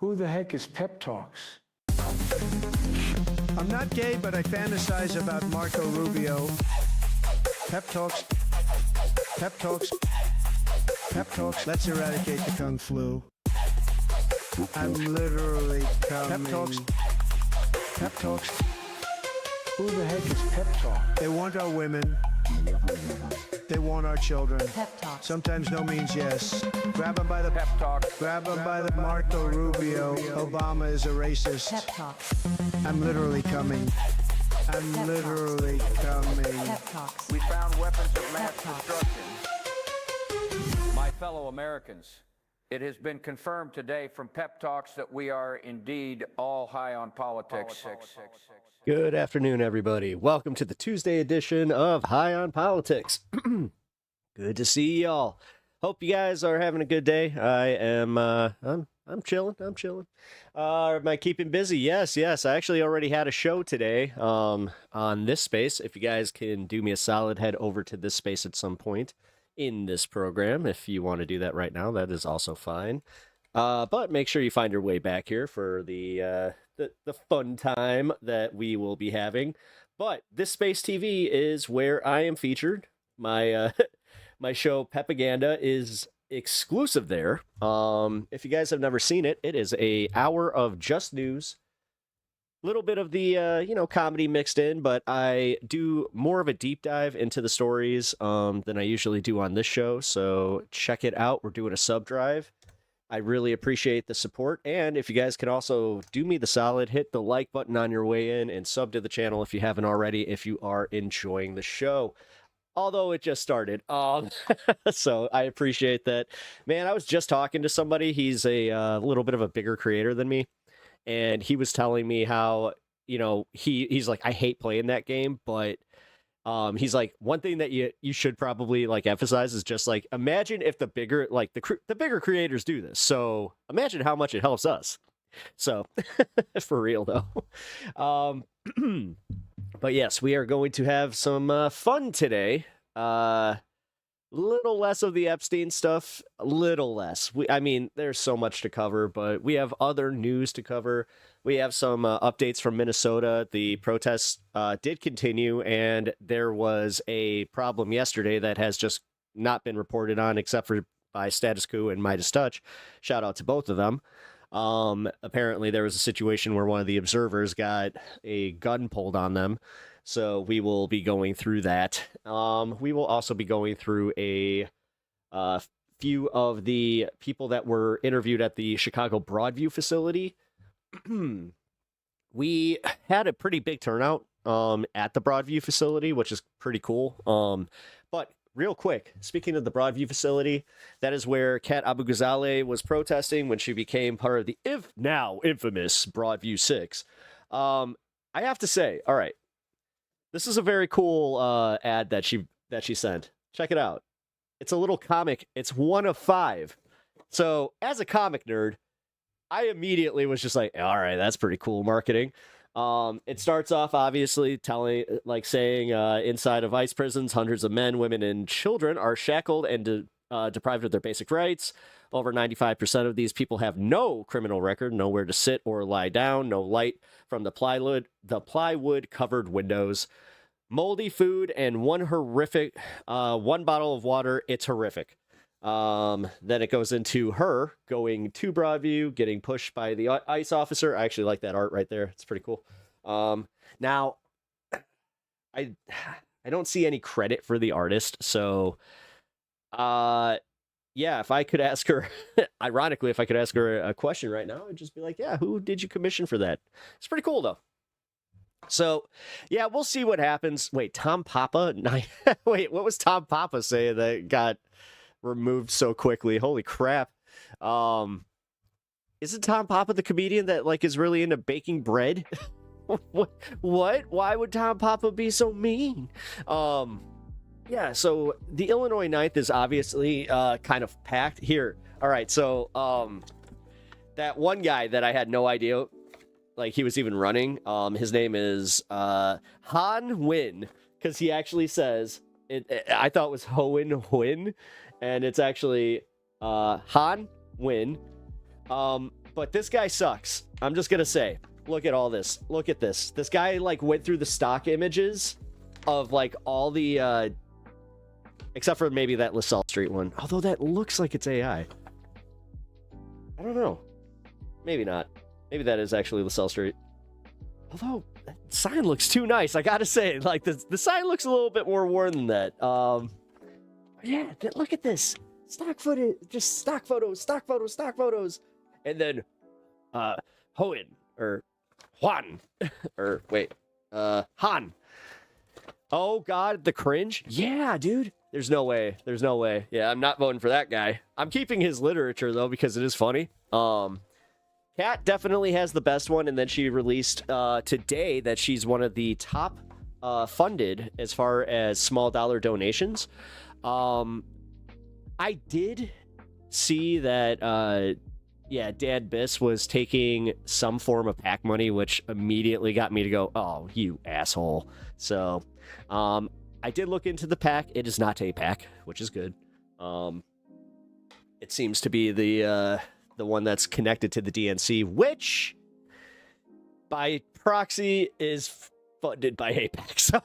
Who the heck is Pep Talks? I'm not gay, but I fantasize about Marco Rubio. Pep talks. Pep talks. Pep talks. Let's eradicate the Kung Flu. I'm literally coming. Pep talks. Pep talks. Who the heck is Pep Talk? They want our women. They want our children. Pep talk. Sometimes no means yes. Grab them by the Pep talk. Grab them by the Marco Rubio. Obama is a racist. Pep talk. I'm literally coming. I'm Pep literally coming. Pep talks. We found weapons of mass Pep talks. destruction. My fellow Americans, it has been confirmed today from Pep Talks that we are indeed all high on politics. Good afternoon, everybody. Welcome to the Tuesday edition of High on Politics. Good to see y'all. Hope you guys are having a good day. I am, I'm chilling. Am I keeping busy? Yes. I actually already had a show today, on this space. If you guys can do me a solid, head over to this space at some point in this program. If you want to do that right now, that is also fine. But make sure you find your way back here for the fun time that we will be having. But this space TV is where I am featured. My my show Pepaganda is exclusive there. If you guys have never seen it, it is an hour of just news, little bit of the comedy mixed in, but I do more of a deep dive into the stories than I usually do on this show. So check it out. We're doing a sub drive. I really appreciate the support, and if you guys can also do me the solid, hit the like button on your way in and sub to the channel if you haven't already, if you are enjoying the show. Although it just started, so I appreciate that. Man, I was just talking to somebody. He's a little bit of a bigger creator than me, and he was telling me how, he's like, I hate playing that game, but he's like, one thing that you should probably like emphasize is just like, imagine if the bigger creators do this. So imagine how much it helps us. So for real though. But yes, we are going to have some fun today. Little less of the Epstein stuff, a little less. There's so much to cover, but we have other news to cover. We have some updates from Minnesota. The protests did continue, and there was a problem yesterday that has just not been reported on, except for by Status Quo and Midas Touch. Shout out to both of them. Apparently, there was a situation where one of the observers got a gun pulled on them. So we will be going through that. We will also be going through a few of the people that were interviewed at the Chicago Broadview facility. We had a pretty big turnout at the Broadview facility, which is pretty cool. But real quick, speaking of the Broadview facility, that is where Kat Abu Ghazaleh was protesting when she became part of the now infamous Broadview 6. I have to say, all right, this is a very cool ad that she sent. Check it out. It's a little comic. It's 1 of 5. So as a comic nerd, I immediately was just like, all right, that's pretty cool marketing. It starts off obviously saying inside of ICE prisons, hundreds of men, women, and children are shackled and deprived of their basic rights. Over 95% of these people have no criminal record, nowhere to sit or lie down, no light from the plywood covered windows, moldy food, and one bottle of water. It's horrific. Then it goes into her going to Broadview, getting pushed by the ICE officer. I actually like that art right there. It's pretty cool. Now, I don't see any credit for the artist, so yeah, if I could ask her, ironically, if I could ask her a question right now, I'd just be like, yeah, who did you commission for that? It's pretty cool, though. So, yeah, we'll see what happens. Wait, Tom Papa? Wait, what was Tom Papa saying that got removed so quickly? Holy crap. Isn't Tom Papa the comedian that, is really into baking bread? What? Why would Tom Papa be so mean? Yeah, so the Illinois 9th is obviously kind of packed here. All right, so that one guy that I had no idea he was even running, his name is Han Win, because he actually says I thought it was Hoen Huyn, and it's actually Han Win. But this guy sucks. I'm just gonna say, look at all this. Look at this. This guy like went through the stock images of like all the except for maybe that LaSalle Street one. Although that looks like it's AI. I don't know. Maybe not. Maybe that is actually LaSalle Street. Although that sign looks too nice, I gotta say. Like the sign looks a little bit more worn than that. Yeah, look at this. Stock footage, just stock photos. And then Hohen or Juan or wait, Han. Oh god, the cringe. Yeah, dude. There's no way. Yeah, I'm not voting for that guy. I'm keeping his literature though because it is funny. Kat definitely has the best one, and then she released today that she's one of the top funded as far as small dollar donations. I did see that yeah, Dad Biss was taking some form of PAC money, which immediately got me to go, oh, you asshole. So I did look into the PAC. It is not a PAC, which is good. It seems to be the one that's connected to the DNC, which by proxy is funded by APAC. So,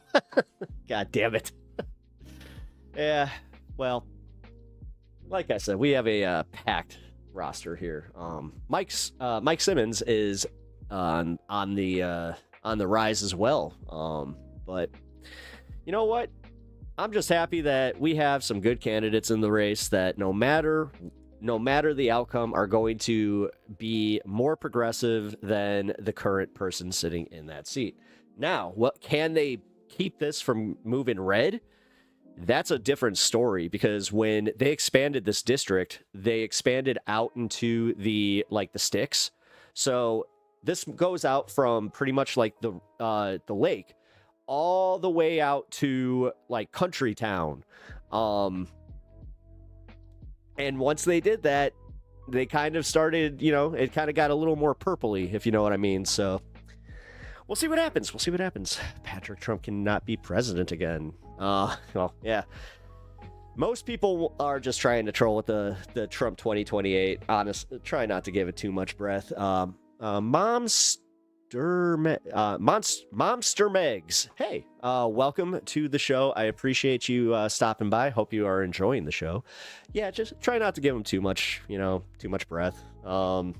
god damn it. Yeah, well, like I said, we have a packed roster here. Mike Simmons is on the rise as well. But you know what? I'm just happy that we have some good candidates in the race that no matter the outcome are going to be more progressive than the current person sitting in that seat. Now, what can they keep this from moving red? That's a different story, because when they expanded this district, they expanded out into the sticks. So this goes out from pretty much like the lake all the way out to like country town. And once they did that, they kind of started, it kind of got a little more purpley, if you know what I mean. So we'll see what happens. Patrick Trump cannot be president again. Well, yeah. Most people are just trying to troll with the Trump 2028. Try not to give it too much breath. Momster Megs. Hey, welcome to the show. I appreciate you stopping by. Hope you are enjoying the show. Yeah, just try not to give them too much, too much breath. The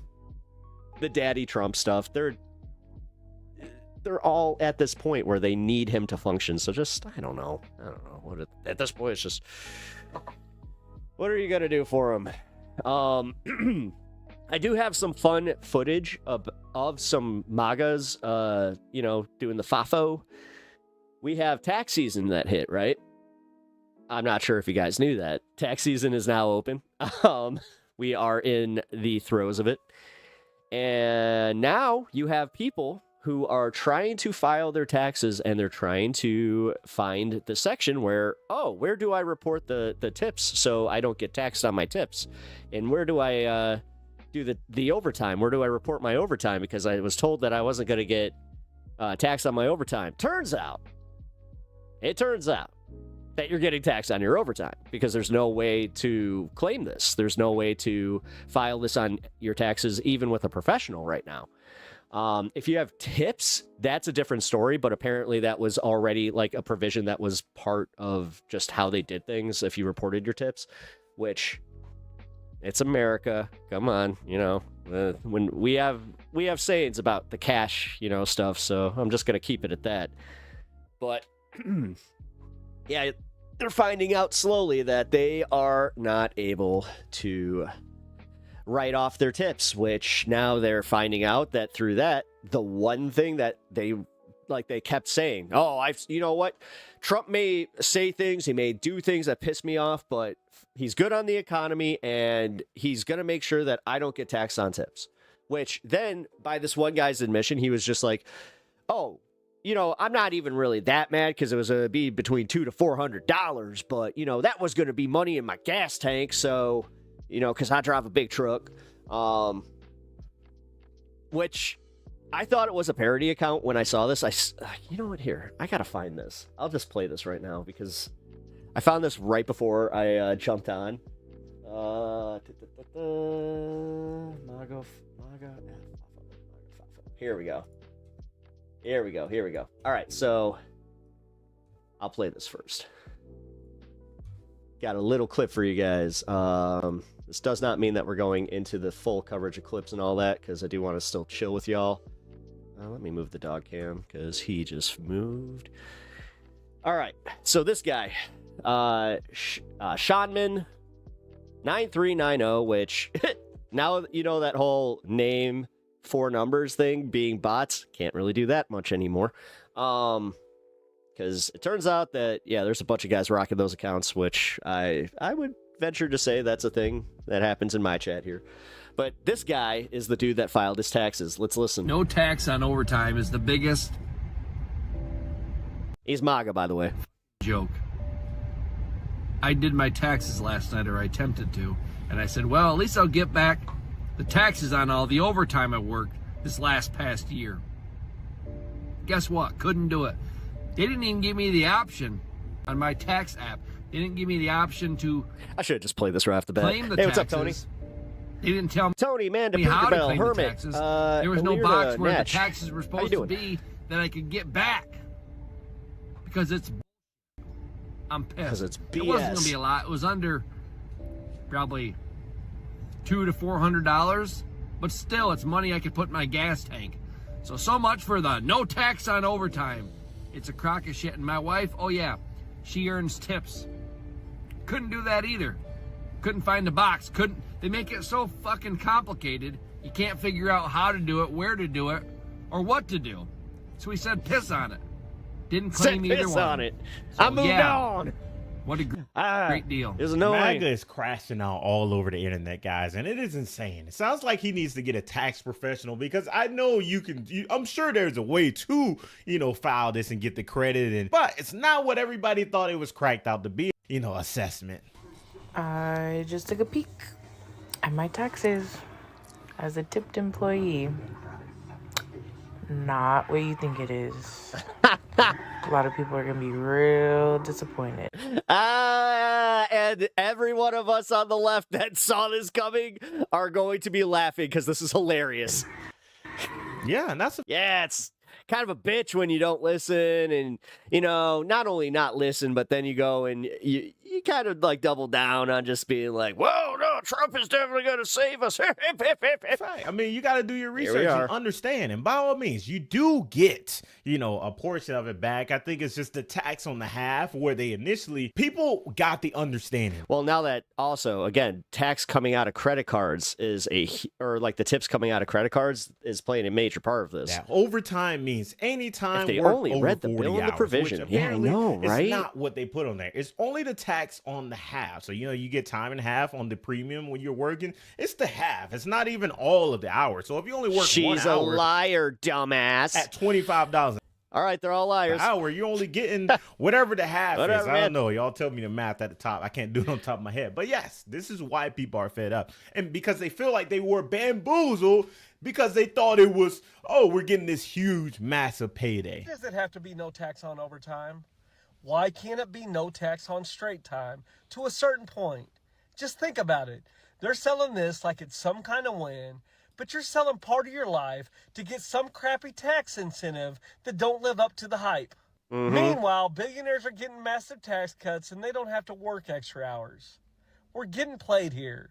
daddy Trump stuff, they're all at this point where they need him to function. So just, I don't know. At this point, it's just, what are you going to do for him? I do have some fun footage of some MAGAs, doing the FAFO. We have tax season that hit, right? I'm not sure if you guys knew that. Tax season is now open. We are in the throes of it. And now you have people who are trying to file their taxes, and they're trying to find the section where do I report the tips so I don't get taxed on my tips? And where do I do the overtime? Where do I report my overtime? Because I was told that I wasn't going to get taxed on my overtime. Turns out that you're getting taxed on your overtime, because there's no way to claim this. There's no way to file this on your taxes, even with a professional right now. If you have tips, that's a different story, but apparently that was already like a provision that was part of just how they did things if you reported your tips, which, it's America. Come on, when we have sayings about the cash, stuff, so I'm just going to keep it at that. But yeah, they're finding out slowly that they are not able to write off their tips, which now they're finding out that through that, the one thing that they kept saying, you know what? Trump may say things, he may do things that piss me off, but he's good on the economy and he's going to make sure that I don't get taxed on tips. Which then, by this one guy's admission, he was just like, I'm not even really that mad because it was going to be between $200 to $400, but, that was going to be money in my gas tank. So, because I drive a big truck, which I thought it was a parody account when I saw this. You know what? Here, I got to find this. I'll just play this right now because I found this right before I jumped on. Here we go. Here we go. Here we go. All right, so I'll play this first. Got a little clip for you guys. This does not mean that we're going into the full coverage of clips and all that, because I do want to still chill with y'all. Let me move the dog cam, because he just moved. All right, so this guy, Seanman 9390, which now you know that whole name 4 numbers thing being bots, can't really do that much anymore. Because it turns out that, yeah, there's a bunch of guys rocking those accounts, which I would venture to say that's a thing that happens in my chat here. But this guy is the dude that filed his taxes. Let's listen. No tax on overtime is the biggest He's MAGA, by the way. joke. I did my taxes last night, or I attempted to, and I said, well, at least I'll get back the taxes on all the overtime I worked this past year. Guess what? Couldn't do it. They didn't even give me the option on my tax app. They didn't give me the option to I should have just played this right off the bat. claim the Hey, taxes. what's up, Tony? They didn't tell Tony, man, me how to Bell, claim Hermit. the taxes. There was no box where Natch. the taxes were supposed to be that I could get back. Because it's I'm pissed. Because it's It wasn't going BS. to be a lot. It was under probably $200 to $400, but still, it's money I could put in my gas tank. So much for the no tax on overtime. It's a crock of shit. And my wife, oh yeah, she earns tips. Couldn't do that either. Couldn't find the box. They make it so fucking complicated, you can't figure out how to do it, where to do it, or what to do. So we said piss on it. Didn't claim either piss one. on it. So, I moved yeah. on. What a great deal. It was annoying. MAGA is crashing out all over the internet, guys, and it is insane. It sounds like he needs to get a tax professional, because I know I'm sure there's a way to, file this and get the credit, but it's not what everybody thought it was cracked out to be, assessment. I just took a peek at my taxes as a tipped employee. Not what you think it is. A lot of people are going to be real disappointed. And every one of us on the left that saw this coming are going to be laughing because this is hilarious. Yeah, and Yeah, it's kind of a bitch when you don't listen and, not only not listen, but then you go and you kind of like double down on just being like, whoa, no, Trump is definitely going to save us. right. I mean, you got to do your research and understand. And by all means, you do get, a portion of it back. I think it's just the tax on the half where people got the understanding. Well, now that also, again, tax coming out of credit cards or like the tips coming out of credit cards is playing a major part of this. That overtime means anytime If they work only over read the 40 bill and the hours, provision. which Yeah, I apparently know, right? It's not what they put on there. It's only the tax on the half. So, you get time and a half on the premium when you're working. It's the half. It's not even all of the hours. So if you only work 1 She's a hour liar, dumbass. at $25 All right, they're all liars. an hour, you're only getting whatever the half is. Whatever, I man. don't know. Y'all tell me the math at the top. I can't do it on top of my head. But yes, this is why people are fed up. And because they feel like they were bamboozled because they thought it was, we're getting this huge, massive payday. Does it have to be no tax on overtime? Why can't it be no tax on straight time to a certain point? Just think about it. They're selling this like it's some kind of win, but you're selling part of your life to get some crappy tax incentive that don't live up to the hype. Meanwhile, billionaires are getting massive tax cuts and they don't have to work extra hours. We're getting played here.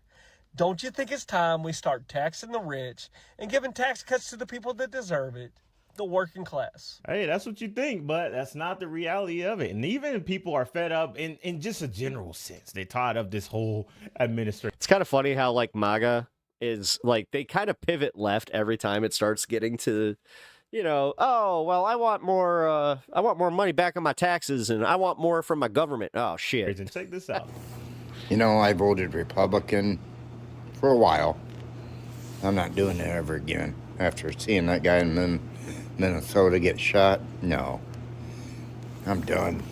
Don't you think it's time we start taxing the rich and giving tax cuts to the people that deserve it? The working class. Hey, that's what you think, but that's not the reality of it. And even people are fed up in just a general sense. They're tired of this whole administration. It's kind of funny how like MAGA is like they kind of pivot left every time it starts getting to, oh well, I want more money back on my taxes and I want more from my government. Oh shit. And check this out. I voted Republican for a while. I'm not doing it ever again. After seeing that guy in Minnesota get shot, no. I'm done.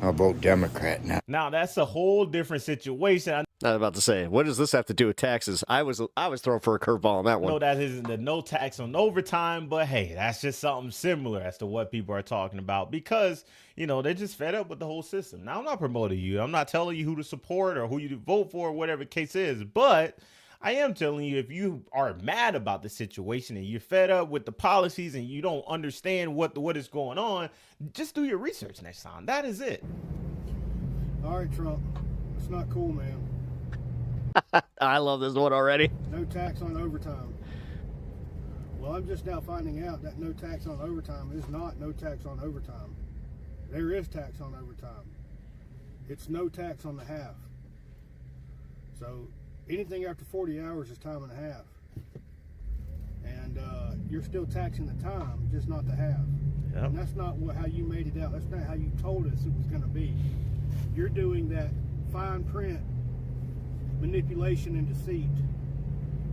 I'll vote Democrat now. Now, that's a whole different situation. I was about to say, what does this have to do with taxes? I was thrown for a curveball on that I one. know that isn't the no tax on overtime, but hey, that's just something similar as to what people are talking about because, they're just fed up with the whole system. Now, I'm not promoting you. I'm not telling you who to support or who you to vote for or whatever the case is, but I am telling you, if you are mad about the situation and you're fed up with the policies and you don't understand what is going on, just do your research next time. That is it. All right, Trump. It's not cool, man. I love this one already. No tax on overtime. Well, I'm just now finding out that no tax on overtime is not no tax on overtime. There is tax on overtime. It's no tax on the half. So anything after 40 hours is time and a half. And you're still taxing the time, just not the half. Yep. And that's not how you made it out. That's not how you told us it was going to be. You're doing that fine print manipulation and deceit.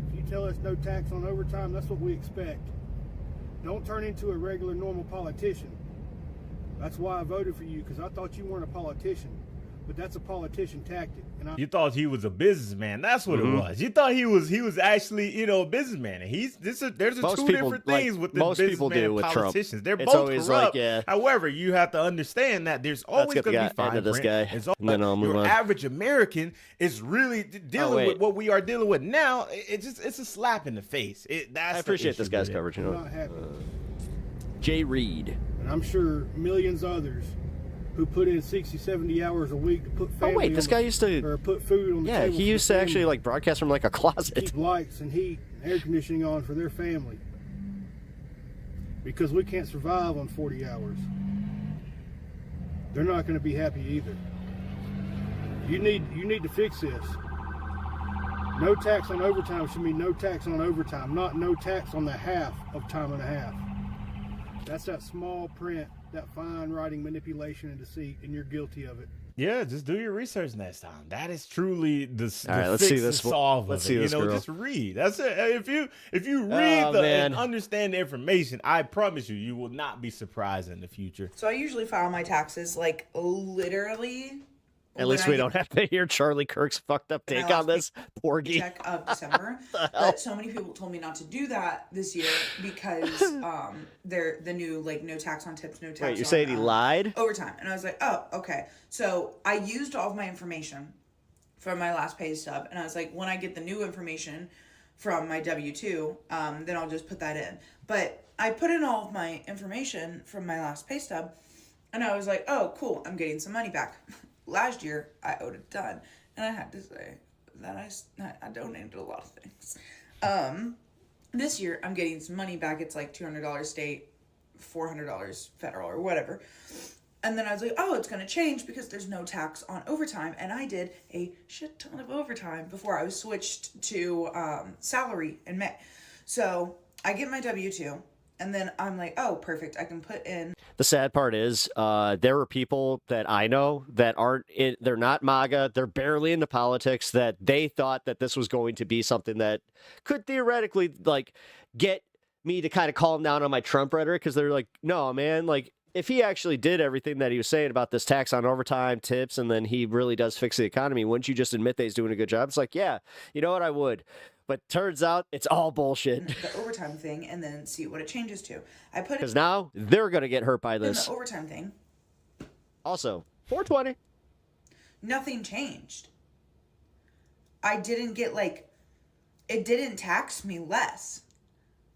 If you tell us no tax on overtime, that's what we expect. Don't turn into a regular, normal politician. That's why I voted for you, because I thought you weren't a politician. But that's a politician tactic. And You thought he was a businessman. That's what it was. You thought he was actually, a businessman. And there's two different things with the most people do with politicians. Trump. They're It's both always corrupt. like, yeah. However, you have to understand that there's always get the going to be guy- end fine of this print. guy, It's and then I'll move your on. average American is really dealing wait. with what we are dealing with now. It's a slap in the face. That's I appreciate this guy's with it. coverage. I'm not happy. Jay Reed. And I'm sure millions others who put in 60, 70 hours a week to put family Oh wait, this guy used to. or put food on the Yeah, table. he for used to the actually family, like broadcast from like a closet. keep lights and heat and air conditioning on for their family. Because we can't survive on 40 hours. They're not going to be happy either. You need to fix this. No tax on overtime should mean no tax on overtime, not no tax on the half of time and a half. That's that small print, that fine writing manipulation and deceit, and you're guilty of it. Yeah, just do your research next time. That is truly the All right, let's fix see and this. solve Let's of see it. this girl. Just read. That's it. If you read man. and understand the information, I promise you will not be surprised in the future. So I usually file my taxes like literally. At least we don't have to hear Charlie Kirk's fucked up take on this. Porgy. Check of December, but so many people told me not to do that this year because they're the new like no tax on tips, no tax. Wait, you're on, saying he lied? overtime? And I was like, oh, okay. So I used all of my information from my last pay stub, and I was like, when I get the new information from my W-2, then I'll just put that in. But I put in all of my information from my last pay stub, and I was like, oh, cool, I'm getting some money back. Last year, I owed a ton, and I had to say that I donated a lot of things. This year, I'm getting some money back. It's like $200 state, $400 federal, or whatever. And then I was like, oh, it's going to change because there's no tax on overtime. And I did a shit ton of overtime before I was switched to salary in May. So I get my W-2. And then I'm like, oh, perfect. I can put in. The sad part is there are people that I know that they're not MAGA. They're barely into politics, that they thought that this was going to be something that could theoretically like get me to kind of calm down on my Trump rhetoric, because they're like, no, man, like if he actually did everything that he was saying about this tax on overtime tips, and then he really does fix the economy, wouldn't you just admit that he's doing a good job? It's like, yeah, you know what, I would. But turns out it's all bullshit. The overtime thing, and then see what it changes to. I put it Because now they're going to get hurt by in this. the overtime thing. Also, 420. Nothing changed. I didn't get it didn't tax me less.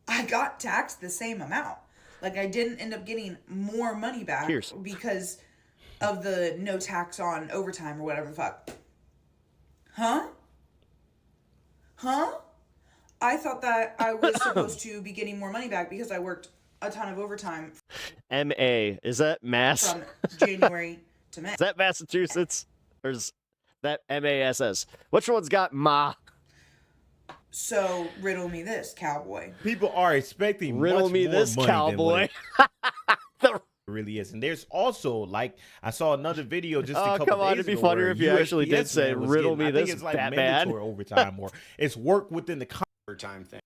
I got taxed the same amount. Like I didn't end up getting more money back Cheers. because of the no tax on overtime or whatever the fuck. Huh? I thought that I was supposed to be getting more money back because I worked a ton of overtime MA. Is that Mass? from January to May. Is that Massachusetts? Or is that MASS? Which one's got Ma? So riddle me this, cowboy. People are expecting Riddle much me more this, money than what cowboy. it really is. And there's also, like, I saw another video just a couple come on, days it'd be ago funnier where if you actually did USPS say, man was riddle getting, me I think this, it's like Batman. mandatory overtime, or it's work within the overtime thing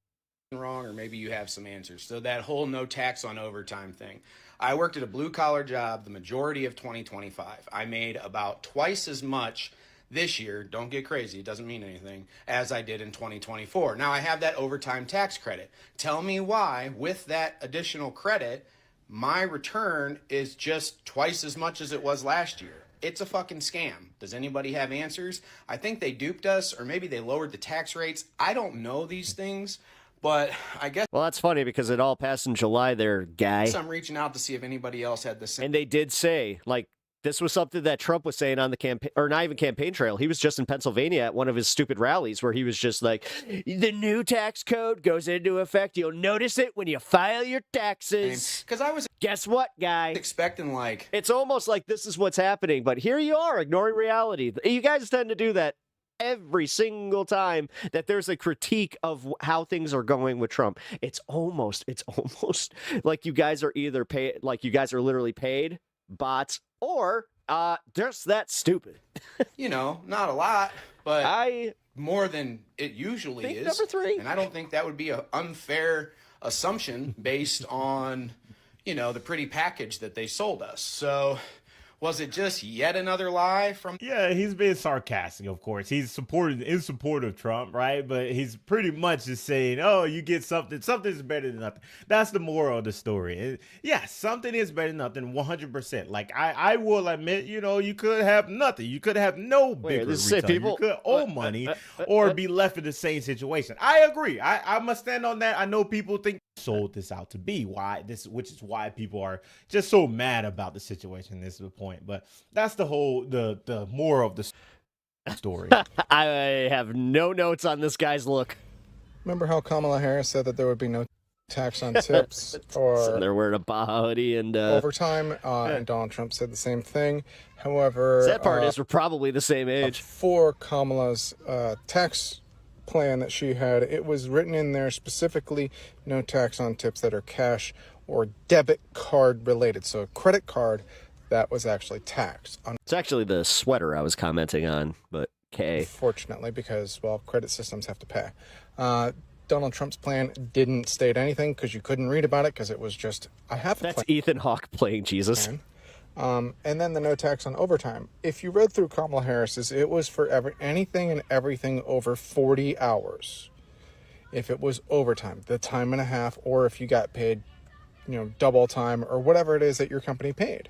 wrong, or maybe you have some answers. So that whole no tax on overtime thing. I worked at a blue collar job the majority of 2025. I made about twice as much this year, don't get crazy, it doesn't mean anything, as I did in 2024. Now I have that overtime tax credit. Tell me why, with that additional credit, my return is just twice as much as it was last year. It's a fucking scam. Does anybody have answers? I think they duped us, or maybe they lowered the tax rates. I don't know these things, but I guess... Well, that's funny because it all passed in July there, guy. I'm reaching out to see if anybody else had the same... And they did say, like, this was something that Trump was saying on the campaign, or not even campaign trail. He was just in Pennsylvania at one of his stupid rallies where he was just like, the new tax code goes into effect. You'll notice it when you file your taxes. Because I was... Guess what, guy? Expecting, like... It's almost like this is what's happening, but here you are ignoring reality. You guys tend to do that every single time that there's a critique of how things are going with Trump. It's almost like you guys are either paid, like you guys are literally paid bots, or just that stupid. You know, not a lot, but more than it usually is. Number 3. And I don't think that would be an unfair assumption based on, you know, the pretty package that they sold us. So was it just yet another lie from... Yeah, he's being sarcastic, of course. He's in support of Trump, right? But he's pretty much just saying, oh, you get something. Something's better than nothing. That's the moral of the story. Yeah, something is better than nothing, 100%. Like, I will admit, you know, you could have nothing. You could have no bigger return. You could owe money or be left in the same situation. I agree. I must stand on that. I know people think sold this out to be which is why people are just so mad about the situation. This is the point, but that's the whole the moral of the story. I have no notes on this guy's look. Remember how Kamala Harris said that there would be no tax on tips or they're wearing a Baja hoodie and overtime, and Donald Trump said the same thing. However, sad part is we're probably the same age. For Kamala's tax plan that she had, it was written in there specifically no tax on tips that are cash or debit card related. So a credit card that was actually taxed. It's actually the sweater I was commenting on, but Fortunately, because, well, credit systems have to pay. Donald Trump's plan didn't state anything because you couldn't read about it because it was just, I have a That's plan. Ethan Hawke playing Jesus. And then the no tax on overtime. If you read through Kamala Harris's, it was for anything and everything over 40 hours. If it was overtime, the time and a half, or if you got paid, you know, double time or whatever it is that your company paid.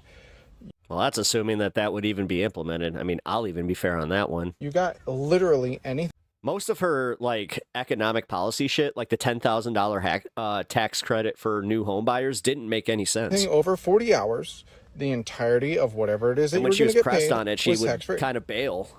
Well, that's assuming that would even be implemented. I mean, I'll even be fair on that one. You got literally anything. Most of her, like, economic policy shit, like the $10,000 tax credit for new home buyers, didn't make any sense. Over 40 hours, the entirety of whatever it is that and when you she were was going to get pressed paid on it, she was would tax-free. kind of bail.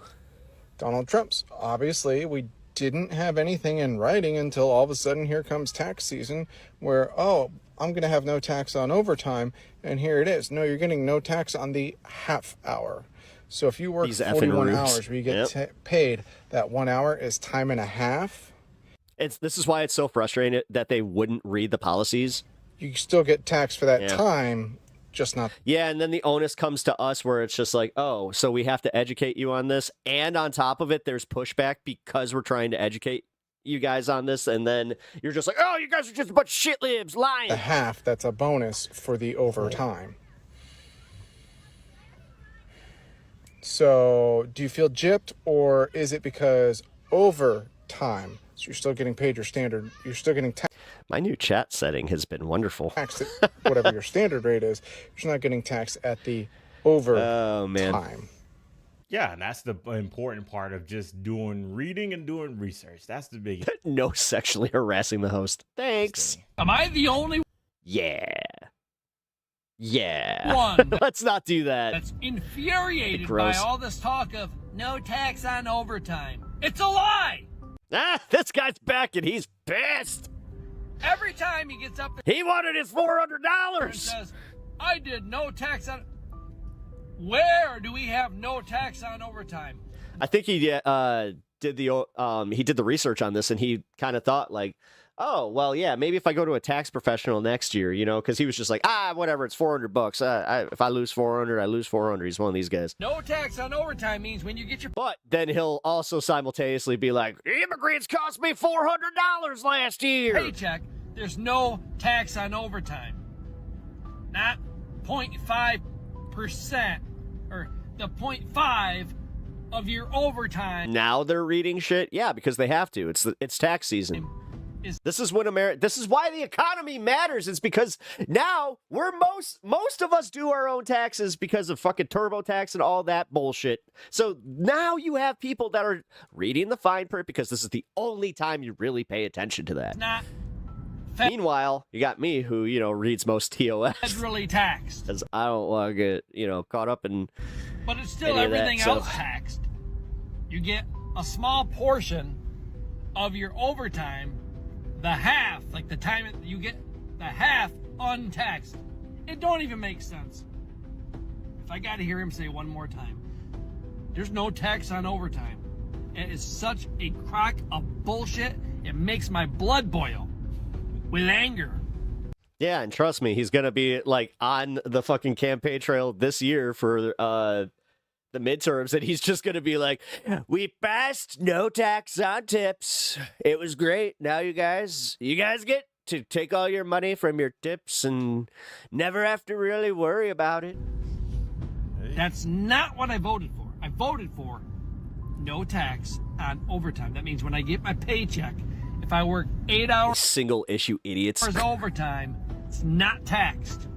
Donald Trump's. Obviously, we didn't have anything in writing until all of a sudden here comes tax season where, oh, I'm going to have no tax on overtime, and here it is. No, you're getting no tax on the half hour. So if you work 41 hours where you get paid, that 1 hour is time and a half. This is why it's so frustrating that they wouldn't read the policies. You still get taxed for that time, just not. Yeah, and then the onus comes to us where it's just like, oh, so we have to educate you on this. And on top of it, there's pushback because we're trying to educate you guys on this. And then you're just like, oh, you guys are just a bunch of shit libs lying. The half, that's a bonus for the overtime. So do you feel gypped, or is it because overtime? So you're still getting paid you're still getting taxed. My new chat setting has been wonderful. Taxed at whatever your standard rate is. You're not getting taxed at the overtime. Yeah, and that's the important part of just reading and doing research. That's the biggest. No sexually harassing the host. Thanks. Am I the only one? Let's not do that. That's infuriated by all this talk of no tax on overtime? It's a lie. This guy's back and he's pissed. Every time he gets up, he wanted his $400 and says, "I did no tax on." Where do we have no tax on overtime? I think he did the research on this, and he kind of thought like, oh, well, yeah, maybe if I go to a tax professional next year, you know, because he was just like, whatever, it's $400. If I lose 400, I lose 400. He's one of these guys. No tax on overtime means when you get your... But then he'll also simultaneously be like, immigrants cost me $400 last year. Paycheck, there's no tax on overtime. Not 0.5% or the 0.5 of your overtime. Now they're reading shit? Yeah, because they have to. It's tax season. This is when this is why the economy matters. It's because now we're most of us do our own taxes because of fucking TurboTax and all that bullshit. So now you have people that are reading the fine print because this is the only time you really pay attention to that. Meanwhile, you got me who, reads most TOS. Federally taxed. Because I don't want to get, caught up in. But it's still everything else taxed. You get a small portion of your overtime, the half, like the time you get the half untaxed. It don't even make sense. If I got to hear him say one more time, there's no tax on overtime. It is such a crock of bullshit. It makes my blood boil with anger. Yeah, and trust me, he's gonna be like on the fucking campaign trail this year for the midterms, and he's just gonna be like, "We passed no tax on tips. It was great. Now you guys get to take all your money from your tips and never have to really worry about it." That's not what I voted for. I voted for no tax on overtime. That means when I get my paycheck, if I work 8 hours, single issue idiots, overtime, it's not taxed.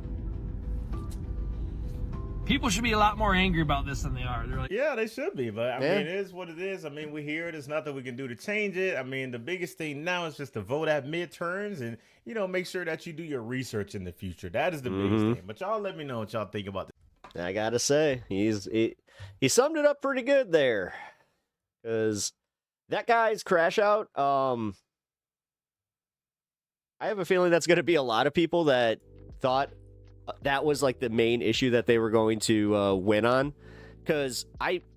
People should be a lot more angry about this than they are. They're like, yeah, they should be, but I mean, it is what it is. I mean, we hear it. There's nothing we can do to change it. I mean, the biggest thing now is just to vote at midterms and, make sure that you do your research in the future. That is the biggest thing. But y'all let me know what y'all think about this. I gotta say, he summed it up pretty good there. Because that guy's crash out, I have a feeling that's going to be a lot of people that thought that was like the main issue that they were going to win on. Because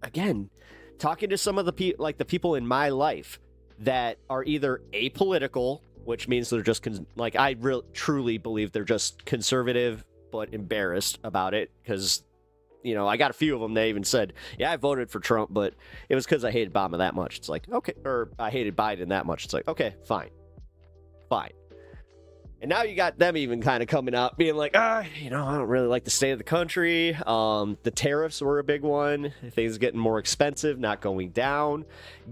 again, talking to some of the people in my life that are either apolitical, which means they're just I truly believe they're just conservative but embarrassed about it. Because I got a few of them. They even said, "Yeah, I voted for Trump, but it was because I hated Obama that much." It's like, okay, or I hated Biden that much. It's like, okay, fine. And now you got them even kind of coming out being like, I don't really like the state of the country. The tariffs were a big one. Things getting more expensive, not going down.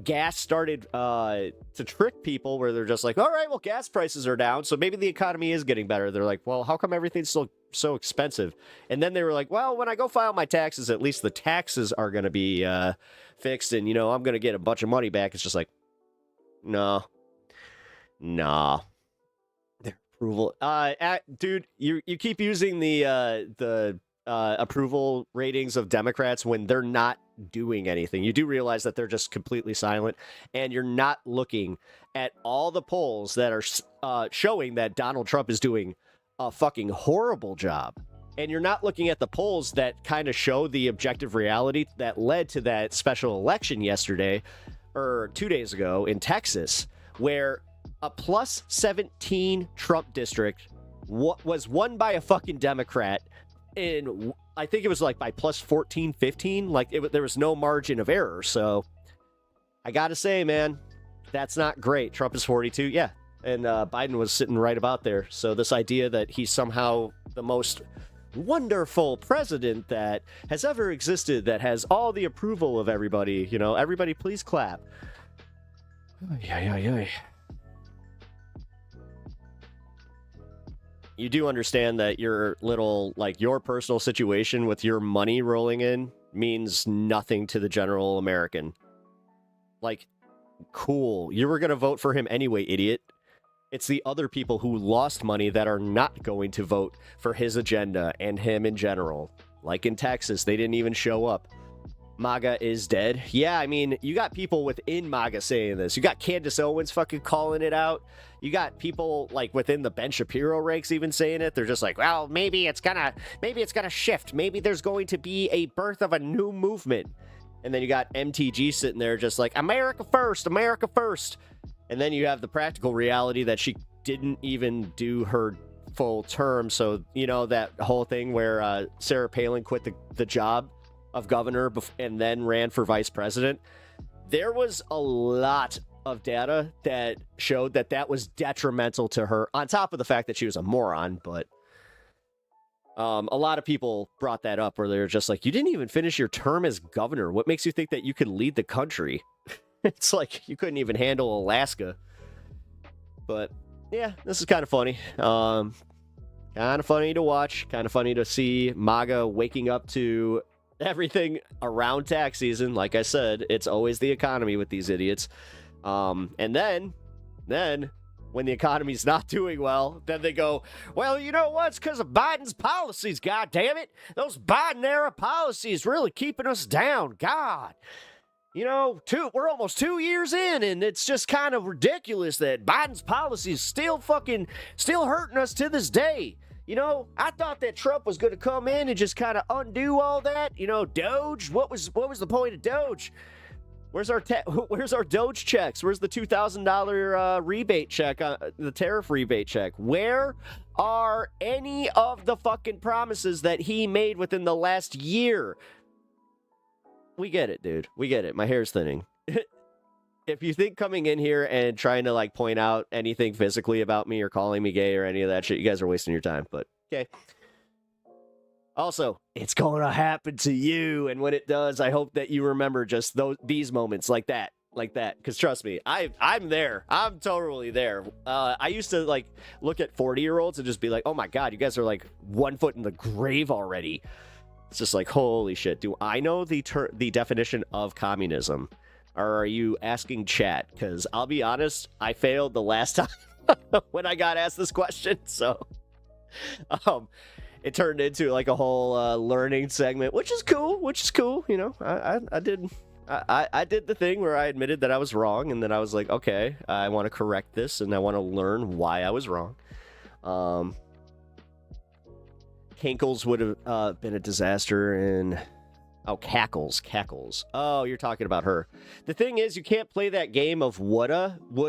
Gas started to trick people where they're just like, all right, well, gas prices are down, so maybe the economy is getting better. They're like, well, how come everything's still so expensive? And then they were like, well, when I go file my taxes, at least the taxes are going to be fixed, and, I'm going to get a bunch of money back. It's just like, no. Approval. Dude, you keep using the approval ratings of Democrats when they're not doing anything. You do realize that they're just completely silent, and you're not looking at all the polls that are showing that Donald Trump is doing a fucking horrible job. And you're not looking at the polls that kind of show the objective reality that led to that special election yesterday, or 2 days ago in Texas, where a plus 17 Trump district was won by a fucking Democrat in, I think it was like by plus 14, 15. There was no margin of error. So I got to say, man, that's not great. Trump is 42. Yeah. And Biden was sitting right about there. So this idea that he's somehow the most wonderful president that has ever existed, that has all the approval of everybody, everybody please clap. Yeah. You do understand that your your personal situation with your money rolling in means nothing to the general American. Cool. You were going to vote for him anyway, idiot. It's the other people who lost money that are not going to vote for his agenda and him in general. Like in Texas, they didn't even show up. MAGA is dead. Yeah, I mean, you got people within MAGA saying this. You got Candace Owens fucking calling it out. You got people within the Ben Shapiro ranks even saying it. They're just like, well, maybe it's gonna shift. Maybe there's going to be a birth of a new movement. And then you got MTG sitting there just like, America first, America first. And then you have the practical reality that she didn't even do her full term. So, that whole thing where Sarah Palin quit the job of governor and then ran for vice president. There was a lot of data that showed that was detrimental to her, on top of the fact that she was a moron. But a lot of people brought that up where they're just like, you didn't even finish your term as governor. What makes you think that you could lead the country? It's like you couldn't even handle Alaska. But yeah, this is kind of funny. Kind of funny to watch. Kind of funny to see MAGA waking up to everything around tax season. Like I said, it's always the economy with these idiots. And then when the economy's not doing well, then they go, well, you know what? It's because of Biden's policies, God damn it. Those Biden-era policies really keeping us down. God. You know, we're almost 2 years in, and it's just kind of ridiculous that Biden's policies still hurting us to this day. You know, I thought that Trump was going to come in and just kind of undo all that. You know, Doge, what was the point of Doge? Where's our Doge checks? Where's the $2,000 rebate check, the tariff rebate check? Where are any of the fucking promises that he made within the last year? We get it, dude. We get it. My hair's thinning. If you think coming in here and trying to like point out anything physically about me or calling me gay or any of that shit, you guys are wasting your time. But okay. Also, it's going to happen to you, and when it does, I hope that you remember just these moments like that. Because trust me, I'm there. I'm totally there. I used to like look at 40-year-olds and just be like, oh my God, you guys are like 1 foot in the grave already. It's just like, holy shit. Do I know the definition of communism? Or are you asking chat? Because I'll be honest, I failed the last time when I got asked this question. So it turned into like a whole learning segment, which is cool. You know, I did the thing where I admitted that I was wrong, and then I was like, okay, I want to correct this, and I want to learn why I was wrong. Cankles would have been a disaster, and Cackles. Oh, you're talking about her. The thing is, you can't play that game of what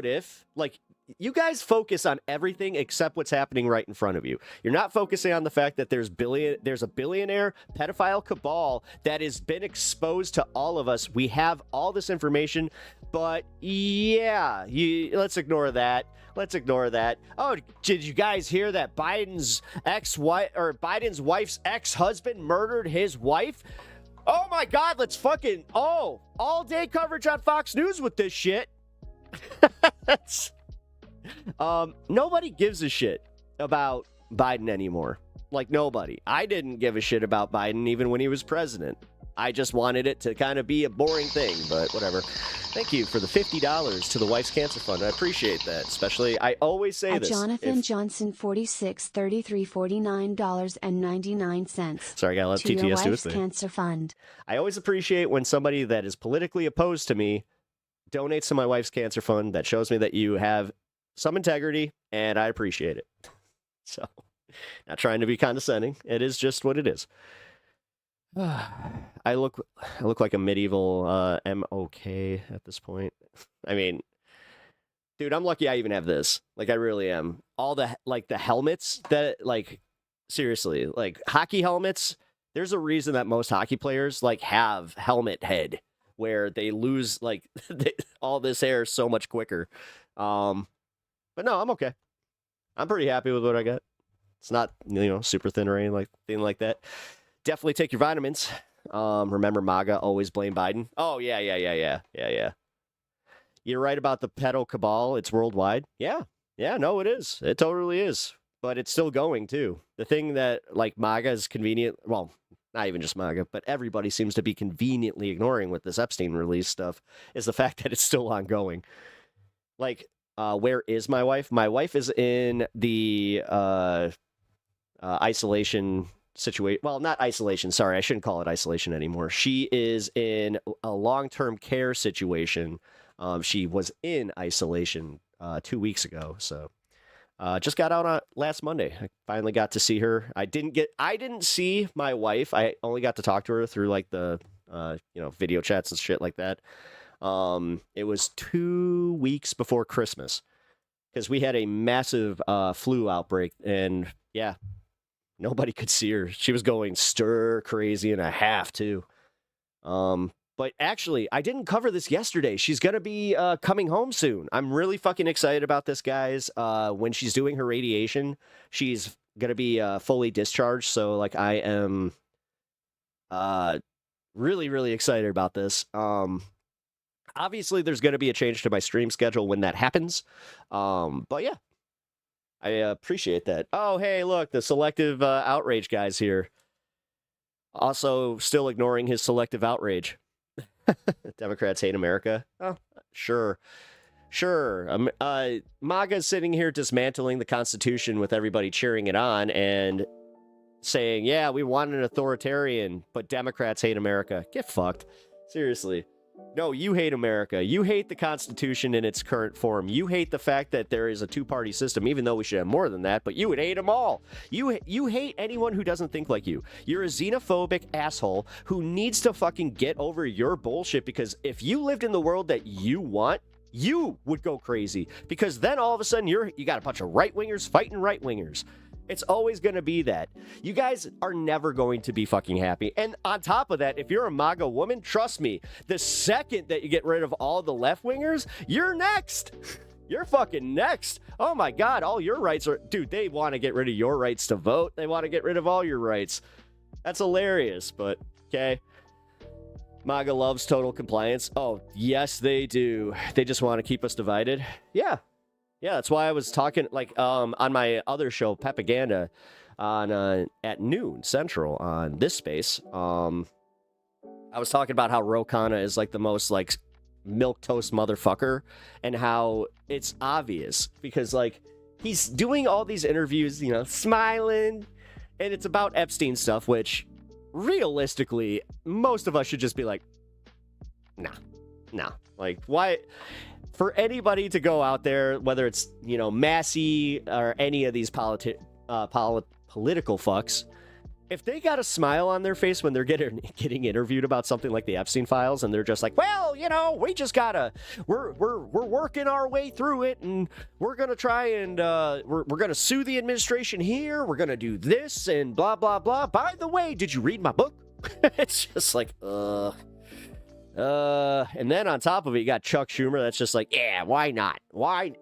if. Like, you guys focus on everything except what's happening right in front of you. You're not focusing on the fact that there's a billionaire pedophile cabal that has been exposed to all of us. We have all this information, but yeah, let's ignore that. Oh, did you guys hear that Biden's wife's ex-husband murdered his wife? Oh my God, let's fucking all day coverage on Fox News with this shit. Nobody gives a shit about Biden anymore. Like, nobody. I didn't give a shit about Biden even when he was president. I just wanted it to kind of be a boring thing, but whatever. Thank you for the $50 to the Wife's Cancer Fund. I appreciate that. Especially, I always say this. Jonathan Johnson, $46.3349.99. Sorry, I got a lot of TTS to your to Wife's us. Cancer Fund. I always appreciate when somebody that is politically opposed to me donates to my Wife's Cancer Fund. That shows me that you have some integrity, and I appreciate it. So, not trying to be condescending. It is just what it is. I look like a medieval MOK at this point. I mean, dude, I'm lucky I even have this. Like, I really am. All the helmets that, like, seriously, like hockey helmets. There's a reason that most hockey players like have helmet head, where they lose like all this hair so much quicker. But no, I'm okay. I'm pretty happy with what I got. It's not, super thin or anything like that. Definitely take your vitamins. Remember, MAGA always blame Biden. Oh, yeah. You're right about the pedo cabal. It's worldwide. Yeah, no, it is. It totally is. But it's still going, too. The thing that, like, MAGA is convenient, well, not even just MAGA, but everybody seems to be conveniently ignoring with this Epstein release stuff, is the fact that it's still ongoing. Like, where is my wife? My wife is in the isolation situation. Well, not isolation. Sorry, I shouldn't call it isolation anymore. She is in a long-term care situation. She was in isolation 2 weeks ago. So just got out on last Monday. I finally got to see her. I didn't see my wife. I only got to talk to her through like the video chats and shit like that. It was 2 weeks before Christmas because we had a massive flu outbreak, and yeah, nobody could see her. She was going stir crazy and a half too. But actually, I didn't cover this yesterday. She's gonna be coming home soon. I'm really fucking excited about this, guys. When she's doing her radiation, she's gonna be fully discharged. So like, I am really, really excited about this. Obviously, there's going to be a change to my stream schedule when that happens. But yeah, I appreciate that. Oh, hey, look, the selective outrage guy's here. Also, still ignoring his selective outrage. Democrats hate America. Oh, sure. Sure. MAGA's sitting here dismantling the Constitution with everybody cheering it on and saying, yeah, we want an authoritarian, but Democrats hate America. Get fucked. Seriously. No, you hate America. You hate the Constitution in its current form. You hate the fact that there is a two-party system, even though we should have more than that, but you would hate them all. You hate anyone who doesn't think like you. You're a xenophobic asshole who needs to fucking get over your bullshit, because if you lived in the world that you want, you would go crazy, because then all of a sudden you got a bunch of right-wingers fighting right-wingers. It's always going to be that. You guys are never going to be fucking happy. And on top of that, if you're a MAGA woman, trust me, the second that you get rid of all the left-wingers, you're next. You're fucking next. Oh my God, all your rights are... Dude, they want to get rid of your rights to vote. They want to get rid of all your rights. That's hilarious, but okay. MAGA loves total compliance. Oh, yes, they do. They just want to keep us divided. Yeah. Yeah, that's why I was talking, like, on my other show, Pepaganda, on at noon Central on this space. I was talking about how Ro Khanna is, like, the most, like, milquetoast motherfucker, and how it's obvious, because, like, he's doing all these interviews, you know, smiling, and it's about Epstein stuff, which, realistically, most of us should just be like, nah. Like, why... For anybody to go out there, whether it's, you know, Massey or any of these political fucks, if they got a smile on their face when they're getting interviewed about something like the Epstein files, and they're just like, well, you know, we just gotta, we're working our way through it, and we're gonna try and we're gonna sue the administration here, we're gonna do this and blah blah blah. By the way, did you read my book? It's just like, and then on top of it, you got Chuck Schumer. That's just like, yeah, why not? Why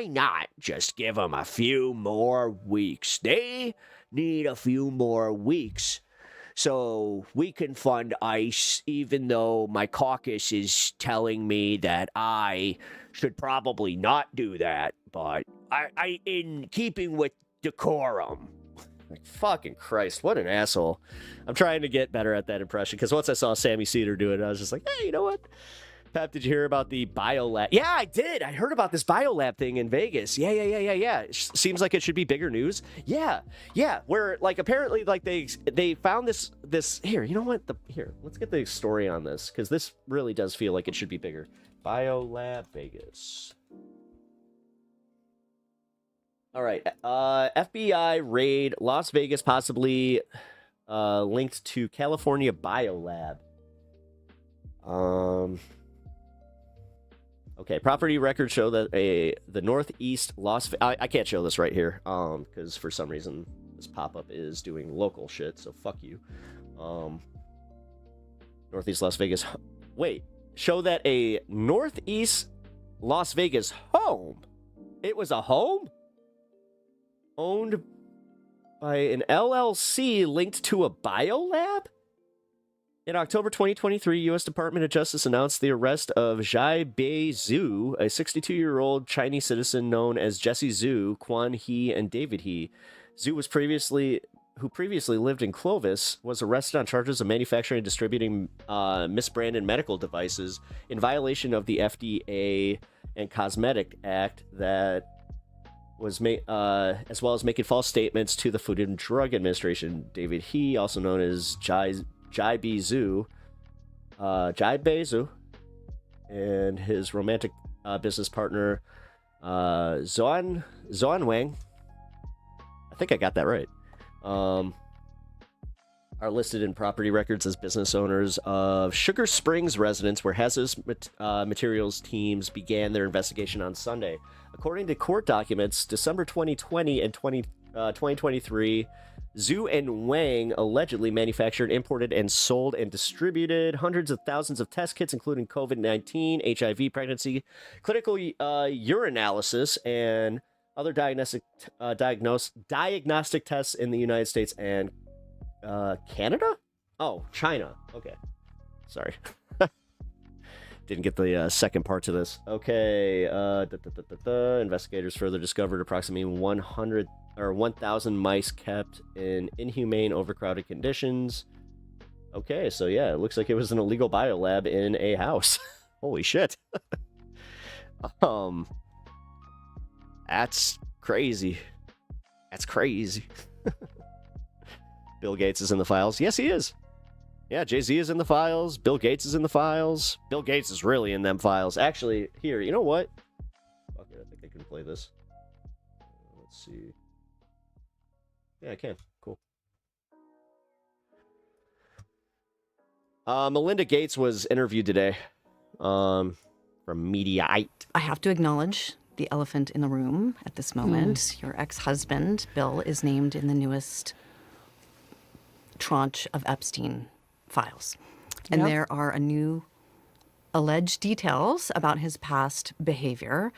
not just give them a few more weeks? They need a few more weeks so we can fund ICE, even though my caucus is telling me that I should probably not do that, but I in keeping with decorum. Like, fucking Christ, what an asshole. I'm trying to get better at that impression, because once I saw Sammy Cedar do it, I was just like, hey, you know what? Pep, did you hear about the biolab? Yeah, I did. I heard about this biolab thing in Vegas. Yeah. It seems like it should be bigger news. Yeah. Where, like, apparently, like, they found this here, you know what? Here, let's get the story on this, because this really does feel like it should be bigger. Biolab Vegas. All right, FBI raid Las Vegas, possibly linked to California Biolab. Okay, property records show that the Northeast I can't show this right here, because for some reason this pop-up is doing local shit, so fuck you. Northeast Las Vegas. Wait, show that a Northeast Las Vegas home. It was a home? Owned by an LLC linked to a biolab? In October 2023, U.S. Department of Justice announced the arrest of Zhai Zhu, a 62-year-old Chinese citizen known as Jesse Zhu, Quan He, and David He. Zhu who previously lived in Clovis, was arrested on charges of manufacturing and distributing misbranded medical devices in violation of the FDA and Cosmetic Act that was made, as well as making false statements to the Food and Drug Administration. David He, also known as Jai Zhu, and his romantic business partner, Zuan Wang, I think I got that right, are listed in property records as business owners of Sugar Springs residence, where hazardous materials teams began their investigation on Sunday. According to court documents, December 2020 and 2023, Zhu and Wang allegedly manufactured, imported, and sold and distributed hundreds of thousands of test kits, including COVID-19, HIV, pregnancy, clinical urinalysis, and other diagnostic tests in the United States and Canada? Oh, China. Okay. Sorry. Didn't get the second part to this. Okay. Investigators further discovered approximately 1,000 mice kept in inhumane, overcrowded conditions. Okay, so yeah, it looks like it was an illegal biolab in a house. Holy shit. That's crazy. That's crazy. Bill Gates is in the files. Yes, he is. Yeah, Jay-Z is in the files. Bill Gates is in the files. Bill Gates is really in them files. Actually, here, you know what? Fuck it, I think I can play this. Let's see. Yeah, I can. Cool. Melinda Gates was interviewed today from Mediaite. I have to acknowledge the elephant in the room at this moment. Your ex-husband, Bill, is named in the newest tranche of Epstein files. And Yep. there are a new alleged details about his past behavior.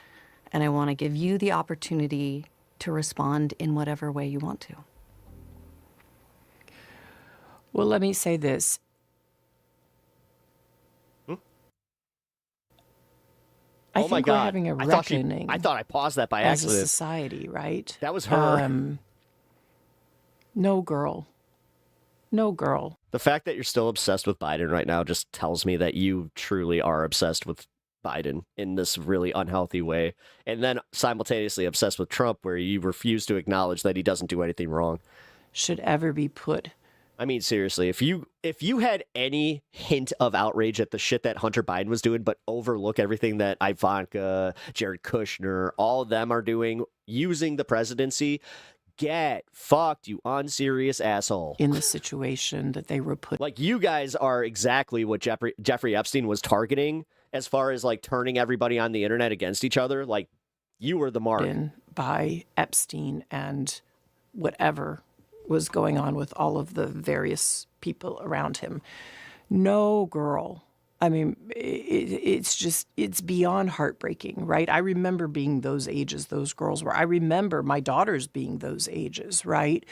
And I want to give you the opportunity to respond in whatever way you want to. Well, let me say this. I Oh think my we're God. having a I thought reckoning I thought I paused that by as a accident. society, right? That was her. No girl. No girl. The fact that you're still obsessed with Biden right now just tells me that you truly are obsessed with Biden in this really unhealthy way. And then simultaneously obsessed with Trump, where you refuse to acknowledge that he doesn't do anything wrong. Should ever be put. I mean, seriously, if you had any hint of outrage at the shit that Hunter Biden was doing, but overlook everything that Ivanka, Jared Kushner, all of them are doing using the presidency, get fucked, you unserious asshole. In the situation that they were put. Like, you guys are exactly what Jeffrey Epstein was targeting as far as like turning everybody on the internet against each other. Like, you were the mark. By Epstein and whatever was going on with all of the various people around him. No girl. I mean, it's beyond heartbreaking, right? I remember being those ages those girls were. I remember my daughters being those ages, right?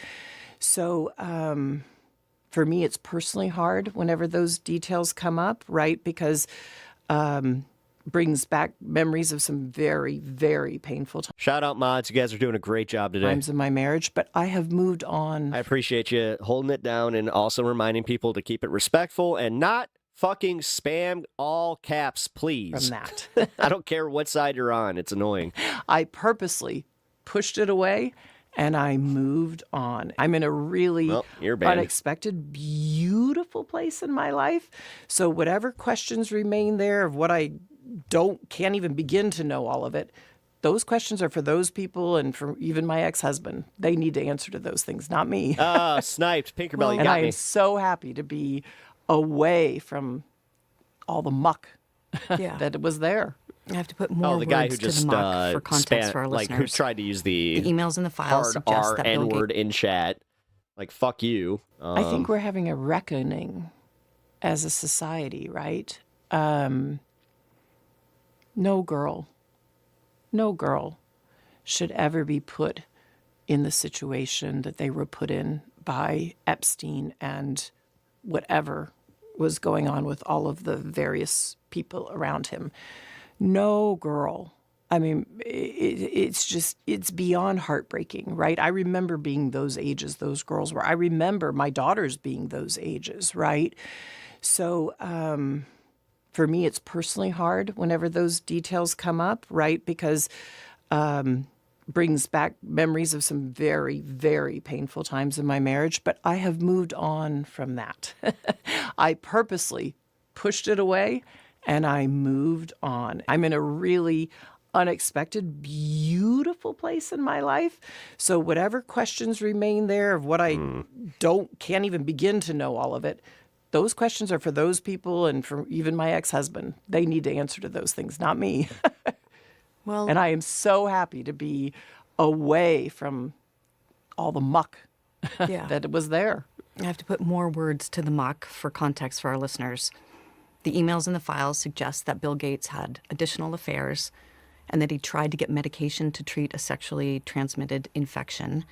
So for me, it's personally hard whenever those details come up, right? Because brings back memories of some very, very painful times. Shout out, mods. You guys are doing a great job today. Times in my marriage, but I have moved on. I appreciate you holding it down and also reminding people to keep it respectful and not fucking spam all caps, please. From that. I don't care what side you're on. It's annoying. I purposely pushed it away and I moved on. I'm in a really unexpected, beautiful place in my life. So whatever questions remain there of what I can't even begin to know all of it, those questions are for those people and for even my ex-husband. They need to answer to those things, not me. Sniped. Pinkerbell, you and got I me. am so happy to be away from all the muck that was there. I have to put more the guy who words just to the muck for context for our like listeners. who tried to use the emails in the files hard suggest R that Bill N-word in chat. Like, fuck you. I think we're having a reckoning as a society, right? No girl should ever be put in the situation that they were put in by Epstein and whatever was going on with all of the various people around him. No girl. I mean, it's beyond heartbreaking, right? I remember being those ages those girls were. I remember my daughters being those ages, right? So for me, it's personally hard whenever those details come up, right? Because brings back memories of some very, very painful times in my marriage, but I have moved on from that. I purposely pushed it away and I moved on. I'm in a really unexpected, beautiful place in my life. So whatever questions remain there of what I can't even begin to know all of it, those questions are for those people and for even my ex-husband. They need to answer to those things, not me. Well, and I am so happy to be away from all the muck that was there. I have to put more words to the muck for context for our listeners. The emails in the files suggest that Bill Gates had additional affairs and that he tried to get medication to treat a sexually transmitted infection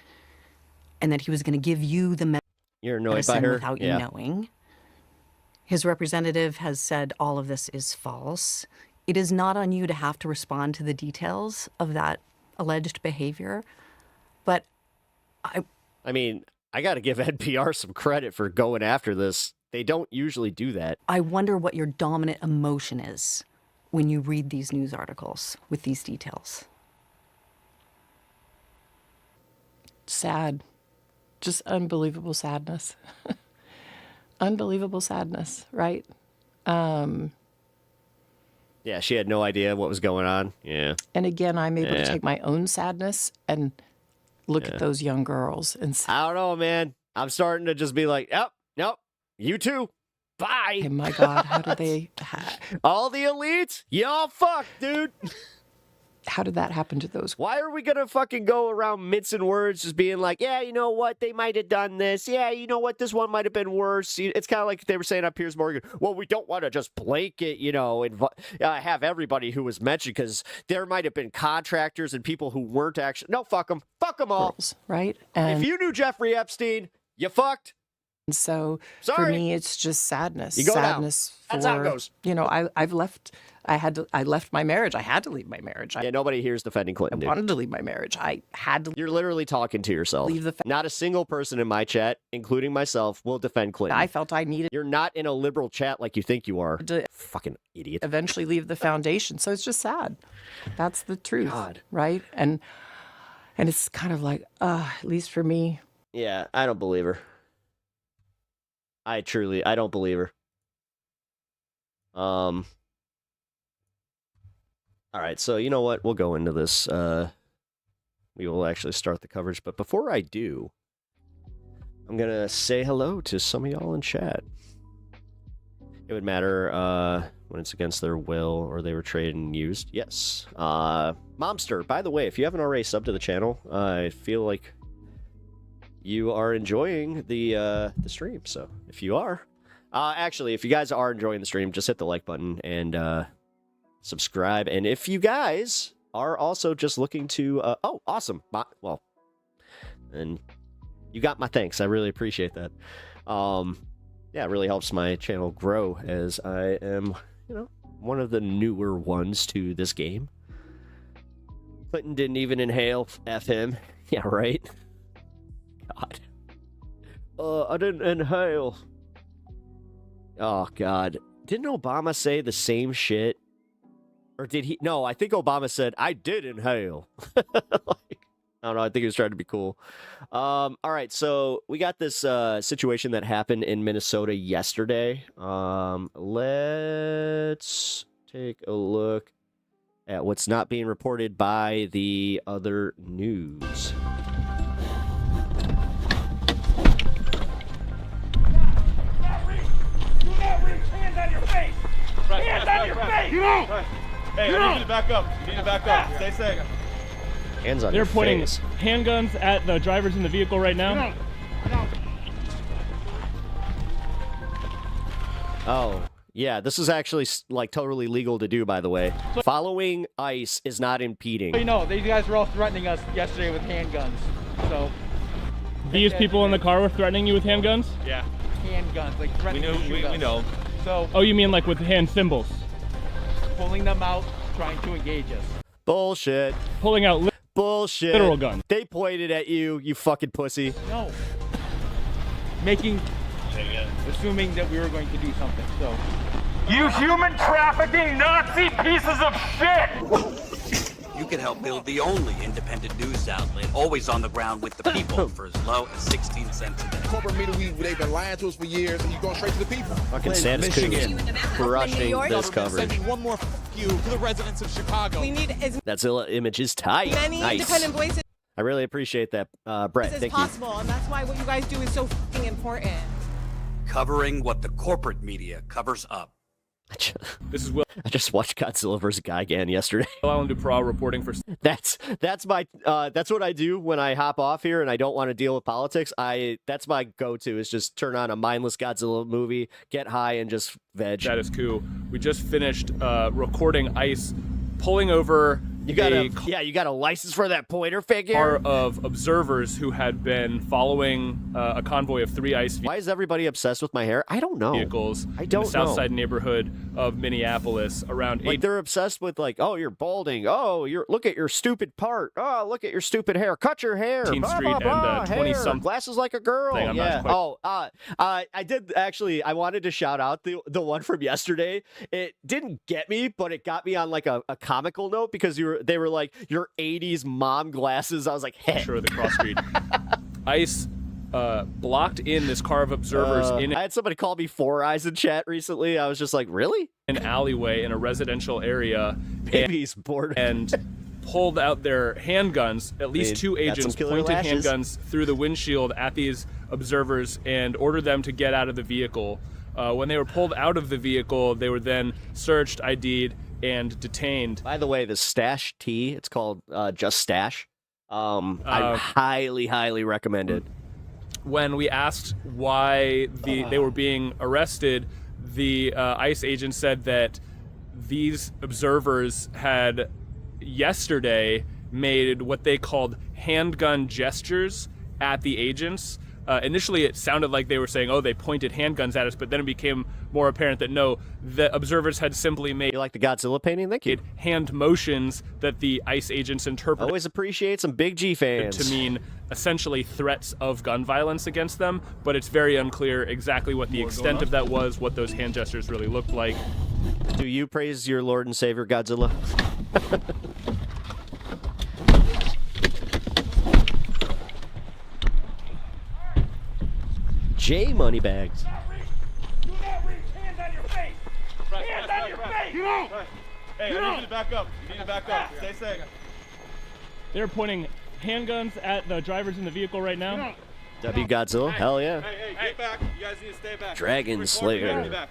and that he was going to give you the You're annoyed by medicine her? without you knowing. His representative has said all of this is false. It is not on you to have to respond to the details of that alleged behavior, but I mean, I got to give NPR some credit for going after this. They don't usually do that. I wonder what your dominant emotion is when you read these news articles with these details. Sad. Just unbelievable sadness. Unbelievable sadness, right? Yeah, she had no idea what was going on. Yeah. And again, I'm able to take my own sadness and look at those young girls and say, I don't know, man. I'm starting to just be like, yep, nope, you too. Bye. Oh my God, how do they... All the elites? Y'all fucked, dude. How did that happen to those? Why are we going to fucking go around mincing words, just being like, yeah, you know what? They might have done this. Yeah, you know what? This one might have been worse. It's kind of like they were saying on Piers Morgan. Well, we don't want to just blanket, have everybody who was mentioned because there might have been contractors and people who weren't actually. No, fuck them. Fuck them all. Girls, right? And if you knew Jeffrey Epstein, you fucked. So for Sorry. me, it's just sadness. You go sadness down. for, That's how it goes. I left my marriage. I had to leave my marriage. Yeah, nobody here is defending Clinton. I wanted to leave my marriage. I had to. You're literally talking to yourself. Not a single person in my chat, including myself, will defend Clinton. I felt I needed. You're not in a liberal chat like you think you are. Fucking idiot. Eventually leave the foundation. So it's just sad. That's the truth, God. right? And it's kind of like, at least for me. Yeah, I don't believe her. I don't believe her. All right, so you know what? We'll go into this. We will actually start the coverage, but before I do, I'm gonna say hello to some of y'all in chat. It would matter when it's against their will or they were traded and used. Yes. Momster, by the way, if you haven't already subbed to the channel, I feel like you are enjoying the stream. So if you are, actually, if you guys are enjoying the stream, just hit the like button and subscribe. And if you guys are also just looking to, oh, awesome. Well, and you got my thanks. I really appreciate that. Yeah, it really helps my channel grow as I am, one of the newer ones to this game. Clinton didn't even inhale. F him. Yeah, right. God. I didn't inhale. Oh, God. Didn't Obama say the same shit? Or did he? No, I think Obama said, I did inhale. I don't know. I think he was trying to be cool. All right. So we got this situation that happened in Minnesota yesterday. Let's take a look at what's not being reported by the other news. Hands on your face! Hands on your face! You know! Hey, I need you to back up. You need to back up. Stay safe. Hands on They're your pointing face. handguns at the drivers in the vehicle right now. Oh, yeah. This is actually like totally legal to do, by the way. Following ICE is not impeding. You know, these guys were all threatening us yesterday with handguns. So These people in the car were threatening you with handguns? yeah, handguns, like threatening to shoot us. We know. So Oh, you mean like with hand symbols? pulling them out, trying to engage us. Bullshit. Pulling out Bullshit. literal guns. They pointed at you, you fucking pussy. No. Assuming that we were going to do something. So. You human trafficking Nazi pieces of shit! You can help build the only independent news outlet, always on the ground with the people for as low as 16 cents a day. Corporate media, they've been lying to us for years, and you're going straight to the people. Fucking status Michigan crushing this coverage. Sending one more you to the residents of Chicago. We need as That Zilla image is tight. many Nice. independent voices I really appreciate that, Brett. as Thank possible, and that's why what you guys do is so fucking important. Covering what the corporate media covers up. This is Will. I just watched Godzilla vs. Gigan yesterday. Alan Duprow reporting for. That's my that's what I do when I hop off here and I don't want to deal with politics. That's my go-to is just turn on a mindless Godzilla movie, get high, and just veg. That is cool. We just finished recording ICE pulling over You got you got a license for that pointer figure? car of observers who had been following a convoy of 3 ICE Why is everybody obsessed with my hair? I don't know. vehicles I in don't the south know. side neighborhood of Minneapolis around Like 8 they're obsessed with like, oh, you're balding. Oh, look at your stupid part. Oh, look at your stupid hair. Cut your hair. 18th Blah, Street blah, blah, and hair. 20-something. Glasses like a girl. I'm not quite- I did actually. I wanted to shout out the one from yesterday. It didn't get me, but it got me on like a comical note because they were like your 80s mom glasses. I was like, hey. Sure, the cross street. ICE blocked in this car of observers in I had somebody call me Four Eyes in chat recently. I was just like, really? an alleyway in a residential area. Baby's bored. And pulled out their handguns. At least 2 got some agents killer pointed lashes. handguns through the windshield at these observers and ordered them to get out of the vehicle. When they were pulled out of the vehicle, they were then searched, ID'd, and detained. By the way, the Stash tea, it's called Just Stash. I highly, highly recommend it. When we asked why they were being arrested, the ICE agent said that these observers had yesterday made what they called handgun gestures at the agents. Initially, it sounded like they were saying, oh, they pointed handguns at us, but then it became more apparent that no, the observers had simply made... You like the Godzilla painting? Thank you. ...hand motions that the ICE agents interpreted... Always appreciate some Big G fans. ...to mean essentially threats of gun violence against them, but it's very unclear exactly what the extent of that was, what those hand gestures really looked like. Do you praise your Lord and Savior Godzilla? J Moneybags. Do not reach! Hands on your face! Hands on your face! You don't! Hey, I need you to back up. You need to back up. Stay safe. They're pointing handguns at the drivers in the vehicle right now. W Godzilla? Hell yeah. Hey, get back. You guys need to stay back. Dragon Slayer. Get back.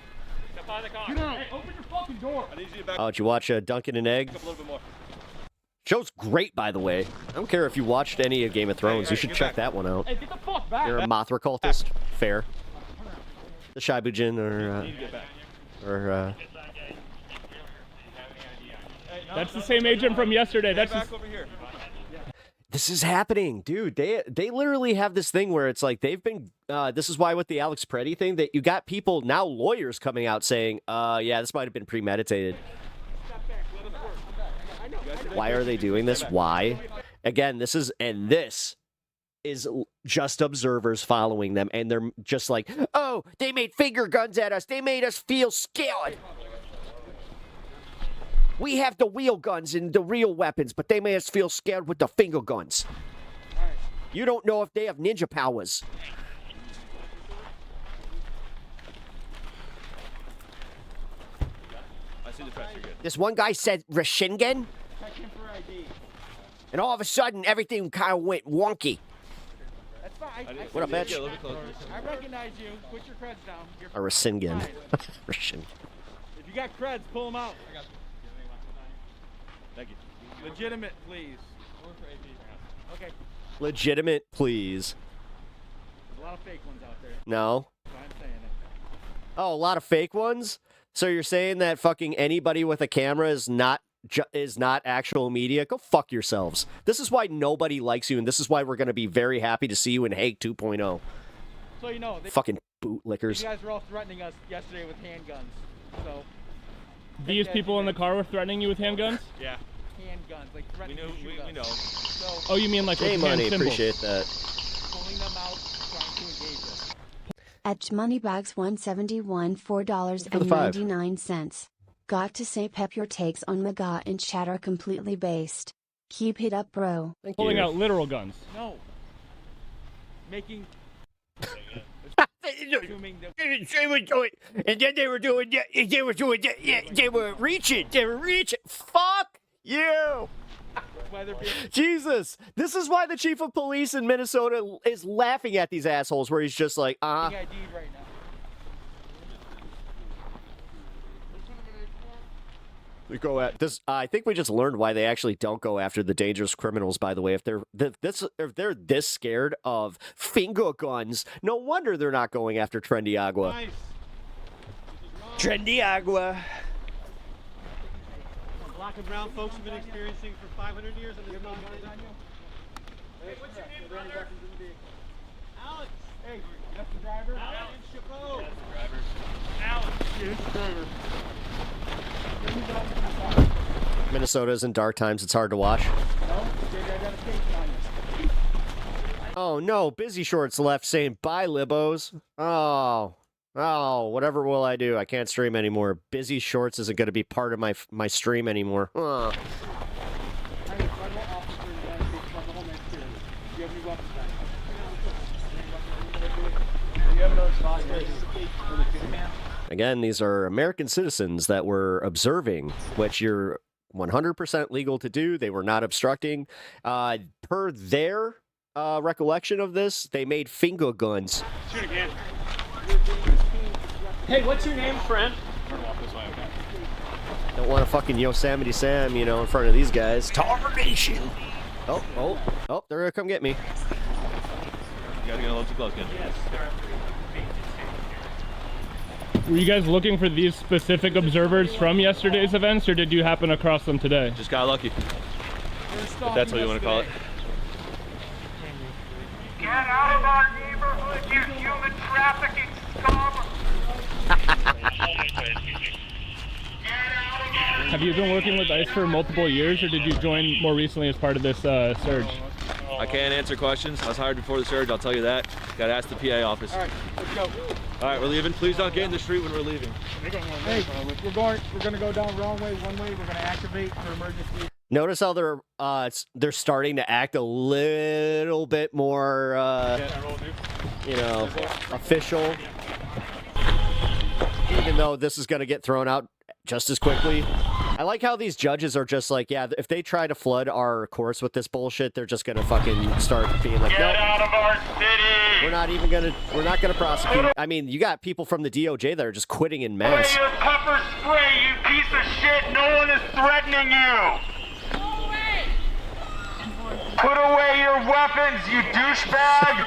Step on the car. Hey, open your fucking door! I need you to back Oh, did you watch Duncan and Egg? up a little bit more. Show's great, by the way. I don't care if you watched any of Game of Thrones. You should check that one out. Hey, get the fuck back! You're a Mothra cultist. Fair. The Shibujin or That's the same agent from yesterday. That's Back over here. This is happening, dude. They literally have this thing where it's like they've been. This is why with the Alex Preddy thing that you got people now, lawyers coming out saying, yeah, this might have been premeditated. Why are they doing this? Why? Again, this is just observers following them, and they're just like, oh, they made finger guns at us. They made us feel scared. We have the wheel guns and the real weapons, but they made us feel scared with the finger guns. You don't know if they have ninja powers. I see the press. You're good. This one guy said Rashingan, and all of a sudden, everything kind of went wonky. That's fine. What up, bitch? I recognize you. Put your creds down. You're A Rasengan. fine. Rashingan. If you got creds, pull them out. Thank you. Legitimate, please. Okay. Legitimate, please. There's a lot of fake ones out there. No. So I'm saying it. Oh, a lot of fake ones? So you're saying that fucking anybody with a camera is not actual media? Go fuck yourselves. This is why nobody likes you, and this is why we're going to be very happy to see you in Hague 2.0. So you know, Fucking you bootlickers. guys were all threatening us yesterday with handguns. So These people in the car were threatening you with handguns? Yeah. handguns, like threatening to shoot us. We know. So Oh, you mean like with hand J-Money, symbols? appreciate that. pulling them out, trying to engage us. At Moneybags 171 For the $4.99. Got to say pep your takes on MAGA and chat are completely based. Keep it up, bro. Thank Pulling you. out literal guns. No. Making. Assuming that They were doing, and then they were doing, they were reaching, fuck you. why they're being Jesus, this is why the chief of police in Minnesota is laughing at these assholes, where he's just like, ID'd right now. we go at this. I think we just learned why they actually don't go after the dangerous criminals. By the way, if they're this scared of finger guns, no wonder they're not going after Trendy Agua. Nice. Trendy Agua. Black and brown folks have been experiencing for 500 years in this country. Hey, what's your name, brother? Alex. Hey, that's the driver? Alex Chabot. That's the driver. Alex. Yeah, that's the driver. Minnesota's in dark times. It's hard to watch. No? I got a case on you. Oh, no. Busy Shorts left saying, bye, libos. Oh, whatever will I do? I can't stream anymore. Busy Shorts isn't going to be part of my stream anymore. Oh. Again, these are American citizens that were observing, which you're 100% legal to do. They were not obstructing. Per their recollection of this, they made finger guns. Shoot again. Hey, what's your name, friend? Don't want to fucking Yosemite Sam, you know, in front of these guys. Tarnation! Oh, they're gonna come get me. You gotta get a little too close, kid. Yes. Were you guys looking for these specific observers from yesterday's events, or did you happen across them today? Just got lucky. If that's what you want to call it. Get out of our neighborhood, you human trafficking scum! Have you been working with ICE for multiple years, or did you join more recently as part of this surge? I can't answer questions. I was hired before the surge, I'll tell you that. Got to ask the PA office. All right, let's go. All right, we're leaving. Please don't get in the street when we're leaving. Hey, we're gonna go down wrong way, one way. We're gonna activate for emergency. Notice how they're starting to act a little bit more, you know, official. Even though this is going to get thrown out just as quickly. I like how these judges are just like, yeah, if they try to flood our courts with this bullshit, they're just going to fucking start being like, no, out of our city! we're not gonna prosecute. I mean, you got people from the DOJ that are just quitting in mass. Put away your pepper spray, you piece of shit! No one is threatening you! Put away your weapons, you douchebag!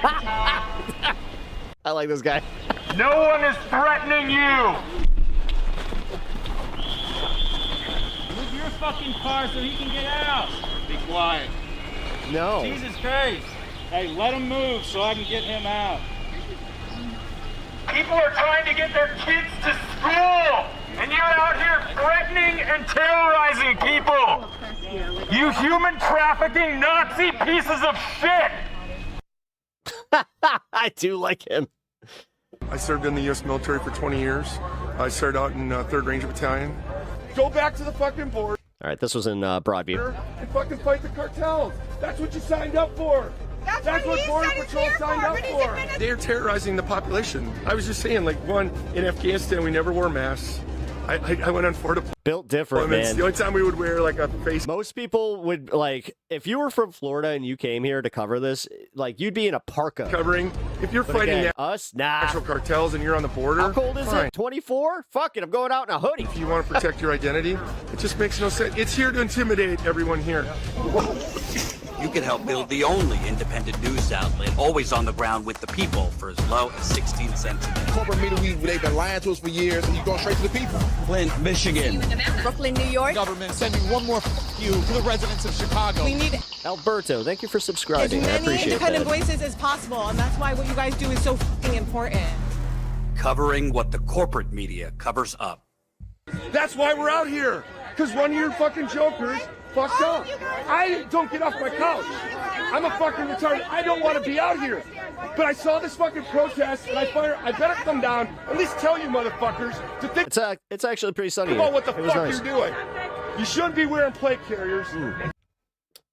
I like this guy. No one is threatening you! Move your fucking car so he can get out. Be quiet. No. Jesus Christ. Hey, let him move so I can get him out. People are trying to get their kids to school! And you're out here threatening and terrorizing people! You human trafficking Nazi pieces of shit! I do like him. I served in the U.S. military for 20 years. I started out in 3rd Ranger Battalion. Go back to the fucking border. All right, this was in Broadview. And fucking fight the cartels. That's what you signed up for. That's what Border Patrol signed up for. They're terrorizing the population. I was just saying, like, one, in Afghanistan, we never wore masks. I went on 4 deployments. Built different, man. The only time we would wear, like, a face. Most people would, like, if you were from Florida and you came here to cover this, like, you'd be in a parka. Covering. If you're fighting again, us, nah. Actual cartels and you're on the border. How cold is it? 24? Fuck it, I'm going out in a hoodie. If you want to protect your identity, it just makes no sense. It's here to intimidate everyone here. You can help build the only independent news outlet, always on the ground with the people for as low as 16 cents a day. Corporate media, they've been lying to us for years, and you're going straight to the people. Flint, Michigan. Brooklyn, New York. Government sending one more you to the residents of Chicago. We need Alberto, thank you for subscribing. as I many appreciate independent that. voices as possible, and that's why what you guys do is so fucking important. Covering what the corporate media covers up. That's why we're out here. Because one of your fucking jokers fucked up. I don't get off my couch. I'm a fucking retarded. I don't want to be out here. But I saw this fucking protest and I better come down, at least tell you motherfuckers to think It's actually pretty sunny. about what the It was fuck nice. you're doing. You shouldn't be wearing plate carriers.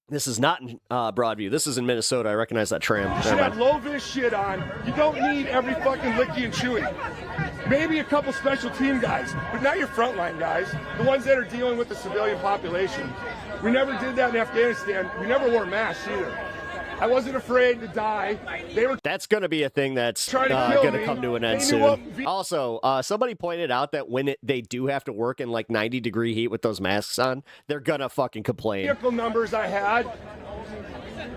This is not in Broadview. This is in Minnesota. I recognize that tram. You should have low-vis shit on. You don't need every fucking licky and chewy. Maybe a couple special team guys, but not your frontline guys. The ones that are dealing with the civilian population. We never did that in Afghanistan. We never wore masks either. I wasn't afraid to die. That's going to be a thing that's Trying to going kill to me. come to an end They knew what soon. Also, somebody pointed out that when they do have to work in like 90-degree heat with those masks on, they're going to fucking complain. Vehicle numbers I had.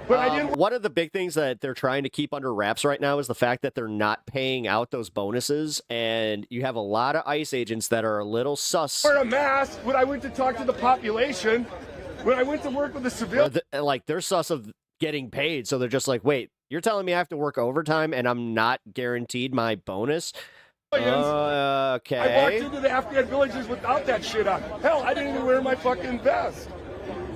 But I didn't. One of the big things that they're trying to keep under wraps right now is the fact that they're not paying out those bonuses, and you have a lot of ICE agents that are a little sus. Wear a mask when I went to talk to the population, when I went to work with the civilians. Like, they're sus of getting paid, so they're just like, wait, you're telling me I have to work overtime and I'm not guaranteed my bonus? Okay. I walked into the Afghan villages without that shit on. Hell, I didn't even wear my fucking vest.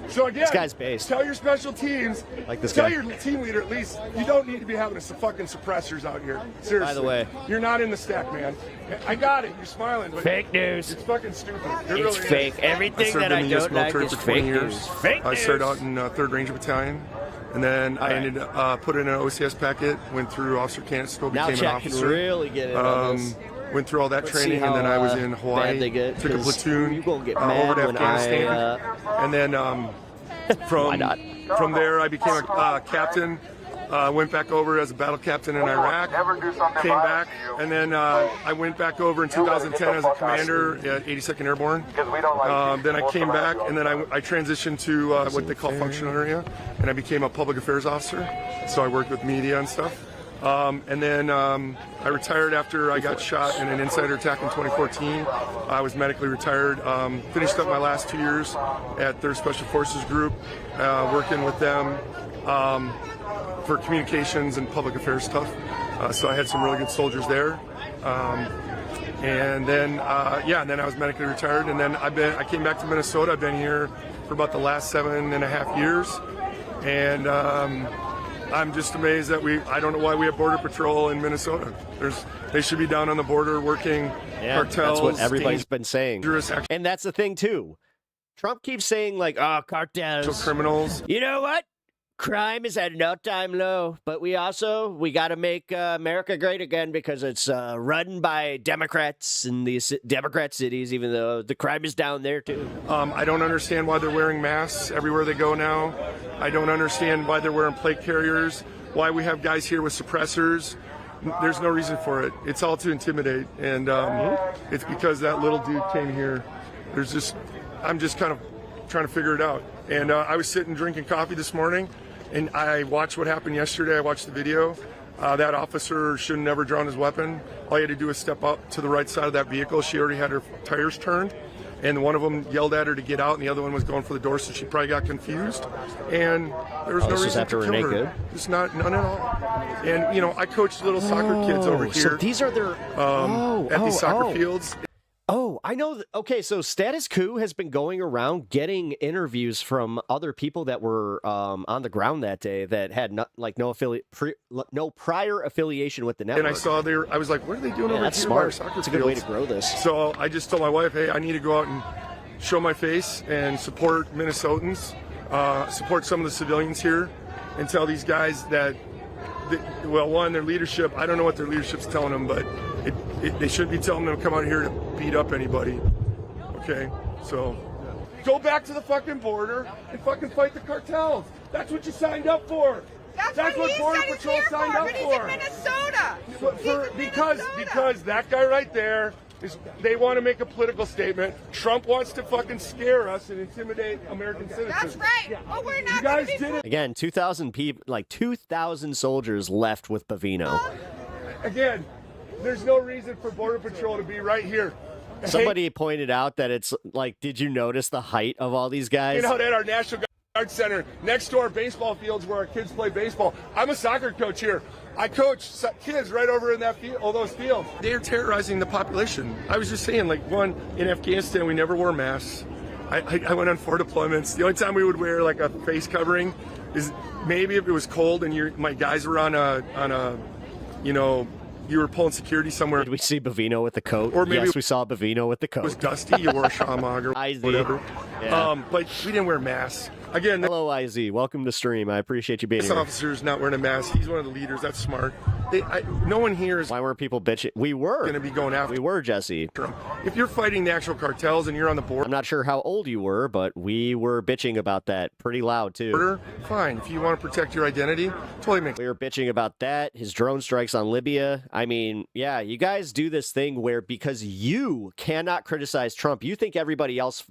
So again, This guy's based. Tell your special teams, Like this tell guy. your team leader at least, you don't need to be having some fucking suppressors out here. Seriously. By the way. You're not in the stack, man. I got it. You're smiling. But Fake news. It's fucking stupid. It It's really fake. Is. Everything that I don't like is fake news. Fake I started news. out in 3rd Ranger Battalion. And then I ended put in an OCS packet, went through officer candidate school, Now became an Chet can officer. really get in on this. Went through all that Let's see training, how, and then I was in Hawaii. bad they get, took a 'cause platoon you gonna get over mad to when Afghanistan, and then from there I became a captain. Went back over as a battle captain in Iraq. Came back, and then I went back over in 2010 as a commander at 82nd Airborne. Then I came back, and then I transitioned to what they call functional area, and I became a public affairs officer. So I worked with media and stuff. And then I retired after I got shot in an insider attack in 2014. I was medically retired. Finished up my last 2 years at 3rd Special Forces Group, working with them for communications and public affairs stuff. So I had some really good soldiers there. And then I was medically retired. And then I came back to Minnesota. I've been here for about the last 7.5 years. And I'm just amazed that I don't know why we have Border Patrol in Minnesota. They should be down on the border working cartels. That's what everybody's been saying. And that's the thing, too. Trump keeps saying, like, oh, cartels. Criminals. You know what? Crime is at an all-time low, but we got to make America great again because it's run by Democrats in these Democrat cities, even though the crime is down there, too. I don't understand why they're wearing masks everywhere they go now. I don't understand why they're wearing plate carriers, why we have guys here with suppressors. There's no reason for it. It's all to intimidate, and it's because that little dude came here. I'm just kind of trying to figure it out. And I was sitting drinking coffee this morning, and I watched what happened yesterday. I watched the video. That officer should have never drawn his weapon. All he had to do was step up to the right side of that vehicle. She already had her tires turned, and one of them yelled at her to get out, and the other one was going for the door, so she probably got confused. And there was no reason to kill her. It's none at all. And, I coach little soccer kids over here. So these are their... at these soccer fields. Oh, I know. Okay, so Status Quo has been going around getting interviews from other people that were on the ground that day that had no prior affiliation with the network. And I saw I was like, what are they doing over that's here smart. by our soccer That's a fields? good way to grow this. So I just told my wife, hey, I need to go out and show my face and support Minnesotans, support some of the civilians here, and tell these guys that, their leadership, I don't know what their leadership's telling them, but they shouldn't be telling them to come out here to beat up anybody. Okay? So go back to the fucking border and fucking fight the cartels. That's what you signed up for. That's what Border Patrol signed up for. He's in Minnesota. Because that guy right there they want to make a political statement. Trump wants to fucking scare us and intimidate American citizens. That's right. But we're not. You guys did it. Again, 2,000 people, like 2,000 soldiers left with Bavino. Again, there's no reason for Border Patrol to be right here. Somebody pointed out that it's like, did you notice the height of all these guys? At our National Guard Center, next to our baseball fields where our kids play baseball. I'm a soccer coach here. I coach kids right over in that field, all those fields. They're terrorizing the population. I was just saying, in Afghanistan, we never wore masks. I went on 4 deployments. The only time we would wear like a face covering is maybe if it was cold and my guys were on a you were pulling security somewhere. Did we see Bavino with the coat? Or maybe yes, we saw Bavino with the coat. It was dusty. You wore a shamag or whatever. Yeah. But we didn't wear masks. Again, hello, IZ. Welcome to stream. I appreciate you being this here. officer's not wearing a mask. He's one of the leaders. That's smart. no one here is. Why weren't people bitching? We were going to be going after. We were, Jesse. If you're fighting the actual cartels and you're on the border, I'm not sure how old you were, but we were bitching about that pretty loud too. Fine. If you want to protect your identity, totally makes. We were bitching about that. His drone strikes on Libya. I mean, yeah, you guys do this thing where because you cannot criticize Trump, you think everybody else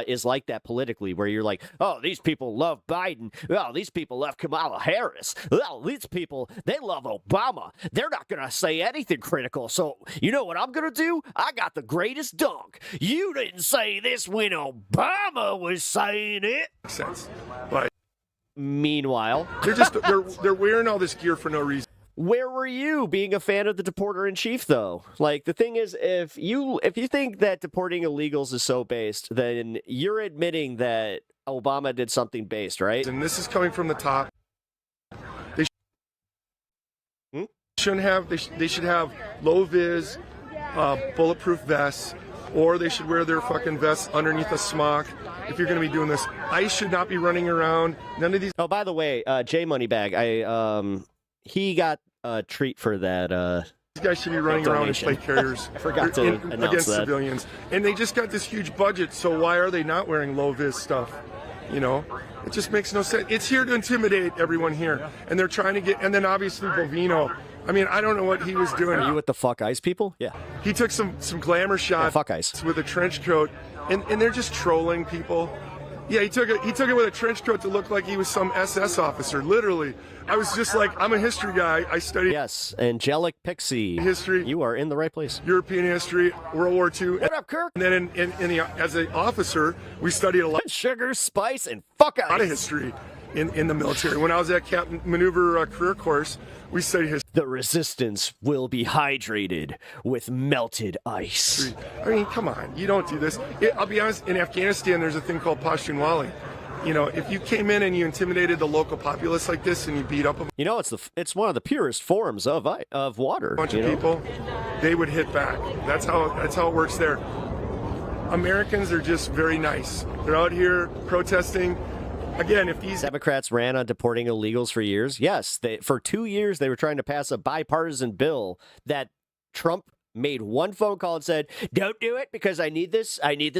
is like that politically, where you're like, oh, these people love Biden. Oh, these people love Kamala Harris. Oh, these people, they love Obama. They're not going to say anything critical. So you know what I'm going to do? I got the greatest dunk. You didn't say this when Obama was saying it. Makes sense. But meanwhile, they're wearing all this gear for no reason. Where were you being a fan of the deporter in chief, though? Like, the thing is, if you think that deporting illegals is so based, then you're admitting that Obama did something based, right? And this is coming from the top. They shouldn't have. They should have low vis, bulletproof vests, or they should wear their fucking vests underneath a smock. If you're going to be doing this, ICE should not be running around. None of these. Oh, by the way, Jay Moneybag, he got a treat for that. These guys should be running around as plate carriers. I forgot to announce against that. Civilians, and they just got this huge budget. So why are they not wearing low vis stuff? You know, it just makes no sense. It's here to intimidate everyone here, and they're trying to get. And then obviously Bovino. I mean, I don't know what he was doing. Are you with the fuck ICE people? Yeah. He took some glamour shots. Fuck ICE. With a trench coat, and they're just trolling people. Yeah, he took it with a trench coat to look like he was some SS officer. Literally, I was just like, I'm a history guy. I study. Yes, angelic pixie. History. You are in the right place. European history, World War II. What up, Kirk? And then as an officer, we studied a lot. Sugar, spice, and fuck ICE. A lot of history in the military. When I was at Captain Maneuver career course, we studied history. The resistance will be hydrated with melted ice. I mean, come on, you don't do this. I'll be honest, in Afghanistan, there's a thing called Pashtunwali. You know, if you came in and you intimidated the local populace like this and you beat up them, you know, it's one of the purest forms of water. A bunch of people, they would hit back. That's how it works there. Americans are just very nice. They're out here protesting. Again, if these Democrats ran on deporting illegals for years, yes, for 2 years they were trying to pass a bipartisan bill that Trump made one phone call and said, "Don't do it because I need this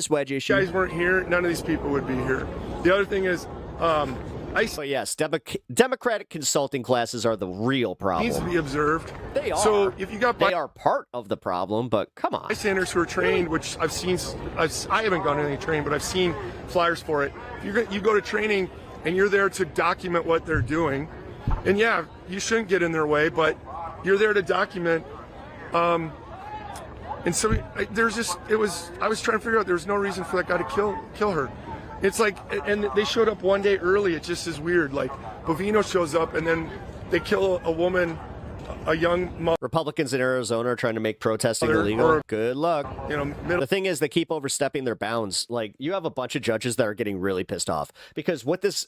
wedge issue." If you guys weren't here, none of these people would be here. The other thing is, but yes, Democratic consulting classes are the real problem. Needs to be observed. They are. So if you got they are part of the problem, but come on. Bystanders who are trained, which I've seen. I haven't gone to any training, but I've seen flyers for it. You go to training and you're there to document what they're doing, and yeah, you shouldn't get in their way, but you're there to document. And so I was trying to figure out there was no reason for that guy to kill her. It's like, and they showed up one day early. It just is weird. Like Bovino shows up and then they kill a woman, a young mother. Republicans in Arizona are trying to make protesting illegal. Good luck. You know, the thing is, they keep overstepping their bounds. Like, you have a bunch of judges that are getting really pissed off because what this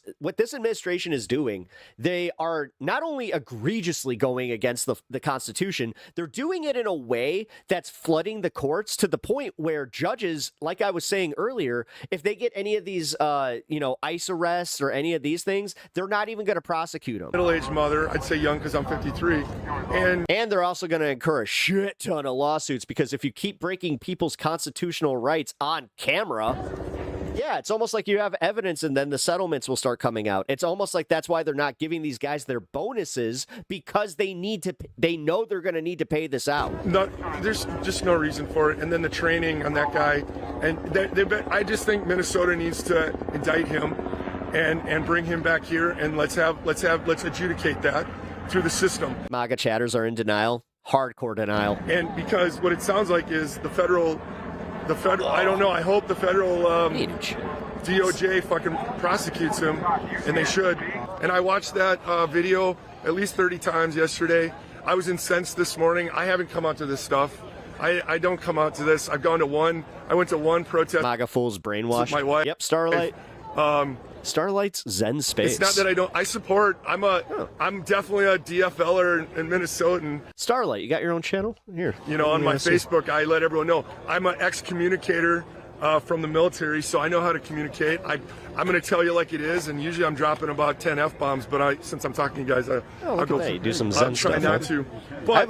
administration is doing, they are not only egregiously going against the Constitution, they're doing it in a way that's flooding the courts to the point where judges, like I was saying earlier, if they get any of these, ICE arrests or any of these things, they're not even going to prosecute them. Middle-aged mother, I'd say young because I'm 53. And they're also going to incur a shit ton of lawsuits because if you keep breaking people's constitutional rights on camera, yeah, it's almost like you have evidence and then the settlements will start coming out. It's almost like that's why they're not giving these guys their bonuses because they know they're going to need to pay this out. There's just no reason for it. And then the training on that guy, and I just think Minnesota needs to indict him and bring him back here and let's adjudicate that through the system. MAGA chatters are in denial, hardcore denial. And because what it sounds like is the federal, I don't know, I hope the federal DOJ fucking prosecutes him, and they should. And I watched that video at least 30 times yesterday. I was incensed this morning. I haven't come out to this stuff. I don't come out to this. I went to one protest. MAGA fools brainwashed. My wife. Yep, Starlight. Starlight's Zen space. It's not that I don't. I support. I'm definitely a DFLer in Minnesotan. Starlight, you got your own channel here. You know, on my Facebook, I let everyone know I'm an ex-communicator from the military, so I know how to communicate. I'm going to tell you like it is, and usually I'm dropping about 10 F-bombs, but since I'm talking to you guys, I'll go do some Zen try stuff, not right? to. But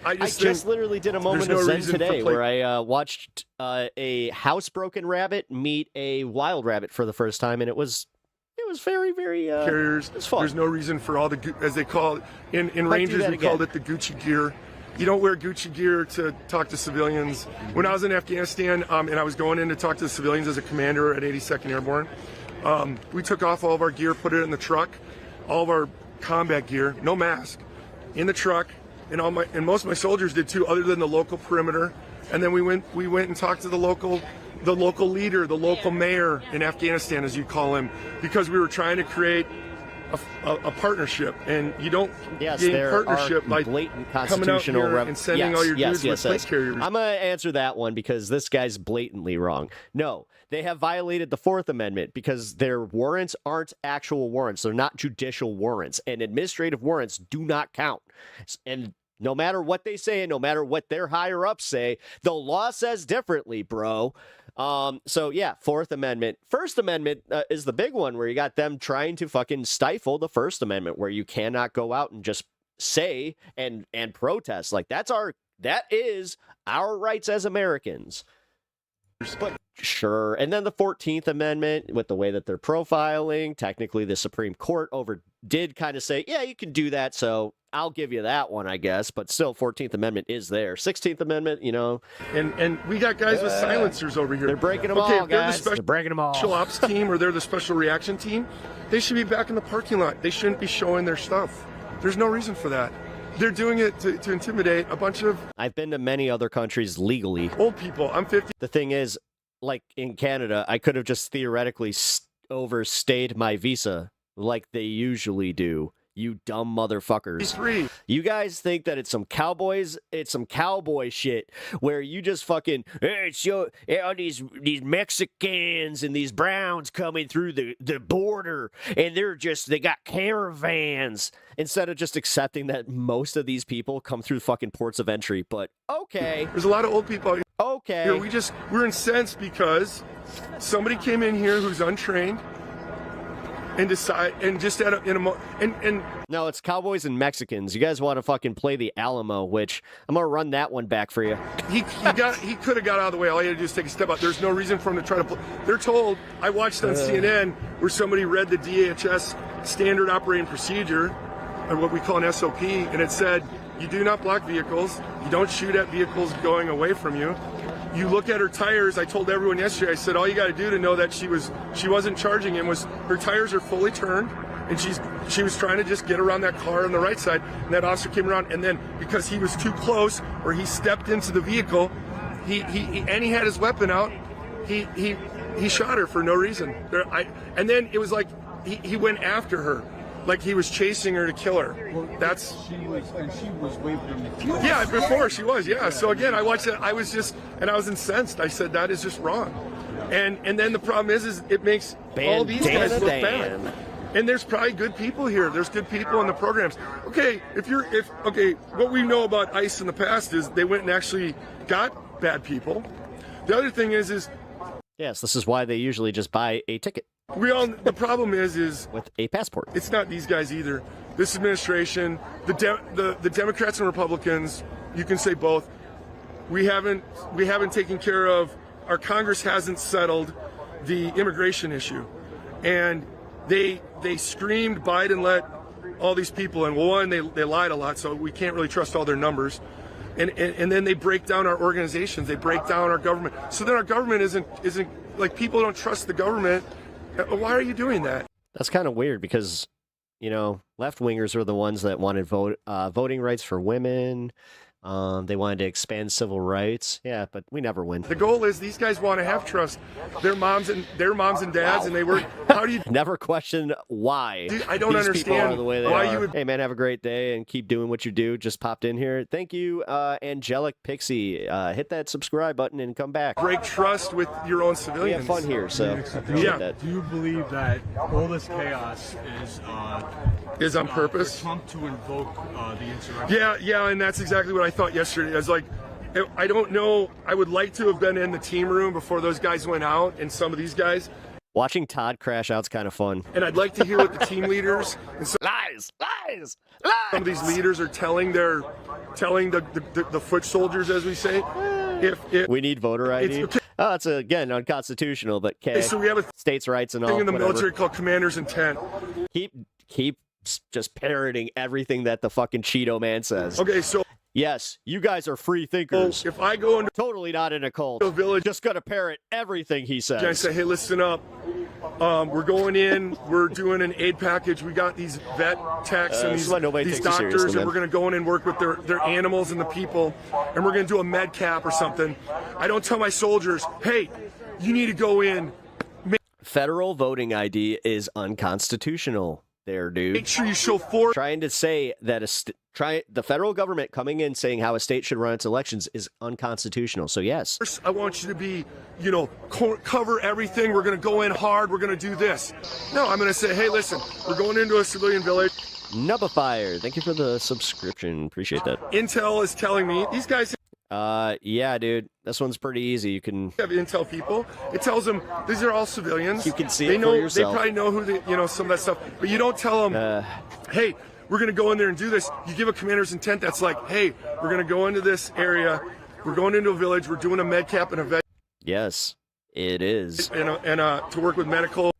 I just literally did a moment of Zen today where I watched a housebroken rabbit meet a wild rabbit for the first time, and it was very, very carriers. It's fun. There's no reason for all the, as they call it, in Rangers we called it the Gucci gear. You don't wear Gucci gear to talk to civilians. When I was in Afghanistan and I was going in to talk to the civilians as a commander at 82nd Airborne, we took off all of our gear, put it in the truck, all of our combat gear, no mask, in the truck, and most of my soldiers did too, other than the local perimeter. And then we went and talked to the local leader, the local mayor in Afghanistan, as you call him, because we were trying to create a partnership, and you don't gain partnership by blatant coming out here and sending all your dudes with plate carriers. I'm going to answer that one because this guy's blatantly wrong. No, they have violated the Fourth Amendment because their warrants aren't actual warrants. They're not judicial warrants, and administrative warrants do not count. And no matter what they say, and no matter what their higher ups say, the law says differently, bro. So yeah, Fourth Amendment. First Amendment is the big one where you got them trying to fucking stifle the First Amendment, where you cannot go out and just say and protest. Like that is our rights as Americans. But sure. And then the 14th Amendment, with the way that they're profiling, technically the Supreme Court did kind of say, yeah, you can do that. So I'll give you that one, I guess. But still, 14th Amendment is there. 16th Amendment, you know. And we got guys with silencers over here. They're breaking them all, guys. They're breaking them all. Special ops team, or they're the special reaction team. They should be back in the parking lot. They shouldn't be showing their stuff. There's no reason for that. They're doing it to intimidate a bunch of... I've been to many other countries legally. Old people. I'm 50. The thing is, like in Canada, I could have just theoretically overstayed my visa like they usually do. You dumb motherfuckers. You guys think that it's some cowboy shit where you just fucking, hey, it's all these Mexicans and these Browns coming through the border, and they got caravans, instead of just accepting that most of these people come through fucking ports of entry. But okay. There's a lot of old people out here. Okay. Here, we're incensed because somebody came in here who's untrained and no, it's Cowboys and Mexicans. You guys want to fucking play the Alamo, which I'm gonna run that one back for you. He could have got out of the way. All he had to do is take a step out. There's no reason for him to try to play. They're told, I watched on CNN where somebody read the DHS standard operating procedure, or what we call an SOP, and it said, you do not block vehicles, you don't shoot at vehicles going away from you. You look at her tires. I told everyone yesterday, I said, all you got to do to know that she wasn't charging him was her tires are fully turned, and she was trying to just get around that car on the right side, and that officer came around, and then because he was too close, or he stepped into the vehicle, he had his weapon out, he shot her for no reason. And then it was like he went after her, like he was chasing her to kill her. She was waving him to kill her. Yeah, before she was, yeah. So again, I watched it. I was incensed. I said, that is just wrong. And then the problem is it makes all these guys look bad. And there's probably good people here. There's good people in the programs. Okay, what we know about ICE in the past is they went and actually got bad people. The other thing is yes, this is why they usually just buy a ticket. The problem is with a passport. It's not these guys either. This administration, the Democrats and Republicans, you can say both. We haven't taken care of, our Congress hasn't settled the immigration issue. And they screamed Biden let all these people in. Well, one, they lied a lot, so we can't really trust all their numbers. And then they break down our organizations, they break down our government. So then our government isn't like, people don't trust the government. Why are you doing that? That's kind of weird because, you know, left-wingers are the ones that wanted voting rights for women. They wanted to expand civil rights. Yeah, but we never win. The goal is these guys want to have trust. Their moms and dads, and they were. How do you never question why? Dude, I don't these understand people are the way they why are. you would. Hey man, have a great day and keep doing what you do. Just popped in here. Thank you, Angelic Pixie. Hit that subscribe button and come back. Break trust with your own civilians. We have fun here, so yeah. That. Do you believe that all this chaos is on purpose? For Trump to invoke the insurrection? Yeah, and that's exactly what I thought yesterday. I was like, I don't know. I would like to have been in the team room before those guys went out, and some of these guys. Watching Todd crash out's kind of fun. And I'd like to hear what the team leaders and lies. Some of these leaders are telling the foot soldiers, as we say, if we need voter ID. Okay. Oh, it's again unconstitutional, but okay. So we have a states' rights and all. Thing in the whatever. military called commander's intent. Keep just parroting everything that the fucking Cheeto man says. Okay, so yes, you guys are free thinkers. If I go into totally not in a cult, village, just gonna parrot everything he says. I say, hey, listen up. We're going in. We're doing an aid package. We got these vet techs and these doctors, and we're going to go in and work with their animals and the people, and we're going to do a med cap or something. I don't tell my soldiers, hey, you need to go in. Federal voting ID is unconstitutional. There, dude. Make sure you show force. Trying to say that the federal government coming in saying how a state should run its elections is unconstitutional. So yes, I want you to be, cover everything. We're going to go in hard. We're going to do this. No, I'm going to say, hey, listen, we're going into a civilian village. Nubbifier, thank you for the subscription. Appreciate that. Intel is telling me these guys. Yeah, dude, this one's pretty easy. You can have intel people. It tells them these are all civilians. You can see they it know, for yourself. They probably know who they, some of that stuff. But you don't tell them, hey, we're going to go in there and do this. You give a commander's intent that's like, hey, we're going to go into this area. We're going into a village. We're doing a med cap and a vet. Yes, it is. And to work with medical.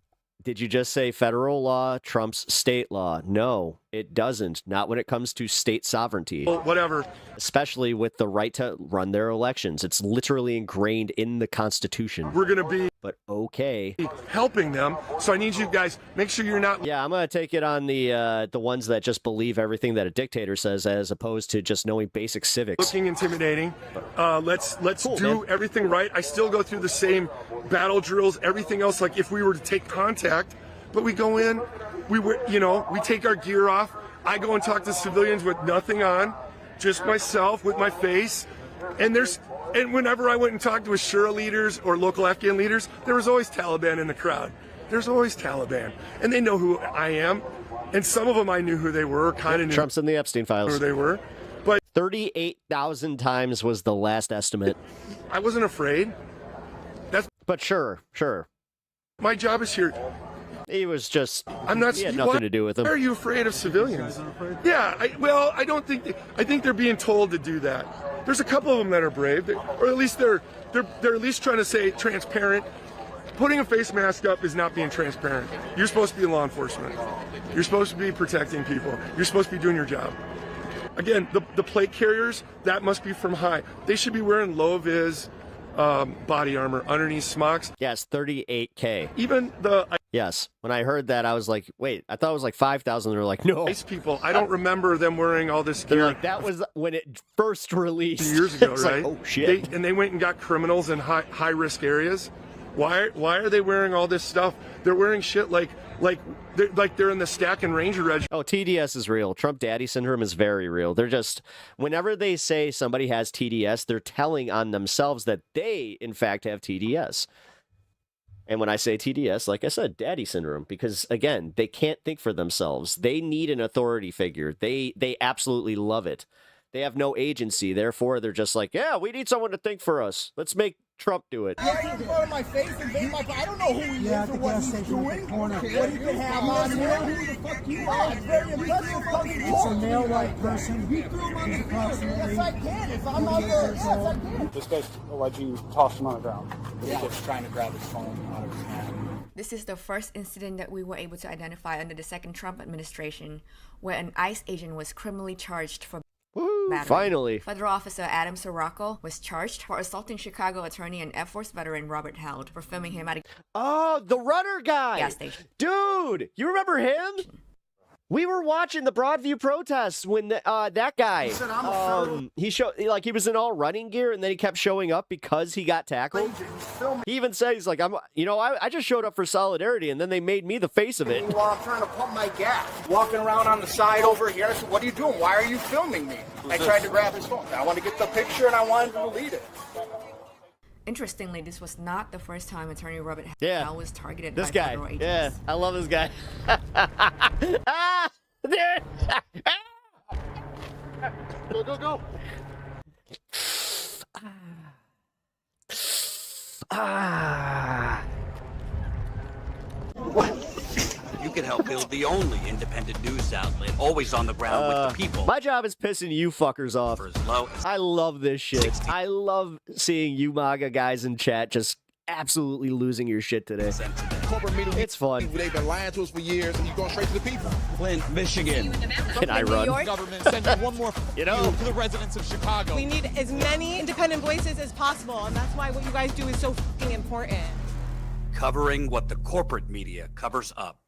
Did you just say federal law trumps state law? No, it doesn't. Not when it comes to state sovereignty. Well, whatever. Especially with the right to run their elections. It's literally ingrained in the Constitution. We're going to be... But okay. Helping them. So I need you guys, make sure you're not... Yeah, I'm going to take it on the ones that just believe everything that a dictator says as opposed to just knowing basic civics. Looking intimidating. Let's cool, do man. Everything right. I still go through the same battle drills, everything else, like if we were to take contact, but we go in, we take our gear off. I go and talk to civilians with nothing on, just myself with my face. And whenever I went and talked with Shura leaders or local Afghan leaders, there was always Taliban in the crowd. There's always Taliban. And they know who I am. And some of them I knew who they were, kind of knew. Trump's in the Epstein files. Who they were. But 38,000 times was the last estimate. I wasn't afraid. But sure. My job is here. He was just. I'm not. He had nothing to do with him. Why are you afraid of civilians? Yeah. I don't think. I think they're being told to do that. There's a couple of them that are brave, or at least they're at least trying to say transparent. Putting a face mask up is not being transparent. You're supposed to be law enforcement. You're supposed to be protecting people. You're supposed to be doing your job. Again, the plate carriers, that must be from high. They should be wearing low-vis body armor underneath smocks. Yes, 38K. Even the... Yes. When I heard that, I was like, wait, I thought it was like 5,000. They were like, no. Nice people. I don't remember them wearing all this gear. Like, that was when it first released. Years ago, Like, right? oh, shit. They went and got criminals in high-risk areas. Why are they wearing all this stuff? They're wearing shit like they're in the Stack and Ranger Regiment. Oh, TDS is real. Trump Daddy Syndrome is very real. They're just, whenever they say somebody has TDS, they're telling on themselves that they, in fact, have TDS. And when I say TDS, like I said, Daddy Syndrome, because, again, they can't think for themselves. They need an authority figure. They absolutely love it. They have no agency. Therefore, they're just like, yeah, we need someone to think for us. Let's make Trump do it. In front of my face and I don't know who he is or what he's doing. What he can have on here. Who the fuck you are? It's very impressive. It's a male white person. You threw him on the approximately. Yes, I can. If I'm out there, yes, I can. This guy's alleged you tossed him on the ground. He was trying to grab his phone out of his hand. This is the first incident that we were able to identify under the second Trump administration where an ICE agent was criminally charged for battery. Finally. Federal officer Adam Sirocco was charged for assaulting Chicago attorney and Air Force veteran Robert Held for filming him at a the runner guy. gas station. Dude, you remember him? We were watching the Broadview protests when that guy, he was in all running gear and then he kept showing up because he got tackled. He even said, he's like, I just showed up for solidarity and then they made me the face of it. While I'm trying to pump my gas, walking around on the side over here. I said, what are you doing? Why are you filming me? I tried to grab his phone. I want to get the picture and I wanted to delete it. Interestingly, this was not the first time attorney Robert Yeah. Held was targeted This by guy. federal agents. Yeah, I love this guy. Dude. Go. You can help build the only independent news outlet, always on the ground with the people. My job is pissing you fuckers off. For as low as I love this shit. 60. I love seeing you MAGA guys in chat just absolutely losing your shit today. Corporate media, It's fun. they've been lying to us for years, and you're going straight to the people. Flint, Michigan. Can I run? Government sending one more You know? to the residents of Chicago. We need as many independent voices as possible, and that's why what you guys do is so important. Covering what the corporate media covers up.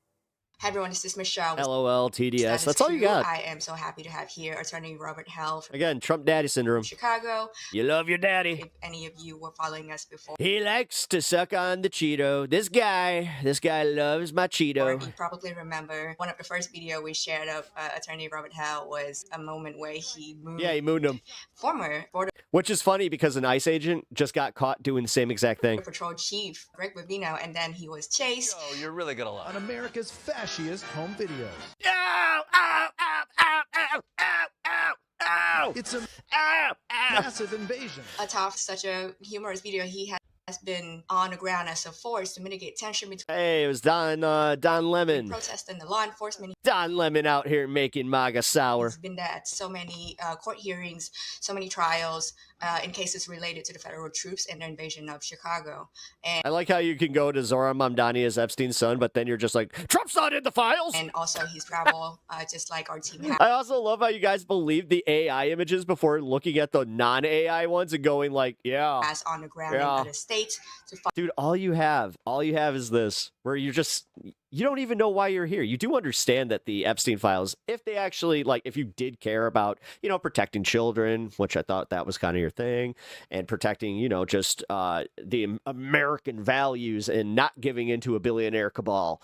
Hi everyone, this is Michelle. LOL, TDS. That is That's all you true. got. I am so happy to have here Attorney Robert Hell from Again, Trump daddy syndrome. Chicago. You love your daddy. If any of you were following us before, He likes to suck on the Cheeto. This guy loves my Cheeto. you probably remember one of the first video we shared of Attorney Robert Hell was a moment where he moved Yeah, he mooned him. former Border Which is funny because an ICE agent just got caught doing the same exact thing. Patrol Chief Greg Bovino, and then he was chased. Oh, you're really gonna love On America's fashiest home videos. Ow! Ow! Ow! Ow! Ow! Ow! Ow! Ow! It's a Ow! Ow! massive invasion. Atop such a humorous video, he has been on the ground as a force to mitigate tension between Hey, it was Don Lemon. protests and the law enforcement. Don Lemon out here making MAGA sour. He's been there at so many court hearings, so many trials in cases related to the federal troops and the invasion of Chicago. And I like how you can go to Zoran Mamdani as Epstein's son, but then you're just like, Trump's not in the files! also he's traveled just like our team has. I also love how you guys believe the AI images before looking at the non-AI ones and going like, yeah. As on the ground in Yeah. other states to fight. Dude, all you have is this, where you don't even know why you're here. You do understand that the Epstein files, if they actually, like, if you did care about, protecting children, which I thought that was kind of your thing, and protecting, just the American values and not giving into a billionaire cabal.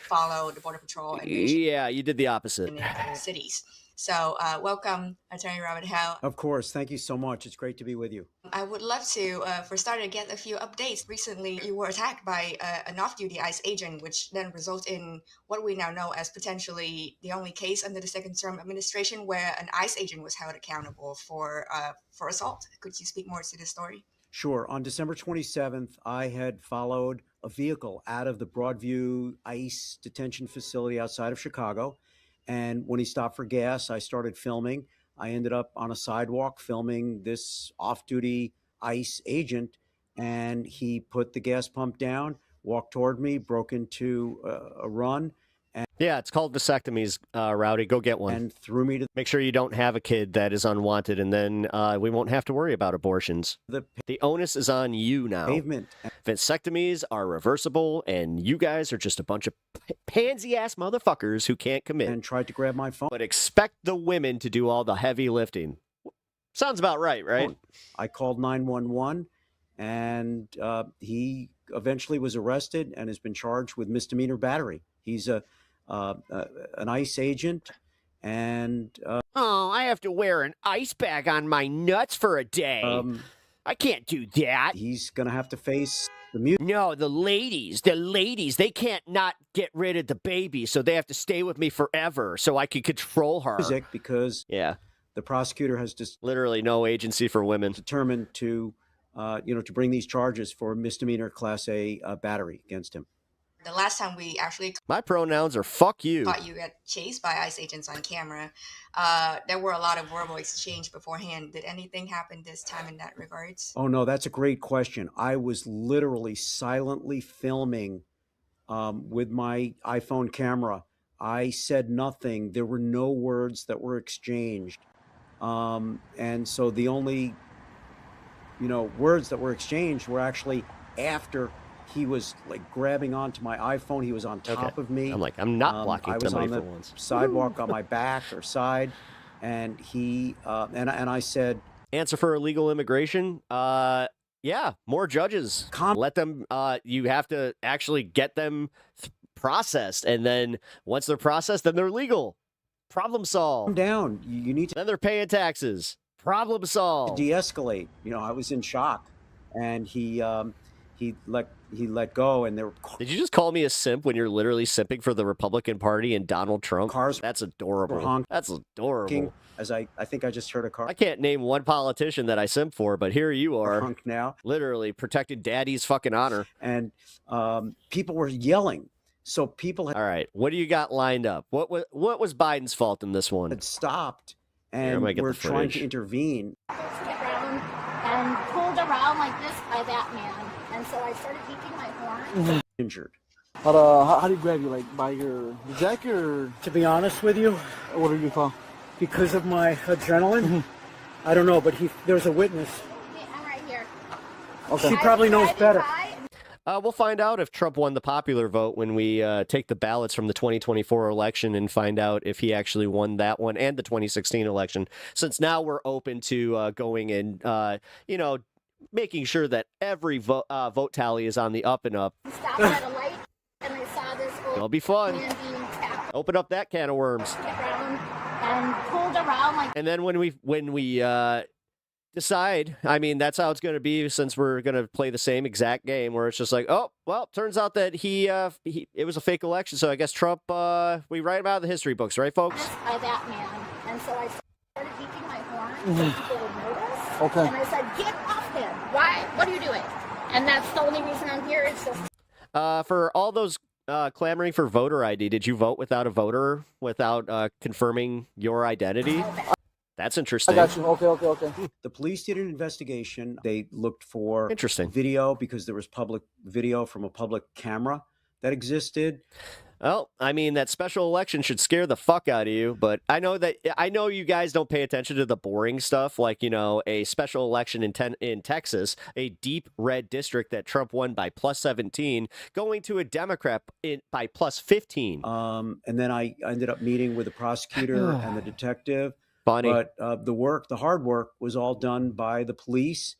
Follow the Border Patrol and Yeah, you did the opposite. in cities. So welcome, Attorney Robert Hell. Of course. Thank you so much. It's great to be with you. I would love to, for starters, get a few updates. Recently, you were attacked by an off-duty ICE agent, which then resulted in what we now know as potentially the only case under the second-term administration where an ICE agent was held accountable for assault. Could you speak more to this story? Sure. On December 27th, I had followed a vehicle out of the Broadview ICE detention facility outside of Chicago. And when he stopped for gas, I started filming. I ended up on a sidewalk filming this off-duty ICE agent, and he put the gas pump down, walked toward me, broke into a run. Yeah, it's called vasectomies, Rowdy. Go get one. And threw me to... Make sure you don't have a kid that is unwanted, and then we won't have to worry about abortions. The onus is on you now. Pavement. Vasectomies are reversible, and you guys are just a bunch of pansy-ass motherfuckers who can't commit. And tried to grab my phone. But expect the women to do all the heavy lifting. Sounds about right, right? I called 911, and he eventually was arrested and has been charged with misdemeanor battery. He's an ICE agent, and oh, I have to wear an ice bag on my nuts for a day. I can't do that. He's gonna have to face the music. No, the ladies, they can't not get rid of the baby, so they have to stay with me forever, so I can control her. Because the prosecutor has just literally no agency for women. Determined to, to bring these charges for misdemeanor Class A battery against him. The last time we actually My pronouns are fuck you. caught you get chased by ICE agents on camera, there were a lot of verbal exchange beforehand. Did anything happen this time in that regards? Oh, no, that's a great question. I was literally silently filming with my iPhone camera. I said nothing. There were no words that were exchanged. And so the only, words that were exchanged were actually after he was like grabbing onto my iPhone. He was on top of me. I'm like, I'm not blocking I was somebody on for the once. sidewalk on my back or side, and he and I said, answer for illegal immigration. Yeah, more judges. Let them. You have to actually get them processed, and then once they're processed, then they're legal. Problem solved. calm down. You need to. Then they're paying taxes. Problem solved. De-escalate. I was in shock, and he he let go, and there were Did you just call me a simp when you're literally simping for the Republican Party and Donald Trump? Cars. That's adorable. That's adorable. As I think I just heard a car. I can't name one politician that I simp for, but here you are. Hunk now. Literally protected daddy's fucking honor. And people were yelling. So people All right, what do you got lined up? What was Biden's fault in this one? had stopped and were trying to intervene. Around and pulled around like this by that man. And so I started beeping my horn. Injured. How do you grab you? Like by your jacket or? To be honest with you, What do you call? because of my adrenaline, I don't know, but there's a witness. I'm right here. Okay. She probably knows better. We'll find out if Trump won the popular vote when we take the ballots from the 2024 election and find out if he actually won that one and the 2016 election. Since now we're open to going and, making sure that every vote tally is on the up and up. Stopped at a light and I saw this old It'll be fun. man being tapped Open up that can of worms. around and pulled around like And then when we decide, I mean, that's how it's going to be, since we're going to play the same exact game where it's just like, oh, well, turns out that it was a fake election. So I guess Trump, we write him out of the history books, right, folks? by that man. And so I started beeping my horn so people would notice. Okay. And I said, get off him. Why? What are you doing? And that's the only reason I'm here. It's just For all those clamoring for voter ID, did you vote without a voter, without confirming your identity? That's interesting. I got you. Okay. The police did an investigation. They looked for Interesting. video because there was public video from a public camera that existed. Well, I mean, that special election should scare the fuck out of you, but I know you guys don't pay attention to the boring stuff, like, a special election in Texas, a deep red district that Trump won by +17, going to a Democrat by +15. And then I ended up meeting with the prosecutor and the detective. Funny. But the hard work was all done by the police.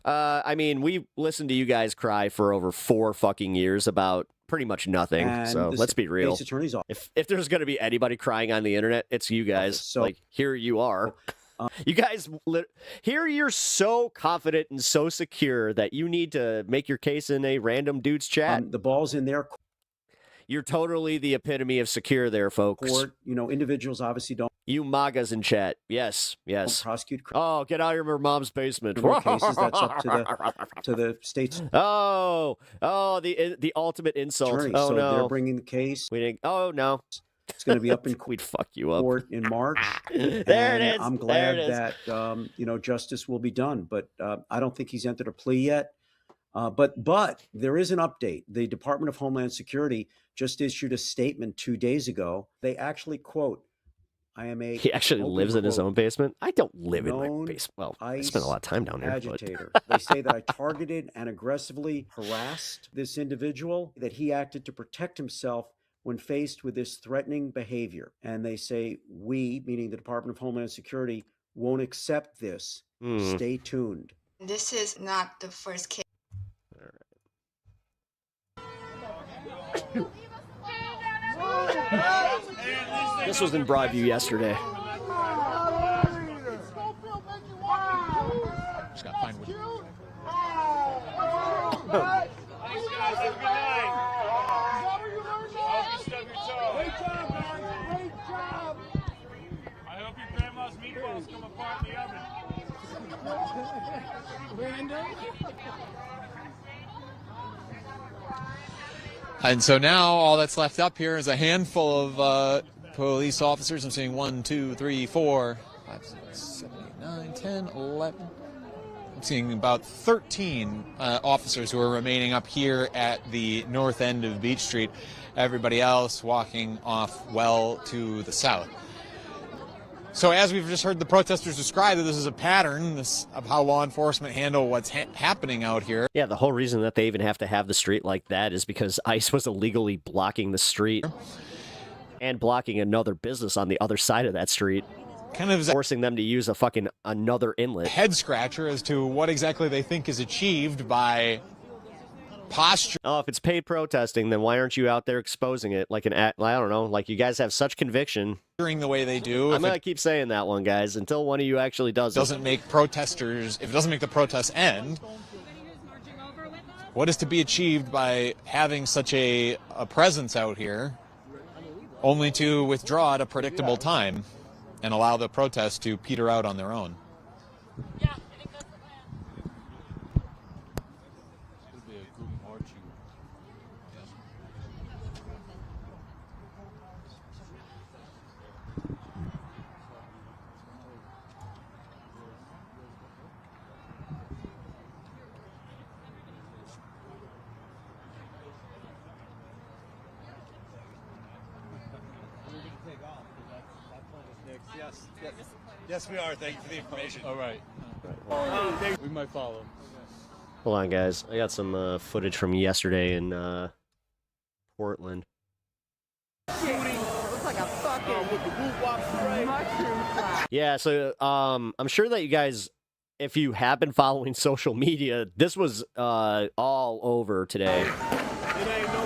I mean, we listened to you guys cry for over 4 fucking years about pretty much nothing. And So the let's be real. state's attorney's office. If there's going to be anybody crying on the internet, it's you guys. So- like, here you are. You guys, here you're so confident and so secure that you need to make your case in a random dude's chat. The ball's in their You're totally the epitome of secure there, folks. court. Individuals obviously don't You MAGAs in chat. Yes. prosecute Oh, get out of your mom's basement. criminal cases. That's up to the state's Oh, the ultimate insult. attorney. Oh, So no. they're bringing the case. We didn't. Oh, no. It's going to be up in We'd fuck you up. court in March. There it is. I'm glad that justice will be done, but I don't think he's entered a plea yet. But there is an update. The Department of Homeland Security just issued a statement 2 days ago. They actually quote, "I am a." He actually lives in his own basement. I don't live in my known basement. Well, I ICE spend a lot of time down there. agitator. They say that I targeted and aggressively harassed this individual, that he acted to protect himself when faced with this threatening behavior. And they say we, meaning the Department of Homeland Security, won't accept this. Stay tuned. This is not the first case. This was in Broadview yesterday. Just got fined with I hope your grandma's meatballs come apart in the oven. And so now all that's left up here is a handful of police officers. I'm seeing 1, 2, 3, 4, 5, 6, 7, 8, 9, 10, 11. I'm seeing about 13 officers who are remaining up here at the north end of Beach Street. Everybody else walking off well to the south. So as we've just heard the protesters describe, that this is a pattern of how law enforcement handle what's happening out here. Yeah, the whole reason that they even have to have the street like that is because ICE was illegally blocking the street and blocking another business on the other side of that street. Kind of forcing them to use another inlet. Head scratcher as to what exactly they think is achieved by posture. Oh, if it's paid protesting, then why aren't you out there exposing it like I don't know, like you guys have such conviction. During the way they do. I'm going to keep saying that one, guys, until one of you actually does it. Doesn't make protesters, if it doesn't make the protests end. What is to be achieved by having such a presence out here, only to withdraw at a predictable time and allow the protests to peter out on their own? Yes, we are. Thank you for the information. All right. We might follow. Hold on, guys. I got some footage from yesterday in Portland. Looks like a fucking mushroom cloud. Yeah, so I'm sure that you guys, if you have been following social media, this was all over today.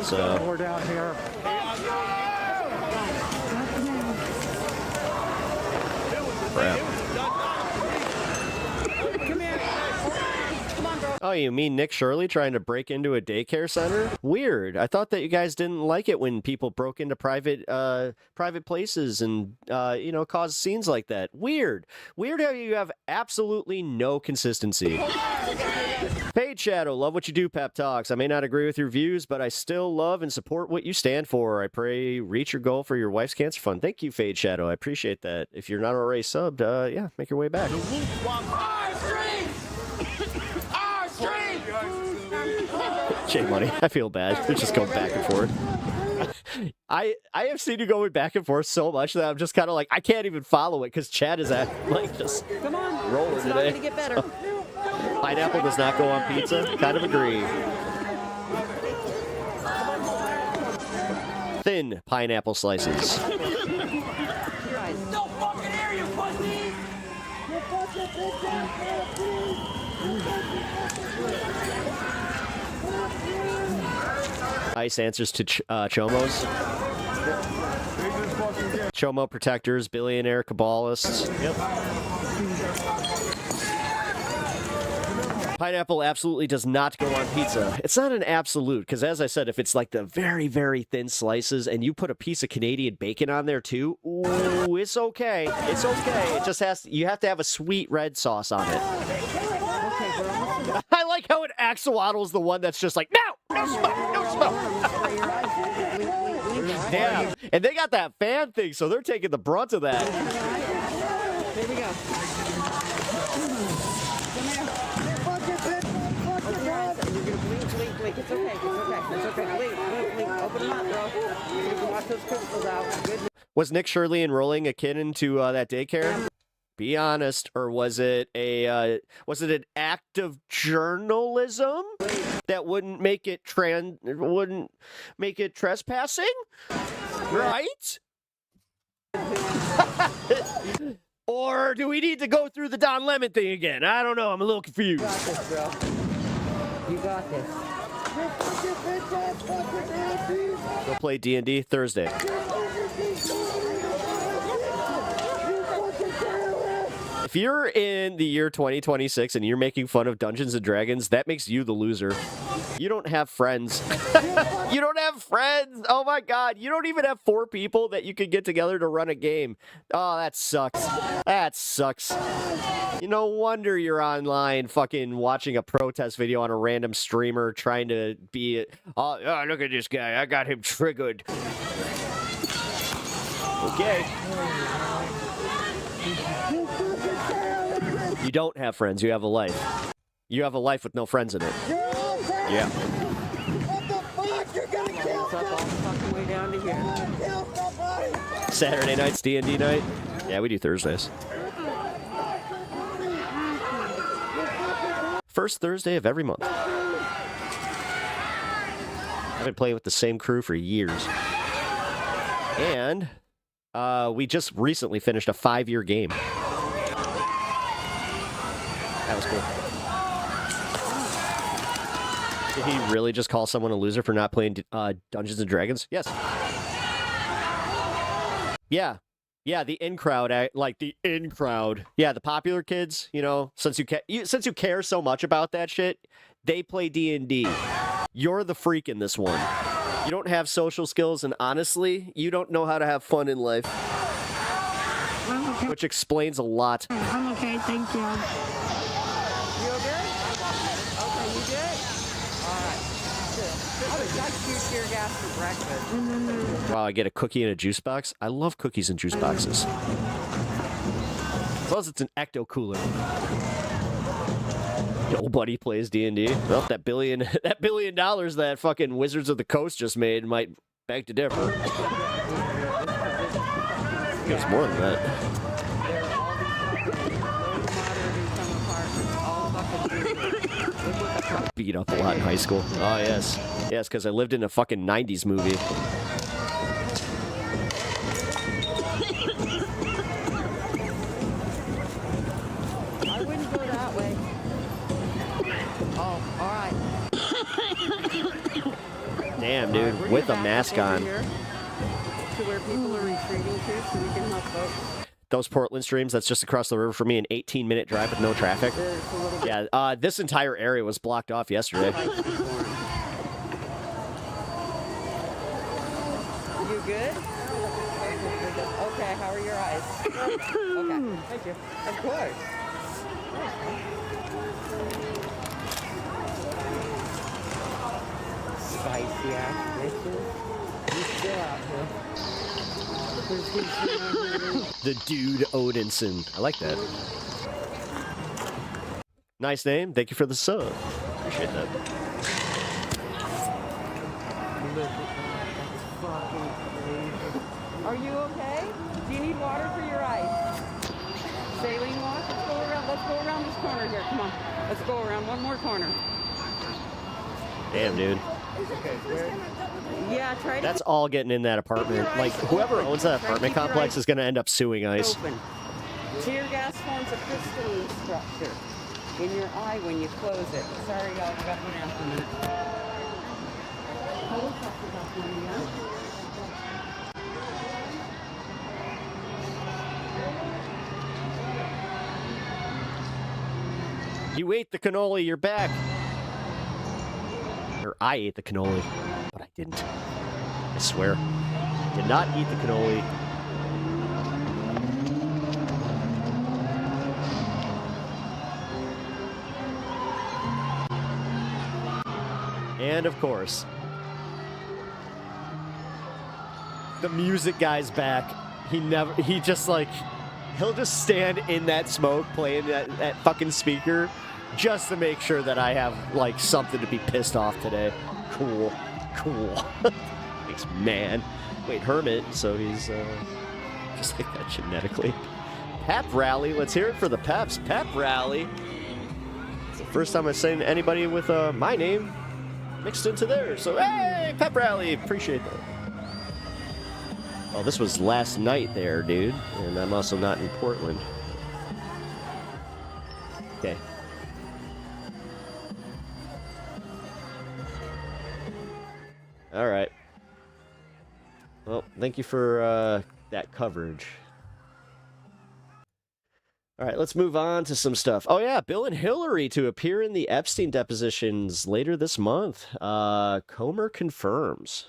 So We're down here. crap. Oh, you mean Nick Shirley trying to break into a daycare center? Weird. I thought that you guys didn't like it when people broke into private places and caused scenes like that. Weird. Weird how you have absolutely no consistency. Paid Shadow, love what you do, Pep Talks. I may not agree with your views, but I still love and support what you stand for. I pray you reach your goal for your wife's cancer fund. Thank you, Fade Shadow. I appreciate that. If you're not already subbed, yeah, make your way back. J Money, I feel bad. They're just going back and forth. I have seen you going back and forth so much that I'm just kind of like, I can't even follow it because Chad is at just rolling It's today. not gonna get better. Pineapple does not go on pizza. Kind of agree. Thin pineapple slices. Ice answers to Chomos. Chomo protectors, billionaire Kabbalists. Yep. Pineapple absolutely does not go on pizza. It's not an absolute, because as I said, if it's like the very, very thin slices and you put a piece of Canadian bacon on there too, ooh, it's okay. It's okay. It just has, you have to have a sweet red sauce on it. I like how an axolotl is the one that's just like, no smoke, no smoke. Damn. And they got that fan thing, so they're taking the brunt of that. Here we go. Blink. It's okay. It's okay. Blink. Open them up, bro. You can wash those crystals out. Good. Was Nick Shirley enrolling a kid into that daycare? Be honest, or was it an act of journalism that wouldn't make it trespassing? Right? Or do we need to go through the Don Lemon thing again? I don't know. I'm a little confused. You got this, bro. You got this. Go play D&D Thursday. If you're in the year 2026 and you're making fun of Dungeons and Dragons, that makes you the loser. You don't have friends. You don't have friends. Oh my God. You don't even have 4 people that you could get together to run a game. Oh, that sucks. That sucks. No wonder you're online fucking watching a protest video on a random streamer trying to be, oh, look at this guy. I got him triggered. Okay. You don't have friends. You have a life. You have a life with no friends in it. Yeah. Saturday night's D&D night? Yeah, we do Thursdays. First Thursday of every month. I've been playing with the same crew for years. And we just recently finished a 5-year game. That was cool. Did he really just call someone a loser for not playing Dungeons and Dragons? Yes. Yeah. Yeah, the in-crowd, like the in-crowd. Yeah, the popular kids, since you care so much about that shit, they play D&D. You're the freak in this one. You don't have social skills, and honestly, you don't know how to have fun in life. Okay. Which explains a lot. I'm okay, thank you. You okay? Okay, you good? All right. Good. I would like to tear gas for breakfast. Wow, I get a cookie in a juice box. I love cookies and juice boxes. As long as it's an ecto cooler. Nobody plays D&D. Well, that $1 billion that fucking Wizards of the Coast just made might beg to differ. It's more than that. Beat up a lot in high school. Oh, yes. Yes, because I lived in a fucking 90s movie. I wouldn't go that way. Oh, all right. Damn, dude, with a mask on. To where people are retreating to so we can help folks. Those Portland streams, that's just across the river for me, an 18-minute drive with no traffic. Yeah, this entire area was blocked off yesterday. You good? Okay, how are your eyes? Okay, thank you. Of course. Spicy ass bitches. You still out here. The Dude Odinson. I like that. Nice name. Thank you for the sub. Appreciate that. Are you okay? Do you need water for your eyes? Saline water? Let's go around this corner here. Come on. Let's go around one more corner. Damn, dude. Yeah, try to. That's all getting in that apartment. Like, whoever owns that apartment complex is going to end up suing ICE. Open. Tear gas forms a crystalline structure in your eye when you close it. Sorry, y'all. We got me down for a minute. You ate the cannoli, you're back. Or I ate the cannoli, but I didn't. I swear. Did not eat the cannoli. And of course, the music guy's back. He just like, he'll just stand in that smoke playing that fucking speaker just to make sure that I have like something to be pissed off today. Cool. Thanks, man. Wait, Hermit, so he's just like that genetically. Pep rally, let's hear it for the Peps. Pep rally. It's the first time I've seen anybody with my name mixed into theirs. So, hey, pep rally, appreciate that. Oh, this was last night there, dude. And I'm also not in Portland. Okay. All right. Well, thank you for that coverage. All right, let's move on to some stuff. Oh, yeah, Bill and Hillary to appear in the Epstein depositions later this month. Comer confirms.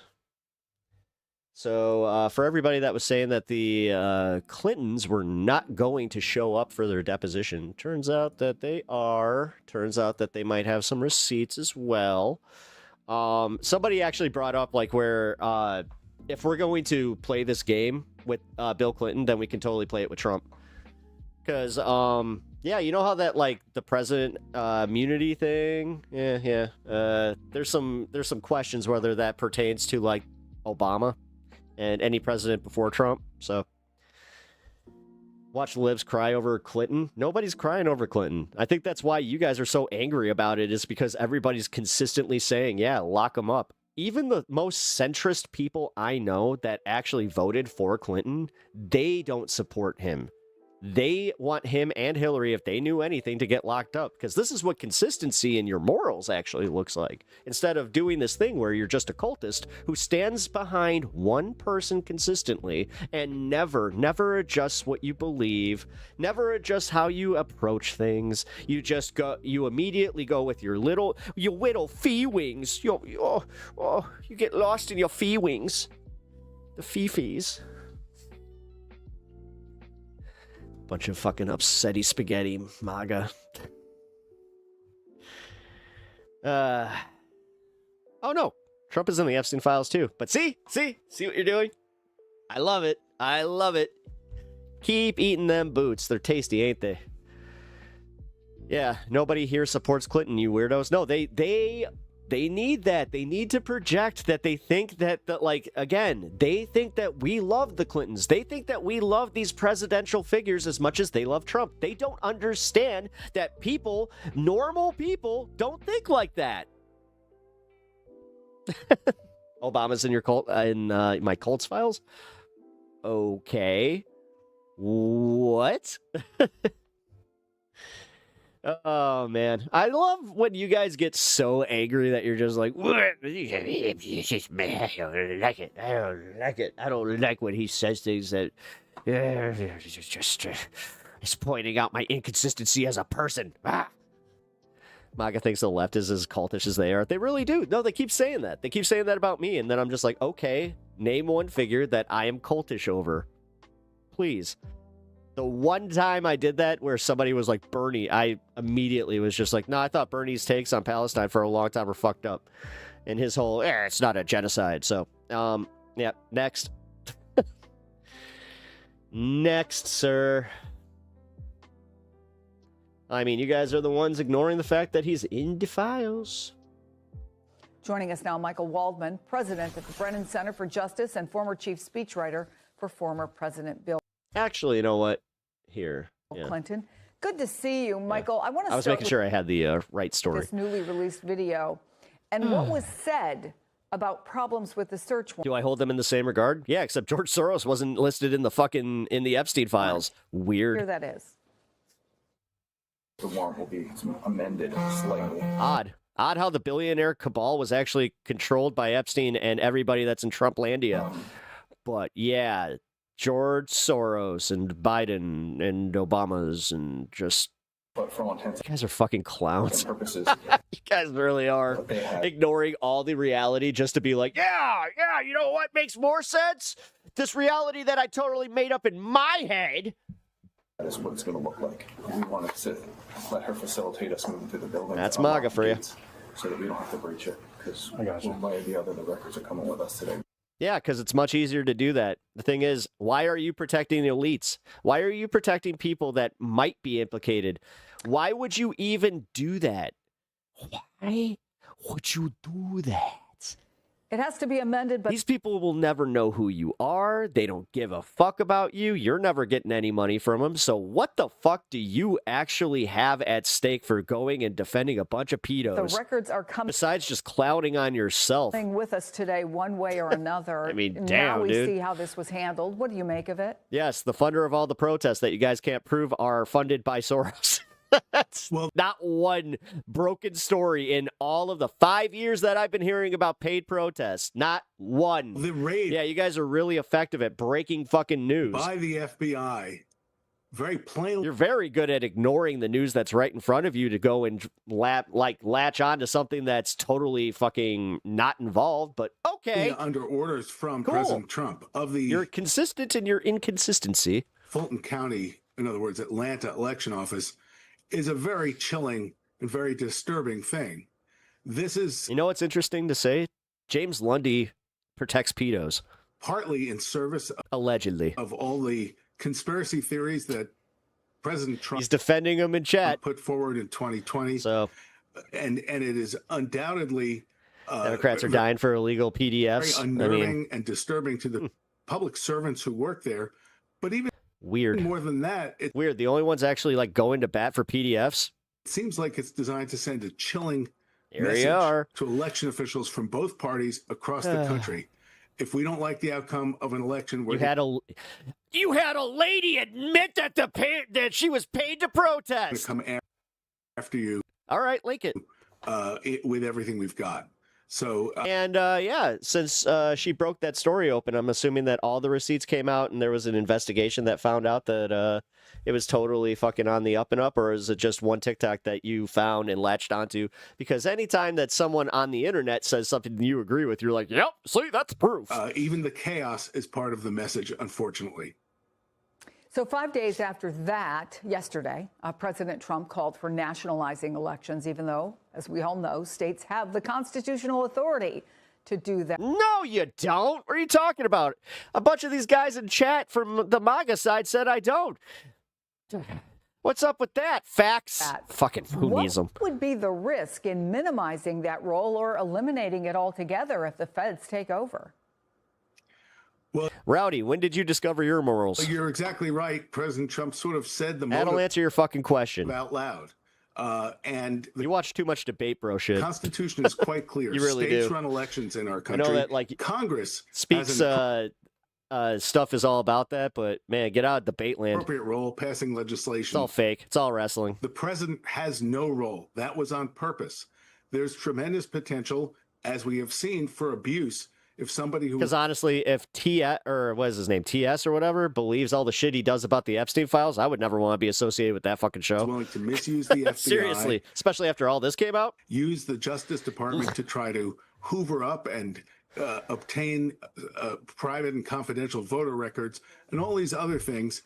So for everybody that was saying that the Clintons were not going to show up for their deposition, turns out that they are. Turns out that they might have some receipts as well. Somebody actually brought up like where if we're going to play this game with Bill Clinton, then we can totally play it with Trump. Because, yeah, you know how that, like, the president immunity thing? Yeah. There's some questions whether that pertains to, like, Obama and any president before Trump. So, watch libs cry over Clinton. Nobody's crying over Clinton. I think that's why you guys are so angry about it, is because everybody's consistently saying, yeah, lock him up. Even the most centrist people I know that actually voted for Clinton, they don't support him. They want him and Hillary, if they knew anything, to get locked up, because this is what consistency in your morals actually looks like. Instead of doing this thing where you're just a cultist who stands behind one person consistently and never adjusts what you believe, never adjusts how you approach things. You immediately go with your little fee wings. You get lost in your fee wings. The fee-fees. Bunch of fucking upsetty spaghetti, MAGA. Oh no, Trump is in the Epstein files too. But see what you're doing? I love it. I love it. Keep eating them boots. They're tasty, ain't they? Yeah, nobody here supports Clinton, you weirdos. No, they need that. They need to project that they think that, again, they think that we love the Clintons. They think that we love these presidential figures as much as they love Trump. They don't understand that people, normal people, don't think like that. Obama's in your cult, in my cults files? Okay. What? Oh, man. I love when you guys get so angry that you're just like, what? I don't like it. I don't like it. I don't like when he says things that it's pointing out my inconsistency as a person. MAGA thinks the left is as cultish as they are. They really do. No, they keep saying that. They keep saying that about me. And then I'm just like, okay, name one figure that I am cultish over. Please. The one time I did that where somebody was like, Bernie, I immediately was just like, no, I thought Bernie's takes on Palestine for a long time were fucked up. And his whole, it's not a genocide. So, yeah, next. Next, sir. I mean, you guys are the ones ignoring the fact that he's in the files. Joining us now, Michael Waldman, president at the Brennan Center for Justice and former chief speechwriter for former President Bill. Actually, you know what? Here. Yeah. Clinton. Good to see you, Michael. I was making sure I had the right story. This newly released video and what was said about problems with the search warrant. Do I hold them in the same regard? Yeah, except George Soros wasn't listed in the Epstein files. Weird. Here that is. The warrant will be amended slightly. Odd how the billionaire cabal was actually controlled by Epstein and everybody that's in Trumplandia. But yeah, George Soros and Biden and Obama's and just... But for all intents, you guys are fucking clowns. Purposes, you guys really are. Ignoring all the reality just to be like, yeah, you know what makes more sense? This reality that I totally made up in my head. That is what it's going to look like. We wanted to let her facilitate us moving through the building. That's MAGA for you. So that we don't have to breach it, because one way or the other, the records are coming with us today. Yeah, because it's much easier to do that. The thing is, why are you protecting the elites? Why are you protecting people that might be implicated? Why would you even do that? Why would you do that? It has to be amended, but these people will never know who you are. They don't give a fuck about you. You're never getting any money from them. So what the fuck do you actually have at stake for going and defending a bunch of pedos? The records are coming. Besides just clowning on yourself. With us today, one way or another. I mean, now damn, we dude. see how this was handled. What do you make of it? Yes, the funder of all the protests that you guys can't prove are funded by Soros. That's not one broken story in all of the 5 years that I've been hearing about paid protests. Not one. The raid. Yeah, you guys are really effective at breaking fucking news. By the FBI. Very plainly. You're very good at ignoring the news that's right in front of you to go and latch on to something that's totally fucking not involved, but okay. Under orders from Cool. President Trump of the... You're consistent in your inconsistency. Fulton County, in other words, Atlanta election office, is a very chilling and very disturbing thing. This is... You know what's interesting to say? James Lundy protects pedos. Partly in service... Allegedly. ...of all the conspiracy theories that President Trump... He's defending them in chat. ...put forward in 2020. So... And it is undoubtedly... Democrats are dying for illegal PDFs. Very unnerving and disturbing to the public servants who work there. But even... Weird. More than that, it's weird. The only ones actually like going to bat for PDFs. It seems like it's designed to send a chilling Here message you are. to election officials from both parties across the country. If we don't like the outcome of an election, You had a lady admit that that she was paid to protest. Come after you. All right, Lincoln. With everything we've got. So and yeah, since she broke that story open, I'm assuming that all the receipts came out and there was an investigation that found out that it was totally fucking on the up and up, or is it just one TikTok that you found and latched onto? Because anytime that someone on the internet says something you agree with, you're like, yep, see, that's proof. Even the chaos is part of the message, unfortunately. So 5 days after that, yesterday, President Trump called for nationalizing elections, even though, as we all know, states have the constitutional authority to do that. No, you don't. What are you talking about? A bunch of these guys in chat from the MAGA side said I don't. What's up with that? Facts? Fucking who needs them? What would be the risk in minimizing that role or eliminating it altogether if the feds take over? Well, Rowdy, when did you discover your morals? You're exactly right. President Trump sort of said the That'll answer your fucking question. out loud. And you watch too much debate, bro. Shit. The Constitution is quite clear. You really States do. run elections in our country. I know that, like, Congress speaks. Stuff is all about that, but man, get out of debate land. Appropriate role passing legislation. It's all fake. It's all wrestling. The president has no role. That was on purpose. There's tremendous potential, as we have seen, for abuse. If somebody who, because honestly, if TS or what is his name, TS or whatever, believes all the shit he does about the Epstein files, I would never want to be associated with that fucking show. Willing to misuse the FBI, seriously, especially after all this came out, use the Justice Department to try to hoover up and obtain private and confidential voter records, and all these other things,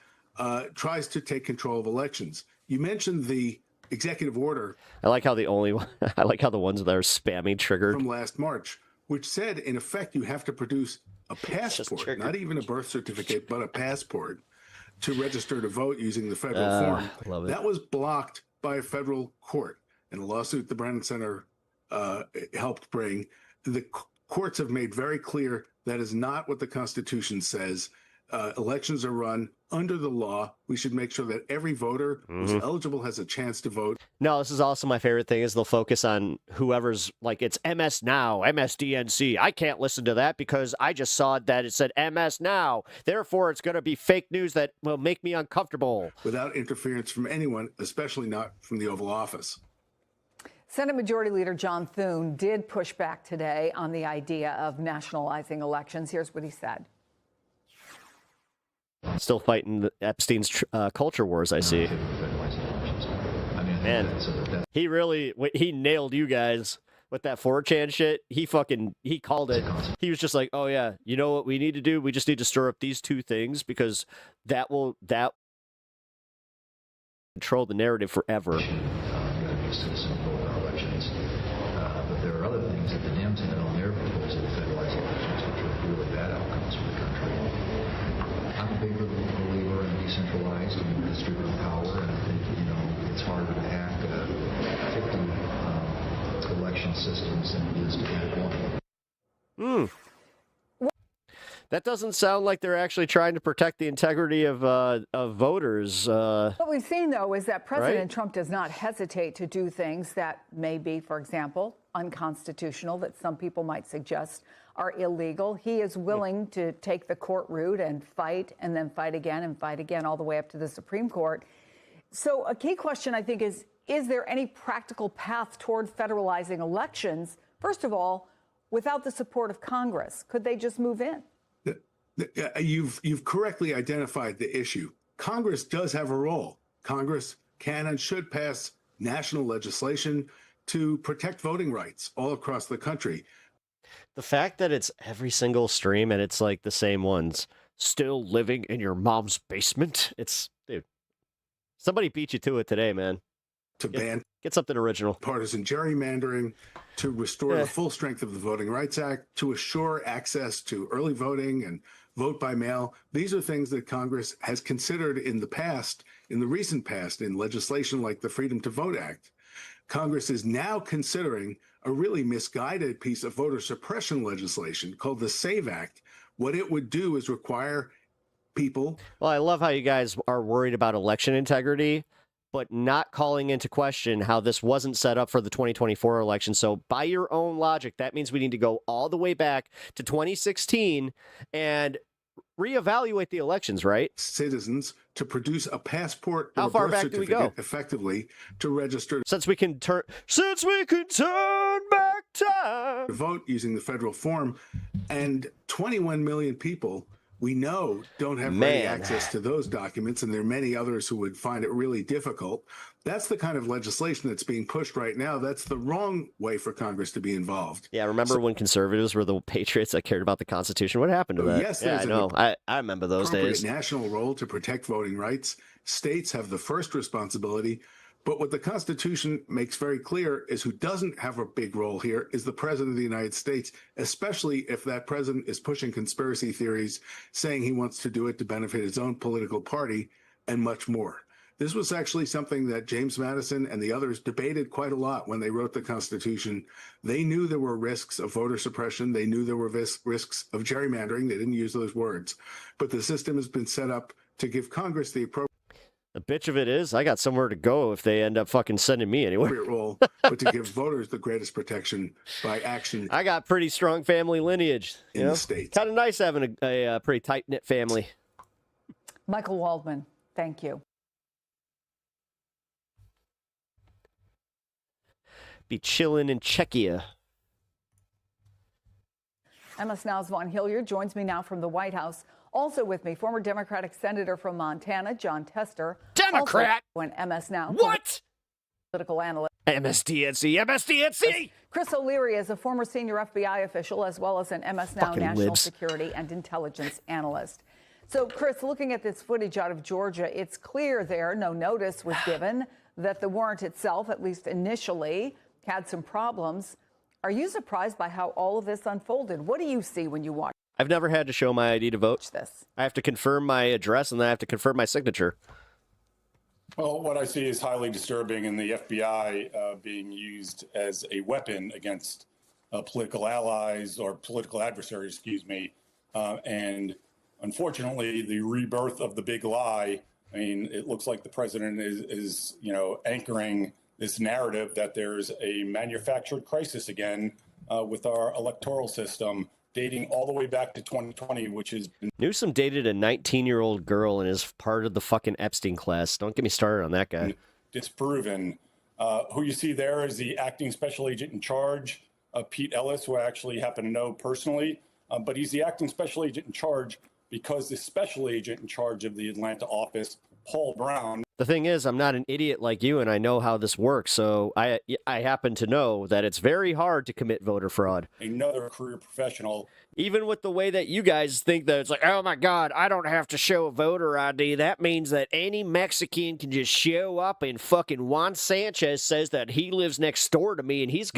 tries to take control of elections. You mentioned the executive order. I like how the ones that are spammy triggered from last March, which said, in effect, you have to produce a passport, not even a birth certificate, but a passport to register to vote using the federal form. Love it. That was blocked by a federal court in a lawsuit the Brennan Center helped bring. The courts have made very clear that is not what the Constitution says. Elections are run under the law. We should make sure that every voter who's eligible has a chance to vote. No, this is also my favorite thing is they'll focus on whoever's like, it's MS Now, MSDNC. I can't listen to that because I just saw that it said MS Now. Therefore, it's going to be fake news that will make me uncomfortable. Without interference from anyone, especially not from the Oval Office. Senate Majority Leader John Thune did push back today on the idea of nationalizing elections. Here's what he said. Still fighting the Epstein's culture wars, I see. Man, he nailed you guys with that 4chan shit. He called it. He was just like, oh yeah, you know what we need to do? We just need to stir up these two things because that will control the narrative forever. But there are other things that the Dems have on their proposal to federalize elections, which are really bad outcomes for the country. I'm a big believer in decentralized and distributed power, and I think, it's harder to hack 50 election systems than it is to hack one. That doesn't sound like they're actually trying to protect the integrity of voters. What we've seen, though, is that President Trump does not hesitate to do things that may be, for example, unconstitutional, that some people might suggest are illegal. He is willing to take the court route and fight then fight again, all the way up to the Supreme Court. So a key question, I think, is there any practical path toward federalizing elections? First of all, without the support of Congress, could they just move in? You've correctly identified the issue. Congress does have a role. Congress can and should pass national legislation to protect voting rights all across the country. The fact that it's every single stream and it's like the same ones, still living in your mom's basement. Dude, somebody beat you to it today, man. To ban get something original. Partisan gerrymandering, to restore the full strength of the Voting Rights Act, to assure access to early voting and vote by mail. These are things that Congress has considered in the past, in the recent past, in legislation like the Freedom to Vote Act. Congress is now considering a really misguided piece of voter suppression legislation called the SAVE Act. What it would do is require people. Well, I love how you guys are worried about election integrity, but not calling into question how this wasn't set up for the 2024 election. So by your own logic, that means we need to go all the way back to 2016 and reevaluate the elections, right? Citizens to produce a passport or How a far birth back do we certificate go? effectively to register Since we can turn back time to vote using the federal form, and 21 million people we know don't have ready access to those documents, and there are many others who would find it really difficult. That's the kind of legislation that's being pushed right now. That's the wrong way for Congress to be involved. Yeah, remember when conservatives were the patriots that cared about the Constitution? What happened to that? Yes, yeah, I there's know. I remember those appropriate days. national role to protect voting rights. States have the first responsibility. But what the Constitution makes very clear is who doesn't have a big role here is the President of the United States, especially if that president is pushing conspiracy theories, saying he wants to do it to benefit his own political party, and much more. This was actually something that James Madison and the others debated quite a lot when they wrote the Constitution. They knew there were risks of voter suppression. They knew there were risks of gerrymandering. They didn't use those words. But the system has been set up to give Congress the appropriate The bitch of it is, I got somewhere to go if they end up fucking sending me anywhere. role, but to give voters the greatest protection by action. I got pretty strong family lineage. In the States. Kind of nice having a pretty tight-knit family. Michael Waldman, thank you. Be chilling in Czechia. MS Now's Vaughn Hilliard joins me now from the White House. Also with me, former Democratic Senator from Montana, John Tester. Democrat? Also when MS Now. What? Political analyst. MSDNC. Chris O'Leary is a former senior FBI official as well as an MS Now Fucking national libs. security and intelligence analyst. So, Chris, looking at this footage out of Georgia, it's clear there no notice was given, that the warrant itself, at least initially, had some problems. Are you surprised by how all of this unfolded? What do you see when you watch I've never had to show my ID to vote. this? I have to confirm my address and then I have to confirm my signature. Well, what I see is highly disturbing, and the FBI being used as a weapon against political allies or political adversaries, and unfortunately, the rebirth of the big lie. I mean, it looks like the president is anchoring this narrative that there's a manufactured crisis again with our electoral system, dating all the way back to 2020, which is Newsom dated a 19-year-old girl and is part of the fucking Epstein class. Don't get me started on that guy. disproven. Who you see there is the acting special agent in charge, Pete Ellis, who I actually happen to know personally. But he's the acting special agent in charge because the special agent in charge of the Atlanta office, Paul Brown. The thing is, I'm not an idiot like you, and I know how this works. So I happen to know that it's very hard to commit voter fraud. Another career professional. Even with the way that you guys think that it's like, oh my God, I don't have to show a voter ID. That means that any Mexican can just show up and fucking Juan Sanchez says that he lives next door to me and he's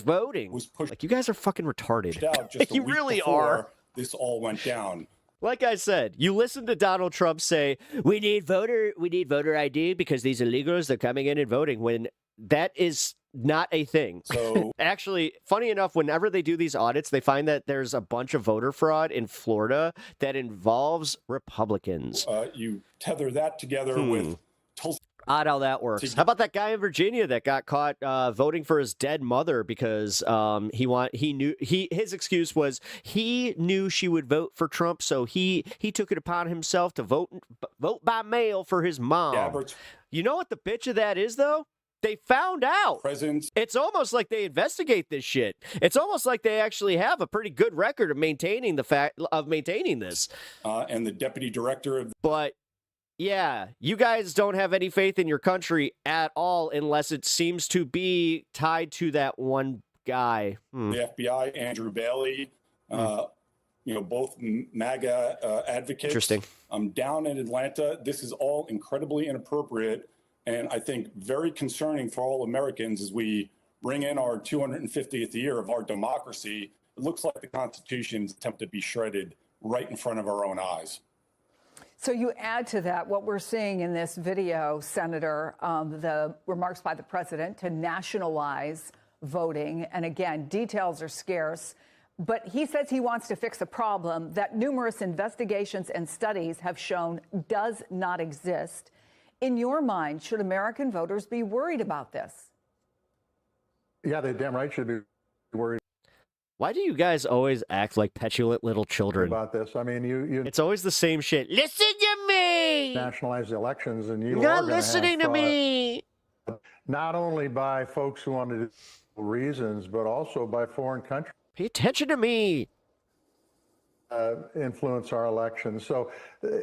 voting. Like, you guys are fucking retarded. Out just a You week really before are. This all went down. Like I said, you listen to Donald Trump say, we need voter ID because these illegals, they're coming in and voting, when that is not a thing. So actually, funny enough, whenever they do these audits, they find that there's a bunch of voter fraud in Florida that involves Republicans. You tether that together with Tulsi. Odd how that works. How about that guy in Virginia that got caught voting for his dead mother because his excuse was he knew she would vote for Trump, so he took it upon himself to vote by mail for his mom. Yeah, you know what the bitch of that is, though? They found out. It's almost like they investigate this shit. It's almost like they actually have a pretty good record of maintaining this. And the deputy director of. But yeah, you guys don't have any faith in your country at all unless it seems to be tied to that one guy. The FBI, Andrew Bailey, both MAGA advocates. Interesting. Down in Atlanta, this is all incredibly inappropriate. And I think very concerning for all Americans as we bring in our 250th year of our democracy. It looks like the Constitution's attempt to be shredded right in front of our own eyes. So you add to that what we're seeing in this video, Senator, the remarks by the president to nationalize voting. And again, details are scarce. But he says he wants to fix a problem that numerous investigations and studies have shown does not exist. In your mind, should American voters be worried about this? Yeah, they damn right should be worried. Why do you guys always act like petulant little children about this? I mean, it's always the same shit. Listen to me! Nationalize the elections, and You're not listening to me! Not only by folks who want to do reasons, but also by foreign countries. Pay attention to me! Influence our elections. So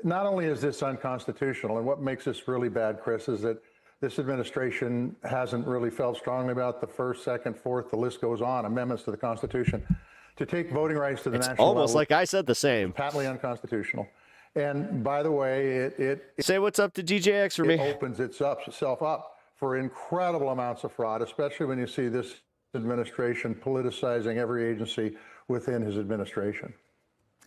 not only is this unconstitutional, and what makes this really bad, Chris, is that this administration hasn't really felt strongly about the first, second, fourth, the list goes on, amendments to the Constitution. To take voting rights to the It's national almost level, like I said the same. Patently unconstitutional. And by the way, say what's up to DJX for me. It opens itself up for incredible amounts of fraud, especially when you see this administration politicizing every agency within his administration.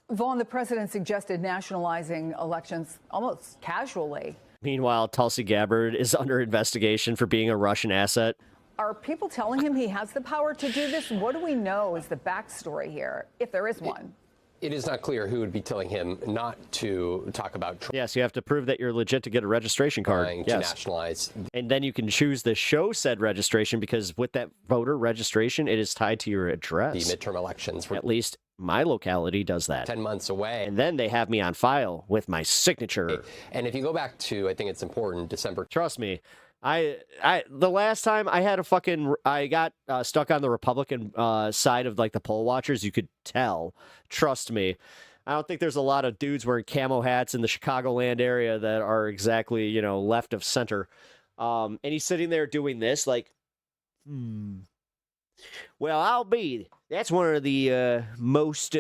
Vaughn, the president suggested nationalizing elections almost casually. Meanwhile, Tulsi Gabbard is under investigation for being a Russian asset. Are people telling him he has the power to do this? What do we know is the backstory here, if there is one? It is not clear who would be telling him not to talk about Yes, you have to prove that you're legit to get a registration card. trying to nationalize. And then you can choose to show said registration, because with that voter registration, it is tied to your address. The midterm elections. At least my locality does that. 10 months away. And then they have me on file with my signature. And if you go back to, I think it's important, December. Trust me. The last time I had I got stuck on the Republican side of like the poll watchers, you could tell. Trust me. I don't think there's a lot of dudes wearing camo hats in the Chicagoland area that are exactly, left of center. And he's sitting there doing this like, well, I'll be. That's one of the most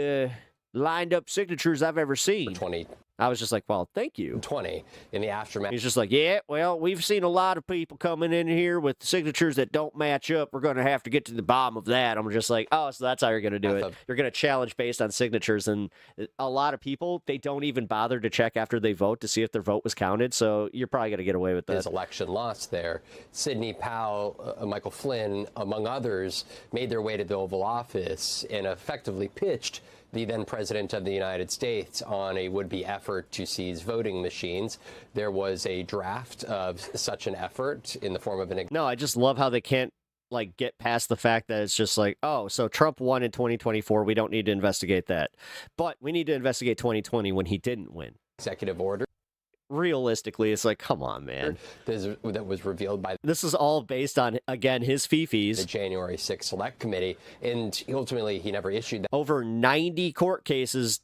lined up signatures I've ever seen. 20. I was just like, well, thank you. 20 in the aftermath. He's just like, yeah, well, we've seen a lot of people coming in here with signatures that don't match up. We're going to have to get to the bottom of that. I'm just like, oh, so that's how you're going to do it. You're going to challenge based on signatures. And a lot of people, they don't even bother to check after they vote to see if their vote was counted. So you're probably going to get away with that. His election lost there. Sidney Powell, Michael Flynn, among others, made their way to the Oval Office and effectively pitched the then president of the United States on a would-be effort to seize voting machines. There was a draft of such an effort in the form of an... No, I just love how they can't get past the fact that it's just like, oh, so Trump won in 2024. We don't need to investigate that. But we need to investigate 2020 when he didn't win. Executive order. Realistically, it's like, come on, man. That was revealed by... This is all based on, again, his fifis. The January 6th Select Committee, and ultimately he never issued that. Over 90 court cases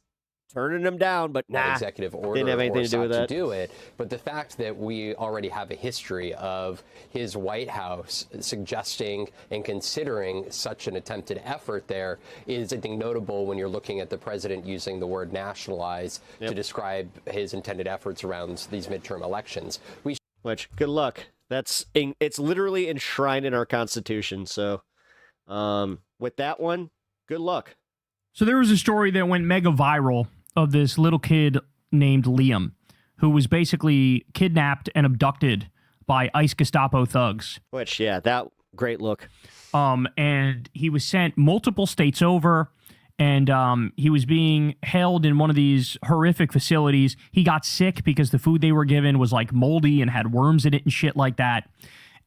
turning them down, but executive order didn't have anything to do with that. To do it. But the fact that we already have a history of his White House suggesting and considering such an attempted effort there is, I think, notable when you're looking at the president using the word nationalize to describe his intended efforts around these midterm elections. Which, good luck. It's literally enshrined in our Constitution. So, with that one, good luck. So there was a story that went mega viral of this little kid named Liam, who was basically kidnapped and abducted by ICE Gestapo thugs. Which, yeah, that great look. And he was sent multiple states over, and he was being held in one of these horrific facilities. He got sick because the food they were given was like moldy and had worms in it and shit like that.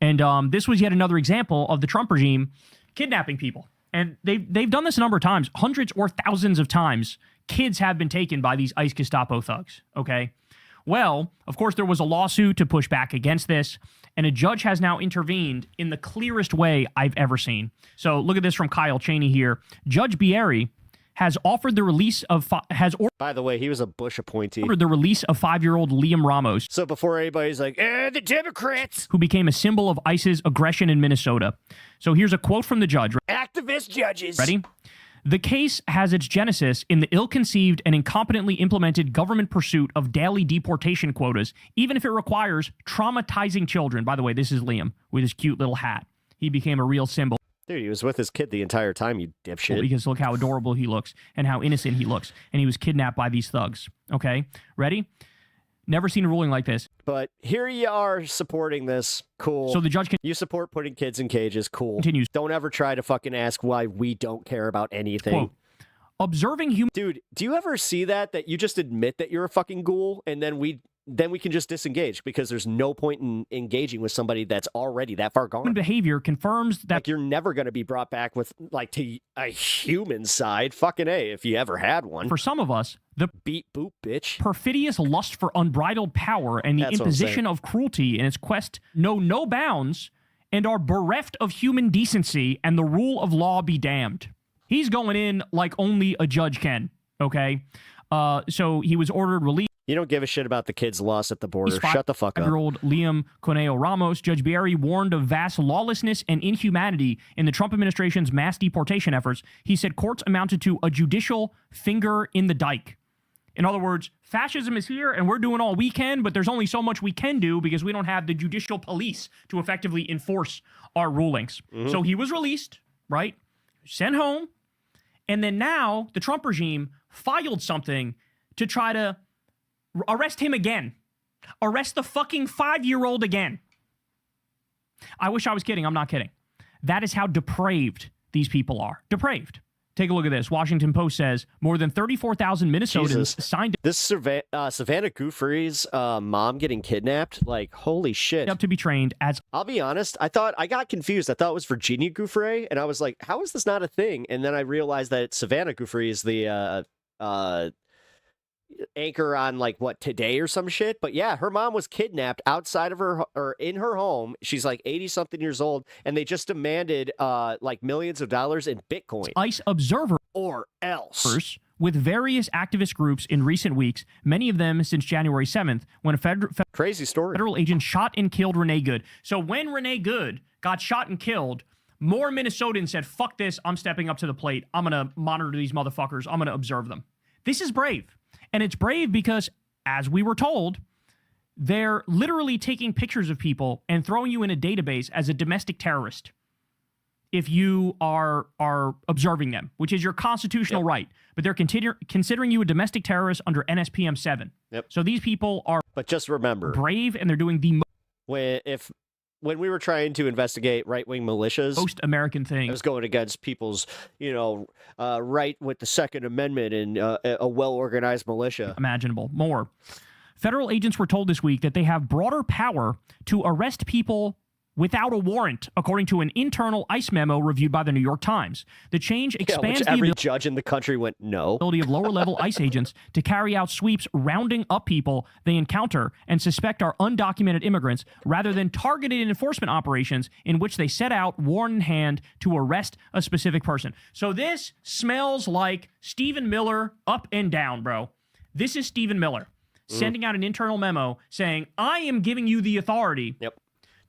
And this was yet another example of the Trump regime kidnapping people. And they've done this a number of times, hundreds or thousands of times. Kids have been taken by these ICE Gestapo thugs, okay? Well, of course, there was a lawsuit to push back against this, and a judge has now intervened in the clearest way I've ever seen. So look at this from Kyle Cheney here. Judge Bieri has offered the release of... By the way, he was a Bush appointee. ...ordered the release of 5-year-old Liam Ramos. So before anybody's like, the Democrats! ...who became a symbol of ICE's aggression in Minnesota. So here's a quote from the judge. Activist judges! Ready? The case has its genesis in the ill-conceived and incompetently implemented government pursuit of daily deportation quotas, even if it requires traumatizing children. By the way, this is Liam with his cute little hat. He became a real symbol. Dude, he was with his kid the entire time, you dipshit. Because look how adorable he looks and how innocent he looks. And he was kidnapped by these thugs. Okay? Ready? Never seen a ruling like this. But here you are supporting this. Cool. So the judge can... You support putting kids in cages. Cool. Continues. Don't ever try to fucking ask why we don't care about anything. Quote, observing human... Dude, do you ever see that you just admit that you're a fucking ghoul and then we then we can just disengage because there's no point in engaging with somebody that's already that far gone. Behavior confirms that like, you're never going to be brought back with like to a human side. Fucking A, if you ever had one. For some of us, the beat boop bitch perfidious lust for unbridled power and the imposition of cruelty in its quest know no bounds and are bereft of human decency and the rule of law be damned. He's going in like only a judge can, okay? So he was ordered released. You don't give a shit about the kids lost at the border. Shut the fuck up. 5-year-old Liam Coneo Ramos, Judge Barry warned of vast lawlessness and inhumanity in the Trump administration's mass deportation efforts. He said courts amounted to a judicial finger in the dike. In other words, fascism is here and we're doing all we can, but there's only so much we can do because we don't have the judicial police to effectively enforce our rulings. Mm-hmm. So he was released, right? Sent home. And then now the Trump regime filed something to try to arrest him again. Arrest the fucking 5-year-old again. I wish I was kidding. I'm not kidding. That is how depraved these people are. Depraved. Take a look at this. Washington Post says more than 34,000 Minnesotans signed this Savannah Guthrie's mom getting kidnapped. Like, holy shit. Up to be trained as... I'll be honest. I got confused. I thought it was Virginia Guthrie, and I was like, how is this not a thing? And then I realized that Savannah Guthrie is the anchor on like what Today or some shit. But yeah, her mom was kidnapped outside of her or in her home. She's like 80 something years old, and they just demanded like millions of dollars in Bitcoin. ICE observer or else with various activist groups in recent weeks, many of them since January 7th, when a crazy story federal agent shot and killed Renee Good. So when Renee Good got shot and killed, more Minnesotans said, fuck this, I'm stepping up to the plate. I'm going to monitor these motherfuckers. I'm going to observe them. This is brave. And it's brave because, as we were told, they're literally taking pictures of people and throwing you in a database as a domestic terrorist if you are observing them, which is your constitutional right. But they're considering you a domestic terrorist under NSPM 7. Yep. So these people are but just remember, brave, and they're doing the when we were trying to investigate right-wing militias, most American thing. It was going against people's, right with the Second Amendment and a well-organized militia. Imaginable. More. Federal agents were told this week that they have broader power to arrest people without a warrant, according to an internal ICE memo reviewed by the New York Times. The change expands which every judge in the country went no. Ability of lower-level ICE agents to carry out sweeps rounding up people they encounter and suspect are undocumented immigrants, rather than targeted enforcement operations in which they set out, warrant in hand, to arrest a specific person. So this smells like Stephen Miller up and down, bro. This is Stephen Miller sending out an internal memo saying, I am giving you the authority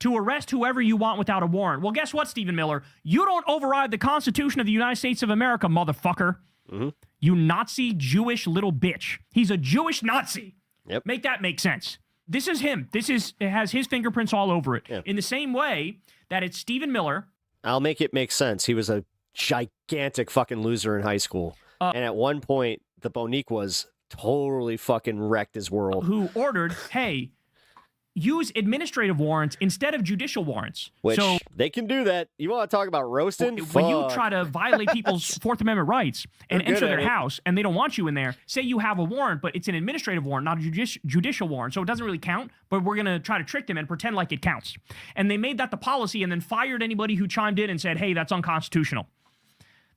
to arrest whoever you want without a warrant. Well, guess what, Stephen Miller? You don't override the Constitution of the United States of America, motherfucker. Mm-hmm. You Nazi Jewish little bitch. He's a Jewish Nazi. Yep. Make that make sense. This is him. It has his fingerprints all over it. Yeah. In the same way that it's Stephen Miller. I'll make it make sense. He was a gigantic fucking loser in high school. And at one point, the Boniquas totally fucking wrecked his world. Who ordered, hey, use administrative warrants instead of judicial warrants. Which so they can do that. You want to talk about roasting? When you try to violate people's Fourth Amendment rights and enter their house and they don't want you in there, say you have a warrant, but it's an administrative warrant, not a judicial warrant, so it doesn't really count, but we're going to try to trick them and pretend like it counts. And they made that the policy and then fired anybody who chimed in and said, hey, that's unconstitutional.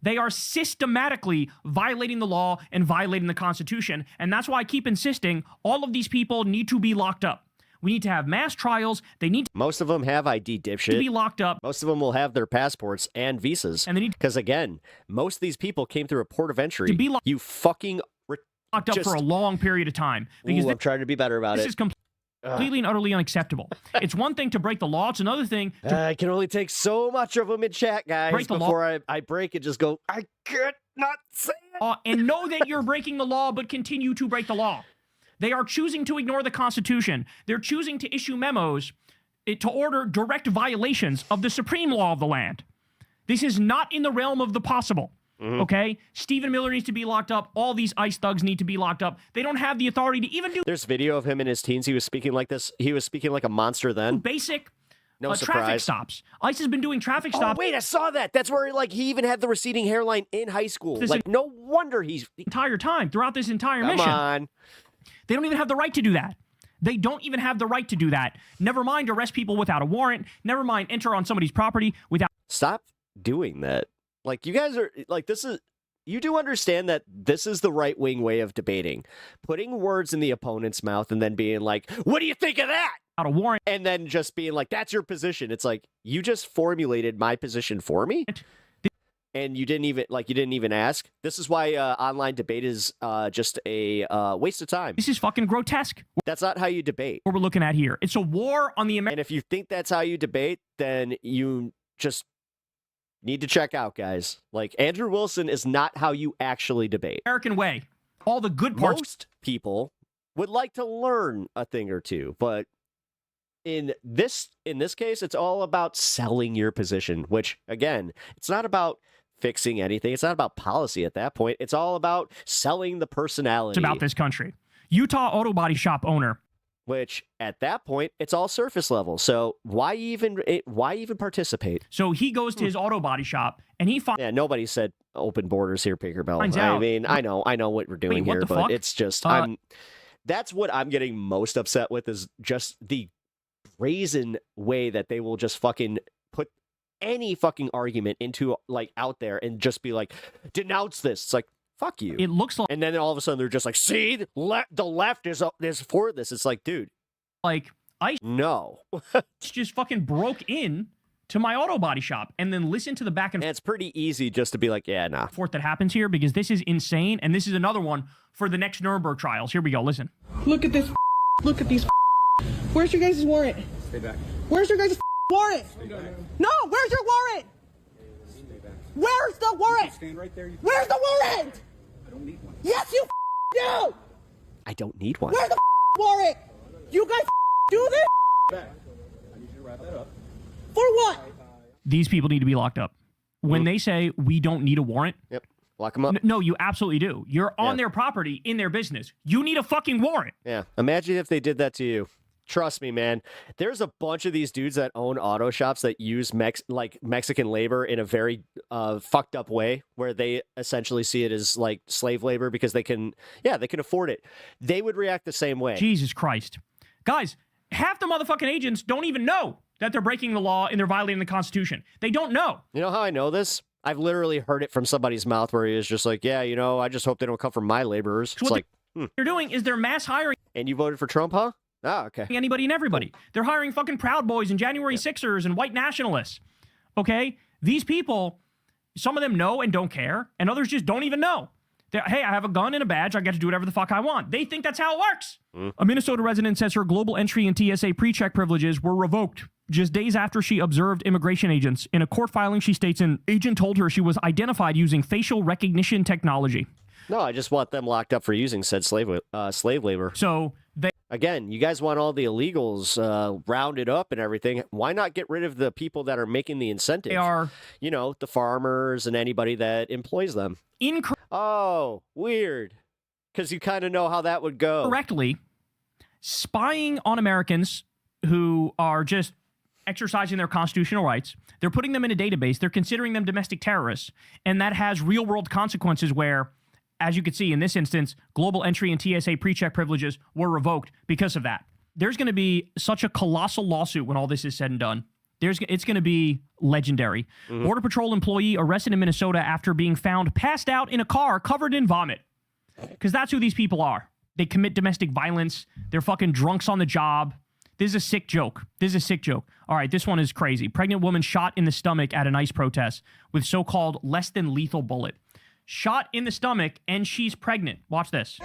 They are systematically violating the law and violating the Constitution, and that's why I keep insisting all of these people need to be locked up. We need to have mass trials. They need most of them have ID, dipshit. To be locked up. Most of them will have their passports and visas. And they need because again, most of these people came through a port of entry. To be you fucking locked up for a long period of time. Because I'm trying to be better about this it. Is completely and utterly unacceptable. It's one thing to break the law. It's another thing to I can only take so much of them in chat, guys, break the before I break it. Just go, I can't not say it. And know that you're breaking the law, but continue to break the law. They are choosing to ignore the Constitution. They're choosing to issue memos to order direct violations of the supreme law of the land. This is not in the realm of the possible, okay? Stephen Miller needs to be locked up. All these ICE thugs need to be locked up. They don't have the authority to even do... There's video of him in his teens. He was speaking like this. He was speaking like a monster then. Basic no traffic stops. ICE has been doing traffic stops. Oh, wait, I saw that. That's where he even had the receding hairline in high school. No wonder he's... Entire time, throughout this entire Come mission. on. They don't even have the right to do that. They don't even have the right to do that. Never mind arrest people without a warrant. Never mind enter on somebody's property without... Stop doing that. Like, you guys are, like, this is... You do understand that this is the right-wing way of debating. Putting words in the opponent's mouth and then being like, what do you think of that? Without a warrant. And then just being like, that's your position. It's like, you just formulated my position for me? And you didn't even ask. This is why online debate is just a waste of time. This is fucking grotesque. That's not how you debate. What we're looking at here. It's a war on the American... And if you think that's how you debate, then you just need to check out, guys. Like, Andrew Wilson is not how you actually debate. American way. All the good parts. Most people would like to learn a thing or two, but in this case, it's all about selling your position, which, again, it's not about fixing anything. It's not about policy at that point. It's all about selling the personality. It's about this country. Utah auto body shop owner. Which, at that point, it's all surface level. So why even participate? So he goes to his auto body shop, and he finds... Yeah, nobody said open borders here, Pinkerbell. Finds I out. mean, I know what we're doing Wait, here, but fuck? it's just... that's what I'm getting most upset with, is just the brazen way that they will just fucking put any fucking argument into, like, out there and just be like, denounce this. It's like, fuck you. It looks like... And then all of a sudden they're just like, see, the left is for this. It's like, dude. Like, No. just fucking broke in to my auto body shop and then listen to the back and it's pretty easy just to be like, yeah, nah. forth that happens here, because this is insane, and this is another one for the next Nuremberg trials. Here we go, listen. Look at this. Look at these. Where's your guys' warrant? Stay back. Where's your guys' warrant? No, where's your warrant? Where's the warrant? Stand right there. Where's the warrant? I don't need one. Yes, you do. I don't need one. Where's the warrant? You guys do this? Back. I need you to wrap that up. For what? These people need to be locked up. When they say we don't need a warrant... Yep. Lock them up. No, you absolutely do. You're on their property, in their business. You need a fucking warrant. Yeah. Imagine if they did that to you. Trust me, man. There's a bunch of these dudes that own auto shops that use Mexican labor in a very fucked up way, where they essentially see it as like slave labor because they can afford it. They would react the same way. Jesus Christ. Guys, half the motherfucking agents don't even know that they're breaking the law and they're violating the Constitution. They don't know. You know how I know this? I've literally heard it from somebody's mouth where he is just like, yeah, I just hope they don't come from my laborers. It's like, they're doing is they're mass hiring. And you voted for Trump, huh? Ah, okay. Anybody and everybody. They're hiring fucking Proud Boys and January Sixers and white nationalists. Okay? These people, some of them know and don't care, and others just don't even know. Hey, I have a gun and a badge. I get to do whatever the fuck I want. They think that's how it works. A Minnesota resident says her global entry and TSA pre-check privileges were revoked just days after she observed immigration agents. In a court filing, she states an agent told her she was identified using facial recognition technology. No, I just want them locked up for using said slave labor. So again, you guys want all the illegals rounded up and everything. Why not get rid of the people that are making the incentive? They are, the farmers and anybody that employs them. Oh, weird. Because you kind of know how that would go. Correctly, spying on Americans who are just exercising their constitutional rights. They're putting them in a database. They're considering them domestic terrorists. And that has real-world consequences where, as you can see in this instance, global entry and TSA pre-check privileges were revoked because of that. There's going to be such a colossal lawsuit when all this is said and done. It's going to be legendary. Border Patrol employee arrested in Minnesota after being found passed out in a car covered in vomit. Because that's who these people are. They commit domestic violence. They're fucking drunks on the job. This is a sick joke. All right, this one is crazy. Pregnant woman shot in the stomach at an ICE protest with so-called less than lethal bullet. Shot in the stomach, and she's pregnant. Watch this.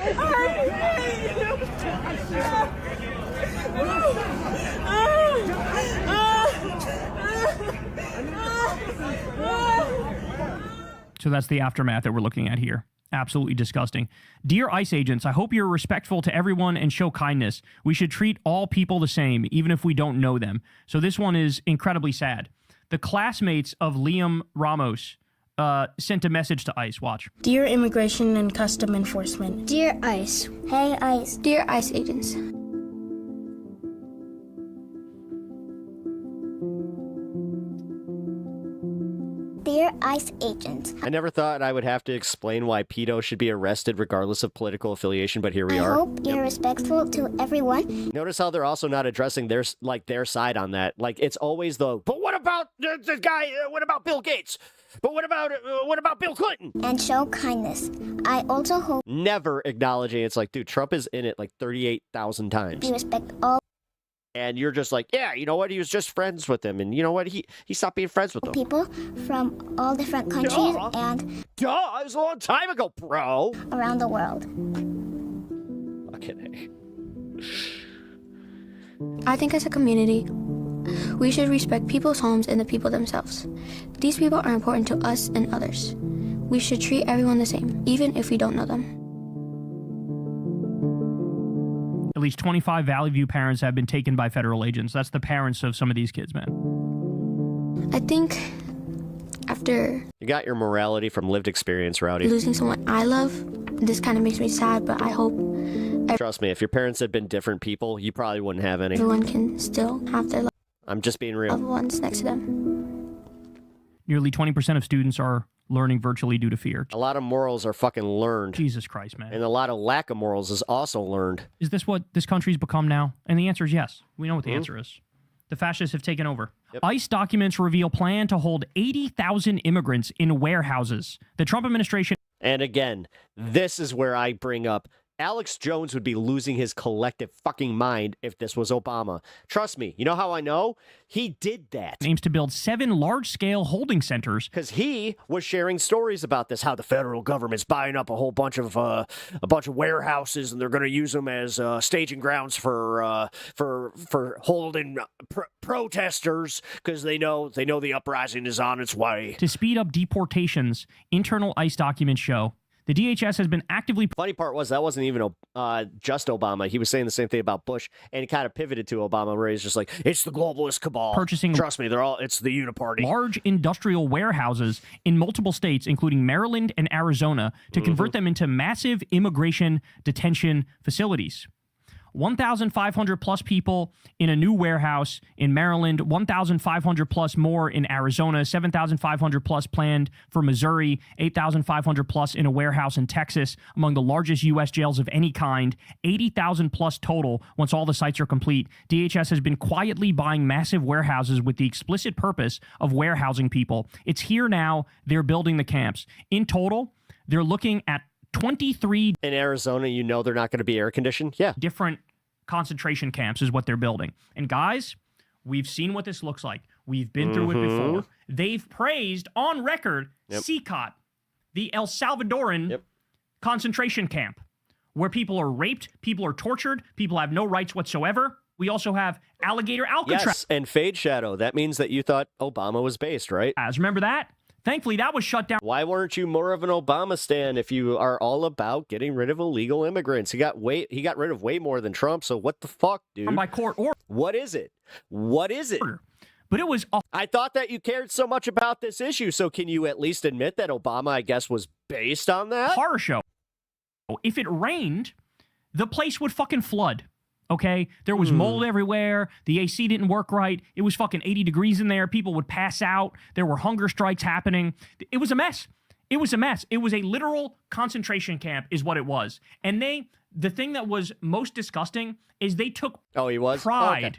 So that's the aftermath that we're looking at here. Absolutely disgusting. Dear ICE agents, I hope you're respectful to everyone and show kindness. We should treat all people the same, even if we don't know them. So this one is incredibly sad. The classmates of Liam Ramos sent a message to ICE. Watch. Dear Immigration and Custom Enforcement. Dear ICE. Hey ICE. Dear ICE agents. Dear ICE agents. I never thought I would have to explain why pedos should be arrested regardless of political affiliation, but here we are. I hope you're respectful to everyone. Notice how they're also not addressing their side on that. Like, it's always the, but what about this guy? What about Bill Gates? But what about Bill Clinton? And show kindness. I also hope never acknowledging it's like, dude, Trump is in it like 38,000 times. you respect all And you're just like, yeah, you know what? He was just friends with him. And you know what? He stopped being friends with them. people from all different countries and it was a long time ago, bro. Around the world. Fucking I think as a community, we should respect people's homes and the people themselves. These people are important to us and others. We should treat everyone the same, even if we don't know them. At least 25 Valley View parents have been taken by federal agents. That's the parents of some of these kids, man. I think after You got your morality from lived experience, Rowdy. losing someone I love, this kind of makes me sad, but I hope Trust me, if your parents had been different people, you probably wouldn't have any. everyone can still have their I'm just being loved real. ones next to them. Nearly 20% of students are learning virtually due to fear. A lot of morals are fucking learned. Jesus Christ, man. And a lot of lack of morals is also learned. Is this what this country's become now? And the answer is yes. We know what the answer is. The fascists have taken over. ICE documents reveal plan to hold 80,000 immigrants in warehouses. The Trump administration... And again, this is where I bring up Alex Jones would be losing his collective fucking mind if this was Obama. Trust me. You know how I know? He did that. Aims to build 7 large-scale holding centers. Because he was sharing stories about this, how the federal government's buying up a whole bunch of warehouses, and they're going to use them as staging grounds for holding protesters because they know the uprising is on its way. To speed up deportations, internal ICE documents show the DHS has been actively... Funny part was that wasn't even just Obama. He was saying the same thing about Bush, and he kind of pivoted to Obama, where he's just like, it's the globalist cabal. Purchasing... Trust me, it's the uniparty. Large industrial warehouses in multiple states, including Maryland and Arizona, to convert them into massive immigration detention facilities. 1,500 plus people in a new warehouse in Maryland, 1,500 plus more in Arizona, 7,500 plus planned for Missouri, 8,500 plus in a warehouse in Texas, among the largest U.S. jails of any kind, 80,000 plus total once all the sites are complete. DHS has been quietly buying massive warehouses with the explicit purpose of warehousing people. It's here now. They're building the camps. In total, they're looking at 23 in Arizona. You know they're not going to be air conditioned. Yeah, different concentration camps is what they're building. And guys, we've seen what this looks like. We've been through it before. They've praised on record CCOT, the El Salvadoran concentration camp, where people are raped, people are tortured, people have no rights whatsoever. We also have Alligator Alcatraz. Yes, and Fade Shadow. That means that you thought Obama was based, right? Remember that? Thankfully, that was shut down. Why weren't you more of an Obama stan if you are all about getting rid of illegal immigrants? He got rid of way more than Trump, so what the fuck, dude? By court order. What is it? What is it? But it was... I thought that you cared so much about this issue, so can you at least admit that Obama, I guess, was based on that? Horror show. If it rained, the place would fucking flood. Okay, there was mold everywhere. The AC didn't work right. It was fucking 80 degrees in there. People would pass out. There were hunger strikes happening. It was a mess. It was a mess. It was a literal concentration camp is what it was. And the thing that was most disgusting is they took pride.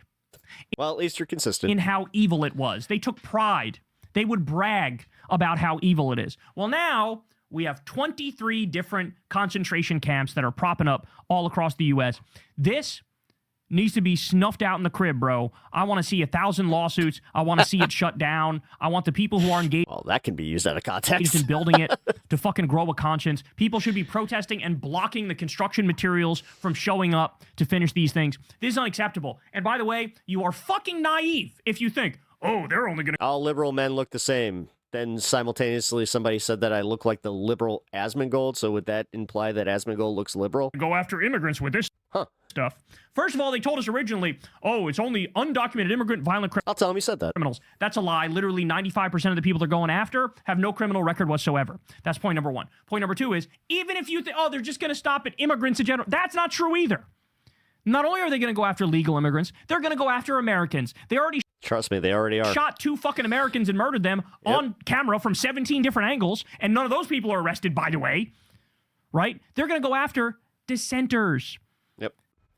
Well, at least you're consistent. In how evil it was. They took pride. They would brag about how evil it is. Well, now we have 23 different concentration camps that are propping up all across the U.S. This needs to be snuffed out in the crib, bro. I want to see 1,000 lawsuits. I want to see it shut down. I want the people who are engaged... Well, that can be used out of context. ...in building it to fucking grow a conscience. People should be protesting and blocking the construction materials from showing up to finish these things. This is unacceptable. And by the way, you are fucking naive if you think, oh, they're only going to... All liberal men look the same. Then simultaneously somebody said that I look like the liberal Asmongold, so would that imply that Asmongold looks liberal? Go after immigrants with this stuff. First of all, they told us originally, oh, it's only undocumented immigrant violent criminals. I'll tell them you said that. Criminals. That's a lie. Literally 95% of the people they're going after have no criminal record whatsoever. That's point number one. Point number two is, even if you think, oh, they're just going to stop at immigrants in general, that's not true either. Not only are they going to go after legal immigrants, they're going to go after Americans. They already... Trust me, they already are. Shot 2 fucking Americans and murdered them on camera from 17 different angles, and none of those people are arrested, by the way. Right? They're going to go after dissenters. Yep.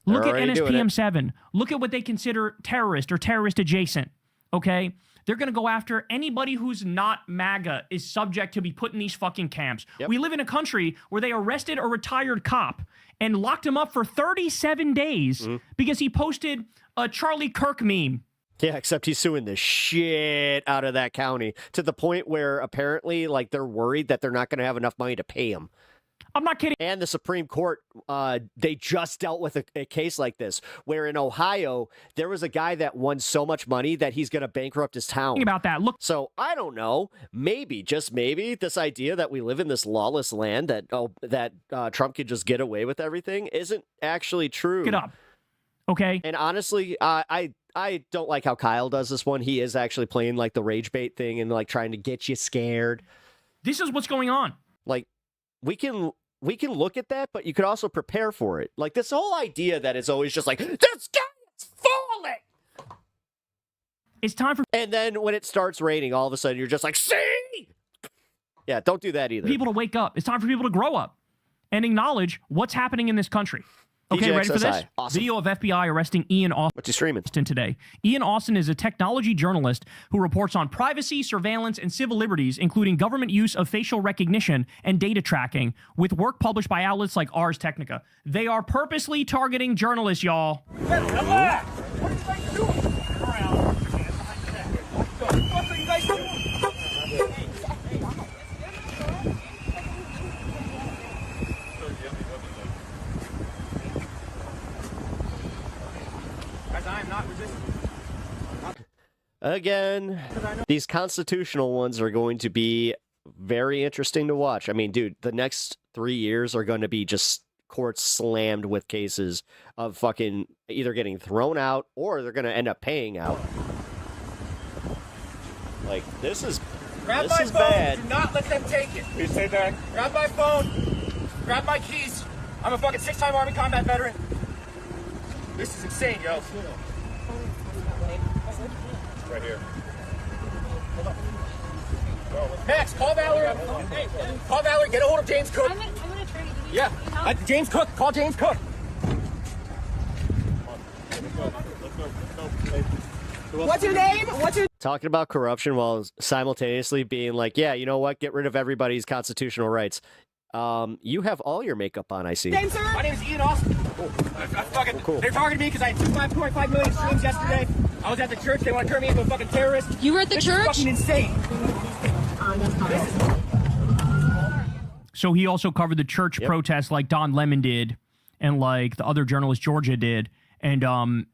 Look at NSPM 7. Look at what they consider terrorist or terrorist adjacent. Okay? They're going to go after anybody who's not MAGA is subject to be put in these fucking camps. Yep. We live in a country where they arrested a retired cop and locked him up for 37 days because he posted a Charlie Kirk meme. Yeah, except he's suing the shit out of that county to the point where apparently, like, they're worried that they're not going to have enough money to pay him. I'm not kidding. And the Supreme Court, they just dealt with a case like this, where in Ohio, there was a guy that won so much money that he's going to bankrupt his town. Think about that. Look. So I don't know. Maybe, just maybe, this idea that we live in this lawless land that Trump could just get away with everything isn't actually true. Look it up. Okay. And honestly, I don't like how Kyle does this one. He is actually playing like the rage bait thing and like trying to get you scared. This is what's going on. Like, we can look at that, but you could also prepare for it. Like this whole idea that it's always just like, this guy is falling. It's time for... And then when it starts raining, all of a sudden you're just like, see? Yeah, don't do that either. People to wake up. It's time for people to grow up and acknowledge what's happening in this country. Okay, ready for this? Awesome. Video of FBI arresting Ian Austin. What's he streaming? Today. Ian Austin is a technology journalist who reports on privacy, surveillance, and civil liberties, including government use of facial recognition and data tracking, with work published by outlets like Ars Technica. They are purposely targeting journalists, y'all. Again, these constitutional ones are going to be very interesting to watch. I mean, dude, the next 3 years are going to be just courts slammed with cases of fucking either getting thrown out or they're going to end up paying out. Like, this is Grab my phone. bad. Do not let them take it. Please say that. Grab my phone. Grab my keys. I'm a fucking 6-time Army combat veteran. This is insane, yo. Right here. Max, call Valerie. Call Valerie. Get a hold of James Cook. Yeah, James Cook. Call James Cook. What's your name? Talking about corruption while simultaneously being like, yeah, you know what? Get rid of everybody's constitutional rights. You have all your makeup on, I see. Name, sir? My name is Ian Austin. Cool. They targeted me because I had 5.5 million streams yesterday. I was at the church. They want to turn me into a fucking terrorist. You were at the church? This is fucking insane. So he also covered the church protests like Don Lemon did and like the other journalist Georgia did. And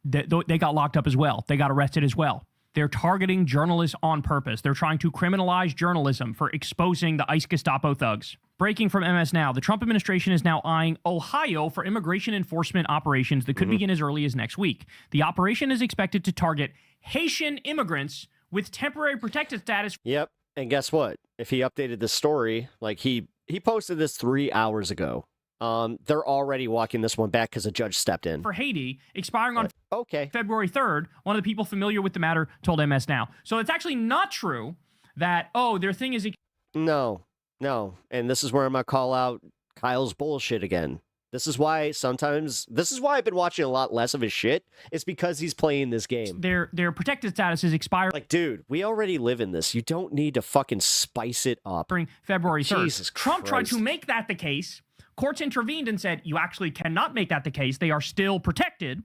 they got locked up as well. They got arrested as well. They're targeting journalists on purpose. They're trying to criminalize journalism for exposing the ICE Gestapo thugs. Breaking from MS Now, the Trump administration is now eyeing Ohio for immigration enforcement operations that could begin as early as next week. The operation is expected to target Haitian immigrants with temporary protected status. Yep. And guess what? If he updated the story, like he posted this 3 hours ago. They're already walking this one back because a judge stepped in. For Haiti, expiring on February 3rd, one of the people familiar with the matter told MS Now. So it's actually not true that, their thing is... No. And this is where I'm going to call out Kyle's bullshit again. This is why I've been watching a lot less of his shit. It's because he's playing this game. Their protected status is expired. Like, dude, we already live in this. You don't need to fucking spice it up. During February 3rd. Jesus Trump tried Christ. to make that the case. Courts intervened and said, you actually cannot make that the case. They are still protected.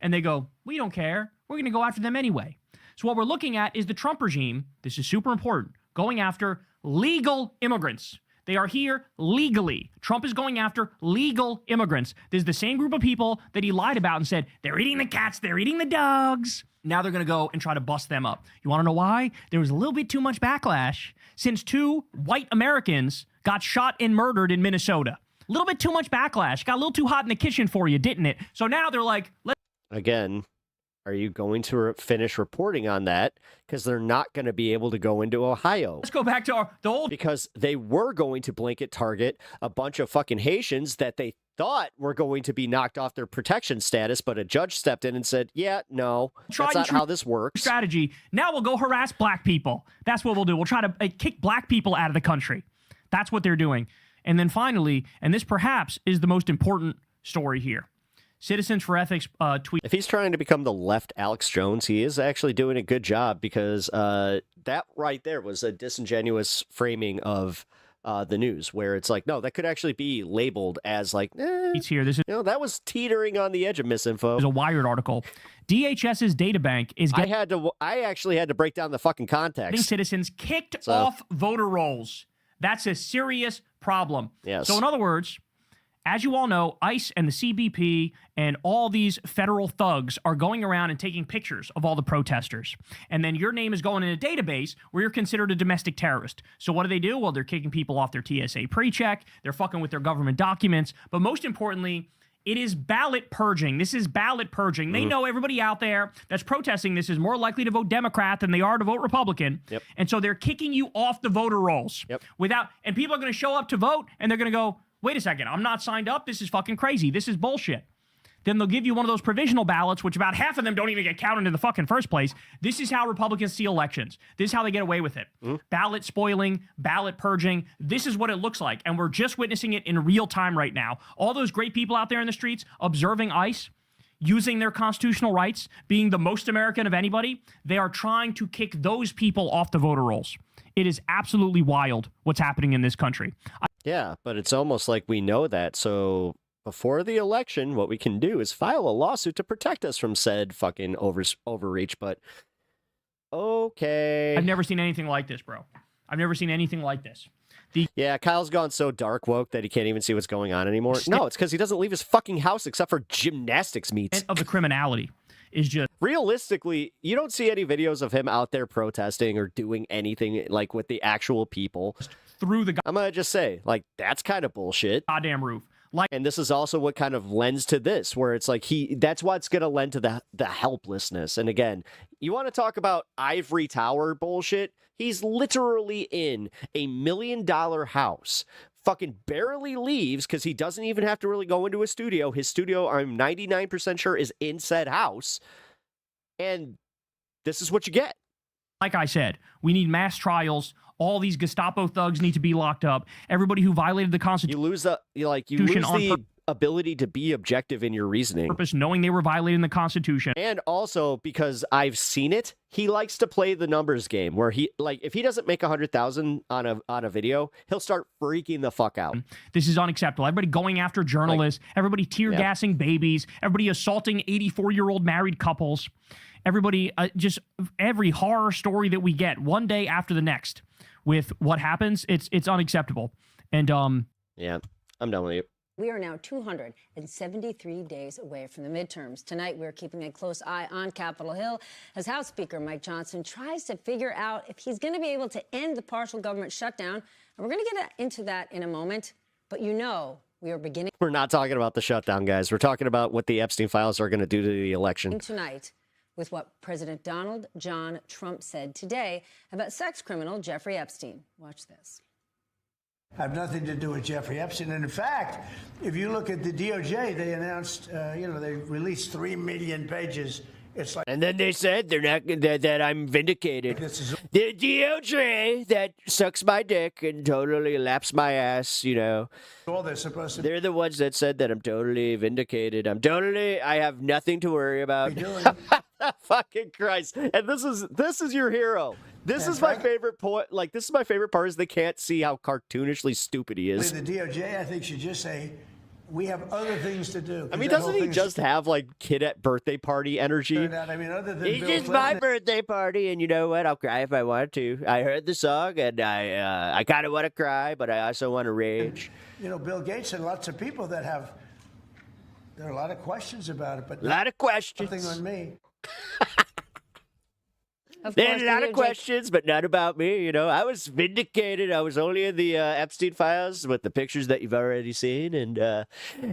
And they go, we don't care. We're going to go after them anyway. So what we're looking at is the Trump regime, this is super important, going after legal immigrants. They are here legally. Trump is going after legal immigrants. This is the same group of people that he lied about and said, they're eating the cats, they're eating the dogs. Now they're going to go and try to bust them up. You want to know why? There was a little bit too much backlash since 2 white Americans got shot and murdered in Minnesota. A little bit too much backlash. Got a little too hot in the kitchen for you, didn't it? So now they're like, Again, are you going to finish reporting on that? Because they're not going to be able to go into Ohio. Let's go back to the old... Because they were going to blanket target a bunch of fucking Haitians that they thought were going to be knocked off their protection status, but a judge stepped in and said, yeah, no, that's not how this works. Strategy. Now we'll go harass black people. That's what we'll do. We'll try to kick black people out of the country. That's what they're doing. And then finally, and this perhaps is the most important story here, Citizens for Ethics tweet. If he's trying to become the left Alex Jones, he is actually doing a good job, because that right there was a disingenuous framing of the news, where it's like, no, that could actually be labeled as like, it's here. This is, that was teetering on the edge of misinfo. There's a Wired article. DHS's data bank is I actually had to break down the fucking context. Citizens kicked off voter rolls. That's a serious problem. Yes. So in other words, as you all know, ICE and the CBP and all these federal thugs are going around and taking pictures of all the protesters. And then your name is going in a database where you're considered a domestic terrorist. So what do? Well, they're kicking people off their TSA pre-check. They're fucking with their government documents. But most importantly, it is ballot purging. This is ballot purging. They know everybody out there that's protesting this is more likely to vote Democrat than they are to vote Republican. Yep. And so they're kicking you off the voter rolls. Yep. And people are going to show up to vote, and they're going to go, wait a second, I'm not signed up. This is fucking crazy. This is bullshit. Then they'll give you one of those provisional ballots, which about half of them don't even get counted in the fucking first place. This is how Republicans steal elections. This is how they get away with it. Ballot spoiling, ballot purging. This is what it looks like. And we're just witnessing it in real time right now. All those great people out there in the streets observing ICE, using their constitutional rights, being the most American of anybody, they are trying to kick those people off the voter rolls. It is absolutely wild what's happening in this country. Yeah, but it's almost like we know that. So before the election, what we can do is file a lawsuit to protect us from said fucking overreach. But okay. I've never seen anything like this, bro. I've never seen anything like this. Yeah, Kyle's gone so dark woke that he can't even see what's going on anymore. No, it's because he doesn't leave his fucking house except for gymnastics meets. Of the criminality is just... Realistically, you don't see any videos of him out there protesting or doing anything like with the actual people. Through the... I'm going to just say, like, that's kind of bullshit. Goddamn roof. And this is also what kind of lends to this, where it's like that's what's going to lend to the helplessness. And again, you want to talk about ivory tower bullshit? He's literally in $1 million house, fucking barely leaves because he doesn't even have to really go into a studio. His studio, I'm 99% sure, is in said house. And this is what you get. Like I said, we need mass trials. All these Gestapo thugs need to be locked up. Everybody who violated the Constitution. You lose the ability to be objective in your reasoning. Purpose, knowing they were violating the Constitution. And also because I've seen it, he likes to play the numbers game where he, like, if he doesn't make 100,000 on a video, he'll start freaking the fuck out. This is unacceptable. Everybody going after journalists, everybody tear gassing babies, everybody assaulting 84-year-old married couples, everybody, just every horror story that we get one day after the next with what happens, it's unacceptable. And yeah, I'm done with you. We are now 273 days away from the midterms. Tonight, we're keeping a close eye on Capitol Hill as House Speaker Mike Johnson tries to figure out if he's going to be able to end the partial government shutdown. And we're going to get into that in a moment. But we are beginning. We're not talking about the shutdown, guys. We're talking about what the Epstein files are going to do to the election. Tonight, with what President Donald John Trump said today about sex criminal Jeffrey Epstein. Watch this. Have nothing to do with Jeffrey Epstein. And in fact, if you look at the DOJ, they announced, they released 3 million pages. It's like, and then they said they're not that I'm vindicated. The DOJ that sucks my dick and totally laps my ass, all they're supposed to. They're the ones that said that I'm totally vindicated. I have nothing to worry about. Fucking Christ! And this is your hero. This is my favorite point. Like, this is my favorite part is they can't see how cartoonishly stupid he is. The DOJ, I think, should just say, we have other things to do. I mean, doesn't he just have like kid at birthday party energy? I mean, other than it's just my birthday party, and you know what? I'll cry if I want to. I heard the song, and I kind of want to cry, but I also want to rage. Bill Gates and lots of people that have. There are a lot of questions about it, but a lot of questions. Nothing on me. Of They course, had a lot the of DOJ questions, but not about me. You know, I was vindicated. I was only in the Epstein files with the pictures that you've already seen. And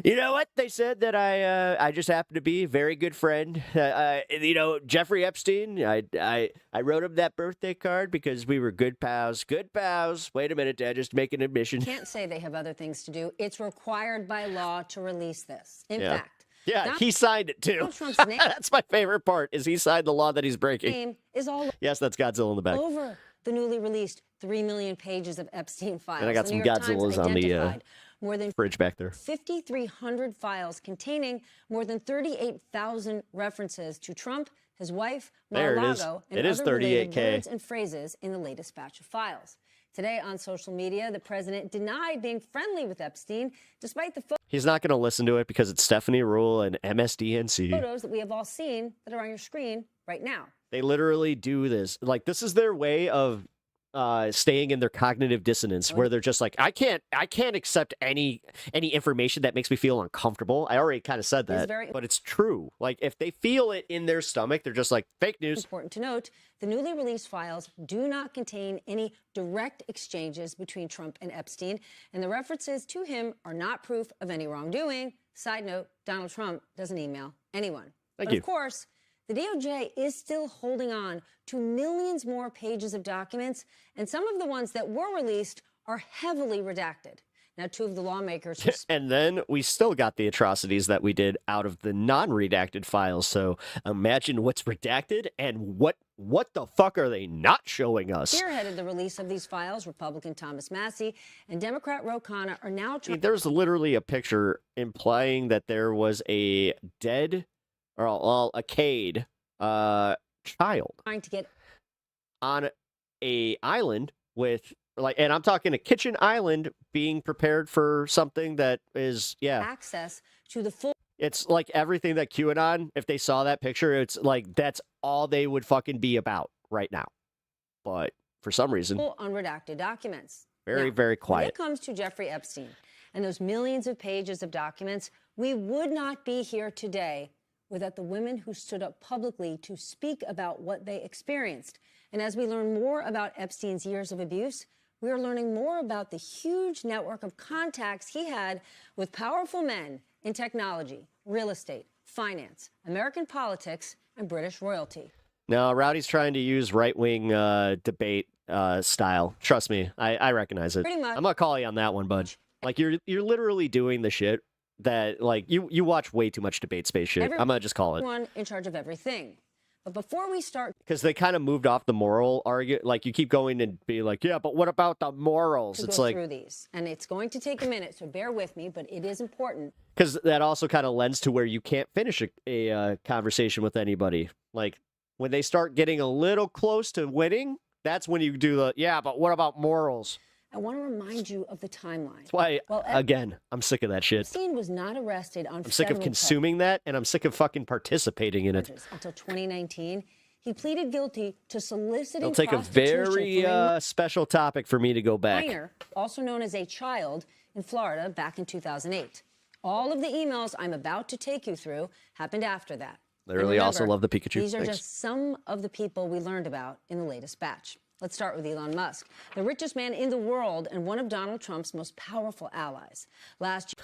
you know what? They said that I just happen to be a very good friend. You know, Jeffrey Epstein, I wrote him that birthday card because we were good pals. Good pals. Wait a minute, Dad, just make an admission. can't say they have other things to do. It's required by law to release this. In Yeah. fact, Yeah, he signed it too. Donald Trump's name That's my favorite part, is he signed the law that he's breaking. is all Yes, that's Godzilla in the back. over the newly released 3 million pages of Epstein files. And I got The some New York Times Godzillas on the identified more than fridge back there. 5,300 files containing more than 38,000 references to Trump, his wife, There it is. Mar-a-Lago, and It is other related 38K. words and phrases in the latest batch of files. Today on social media, the president denied being friendly with Epstein, despite the He's not going to listen to it because it's Stephanie Rule and MSDNC. photos that we have all seen that are on your screen right now. They literally do this. Like, this is their way of staying in their cognitive dissonance, where they're just like, I can't accept any information that makes me feel uncomfortable. I already kind of said that, but it's true. Like, if they feel it in their stomach, they're just like, fake news. Important to note, the newly released files do not contain any direct exchanges between Trump and Epstein, and the references to him are not proof of any wrongdoing. Side note, Donald Trump doesn't email anyone. Thank But you. of course, the DOJ is still holding on to millions more pages of documents, and some of the ones that were released are heavily redacted. Now, two of the lawmakers who And then we still got the atrocities that we did out of the non-redacted files. So imagine what's redacted and what the fuck are they not showing us? spearheaded the release of these files, Republican Thomas Massey and Democrat Ro Khanna, are now trying There's literally a picture implying that there was a dead, or a Cade child to get on a island with, like, and I'm talking a kitchen island being prepared for something that is, access to the full It's like everything that QAnon, if they saw that picture, it's like that's all they would fucking be about right now. But for some reason, unredacted documents. very, Now, very when quiet. it comes to Jeffrey Epstein and those millions of pages of documents, we would not be here today without the women who stood up publicly to speak about what they experienced. And as we learn more about Epstein's years of abuse, we are learning more about the huge network of contacts he had with powerful men in technology, real estate, finance, American politics, and British royalty. No, Rowdy's trying to use right-wing debate style. Trust me, I recognize it. Pretty much. I'm gonna call you on that one, bud. Like, you're literally doing the shit that, like, you watch way too much debate space shit. I'm gonna just call it. Everyone in charge of everything. But before we start Because they kind of moved off the moral argument. Like, you keep going and be like, yeah, but what about the morals? to It's go like, through these, and it's going to take a minute, so bear with me, but it is important. because that also kind of lends to where you can't finish a conversation with anybody. Like, when they start getting a little close to winning, that's when you do the, yeah, but what about morals? I want to remind you of the timeline. That's why, Well, again, I'm sick of that shit. Epstein was not arrested on I'm sick of consuming that, and I'm sick of fucking participating in it. until 2019. He pleaded guilty to soliciting It'll take a prostitution very from a special topic for me to go back. minor, also known as a child, in Florida back in 2008. All of the emails I'm about to take you through happened after that. I really And also remember, love the Pikachu. These are Thanks. just some of the people we learned about in the latest batch. Let's start with Elon Musk, the richest man in the world and one of Donald Trump's most powerful allies. Last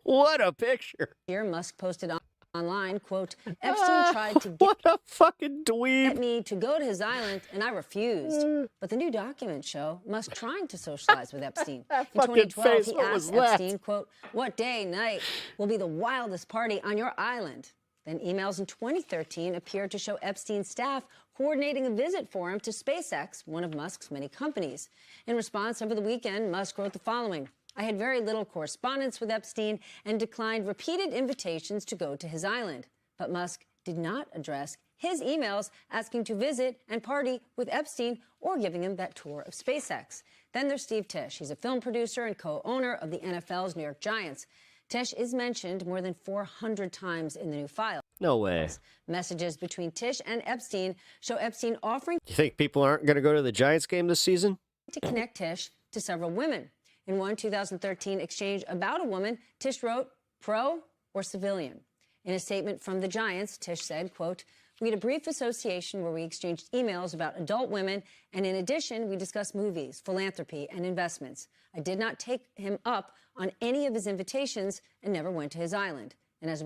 What a picture. year, Musk posted online, quote, Epstein tried to get what a fucking dweeb. me to go to his island, and I refused. But the new documents show Musk trying to socialize with Epstein. In fucking 2012, face, he what was asked that? Epstein, quote, what day, night will be the wildest party on your island? Then emails in 2013 appeared to show Epstein's staff coordinating a visit for him to SpaceX, one of Musk's many companies. In response, over the weekend, Musk wrote the following: I had very little correspondence with Epstein and declined repeated invitations to go to his island. But Musk did not address his emails asking to visit and party with Epstein or giving him that tour of SpaceX. Then there's Steve Tisch. He's a film producer and co-owner of the NFL's New York Giants. Tisch is mentioned more than 400 times in the new file. No way. Messages between Tisch and Epstein show Epstein offering You think people aren't going to go to the Giants game this season? to connect Tisch to several women. In one 2013 exchange about a woman, Tisch wrote, pro or civilian. In a statement from the Giants, Tisch said, quote, We had a brief association where we exchanged emails about adult women, and in addition, we discussed movies, philanthropy, and investments. I did not take him up on any of his invitations and never went to his island. And as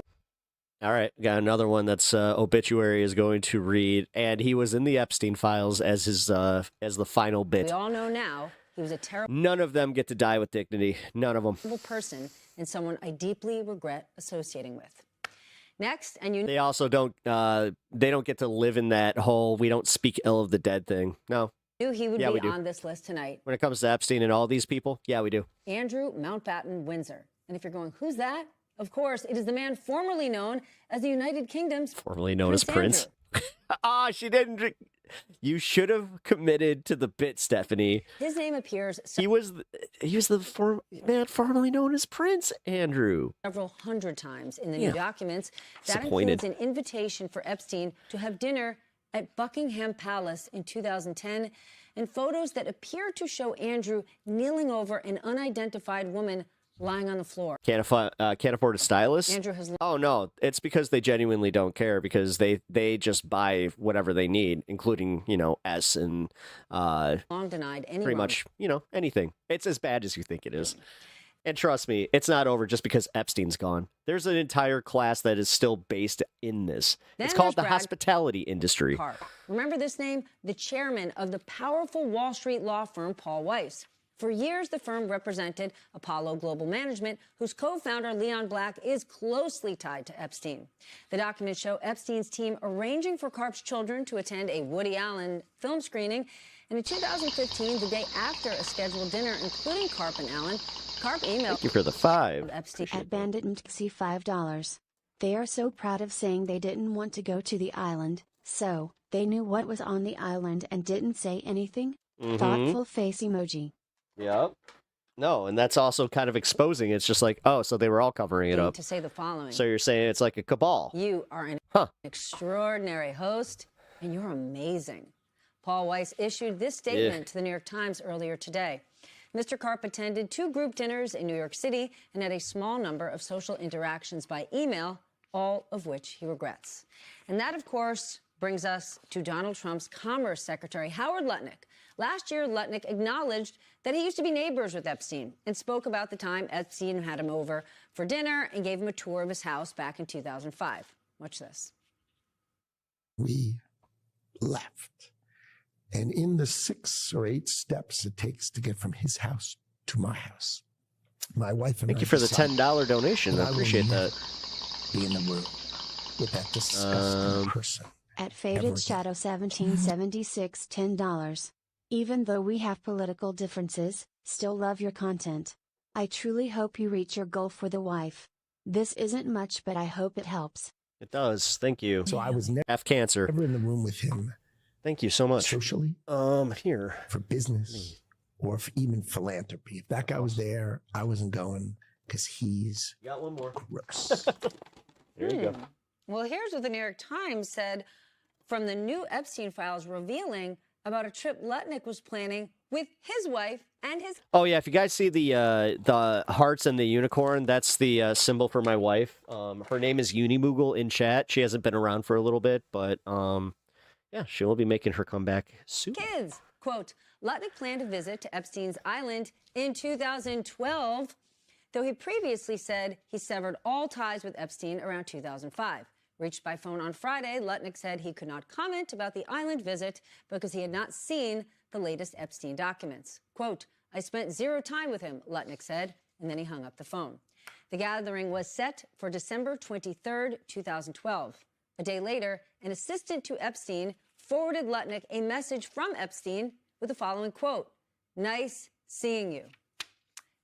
All right, got another one that's obituary is going to read, and he was in the Epstein files as his as the final bit. we all know now, he was a terrible None of them get to die with dignity. None of them. person and someone I deeply regret associating with. Next, and you They also don't. They don't get to live in that whole "we don't speak ill of the dead" thing. No. knew he would Yeah, we be do. on this list tonight. When it comes to Epstein and all these people, yeah, we do. Andrew Mountbatten Windsor. And if you're going, who's that? Of course, it is the man formerly known as the United Kingdom's Formerly known as Prince. Ah, she didn't. You should have committed to the bit, Stephanie. His name appears He was the man formerly known as Prince Andrew. several hundred times in the Yeah. new documents. That Disappointed. includes an invitation for Epstein to have dinner at Buckingham Palace in 2010 and photos that appear to show Andrew kneeling over an unidentified woman lying on the floor. Can't afford a stylist? Andrew has Oh, no. It's because they genuinely don't care because they just buy whatever they need, including, S and long denied anyone. pretty much, anything. It's as bad as you think it is. And trust me, it's not over just because Epstein's gone. There's an entire class that is still based in this. Then It's called there's the Brad hospitality industry. Karp. Remember this name? The chairman of the powerful Wall Street law firm Paul Weiss. For years, the firm represented Apollo Global Management, whose co-founder, Leon Black, is closely tied to Epstein. The documents show Epstein's team arranging for Karp's children to attend a Woody Allen film screening. And in 2015, the day after a scheduled dinner, including Karp and Allen, Karp emailed Thank you for the 5. Epstein. At Bandit MTC $5. They are so proud of saying they didn't want to go to the island, so they knew what was on the island and didn't say anything. Mhm. Thoughtful face emoji. Yep. No, and that's also kind of exposing. It's just like, oh, so they were all covering it up. To say the following. So you're saying it's like a cabal. You are an extraordinary host, and you're amazing. Paul Weiss issued this statement to the New York Times earlier today. Mr. Karp attended 2 group dinners in New York City and had a small number of social interactions by email, all of which he regrets. And that, of course, brings us to Donald Trump's Commerce Secretary, Howard Lutnick. Last year, Lutnick acknowledged that he used to be neighbors with Epstein and spoke about the time Epstein had him over for dinner and gave him a tour of his house back in 2005. Watch this. We left. And in the 6 or 8 steps it takes to get from his house to my house, my wife and Thank I you for the decided $10 donation. that I appreciate will that. never be in the room with that disgusting person. At Faded Shadow 1776 $10. Even though we have political differences, still love your content. I truly hope you reach your goal for the wife. This isn't much, but I hope it helps. It does. Thank you. So I was F cancer. never in the room with him. Thank you so much. Socially, here for business, or for even philanthropy. If that guy was there, I wasn't going because he's got one more. Gross. There you go. Well, here's what the New York Times said from the new Epstein files revealing about a trip Lutnick was planning with his wife and his... Oh yeah, if you guys see the hearts and the unicorn, that's the symbol for my wife. Her name is Unimoogle in chat. She hasn't been around for a little bit, but yeah, she will be making her comeback soon. kids. Quote, Lutnick planned a visit to Epstein's island in 2012, though he previously said he severed all ties with Epstein around 2005. Reached by phone on Friday, Lutnick said he could not comment about the island visit because he had not seen the latest Epstein documents. Quote, I spent 0 time with him, Lutnick said, and then he hung up the phone. The gathering was set for December 23rd, 2012. A day later, an assistant to Epstein forwarded Lutnick a message from Epstein with the following quote, nice seeing you.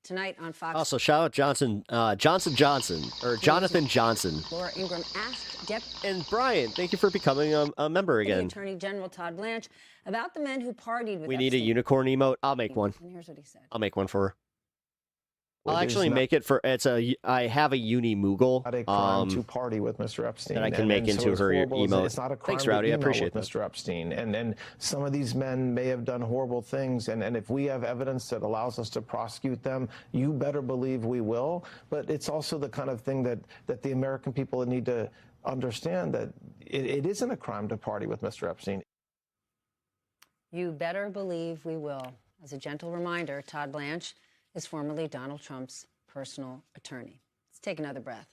Tonight on Fox. Also, shout out Jonathan Johnson. Laura Ingraham asked And Brian, thank you for becoming a member again. Attorney General Todd Blanche about the men who partied with We need a Epstein. unicorn emote. I'll make one. And here's what he said. I'll make one for her. I'll It is actually not- make it for I have a Unimoogle. Not a crime to party with Mr. Epstein. that I can make into as her horrible as emote. It's not a crime Thanks, to Rowdy. I email appreciate with Mr. Epstein. And some of these men may have done horrible things. And if we have evidence that allows us to prosecute them, you better believe we will. But it's also the kind of thing that the American people need to understand that it isn't a crime to party with Mr. Epstein. You better believe we will. As a gentle reminder, Todd Blanche is formerly Donald Trump's personal attorney. Let's take another breath.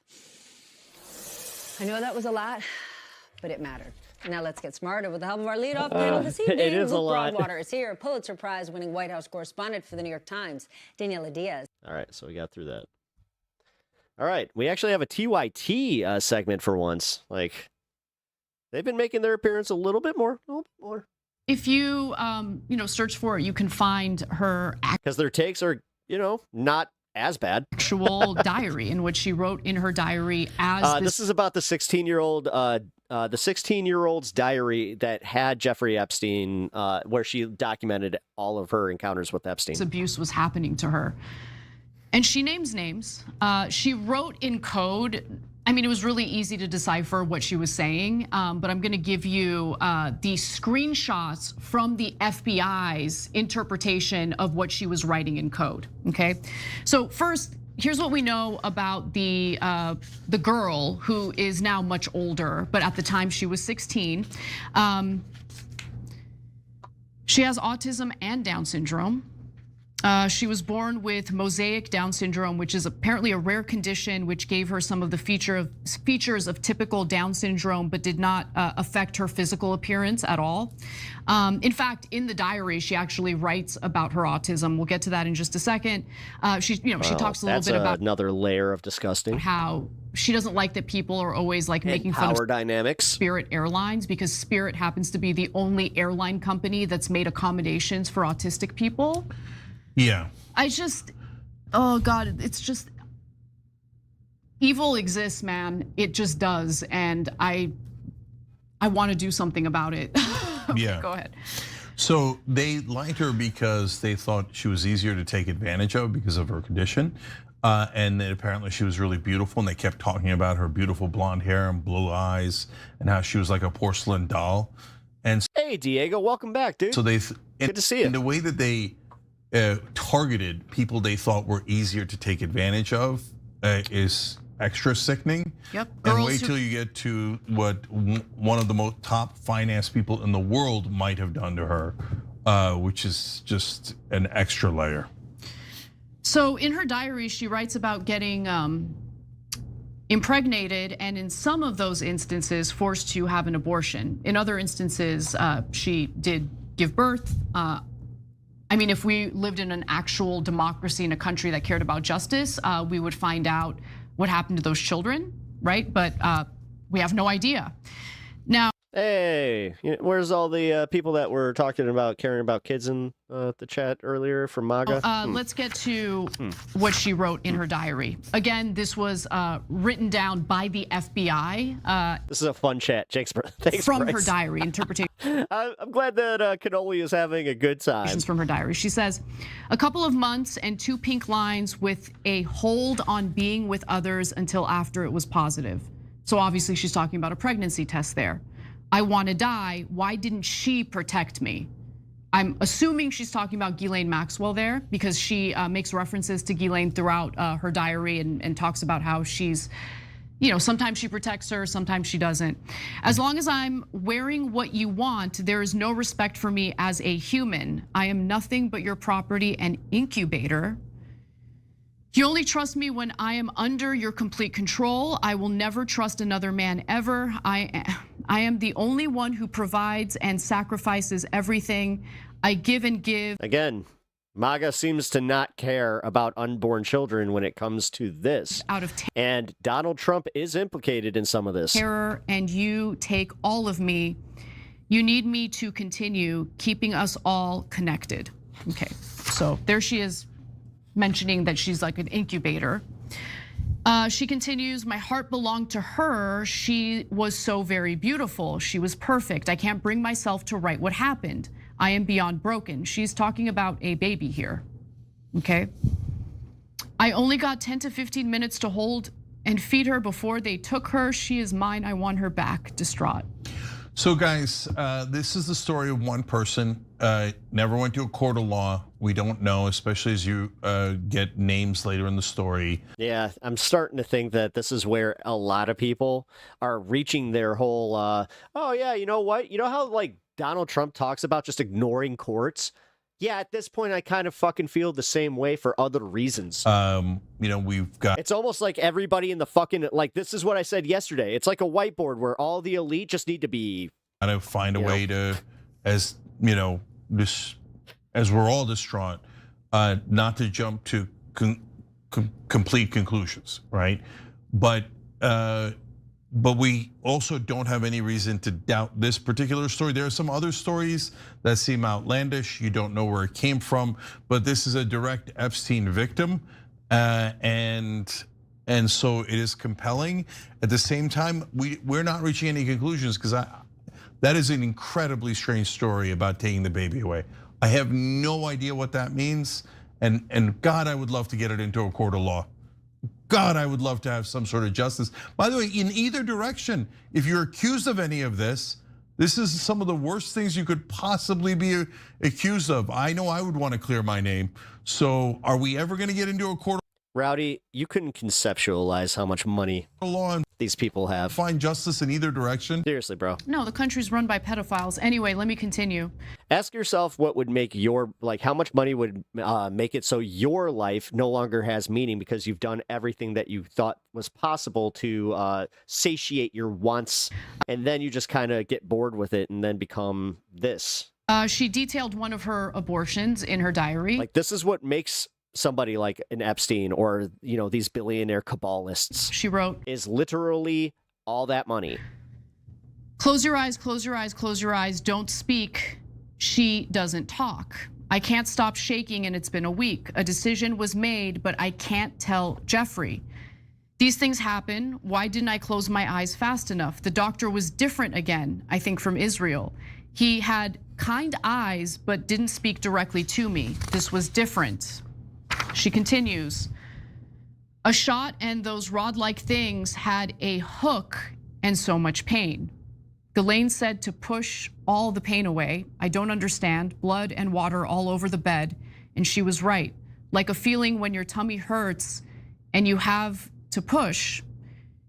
I know that was a lot, but it mattered. Now let's get smarter with the help of our leadoff panel this evening. It is Luke a lot. Broadwater is here, Pulitzer Prize-winning White House correspondent for the New York Times, Daniela Diaz. All right, so we got through that. All right, we actually have a TYT segment for once. Like, they've been making their appearance a little bit more. If you, search for it, you can find her because their takes are, not as bad. Actual diary in which she wrote in her diary as this is about the 16-year-old, the 16-year-old's diary that had Jeffrey Epstein, where she documented all of her encounters with Epstein. This abuse was happening to her. And she names names. She wrote in code. I mean, it was really easy to decipher what she was saying, but I'm gonna give you the screenshots from the FBI's interpretation of what she was writing in code, okay? So first, here's what we know about the girl who is now much older, but at the time she was 16. She has autism and Down syndrome. She was born with mosaic Down syndrome, which is apparently a rare condition which gave her some of the features of typical Down syndrome, but did not affect her physical appearance at all. In fact, in the diary, she actually writes about her autism. We'll get to that in just a second. She talks a little bit about another layer of disgusting. How she doesn't like that people are always like making fun power of dynamics. Spirit Airlines, because Spirit happens to be the only airline company that's made accommodations for autistic people. Yeah. Oh God, it's just, evil exists, man. It just does, and I want to do something about it. Yeah. Go ahead. So they liked her because they thought she was easier to take advantage of because of her condition. And then apparently she was really beautiful, and they kept talking about her beautiful blonde hair and blue eyes and how she was like a porcelain doll. And hey, Diego, welcome back, dude. So good to see you. And the way that they targeted people they thought were easier to take advantage of is extra sickening. Yep. And wait till you get to what one of the most top finance people in the world might have done to her, which is just an extra layer. So in her diary, she writes about getting impregnated, and in some of those instances, forced to have an abortion. In other instances, she did give birth. I mean, if we lived in an actual democracy in a country that cared about justice, we would find out what happened to those children, right? But we have no idea. Now, hey, where's all the people that were talking about caring about kids in the chat earlier from MAGA? Let's get to what she wrote in her diary. Again, this was written down by the FBI. This is a fun chat. Thanks, from Bryce. her diary interpretation. I'm glad that Cannoli is having a good time. From her diary, she says, a couple of months and 2 pink lines with a hold on being with others until after it was positive. So obviously she's talking about a pregnancy test there. I want to die. Why didn't she protect me? I'm assuming she's talking about Ghislaine Maxwell there, because she makes references to Ghislaine throughout her diary and talks about how she's, sometimes she protects her, sometimes she doesn't. As long as I'm wearing what you want, there is no respect for me as a human. I am nothing but your property and incubator. You only trust me when I am under your complete control. I will never trust another man ever. I am the only one who provides and sacrifices everything. I give and give. Again, MAGA seems to not care about unborn children when it comes to this. And Donald Trump is implicated in some of this. Terror, and you take all of me. You need me to continue keeping us all connected. Okay, so there she is, mentioning that she's like an incubator. She continues, my heart belonged to her. She was so very beautiful. She was perfect. I can't bring myself to write what happened. I am beyond broken. She's talking about a baby here, okay? I only got 10 to 15 minutes to hold and feed her before they took her. She is mine. I want her back, distraught. So guys, this is the story of one person, never went to a court of law. We don't know, especially as you get names later in the story. Yeah, I'm starting to think that this is where a lot of people are reaching their whole, oh yeah, you know what? You know how like Donald Trump talks about just ignoring courts? Yeah, at this point, I kind of fucking feel the same way for other reasons. You know, we've got... It's almost like everybody in the fucking, like, this is what I said yesterday. It's like a whiteboard where all the elite just need to be... Gotta find a way to, as, you know, this, as we're all distraught, not to jump to complete conclusions, right? But we also don't have any reason to doubt this particular story. There are some other stories that seem outlandish. You don't know where it came from, but this is a direct Epstein victim, and so it is compelling. At the same time, we're not reaching any conclusions because that is an incredibly strange story about taking the baby away. I have no idea what that means, and God, I would love to get it into a court of law. God, I would love to have some sort of justice. By the way, in either direction, if you're accused of any of this, this is some of the worst things you could possibly be accused of. I know I would want to clear my name. So are we ever going to get into a court? Rowdy, you couldn't conceptualize how much money these people have. Find justice in either direction? Seriously, bro. No, the country's run by pedophiles. Anyway, let me continue. Ask yourself what would make your, like, how much money would make it so your life no longer has meaning because you've done everything that you thought was possible to satiate your wants, and then you just kind of get bored with it and then become this. She detailed one of her abortions in her diary. Like, this is what makes somebody like an Epstein or, you know, these billionaire cabalists. She wrote, is literally all that money. Close your eyes, close your eyes, close your eyes. Don't speak. She doesn't talk. I can't stop shaking and it's been a week. A decision was made, but I can't tell Jeffrey. These things happen. Why didn't I close my eyes fast enough? The doctor was different again, I think from Israel. He had kind eyes, but didn't speak directly to me. This was different. She continues, a shot and those rod-like things had a hook and so much pain. Ghislaine said to push all the pain away. I don't understand, blood and water all over the bed. And she was right. Like a feeling when your tummy hurts and you have to push.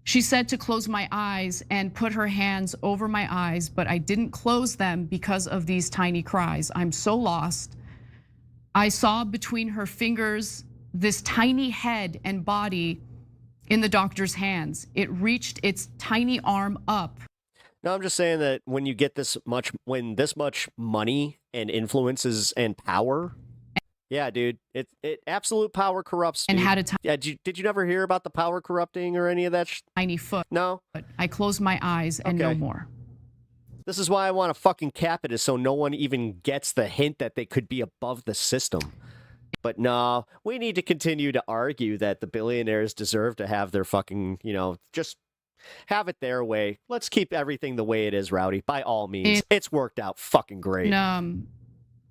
She said to close my eyes and put her hands over my eyes, but I didn't close them because of these tiny cries. I'm so lost. I saw between her fingers this tiny head and body in the doctor's hands. It reached its tiny arm up. No, I'm just saying that when you get this much, when this much money and influences and power, yeah, dude, it absolute power corrupts. Dude. And had a time. Yeah, did you never hear about the power corrupting or any of that? Tiny foot. No. But I closed my eyes and no more. This is why I want to fucking cap it, is so no one even gets the hint that they could be above the system. But no, we need to continue to argue that the billionaires deserve to have their fucking, you know, just have it their way. Let's keep everything the way it is, Rowdy. By all means, it's worked out fucking great.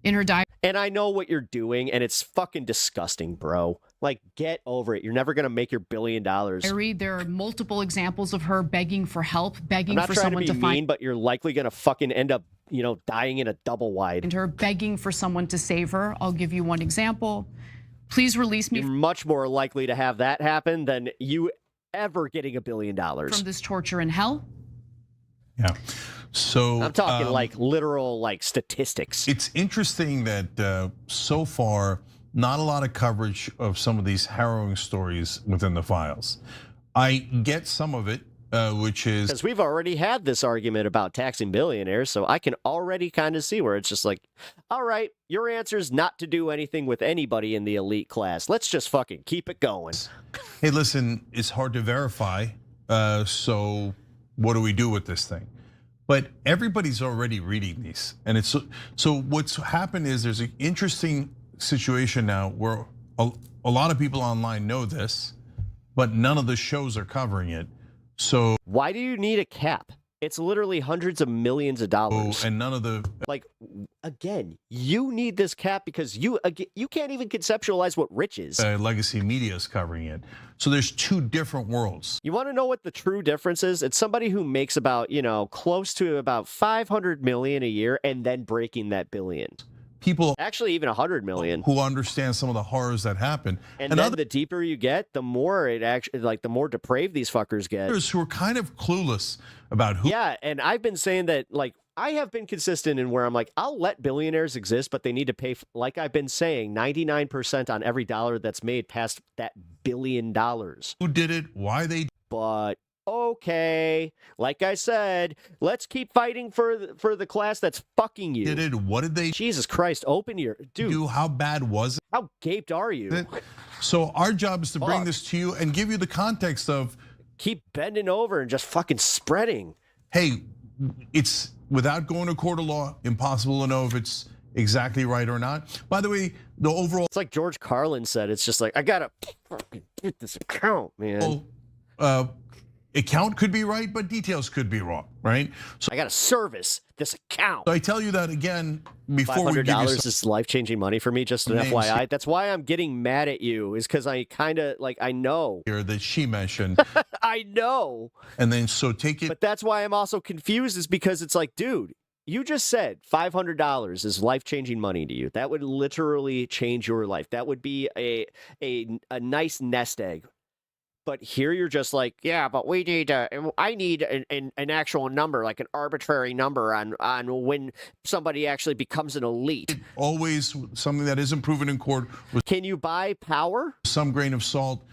In her diary. And I know what you're doing, and it's fucking disgusting, bro. Like, get over it. You're never gonna make your $1 billion. I read there are multiple examples of her begging for help, begging for someone someone to find. Mean, but you're likely gonna fucking end up, you know, dying in a double wide. And her begging for someone to save her. I'll give you one example. Please release me. You're much more likely to have that happen than you ever getting $1 billion from this torture in hell. Yeah. So I'm talking like literal like statistics. It's interesting that so far, not a lot of coverage of some of these harrowing stories within the files. I get some of it, which is because we've already had this argument about taxing billionaires, so I can already kind of see where it's just like, all right, your answer is not to do anything with anybody in the elite class. Let's just fucking keep it going. Hey, listen, it's hard to verify, so what do we do with this thing? But everybody's already reading these, and it's so what's happened is there's an interesting situation now where a lot of people online know this, but none of the shows are covering it. So why do you need a cap? It's literally hundreds of millions of dollars. Oh, and none of the like, again, you need this cap because you can't even conceptualize what rich is. Legacy media is covering it. So there's two different worlds. You want to know what the true difference is? It's somebody who makes about, close to about 500 million a year and then breaking that billion. People actually even 100 million who understand some of the horrors that happen. And then the deeper you get, the more it actually, like, the more depraved these fuckers get. Who are kind of clueless about who. Yeah, and I've been saying that, like, I have been consistent in where I'm like, I'll let billionaires exist, but they need to pay, like I've been saying, 99% on every dollar that's made past that $1 billion. Who did it? Why they? But okay, like I said, let's keep fighting for the class that's fucking you. Did it? What did they? Jesus Christ, open your dude. How bad was it? How gaped are you? So our job is to bring this to you and give you the context of. Keep bending over and just fucking spreading. Hey, it's without going to court of law, impossible to know if it's exactly right or not. By the way, the overall. It's like George Carlin said. It's just like, I gotta fucking get this account, man. Account could be right, but details could be wrong, right? So I got to service this account. So I tell you that again before we give you $500 is life-changing money for me, just an FYI. That's why I'm getting mad at you, is because I kind of, like, I know. Here that she mentioned. I know. And then so take it. But that's why I'm also confused, is because it's like, dude, you just said $500 is life-changing money to you. That would literally change your life. That would be a nice nest egg. But here you're just like, yeah, but we need I need an actual number, like an arbitrary number on when somebody actually becomes an elite. Always something that isn't proven in court. Can you buy power? Some grain of salt.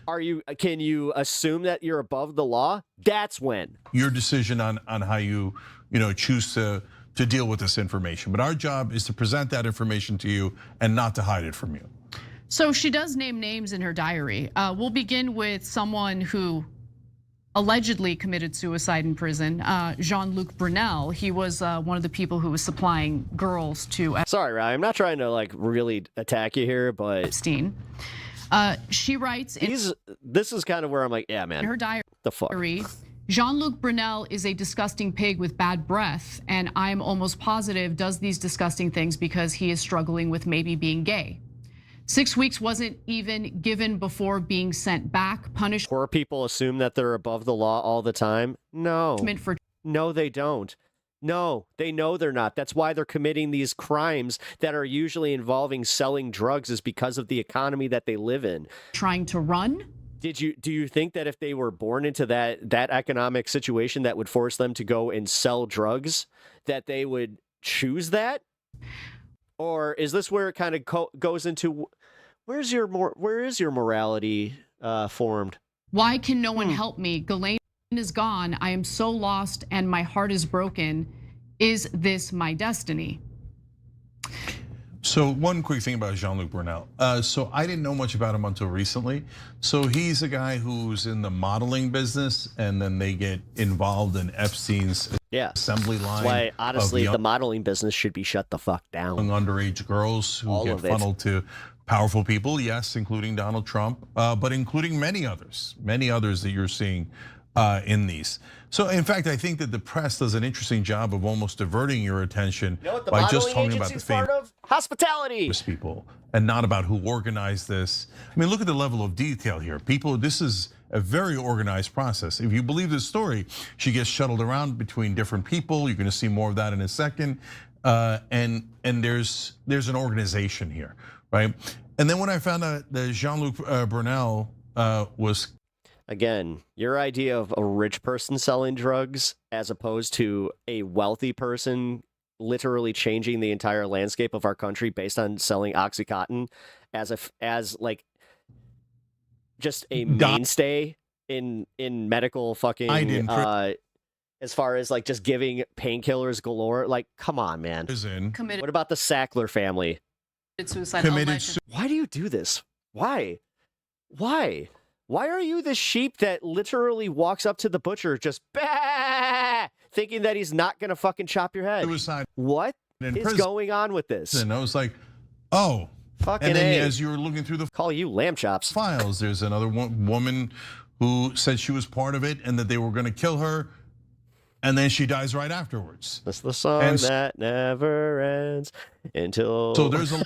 Can you assume that you're above the law? That's when. Your decision on how you choose to deal with this information. But our job is to present that information to you and not to hide it from you. So she does name names in her diary. We'll begin with someone who allegedly committed suicide in prison, Jean-Luc Brunel. He was one of the people who was supplying girls to. Sorry, Ryan, I'm not trying to like really attack you here, but EPSTEIN. She writes. This is kind of where I'm like, yeah, man. In her diary. The fuck. Jean-Luc Brunel is a disgusting pig with bad breath, and I'm almost positive does these disgusting things because he is struggling with maybe being gay. 6 weeks wasn't even given before being sent back. Punished. Poor people assume that they're above the law all the time. No, no, they don't. No, they know they're not. That's why they're committing these crimes that are usually involving selling drugs, is because of the economy that they live in. Trying to run. Do you think that if they were born into that economic situation that would force them to go and sell drugs, that they would choose that? Or is this where it kind of goes into where is your morality formed? Why can no one help me? Ghislaine is gone. I am so lost and my heart is broken. Is this my destiny? So one quick thing about Jean-Luc Brunel. So I didn't know much about him until recently. So he's a guy who's in the modeling business, and then they get involved in Epstein's assembly line. That's why, honestly, the modeling business should be shut the fuck down. Underage girls who get funneled to powerful people, yes, including Donald Trump, but including many others that you're seeing in these. So in fact, I think that the press does an interesting job of almost diverting your attention by just talking about the part of hospitality people and not about who organized this. I mean, look at the level of detail here. This is a very organized process. If you believe this story, she gets shuttled around between different people. You're going to see more of that in a second. And there's an organization here, right? And then when I found out that Jean-Luc Brunel was. Again, your idea of a rich person selling drugs as opposed to a wealthy person literally changing the entire landscape of our country based on selling OxyContin as like just a mainstay in medical fucking as far as like just giving painkillers galore. Like, come on, man. What about the Sackler family? Why do you do this? Why? Why are you the sheep that literally walks up to the butcher just thinking that he's not gonna fucking chop your head? What is going on with this? And I was like, oh. Fucking and then as you were looking through the call you lamb chops files, there's another woman who said she was part of it and that they were gonna kill her. and then she dies right afterwards. That's the song that never ends until. So there's a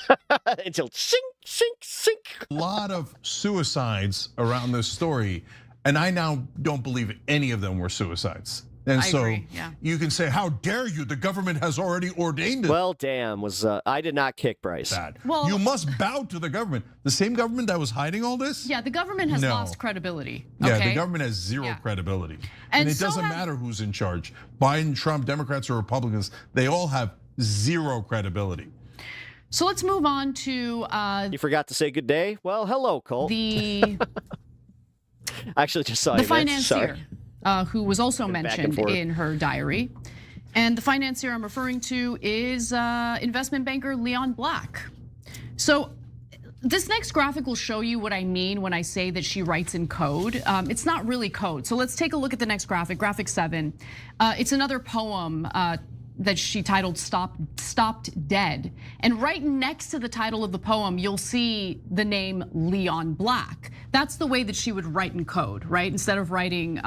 until sink, sink, sink. A lot of suicides around this story, and I now don't believe any of them were suicides. And I agree, yeah. You can say, "How dare you? The government has already ordained it." Well, damn, I did not kick Bryce. Bad. Well- You must bow to the government. The same government that was hiding all this. Yeah, the government has No. lost credibility. Yeah, Okay? the government has zero credibility, And it so doesn't matter who's in charge. Biden, Trump, Democrats, or Republicans. They all have zero credibility. So let's move on to You forgot to say good day? Well, hello, Colt. the I actually just saw the you, man. financier, Sorry. who was also Back and mentioned forth. in her diary. And the financier I'm referring to is investment banker Leon Black. So this next graphic will show you what I mean when I say that she writes in code. It's not really code. So let's take a look at the next graphic, graphic 7. It's another poem that she titled Stopped Dead. And right next to the title of the poem, you'll see the name Leon Black. That's the way that she would write in code, right? Instead of writing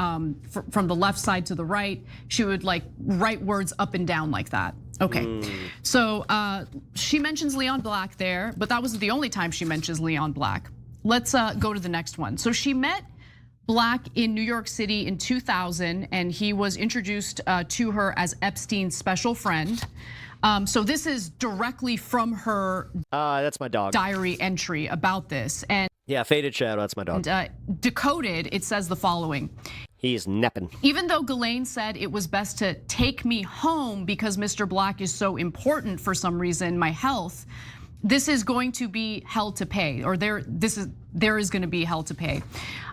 from the left side to the right, she would like write words up and down like that. Okay, so she mentions Leon Black there, but that wasn't the only time she mentions Leon Black. Let's go to the next one. So she met Black in New York City in 2000, and he was introduced to her as Epstein's special friend. So this is directly from her that's my dog. Diary entry about this. And Yeah, Faded Shadow, that's my dog. Decoded, it says the following. He's nepping. Even though Ghislaine said it was best to take me home because Mr. Black is so important for some reason, my health, this is going to be hell to pay, or there is going to be hell to pay.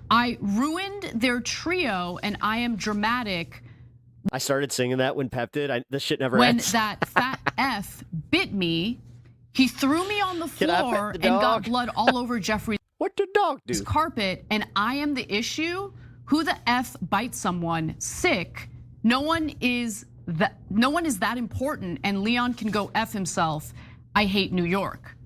I ruined their trio, and I am dramatic. I started singing that when Pep did. This shit never When ends. that fat F bit me, he threw me on the Can I pet floor the and got dog? blood all over Jeffrey's What did dog do? carpet, and I am the issue. Who the F bites someone sick? No one is that important, and Leon can go F himself. I hate New York.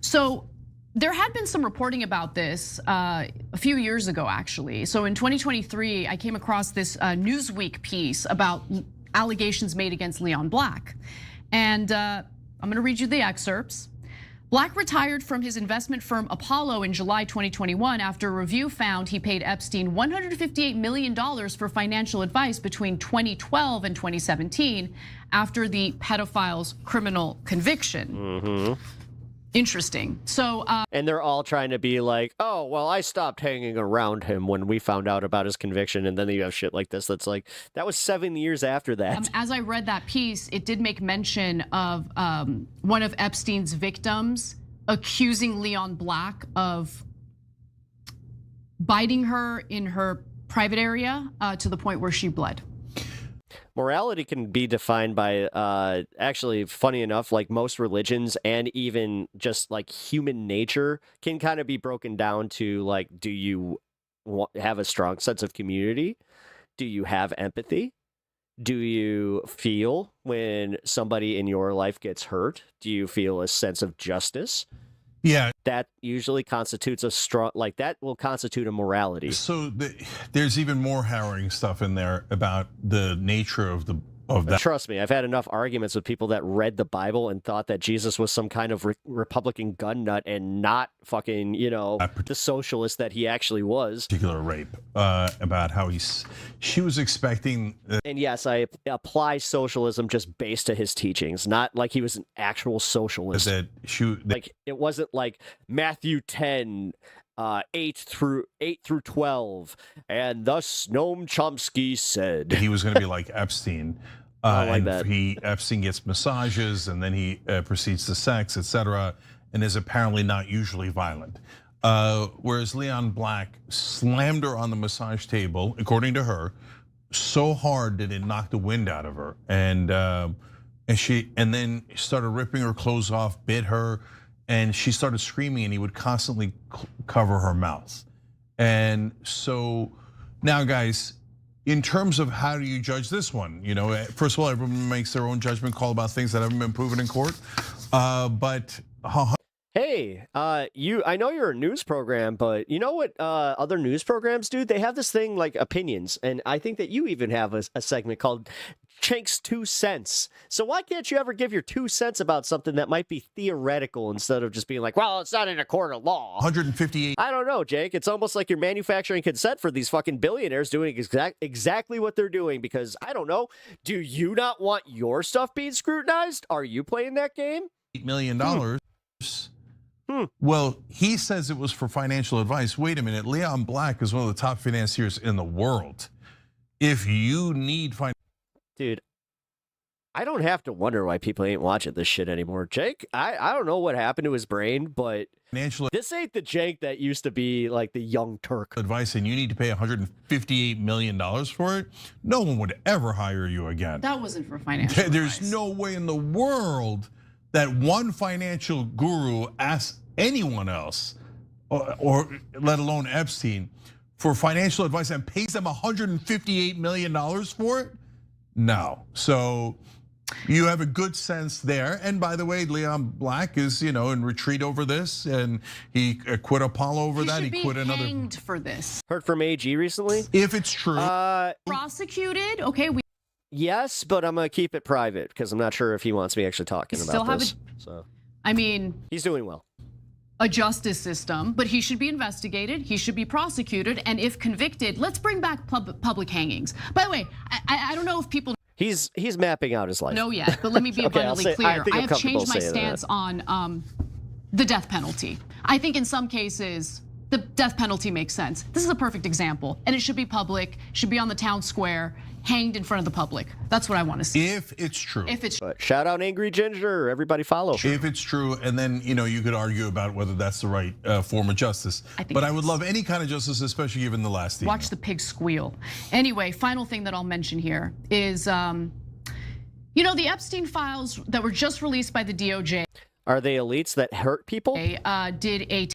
So there had been some reporting about this a few years ago, actually. So in 2023, I came across this Newsweek piece about allegations made against Leon Black. And I'm gonna read you the excerpts. Black retired from his investment firm Apollo in July 2021 after a review found he paid Epstein $158 million for financial advice between 2012 and 2017 after the pedophile's criminal conviction. Interesting. So, and they're all trying to be like, oh, well, I stopped hanging around him when we found out about his conviction. And then you have shit like this that's like, that was 7 years after that. as I read that piece, it did make mention of one of Epstein's victims accusing Leon Black of biting her in her private area to the point where she bled. Morality can be defined by, actually, funny enough, like most religions and even just like human nature can kind of be broken down to like, do you have a strong sense of community? Do you have empathy? Do you feel when somebody in your life gets hurt? Do you feel a sense of justice? Yeah. That usually constitutes a strong, like that will constitute a morality. So there's even more harrowing stuff in there about the nature of that. Trust me, I've had enough arguments with people that read the Bible and thought that Jesus was some kind of Republican gun nut and not fucking, the socialist that he actually was. Particular rape, about how she was expecting. And yes, I apply socialism just based to his teachings, not like he was an actual socialist. Like it wasn't like Matthew 10. 8 through 12, and thus Noam Chomsky said he was going to be like Epstein. Like that. Epstein gets massages, and then he proceeds to sex, etc., and is apparently not usually violent. Whereas Leon Black slammed her on the massage table, according to her, so hard that it knocked the wind out of her, and then started ripping her clothes off, bit her. And she started screaming, and he would constantly cover her mouth. And so now, guys, in terms of how do you judge this one? First of all, everyone makes their own judgment call about things that haven't been proven in court. But Hey, I know you're a news program, but you know what other news programs do? They have this thing like opinions, and I think that you even have a segment called Chank's 2 cents. So why can't you ever give your 2 cents about something that might be theoretical instead of just being like, well, it's not in a court of law. 158. I don't know, Jake. It's almost like you're manufacturing consent for these fucking billionaires doing exactly what they're doing because, I don't know, do you not want your stuff being scrutinized? Are you playing that game? $8 million. Well, he says it was for financial advice. Wait a minute. Leon Black is one of the top financiers in the world. If you need financial... Dude, I don't have to wonder why people ain't watching this shit anymore. Jake, I don't know what happened to his brain, but this ain't the Jake that used to be like the young Turk. Advice, and you need to pay $158 million for it. No one would ever hire you again. That wasn't for financial There's no way in the world that one financial guru asks anyone else, or let alone Epstein, for financial advice and pays them $158 million for it? No. So you have a good sense there. And by the way, Leon Black is, in retreat over this, and he quit Apollo over that. He quit another. Hanged for this. Heard from AG recently? If it's true. Prosecuted? Okay. Yes, but I'm gonna keep it private because I'm not sure if he wants me actually talking about this. I mean, he's doing well. A justice system, but he should be investigated. He should be prosecuted, and if convicted, let's bring back public hangings. By the way, I don't know if people. He's mapping out his life. No, yet, but let me be abundantly clear. I have changed my stance that. on the death penalty. I think in some cases the death penalty makes sense. This is a perfect example, and it should be public. Should be on the town square, hanged in front of the public. That's what I want to see. If it's true. If it's but shout out Angry Ginger. Everybody follow. If it's true, and then you could argue about whether that's the right form of justice. I would love any kind of justice, especially given the last email. Watch the pig squeal. Anyway, final thing that I'll mention here is, the Epstein files that were just released by the DOJ. Are they elites that hurt people? Did a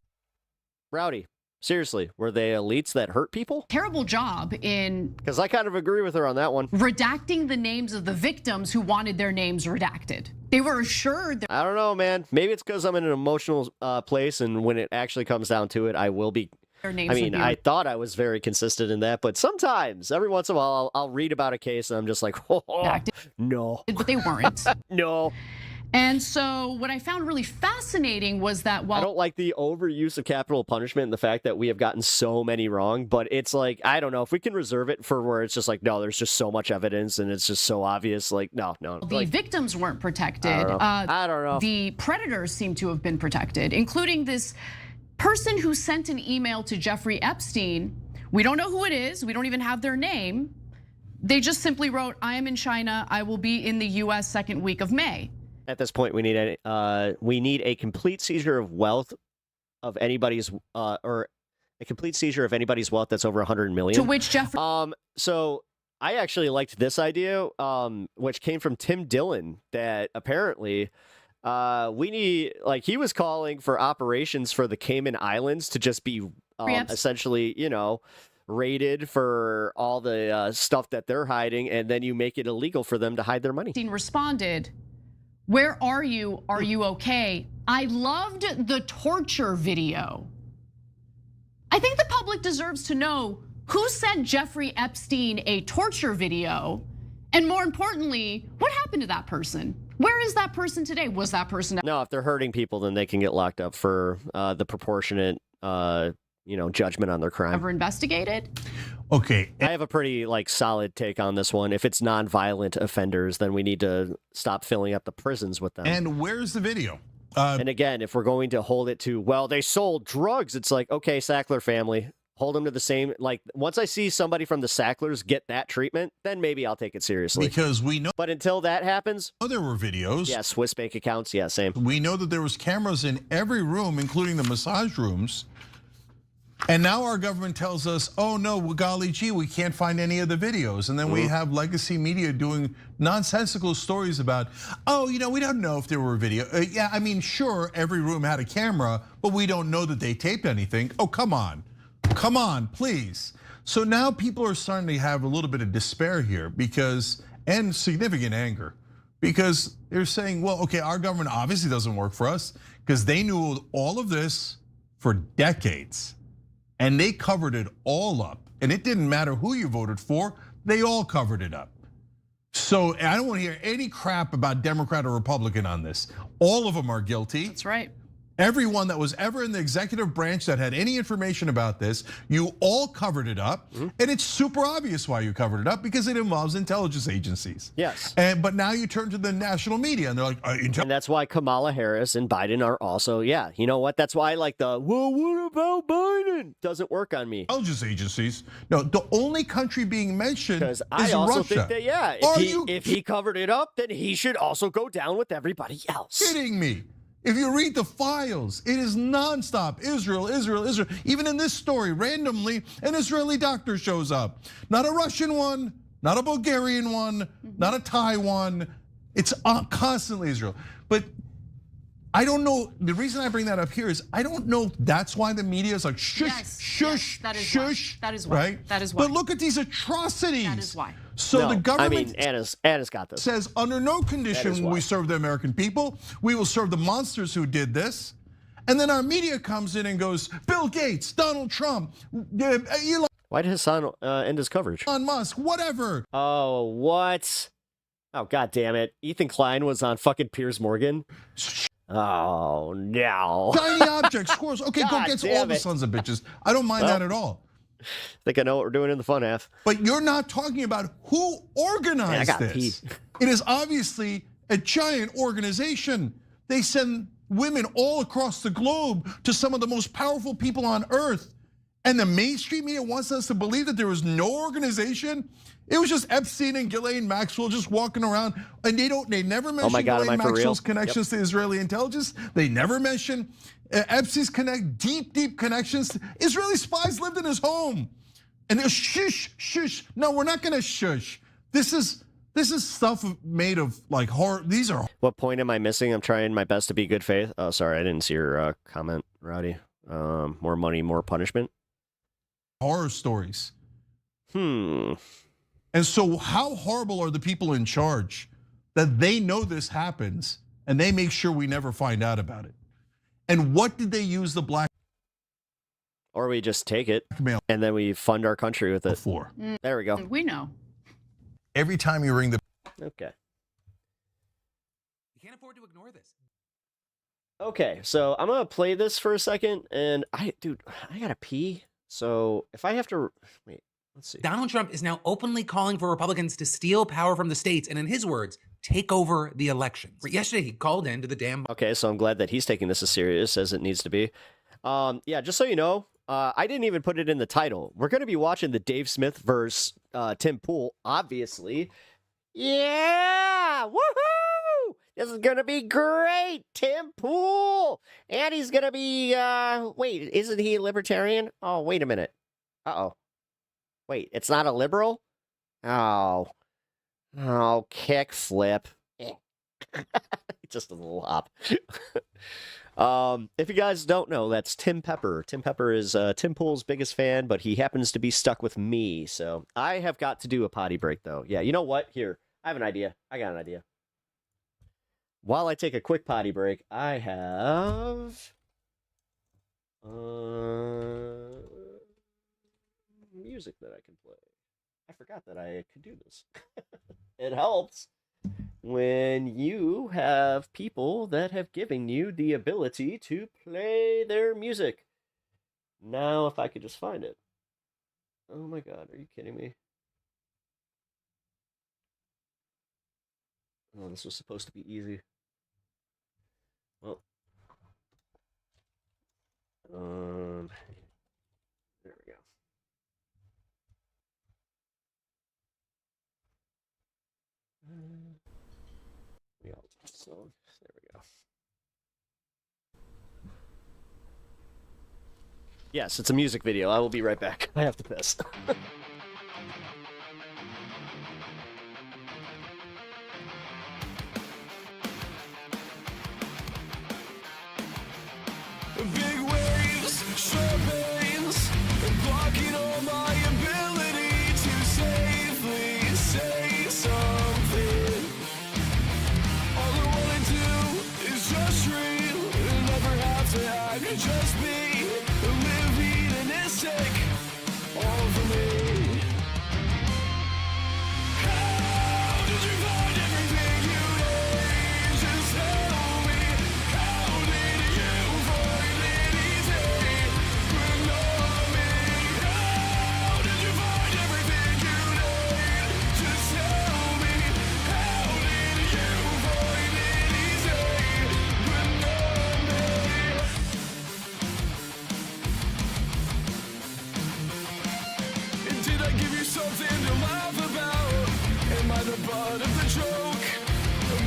Rowdy. Seriously, were they elites that hurt people? Terrible job in... Because I kind of agree with her on that one. Redacting the names of the victims who wanted their names redacted. They were assured... I don't know, man. Maybe it's because I'm in an emotional place, and when it actually comes down to it, I will be... I thought I was very consistent in that, but sometimes, every once in a while, I'll read about a case, and I'm just like, no. But they weren't. No. And so what I found really fascinating was that while I don't like the overuse of capital punishment and the fact that we have gotten so many wrong, but it's like, I don't know, if we can reserve it for where it's just like, no, there's just so much evidence and it's just so obvious, like, no. The victims weren't protected. I don't know. The predators seem to have been protected, including this person who sent an email to Jeffrey Epstein. We don't know who it is. We don't even have their name. They just simply wrote, I am in China. I will be in the US second week of May. At this point, we need a complete seizure of wealth of anybody's or a complete seizure of anybody's wealth that's over 100 million. To which Jeffrey. So I actually liked this idea, which came from Tim Dillon, that apparently we need, like, he was calling for operations for the Cayman Islands to just be essentially, raided for all the stuff that they're hiding, and then you make it illegal for them to hide their money. Responded. Where are you? Are you okay? I loved the torture video. I think the public deserves to know who sent Jeffrey Epstein a torture video, and more importantly, what happened to that person? Where is that person today? Was that person? No, if they're hurting people, then they can get locked up for the proportionate, judgment on their crime. Ever investigated? Okay. I have a pretty solid take on this one. If it's non-violent offenders, then we need to stop filling up the prisons with them. And where's the video? And again, if we're going to hold it to, well, they sold drugs, it's like, okay, Sackler family, hold them to the same, once I see somebody from the Sacklers get that treatment, then maybe I'll take it seriously. Because we know. But until that happens. Oh, there were videos. Yeah, Swiss bank accounts, yeah, same. We know that there was cameras in every room, including the massage rooms. And now our government tells us, oh no, golly gee, we can't find any of the videos. And then we have legacy media doing nonsensical stories about, oh, we don't know if there were video. Yeah, I mean, sure, every room had a camera, but we don't know that they taped anything. Oh, come on, please. So now people are starting to have a little bit of despair here and significant anger, because they're saying, well, okay, our government obviously doesn't work for us, because they knew all of this for decades, and they covered it all up. And it didn't matter who you voted for, they all covered it up. So I don't want to hear any crap about Democrat or Republican on this. All of them are guilty. That's right. Everyone that was ever in the executive branch that had any information about this, you all covered it up. And it's super obvious why you covered it up, because it involves intelligence agencies. Yes. But now you turn to the national media and they're like, and that's why Kamala Harris and Biden are also, yeah, you know what? That's why like the, well, what about Biden? Doesn't work on me. Intelligence agencies. No, the only country being mentioned is I also Russia. think that, yeah, if he covered it up, then he should also go down with everybody else. Kidding me? If you read the files, it is nonstop. Israel, Israel, Israel. Even in this story, randomly, an Israeli doctor shows up. Not a Russian one, not a Bulgarian one, not a Thai one. It's constantly Israel. But I don't know, the reason I bring that up here is I don't know if that's why the media is like shush, shush, that is shush. Why. That is why. Right? That is why. But look at these atrocities. That is why. So the government Anna's got this. Says under no condition will we serve the American people. We will serve the monsters who did this. And then our media comes in and goes, Bill Gates, Donald Trump, Elon. Why did Hassan end his coverage? Elon Musk, whatever. Oh, what? Oh, God damn it. Ethan Klein was on fucking Piers Morgan. Oh, no. Tiny objects, squirrels. Okay, go get all the it. sons of bitches. I don't mind that at all. I think I know what we're doing in the fun half. But you're not talking about who organized this. It is obviously a giant organization. They send women all across the globe to some of the most powerful people on earth. And the mainstream media wants us to believe that there was no organization. It was just Epstein and Ghislaine Maxwell just walking around, and they never mention Ghislaine Maxwell's connections to Israeli intelligence. They never mention Epstein's deep connections. Israeli spies lived in his home, and they're shush, shush. No, we're not gonna shush. This is stuff made of like horror. These are. What point am I missing? I'm trying my best to be good faith. Oh, sorry, I didn't see your comment, Rowdy. More money, more punishment. Horror stories. And so how horrible are the people in charge that they know this happens and they make sure we never find out about it? And what did they use the black? Or we just take it and then we fund our country with it. Before. There we go. We know. Every time you ring the. Okay. You can't afford to ignore this. Okay, so I'm gonna play this for a second, and I gotta pee. So if I have to wait, let's see. Donald Trump is now openly calling for Republicans to steal power from the states, and in his words, take over the elections. Yesterday, he called into the damn. Okay, so I'm glad that he's taking this as serious as it needs to be. Yeah, just so you know, I didn't even put it in the title. We're gonna be watching the Dave Smith versus Tim Pool, obviously. Yeah, woohoo! This is gonna be great, Tim Pool, and he's gonna be. Wait, isn't he a libertarian? Oh, wait a minute. Uh-oh. Wait, it's not a liberal? Oh, kick flip. Just a little hop. If you guys don't know, that's Tim Pepper. Tim Pepper is Tim Pool's biggest fan, but he happens to be stuck with me. So I have got to do a potty break, though. Yeah, you know what? Here, I have an idea. I got an idea. While I take a quick potty break, I have music that I can play. I forgot that I could do this. It helps when you have people that have given you the ability to play their music. Now, if I could just find it. Oh my God, are you kidding me? Oh, this was supposed to be easy. Well, there we go. So there we go. Yes, it's a music video. I will be right back. I have to piss. Big waves, sharp pains, blocking all my ability to safely say something. All I wanna do is just dream, never butt of the joke.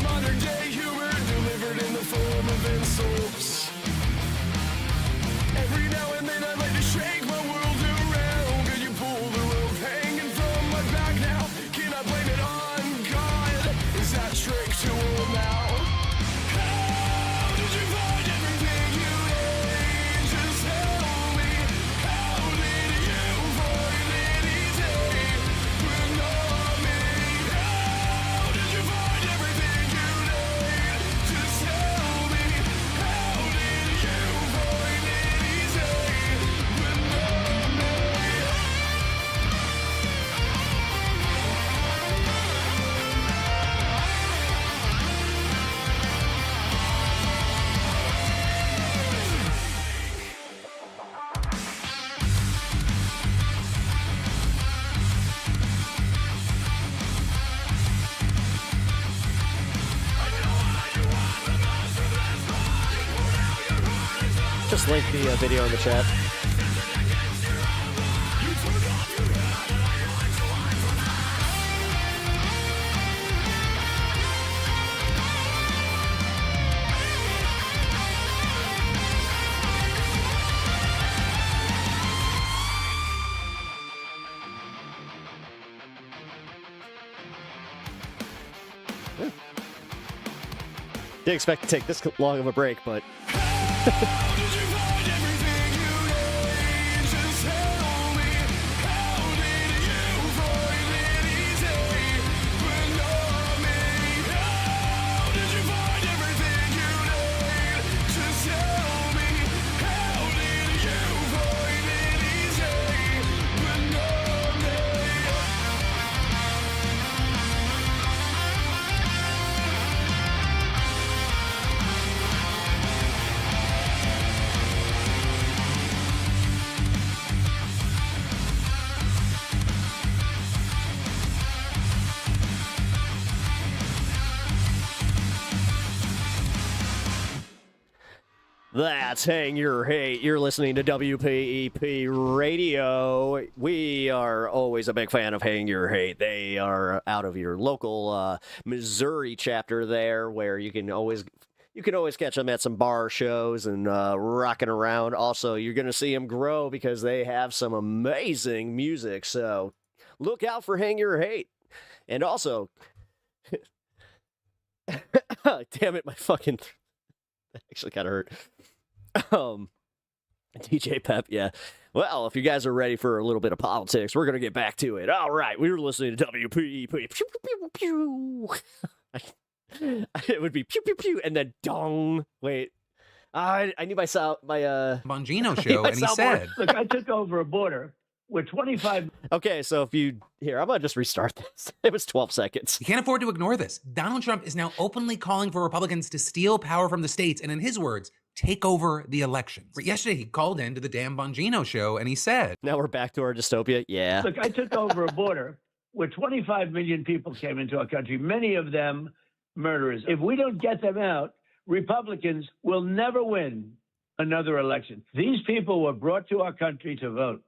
Modern day humor delivered in the form of insults. Every now and then I like to shake my world around. Could you pull the rope hanging from my back now? Can I blame it on God? Is that trick too old now? How did you find everything you need? Just tell me. How did you find it easy? But not me. How did you find everything you need? Just tell me. How did you find it easy? But not me. Just link the video in the chat. Didn't expect to take this long of a break, but that's Hang Your Hate. You're listening to WPEP Radio. We are always a big fan of Hang Your Hate. They are out of your local Missouri chapter there, where you can always catch them at some bar shows and rocking around. Also, you're going to see them grow because they have some amazing music. So look out for Hang Your Hate. And also, damn it, my fucking... That actually kind of hurt. DJ Pep, yeah. Well, if you guys are ready for a little bit of politics, we're going to get back to it. All right, we were listening to WPEP. Pew, pew, pew, pew. It would be pew, pew, pew, and then dong. Wait. I need my Bongino show, and he said... Look, I took over a border with 25... Okay, so if you... Here, I'm going to just restart this. It was 12 seconds. You can't afford to ignore this. Donald Trump is now openly calling for Republicans to steal power from the states, and in his words, take over the elections. Yesterday, he called into the damn Bongino show, and he said... Now we're back to our dystopia? Yeah. Look, I took over a border where 25 million people came into our country, many of them murderers. If we don't get them out, Republicans will never win another election. These people were brought to our country to vote,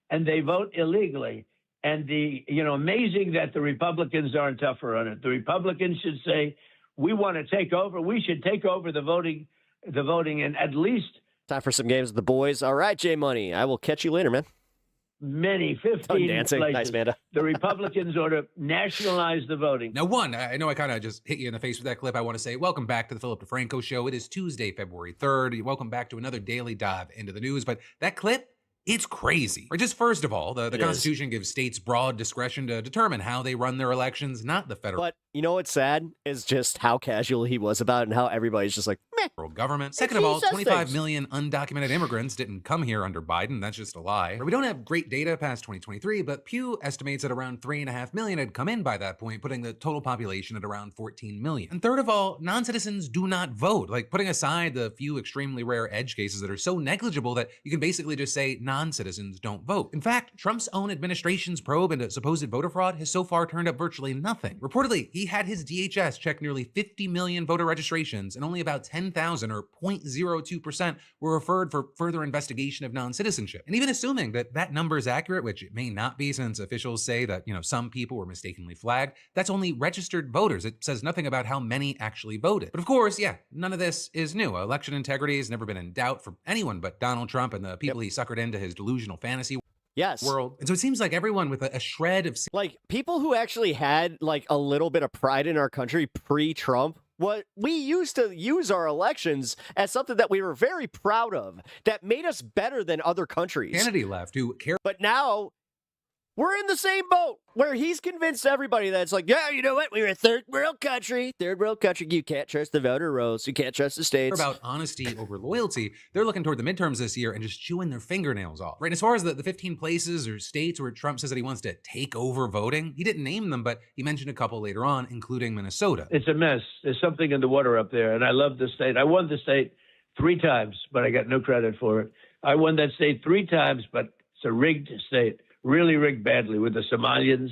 and they vote illegally. And amazing that the Republicans aren't tougher on it. The Republicans should say, we want to take over. We should take over the voting, and at least... Time for some games with the boys. All right, J Money. I will catch you later, man. Many, 15 dancing. places. Nice, Amanda. The Republicans ought to nationalize the voting. Now, I know I kind of just hit you in the face with that clip. I want to say welcome back to the Philip DeFranco Show. It is Tuesday, February 3rd. Welcome back to another daily dive into the news. But that clip... It's crazy. Or just first of all, the Constitution gives states broad discretion to determine how they run their elections, not the federal. But you know what's sad is just how casual he was about it and how everybody's just like, meh. Government. Second of all, 25 million undocumented immigrants didn't come here under Biden. That's just a lie. We don't have great data past 2023, but Pew estimates that around 3.5 million had come in by that point, putting the total population at around 14 million. And third of all, non-citizens do not vote. Like, putting aside the few extremely rare edge cases that are so negligible that you can basically just say non non-citizens don't vote. In fact, Trump's own administration's probe into supposed voter fraud has so far turned up virtually nothing. Reportedly, he had his DHS check nearly 50 million voter registrations, and only about 10,000 or 0.02% were referred for further investigation of non-citizenship. And even assuming that that number is accurate, which it may not be since officials say that, some people were mistakenly flagged, that's only registered voters. It says nothing about how many actually voted. But of course, none of this is new. Election integrity has never been in doubt for anyone but Donald Trump and the people he suckered into his delusional fantasy world. And so it seems like everyone with a shred of people who actually had a little bit of pride in our country pre-Trump. What we used to use our elections as something that we were very proud of, that made us better than other countries. Kennedy left, who cared. But now we're in the same boat where he's convinced everybody that it's you know what? We're a third world country. Third world country. You can't trust the voter rolls. You can't trust the states. About honesty over loyalty. They're looking toward the midterms this year and just chewing their fingernails off. Right. And as far as the 15 places or states where Trump says that he wants to take over voting, he didn't name them, but he mentioned a couple later on, including Minnesota. It's a mess. There's something in the water up there, and I love the state. I won the state 3 times, but I got no credit for it. I won that state 3 times, but it's a rigged state. Really rigged badly with the Somalians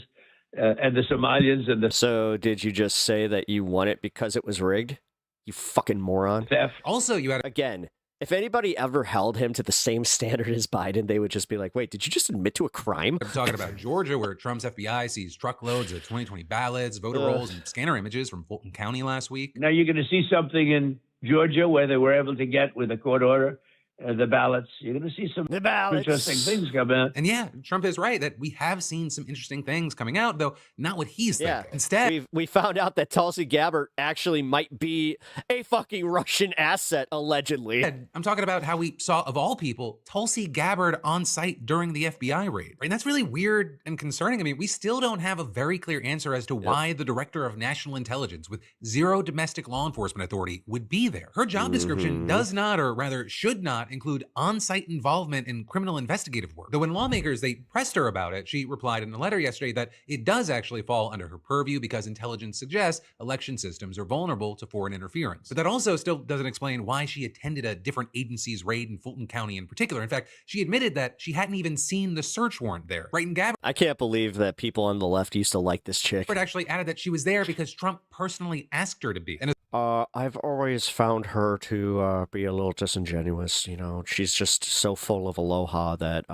and the Somalians and the... So did you just say that you won it because it was rigged? You fucking moron. Theft. Also, you had... Again, if anybody ever held him to the same standard as Biden, they would just be like, wait, did you just admit to a crime? I'm talking about Georgia, where Trump's FBI seized truckloads of 2020 ballots, voter rolls, and scanner images from Fulton County last week. Now you're going to see something in Georgia where they were able to get, with a court order, the ballots. You're going to see some interesting things come out. And Trump is right that we have seen some interesting things coming out, though not what he's thinking. Instead, we found out that Tulsi Gabbard actually might be a fucking Russian asset, allegedly. I'm talking about how we saw, of all people, Tulsi Gabbard on site during the FBI raid. Right? And that's really weird and concerning. I mean, we still don't have a very clear answer as to why the director of national intelligence with 0 domestic law enforcement authority would be there. Her job description does not, or rather should not, include on-site involvement in criminal investigative work. Though when lawmakers, they pressed her about it, she replied in a letter yesterday that it does actually fall under her purview because intelligence suggests election systems are vulnerable to foreign interference. But that also still doesn't explain why she attended a different agency's raid in Fulton County in particular. In fact, she admitted that she hadn't even seen the search warrant there. Right, and Gabbard... I can't believe that people on the left used to like this chick. Actually added that she was there because Trump personally asked her to be. And I've always found her to be a little disingenuous. She's just so full of aloha that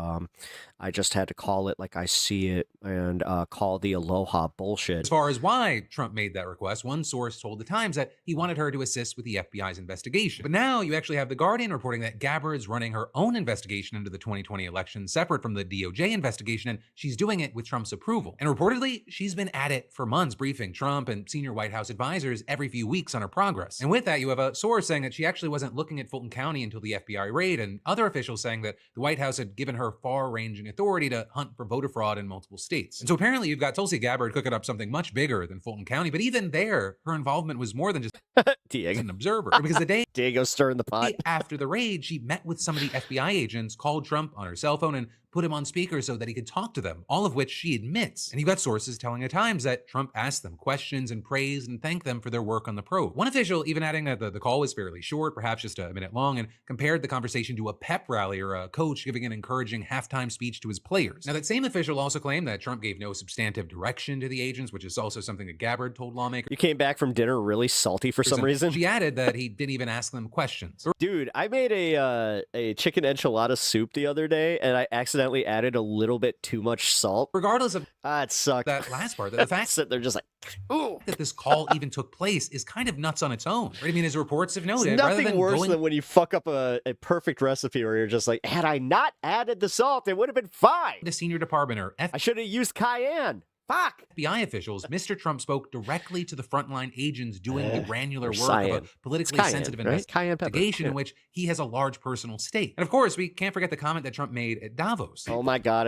I just had to call it like I see it and call the aloha bullshit. As far as why Trump made that request, one source told the Times that he wanted her to assist with the FBI's investigation. But now you actually have The Guardian reporting that Gabbard's running her own investigation into the 2020 election separate from the DOJ investigation, and she's doing it with Trump's approval. And reportedly, she's been at it for months, briefing Trump and senior White House advisors every few weeks on her progress. And with that, you have a source saying that she actually wasn't looking at Fulton County until the FBI raid, and other officials saying that the White House had given her far-ranging authority to hunt for voter fraud in multiple states. And so apparently you've got Tulsi Gabbard cooking up something much bigger than Fulton County, but even there, her involvement was more than just an observer. Because the day Diego stirring the pot after the raid, she met with some of the FBI agents, called Trump on her cell phone, and put him on speaker so that he could talk to them, all of which she admits. And you've got sources telling the Times that Trump asked them questions and praised and thanked them for their work on the probe. One official even adding that the call was fairly short, perhaps just a minute long, and compared the conversation to a pep rally or a coach giving an encouraging halftime speech to his players. Now, that same official also claimed that Trump gave no substantive direction to the agents, which is also something that Gabbard told lawmakers. You came back from dinner really salty for some reason. She added that he didn't even ask them questions. Dude, I made a chicken enchilada soup the other day, and I accidentally added a little bit too much salt. Regardless of it sucked. That last part, the fact that they're just like, ooh, that this call even took place is kind of nuts on its own. Right? I mean, as reports have noted, it's nothing worse than when you fuck up a perfect recipe where you're just like, had I not added the salt, it would have been fine. The senior department or I should have used cayenne. Fuck. FBI officials, Mr. Trump spoke directly to the frontline agents doing the granular work of a politically sensitive investigation in which he has a large personal stake. And of course, we can't forget the comment that Trump made at Davos. Oh my God,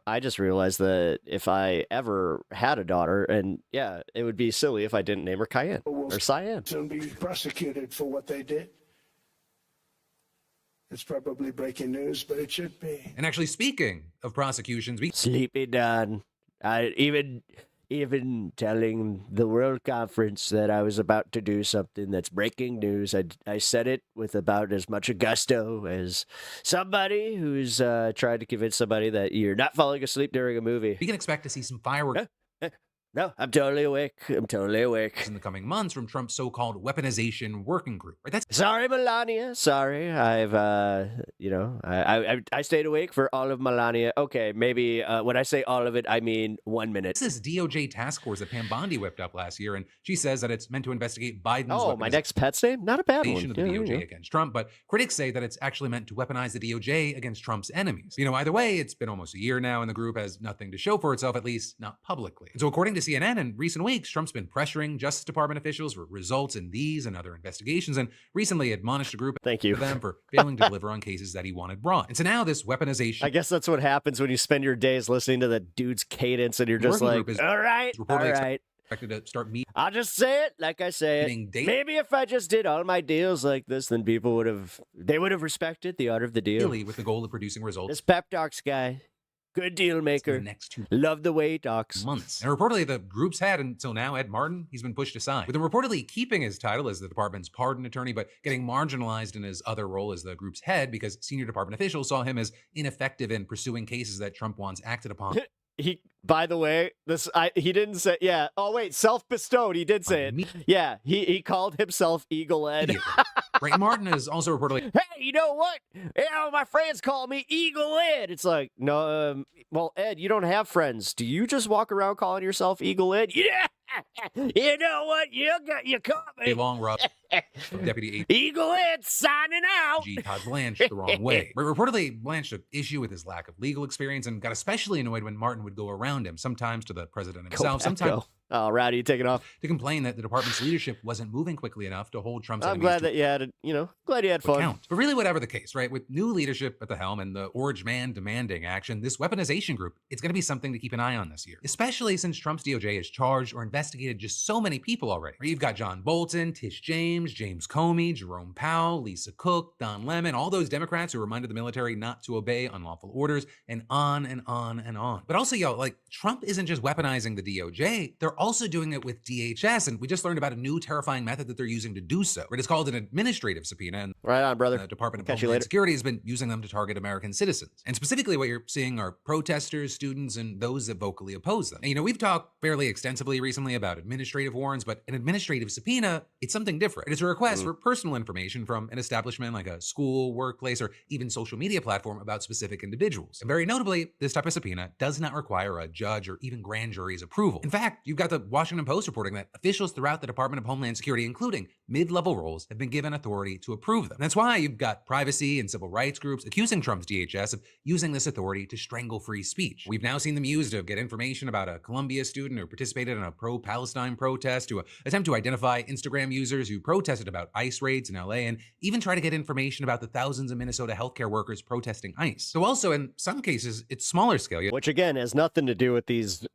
I just realized that if I ever had a daughter, and yeah, it would be silly if I didn't name her Cayenne or Cyan. Soon be prosecuted for what they did. It's probably breaking news, but it should be. And actually, speaking of prosecutions, Sleepy Don. Even even telling the World Conference that I was about to do something that's breaking news. I said it with about as much gusto as somebody who's tried to convince somebody that you're not falling asleep during a movie. We can expect to see some fireworks. No, I'm totally awake. I'm totally awake. In the coming months from Trump's so-called weaponization working group. Right? That's sorry, Melania. Sorry, I've I stayed awake for all of Melania. Okay, maybe when I say all of it, I mean 1 minute. This DOJ task force that Pam Bondi whipped up last year, and she says that it's meant to investigate Biden's. Oh, my next pet's name? Not a bad one. Of the DOJ against Trump, but critics say that it's actually meant to weaponize the DOJ against Trump's enemies. Either way, it's been almost a year now, and the group has nothing to show for itself, at least not publicly. And so, according to CNN, in recent weeks, Trump's been pressuring Justice Department officials for results in these and other investigations, and recently admonished a group of them for failing to deliver on cases that he wanted brought. And so now this weaponization. I guess that's what happens when you spend your days listening to the dude's cadence, and you're just like, all right, all right. Expected to start meeting. I'll just say it like I say it. Maybe if I just did all my deals like this, then people would have respected the art of the deal. With the goal of producing results. This pep talks guy. Good deal maker. Love the way he talks. Months. And reportedly, the group's head until now, Ed Martin, he's been pushed aside. With him reportedly keeping his title as the department's pardon attorney, but getting marginalized in his other role as the group's head because senior department officials saw him as ineffective in pursuing cases that Trump wants acted upon. By the way, he didn't say, yeah. Oh, wait, self-bestowed. He did say it. Yeah, he called himself Eagle Ed. Right, Martin is also reportedly, hey, you know what? My friends call me Eagle Ed. It's like, no, well, Ed, you don't have friends. Do you just walk around calling yourself Eagle Ed? Yeah. You know what? You caught me. A long rub. Deputy Eagle Ed signing out. Todd Blanche the wrong way. Reportedly, Blanche took issue with his lack of legal experience and got especially annoyed when Martin would go around him, sometimes to the president himself, sometimes. Oh, Rowdy, you taking off? To complain that the department's leadership wasn't moving quickly enough to hold Trump's enemies. I'm glad that you had, glad you had fun. Count. But really, whatever the case, right? With new leadership at the helm and the Orange Man demanding action, this weaponization group, it's going to be something to keep an eye on this year. Especially since Trump's DOJ has charged or investigated just so many people already. Right? You've got John Bolton, Tish James, James Comey, Jerome Powell, Lisa Cook, Don Lemon, all those Democrats who reminded the military not to obey unlawful orders, and on and on and on. But also, Trump isn't just weaponizing the DOJ, they're also doing it with DHS, and we just learned about a new terrifying method that they're using to do so. It's called an administrative subpoena, and right on, brother. The Department of Homeland Security has been using them to target American citizens. And specifically what you're seeing are protesters, students, and those that vocally oppose them. And, we've talked fairly extensively recently about administrative warrants, but an administrative subpoena, it's something different. It's a request for personal information from an establishment like a school, workplace, or even social media platform about specific individuals. And very notably, this type of subpoena does not require a judge or even grand jury's approval. In fact, you've got the Washington Post reporting that officials throughout the Department of Homeland Security, including mid-level roles, have been given authority to approve them. And that's why you've got privacy and civil rights groups accusing Trump's DHS of using this authority to strangle free speech. We've now seen them used to get information about a Columbia student who participated in a pro-Palestine protest, to attempt to identify Instagram users who protested about ICE raids in LA, and even try to get information about the thousands of Minnesota healthcare workers protesting ICE. So also, in some cases, it's smaller scale. Which again has nothing to do with these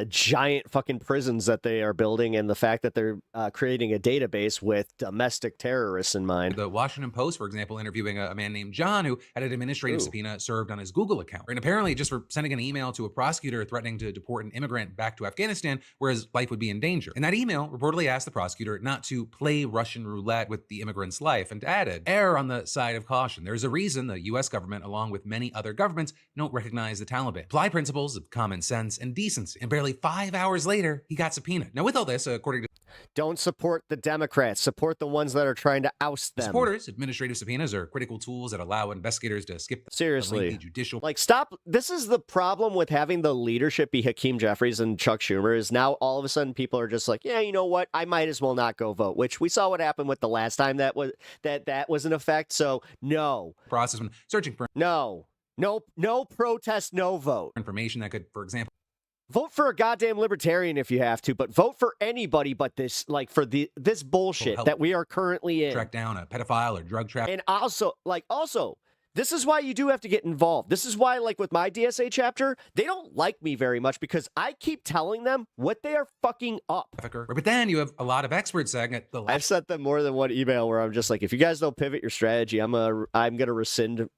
giant fucking prisons that they are building and the fact that they're creating a database with domestic terrorists in mind. The Washington Post, for example, interviewing a man named John who had an administrative subpoena served on his Google account. And apparently just for sending an email to a prosecutor threatening to deport an immigrant back to Afghanistan where his life would be in danger. And that email reportedly asked the prosecutor not to play Russian roulette with the immigrant's life, and added, err on the side of caution. There's a reason the US government, along with many other governments, don't recognize the Taliban. Apply principles of common sense and decency. And barely 5 hours later, he got subpoenaed. Now with all this, according to don't support the Democrats. Support the ones that are trying to oust them. Supporters, administrative subpoenas are critical tools that allow investigators to skip the judicial. Stop. This is the problem with having the leadership be Hakeem Jeffries and Chuck Schumer, is now all of a sudden people are just like, yeah, you know what? I might as well not go vote, which we saw what happened with the last time that was in effect. So no. Process when searching for no protest, no vote. Information that could, for example, vote for a goddamn libertarian if you have to, but vote for anybody but this, this bullshit that we are currently in. Track down a pedophile or drug trafficker. And also, this is why you do have to get involved. This is why, with my DSA chapter, they don't like me very much because I keep telling them what they are fucking up. But then you have a lot of experts saying that I've sent them more than one email where I'm just like, if you guys don't pivot your strategy, I'm gonna rescind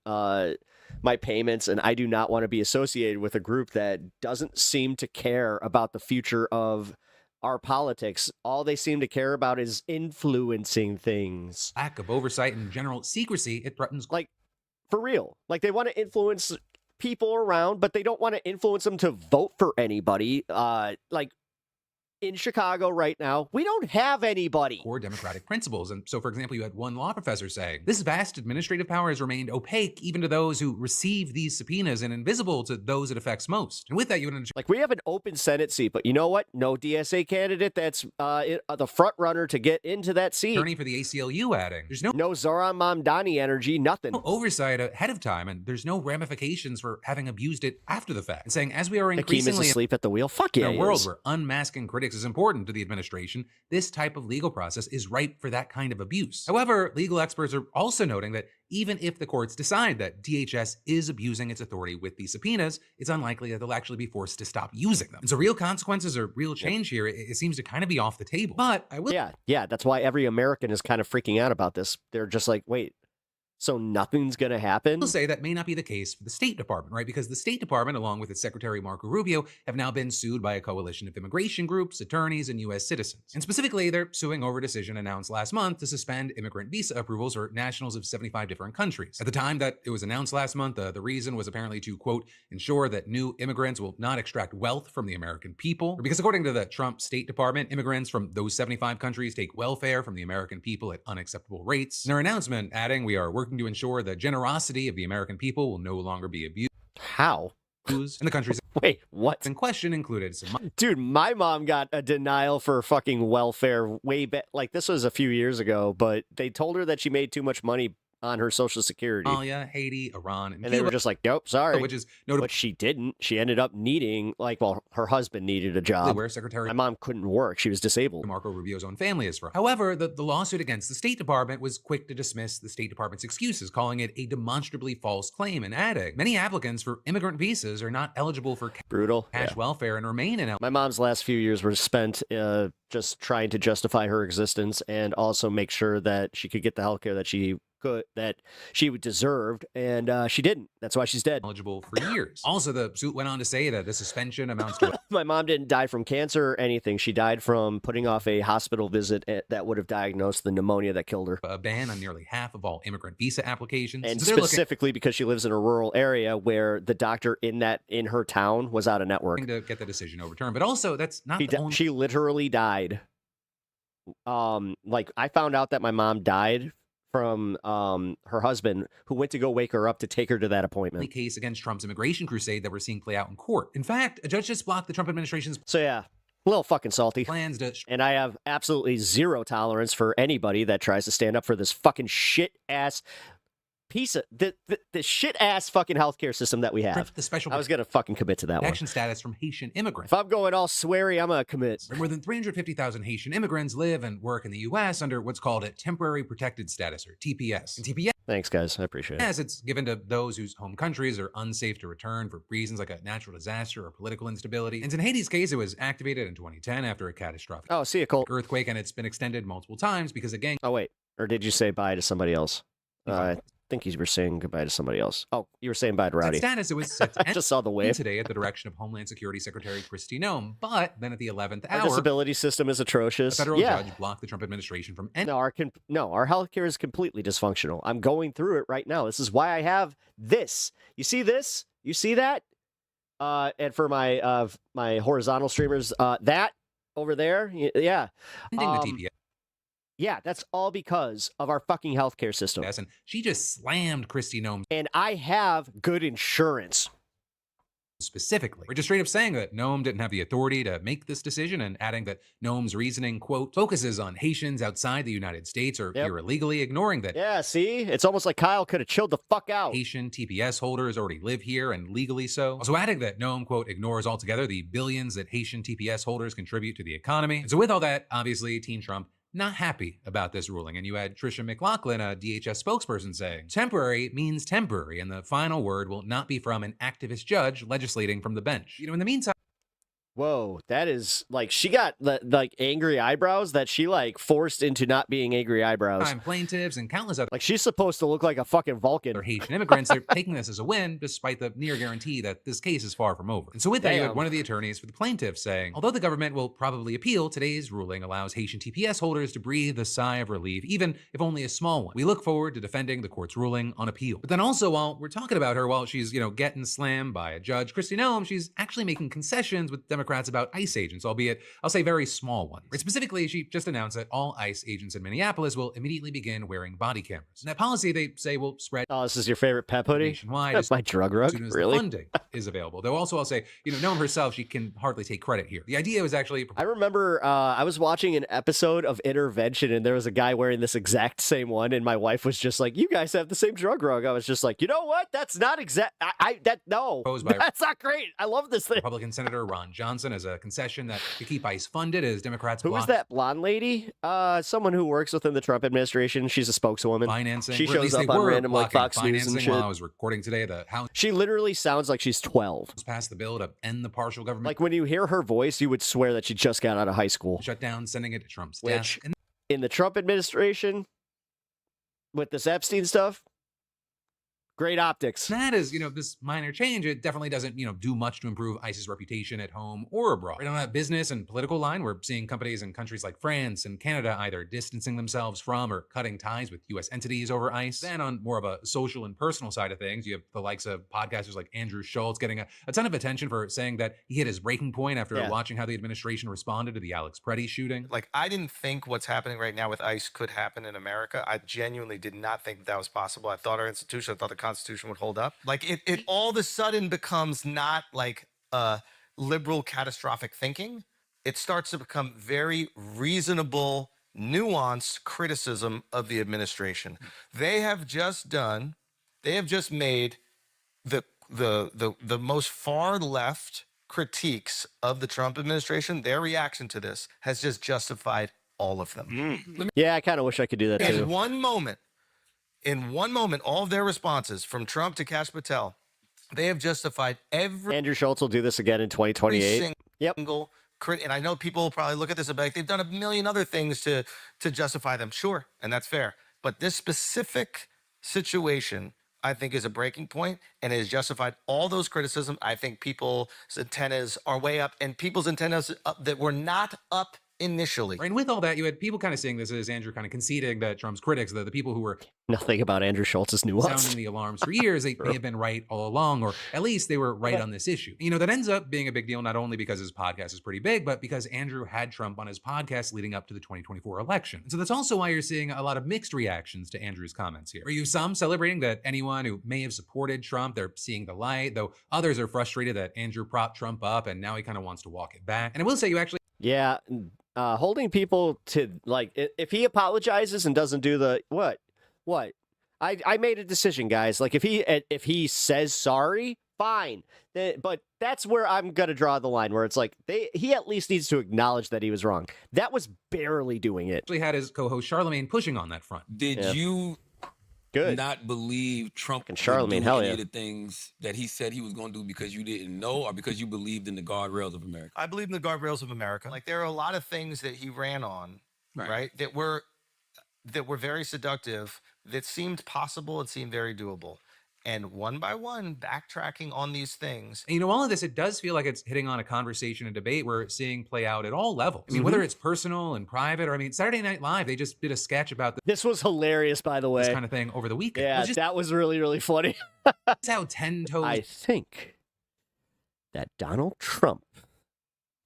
my payments, and I do not want to be associated with a group that doesn't seem to care about the future of our politics. All they seem to care about is influencing things. Lack of oversight and general secrecy, it threatens. Like, for real. Like, they want to influence people around, but they don't want to influence them to vote for anybody. Like, in Chicago right now, we don't have anybody. Core democratic principles. And so, for example, you had one law professor saying, this vast administrative power has remained opaque even to those who receive these subpoenas and invisible to those it affects most. And with that, you would understand. Like, we have an open Senate seat, but you know what? No DSA candidate that's the front runner to get into that seat. Attorney for the ACLU adding, there's no Zoran Mamdani energy, nothing. No oversight ahead of time, and there's no ramifications for having abused it after the fact. And saying, as we are increasingly Hakeem is asleep at the wheel. Fuck yeah, in a world where unmasking critics is important to the administration, this type of legal process is ripe for that kind of abuse. However, legal experts are also noting that even if the courts decide that DHS is abusing its authority with these subpoenas, it's unlikely that they'll actually be forced to stop using them. And so real consequences or real change here, it seems to kind of be off the table. But I will. Yeah, that's why every American is kind of freaking out about this. They're just like, wait, so nothing's going to happen? I'll say that may not be the case for the State Department, right? Because the State Department, along with its Secretary Marco Rubio, have now been sued by a coalition of immigration groups, attorneys, and U.S. citizens. And specifically, they're suing over a decision announced last month to suspend immigrant visa approvals for nationals of 75 different countries. At the time that it was announced last month, the reason was apparently to, quote, ensure that new immigrants will not extract wealth from the American people. Because according to the Trump State Department, immigrants from those 75 countries take welfare from the American people at unacceptable rates. In their announcement, adding, we are working to ensure the generosity of the American people will no longer be abused. How? And the countries wait, what? In question included some. Dude, my mom got a denial for fucking welfare way back. Like, this was a few years ago, but they told her that she made too much money on her Social Security. Somalia, Haiti, Iran, and they were just like, nope, sorry. Which is notable. But she didn't. She ended up needing, her husband needed a job. Where Secretary my mom couldn't work. She was disabled. Marco Rubio's own family is from. However, the lawsuit against the State Department was quick to dismiss the State Department's excuses, calling it a demonstrably false claim and adding, many applicants for immigrant visas are not eligible for cash welfare and remain in. My mom's last few years were spent just trying to justify her existence and also make sure that she could get the health care that she deserved, and she didn't. That's why she's dead. Eligible for years. Also, the suit went on to say that the suspension amounts to. My mom didn't die from cancer or anything. She died from putting off a hospital visit that would have diagnosed the pneumonia that killed her. A ban on nearly half of all immigrant visa applications, and so specifically because she lives in a rural area where the doctor in her town was out of network. To get the decision overturned, but also that's not. She literally died. Like, I found out that my mom died from her husband, who went to go wake her up to take her to that appointment. The case against Trump's immigration crusade that we're seeing play out in court. In fact, a judge just blocked the Trump administration's. So yeah, a little fucking salty. Plans to. And I have absolutely zero tolerance for anybody that tries to stand up for this fucking shit ass piece of the shit ass fucking healthcare system that we have. The special. I was gonna fucking commit to that action status from Haitian immigrants. If I'm going all sweary, I'm gonna commit. More than 350,000 Haitian immigrants live and work in the U.S. under what's called a temporary protected status, or TPS. And TPS. Thanks, guys. I appreciate it. Yes, it's given to those whose home countries are unsafe to return for reasons like a natural disaster or political instability. And in Haiti's case, it was activated in 2010 after a catastrophic earthquake, and it's been extended multiple times because again. Oh wait, or did you say bye to somebody else? I think you were saying goodbye to somebody else. Oh, you were saying bye to Rowdy. Status, it was set to I just saw the wave today at the direction of Homeland Security Secretary Kristi Noem, but then at the 11th hour, our disability system is atrocious. A federal judge blocked the Trump administration from ending. Our healthcare is completely dysfunctional. I'm going through it right now. This is why I have this. You see this? You see that? And for my my horizontal streamers, that over there, yeah. Ending the TPS. Yeah, that's all because of our fucking healthcare system. Yes, and she just slammed Kristi Noem. And I have good insurance. Specifically, we're just straight up saying that Noem didn't have the authority to make this decision, and adding that Noem's reasoning, quote, focuses on Haitians outside the United States or here illegally, ignoring that. Yeah, see? It's almost like Kyle could have chilled the fuck out. Haitian TPS holders already live here and legally so. Also adding that Noem, quote, ignores altogether the billions that Haitian TPS holders contribute to the economy. And so with all that, obviously, Team Trump not happy about this ruling. And you had Tricia McLaughlin, a DHS spokesperson, saying, temporary means temporary, and the final word will not be from an activist judge legislating from the bench. In the meantime. Whoa, that is like she got like angry eyebrows that she like forced into not being angry eyebrows. Plaintiffs and countless other Like she's supposed to look like a fucking Vulcan. Haitian immigrants, they're taking this as a win, despite the near guarantee that this case is far from over. And so with that, you had one of the attorneys for the plaintiffs saying, although the government will probably appeal, today's ruling allows Haitian TPS holders to breathe a sigh of relief, even if only a small one. We look forward to defending the court's ruling on appeal. But then also, while we're talking about her, while she's, getting slammed by a judge, Kristi Noem, she's actually making concessions with Democrats about ICE agents, albeit, I'll say, very small ones. Right? Specifically, she just announced that all ICE agents in Minneapolis will immediately begin wearing body cameras. And that policy, they say, will spread. Oh, this is your favorite pep hoodie? Nationwide. That's my drug rug, as soon as really? the funding is available. Though also, I'll say, Noem herself, she can hardly take credit here. The idea was actually. I remember I was watching an episode of Intervention, and there was a guy wearing this exact same one, and my wife was just like, "You guys have the same drug rug." I was just like, "You know what? That's not exact. No, that's not great. I love this thing." Republican Senator Ron Johnson as a concession that to keep ICE funded as Democrats. Who was that blonde lady? Someone who works within the Trump administration. She's a spokeswoman. Financing. She shows up on random like Fox News and shit. While I was recording today, the House. She literally sounds like she's 12. Passed the bill to end the partial government. Like when you hear her voice, you would swear that she just got out of high school. Shut down, sending it to Trump's desk. desk. In the Trump administration, with this Epstein stuff, great optics. That is, this minor change. It definitely doesn't, do much to improve ICE's reputation at home or abroad. Right on that business and political line, we're seeing companies in countries like France and Canada either distancing themselves from or cutting ties with U.S. entities over ICE. Then on more of a social and personal side of things, you have the likes of podcasters like Andrew Schultz getting a ton of attention for saying that he hit his breaking point after watching how the administration responded to the Alex Preddy shooting. Like, I didn't think what's happening right now with ICE could happen in America. I genuinely did not think that was possible. I thought our institution, I thought the Constitution would hold up. Like it all of a sudden becomes not like liberal catastrophic thinking. It starts to become very reasonable, nuanced criticism of the administration. They have just made the most far left critiques of the Trump administration. Their reaction to this has just justified all of them. Yeah, I kind of wish I could do that too. In one moment, all of their responses, from Trump to Kash Patel, they have justified every. Andrew Schultz will do this again in 2028. Single and I know people will probably look at this and be like, they've done a million other things to justify them. Sure, and that's fair. But this specific situation, I think, is a breaking point, and it has justified all those criticisms. I think people's antennas are way up, and people's antennas that were not up initially. Right, and with all that, you had people kind of seeing this as Andrew kind of conceding that Trump's critics, the people who were nothing about Andrew Schultz's nuance, sounding the alarms for years, they may have been right all along, or at least they were right on this issue. That ends up being a big deal, not only because his podcast is pretty big, but because Andrew had Trump on his podcast leading up to the 2024 election. So that's also why you're seeing a lot of mixed reactions to Andrew's comments here. Are you some celebrating that anyone who may have supported Trump, they're seeing the light, though others are frustrated that Andrew propped Trump up and now he kind of wants to walk it back? And I will say you actually... Yeah, holding people to, like, if he apologizes and doesn't do the what I made a decision, guys. Like, if he says sorry, fine, but that's where I'm gonna draw the line, where it's like he at least needs to acknowledge that he was wrong. That was barely doing it. Actually had his co-host Charlemagne pushing on that front. Did you not believe Trump and Charlemagne, would do any of the things that he said he was going to do because you didn't know, or because you believed in the guardrails of America? I believe in the guardrails of America. Like, there are a lot of things that he ran on, right, that were very seductive, that seemed possible and seemed very doable. And one by one, backtracking on these things. And all of this, it does feel like it's hitting on a conversation and debate we're seeing play out at all levels. I mean, whether it's personal and private, or Saturday Night Live, they just did a sketch about this was hilarious, by the way. This kind of thing over the weekend. Yeah, that was really, really funny. That's how 10 toes. I think that Donald Trump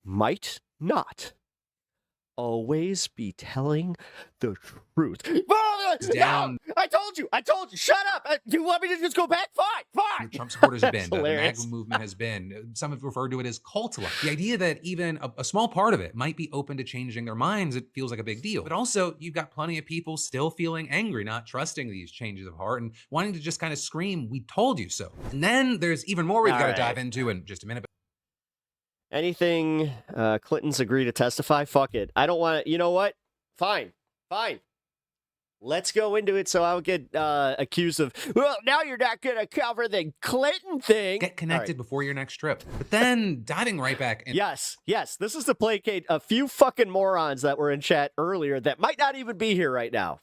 might not always be telling the truth. Down. No, I told you. Shut up. Do you want me to just go back? Fine. Trump supporters have been. The hilarious. MAGA movement has been. Some have referred to it as cult-like. The idea that even a small part of it might be open to changing their minds, it feels like a big deal. But also, you've got plenty of people still feeling angry, not trusting these changes of heart, and wanting to just kind of scream, "We told you so." And then there's even more we've got to dive into in just a minute. Anything Clinton's agree to testify? Fuck it. I don't want to. You know what? Fine. Let's go into it so I'll get accused of, well, now you're not going to cover the Clinton thing. Get connected before your next trip. But then diving right back in. Yes. This is to placate a few fucking morons that were in chat earlier that might not even be here right now.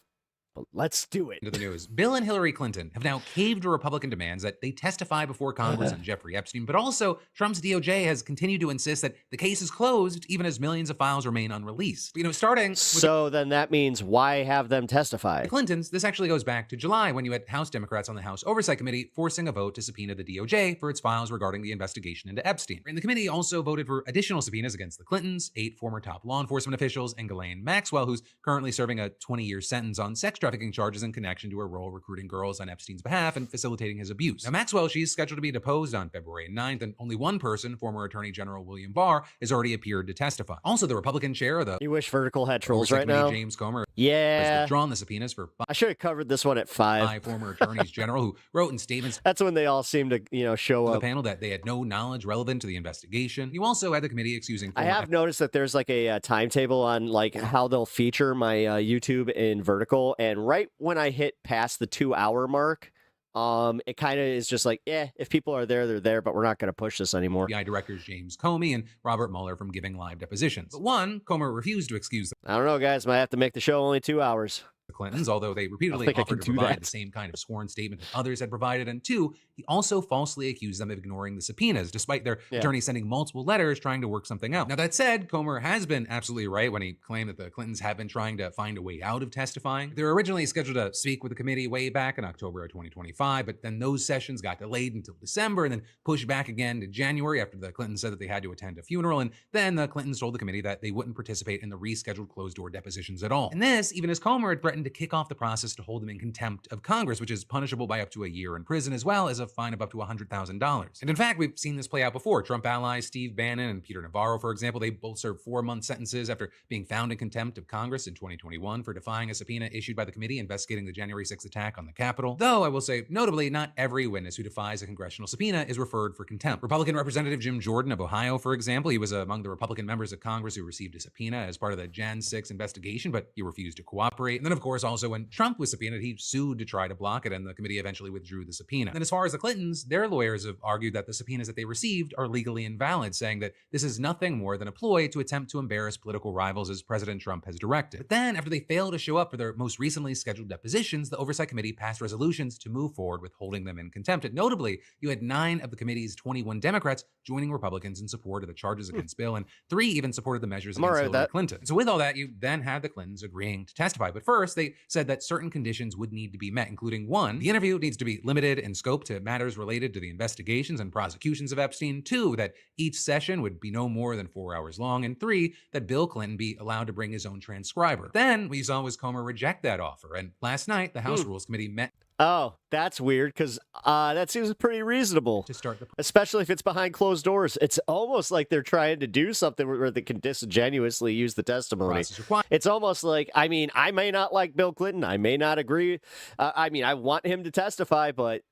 But let's do it. Into the news. Bill and Hillary Clinton have now caved to Republican demands that they testify before Congress on Jeffrey Epstein, but also Trump's DOJ has continued to insist that the case is closed even as millions of files remain unreleased. Starting with So then that means why have them testify? the Clintons, this actually goes back to July when you had House Democrats on the House Oversight Committee forcing a vote to subpoena the DOJ for its files regarding the investigation into Epstein. And the committee also voted for additional subpoenas against the Clintons, 8 former top law enforcement officials, and Ghislaine Maxwell, who's currently serving a 20-year sentence on sex trafficking charges in connection to her role recruiting girls on Epstein's behalf and facilitating his abuse. Now, Maxwell, she's scheduled to be deposed on February 9th, and only one person, former Attorney General William Barr, has already appeared to testify. Also, the Republican chair of the You wish Vertical had trolls Oversight right Committee, now? James Comer, has Yeah. withdrawn the subpoenas for I should have covered this one at 5. 5 former attorneys general who wrote in statements That's when they all seem to, show to the up. panel that they had no knowledge relevant to the investigation. You also had the committee excusing I former have noticed that there's like a timetable on like how they'll feature my YouTube in Vertical, and right when I hit past the 2-hour mark, it kind of is just like, if people are there, they're there, but we're not going to push this anymore. FBI directors James Comey and Robert Mueller from giving live depositions. But one, Comer refused to excuse I don't know, guys. Might have to make the show only 2 hours. the Clintons, although they repeatedly think I offered can to do provide that. the same kind of sworn statement that others had provided. And 2, he also falsely accused them of ignoring the subpoenas, despite their attorney sending multiple letters trying to work something out. Now, that said, Comer has been absolutely right when he claimed that the Clintons have been trying to find a way out of testifying. They were originally scheduled to speak with the committee way back in October of 2025, but then those sessions got delayed until December and then pushed back again to January after the Clintons said that they had to attend a funeral. And then the Clintons told the committee that they wouldn't participate in the rescheduled closed-door depositions at all. And this, even as Comer had threatened to kick off the process to hold them in contempt of Congress, which is punishable by up to a year in prison, as well as a fine of up to $100,000. And in fact, we've seen this play out before. Trump allies Steve Bannon and Peter Navarro, for example, they both served 4-month sentences after being found in contempt of Congress in 2021 for defying a subpoena issued by the committee investigating the January 6th attack on the Capitol. Though I will say, notably, not every witness who defies a congressional subpoena is referred for contempt. Republican Representative Jim Jordan of Ohio, for example, he was among the Republican members of Congress who received a subpoena as part of the Jan 6 investigation, but he refused to cooperate. And then, of course, also when Trump was subpoenaed, he sued to try to block it, and the committee eventually withdrew the subpoena. And as far as the Clintons, their lawyers have argued that the subpoenas that they received are legally invalid, saying that this is nothing more than a ploy to attempt to embarrass political rivals as President Trump has directed. But then, after they failed to show up for their most recently scheduled depositions, the Oversight Committee passed resolutions to move forward with holding them in contempt. And notably, you had 9 of the committee's 21 Democrats joining Republicans in support of the charges against Bill, and 3 even supported the measures against Hillary Clinton. And so with all that, you then had the Clintons agreeing to testify. But first, they said that certain conditions would need to be met, including 1, the interview needs to be limited in scope to matters related to the investigations and prosecutions of Epstein, 2, that each session would be no more than 4 hours long, and 3, that Bill Clinton be allowed to bring his own transcriber. Then what you saw was Comer reject that offer, and last night the House Rules Committee met. Oh, that's weird, because that seems pretty reasonable. To start the especially if it's behind closed doors. It's almost like they're trying to do something where they can disingenuously use the testimony. It's almost like, I mean, I may not like Bill Clinton. I may not agree. I mean, I want him to testify, but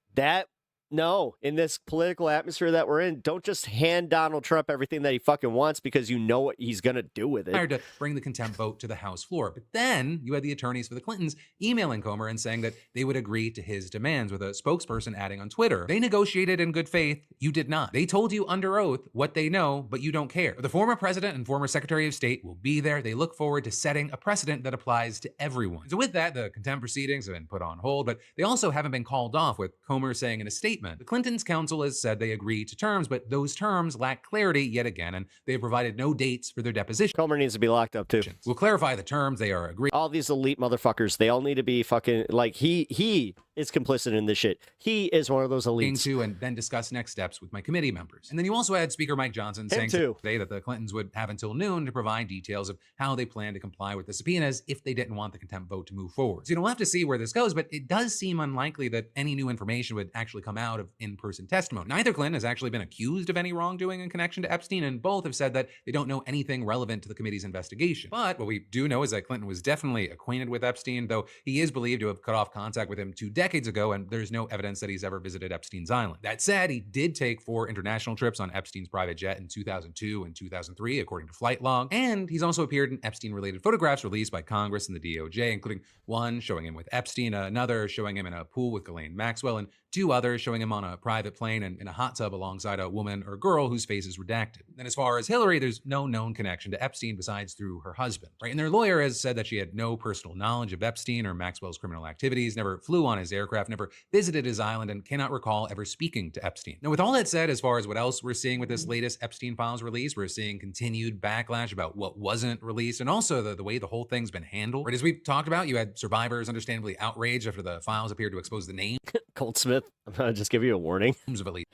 no, in this political atmosphere that we're in, don't just hand Donald Trump everything that he fucking wants because you know what he's going to do with it. To bring the contempt vote to the House floor. But then you had the attorneys for the Clintons emailing Comer and saying that they would agree to his demands, with a spokesperson adding on Twitter, they negotiated in good faith, you did not. They told you under oath what they know, but you don't care. The former president and former Secretary of State will be there. They look forward to setting a precedent that applies to everyone. So with that, the contempt proceedings have been put on hold, but they also haven't been called off, with Comer saying in a statement, the Clintons' counsel has said they agree to terms, but those terms lack clarity yet again, and they have provided no dates for their deposition. Comer needs to be locked up too. We'll clarify the terms. They are agreed. All these elite motherfuckers, they all need to be fucking, like, he is complicit in this shit. He is one of those elites. To and then discuss next steps with my committee members. And then you also had Speaker Mike Johnson saying today that the Clintons would have until noon to provide details of how they plan to comply with the subpoenas if they didn't want the contempt vote to move forward. So we'll have to see where this goes, but it does seem unlikely that any new information would actually come out out of in-person testimony. Neither Clinton has actually been accused of any wrongdoing in connection to Epstein, and both have said that they don't know anything relevant to the committee's investigation. But what we do know is that Clinton was definitely acquainted with Epstein, though he is believed to have cut off contact with him 2 decades ago, and there's no evidence that he's ever visited Epstein's island. That said, he did take 4 international trips on Epstein's private jet in 2002 and 2003, according to flight log, and he's also appeared in Epstein-related photographs released by Congress and the DOJ, including one showing him with Epstein, another showing him in a pool with Ghislaine Maxwell, and 2 others showing him on a private plane and in a hot tub alongside a woman or girl whose face is redacted. And as far as Hillary, there's no known connection to Epstein besides through her husband, right? And their lawyer has said that she had no personal knowledge of Epstein or Maxwell's criminal activities, never flew on his aircraft, never visited his island, and cannot recall ever speaking to Epstein. Now, with all that said, as far as what else we're seeing with this latest Epstein files release, we're seeing continued backlash about what wasn't released, and also the way the whole thing's been handled. Right, as we talked about, you had survivors understandably outraged after the files appeared to expose the name. Goldsmith, I'm gonna just give you a warning. Of at least.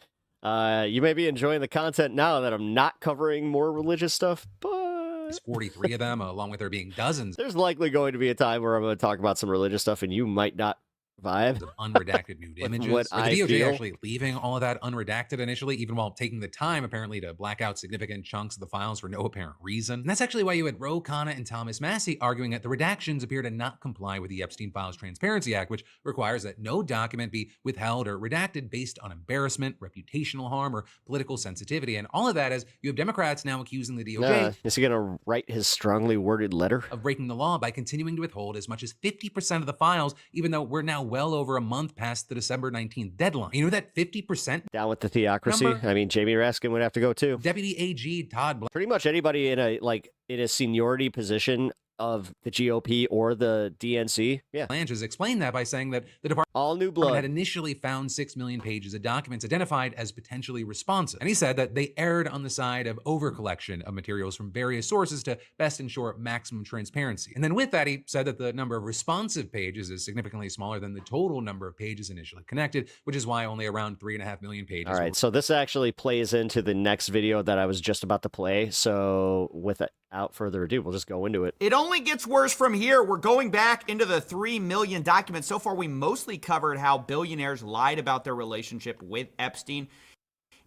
You may be enjoying the content now that I'm not covering more religious stuff, but There's 43 of them, along with there being dozens. There's likely going to be a time where I'm going to talk about some religious stuff and you might not vibe. Of unredacted nude images. What Or the I DOJ feel. actually leaving all of that unredacted initially, even while taking the time apparently to black out significant chunks of the files for no apparent reason. And that's actually why you had Ro Khanna and Thomas Massey arguing that the redactions appear to not comply with the Epstein Files Transparency Act, which requires that no document be withheld or redacted based on embarrassment, reputational harm, or political sensitivity. And all of that as you have Democrats now accusing the DOJ Is he going to write his strongly worded letter? of breaking the law by continuing to withhold as much as 50% of the files, even though we're now well over a month past the December 19th deadline. You know that 50%? Down with the theocracy. Number? I mean, Jamie Raskin would have to go too. Deputy AG Todd Blanche. Pretty much anybody in a seniority position of the GOP or the DNC. Yeah. Blanche has explained that by saying that the department all new blood had initially found 6 million pages of documents identified as potentially responsive. And he said that they erred on the side of overcollection of materials from various sources to best ensure maximum transparency. And then with that, he said that the number of responsive pages is significantly smaller than the total number of pages initially connected, which is why only around 3.5 million pages. All right, so this actually plays into the next video that I was just about to play. So without further ado, we'll just go into it. It only gets worse from here. We're going back into the 3 million documents. So far, we mostly covered how billionaires lied about their relationship with Epstein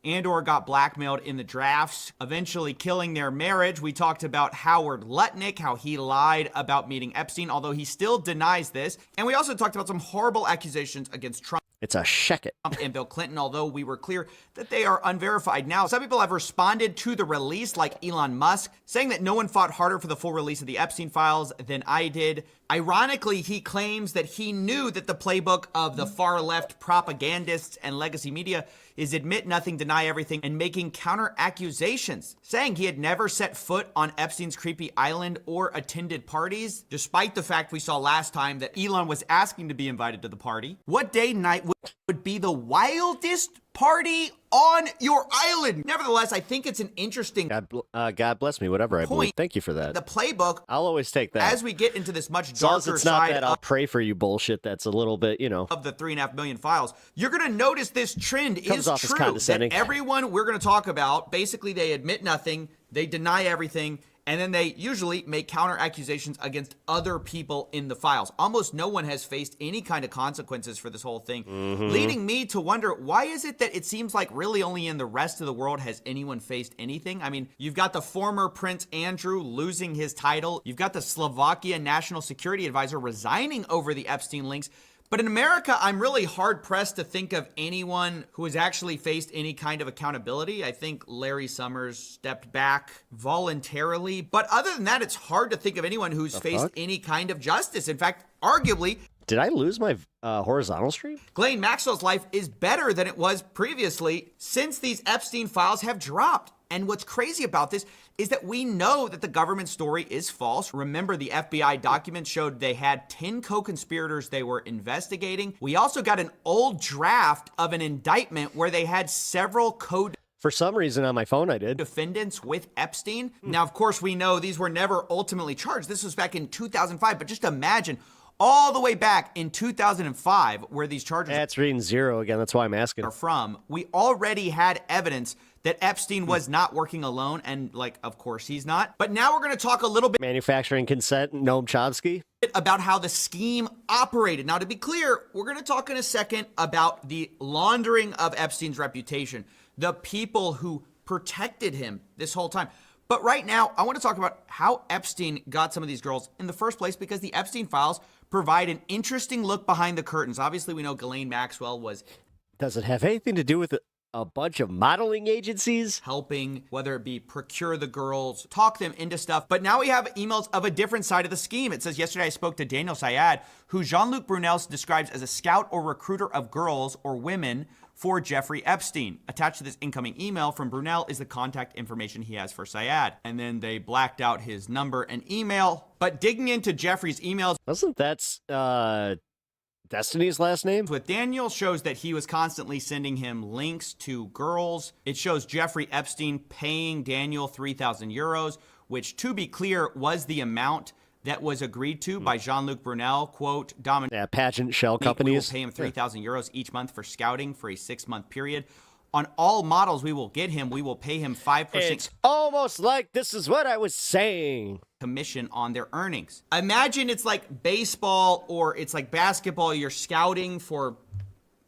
and or got blackmailed in the drafts, eventually killing their marriage. We talked about Howard Lutnick, how he lied about meeting Epstein, although he still denies this. And we also talked about some horrible accusations against Trump. It's a check it. And Bill Clinton, although we were clear that they are unverified. Now, some people have responded to the release, like Elon Musk, saying that no one fought harder for the full release of the Epstein files than I did. Ironically, he claims that he knew that the playbook of the far left propagandists and legacy media is admit nothing, deny everything, and making counter accusations, saying he had never set foot on Epstein's creepy island or attended parties, despite the fact we saw last time that Elon was asking to be invited to the party. What day night would be the wildest party on your island? Nevertheless, I think it's an interesting God bless me, whatever I believe. Thank you for that. The playbook. I'll always take that. As we get into this much As long as darker it's not side that I'll pray for you bullshit that's a little bit, of the 3.5 million files, you're going to notice this trend Comes is off as true. condescending. That everyone we're going to talk about, basically they admit nothing, they deny everything, and then they usually make counter accusations against other people in the files. Almost no one has faced any kind of consequences for this whole thing, leading me to wonder, why is it that it seems like really only in the rest of the world has anyone faced anything? I mean, you've got the former Prince Andrew losing his title. You've got the Slovakia National Security Advisor resigning over the Epstein links. But in America, I'm really hard-pressed to think of anyone who has actually faced any kind of accountability. I think Larry Summers stepped back voluntarily. But other than that, it's hard to think of anyone who's faced any kind of justice. In fact, arguably... Did I lose my horizontal stream? Ghislaine Maxwell's life is better than it was previously since these Epstein files have dropped. And what's crazy about this is that we know that the government story is false. Remember, the FBI documents showed they had 10 co-conspirators they were investigating. We also got an old draft of an indictment where they had several For some reason on my phone I did. Defendants with Epstein. Now, of course, we know these were never ultimately charged. This was back in 2005, but just imagine all the way back in 2005 where these charges It's reading 0 again. That's why I'm asking. Are from. We already had evidence that Epstein was not working alone, and like, of course he's not. But now we're going to talk a little bit manufacturing consent, Noam Chomsky, about how the scheme operated. Now, to be clear, we're going to talk in a second about the laundering of Epstein's reputation, the people who protected him this whole time. But right now, I want to talk about how Epstein got some of these girls in the first place, because the Epstein files provide an interesting look behind the curtains. Obviously, we know Ghislaine Maxwell was... Does it have anything to do with a bunch of modeling agencies? Helping, whether it be procure the girls, talk them into stuff. But now we have emails of a different side of the scheme. It says, yesterday I spoke to Daniel Syed, who Jean-Luc Brunel describes as a scout or recruiter of girls or women for Jeffrey Epstein. Attached to this incoming email from Brunel is the contact information he has for Syed. And then they blacked out his number and email. But digging into Jeffrey's emails... Wasn't that Destiny's last name? With Daniel shows that he was constantly sending him links to girls. It shows Jeffrey Epstein paying Daniel 3,000 euros, which, to be clear, was the amount that was agreed to by Jean-Luc Brunel. Quote, Dominic, pageant shell companies. We will pay him 3,000 euros each month for scouting for a 6-month period. On all models we will get him, we will pay him 5%. It's almost like this is what I was saying. Commission on their earnings. Imagine it's like baseball or it's like basketball. You're scouting for,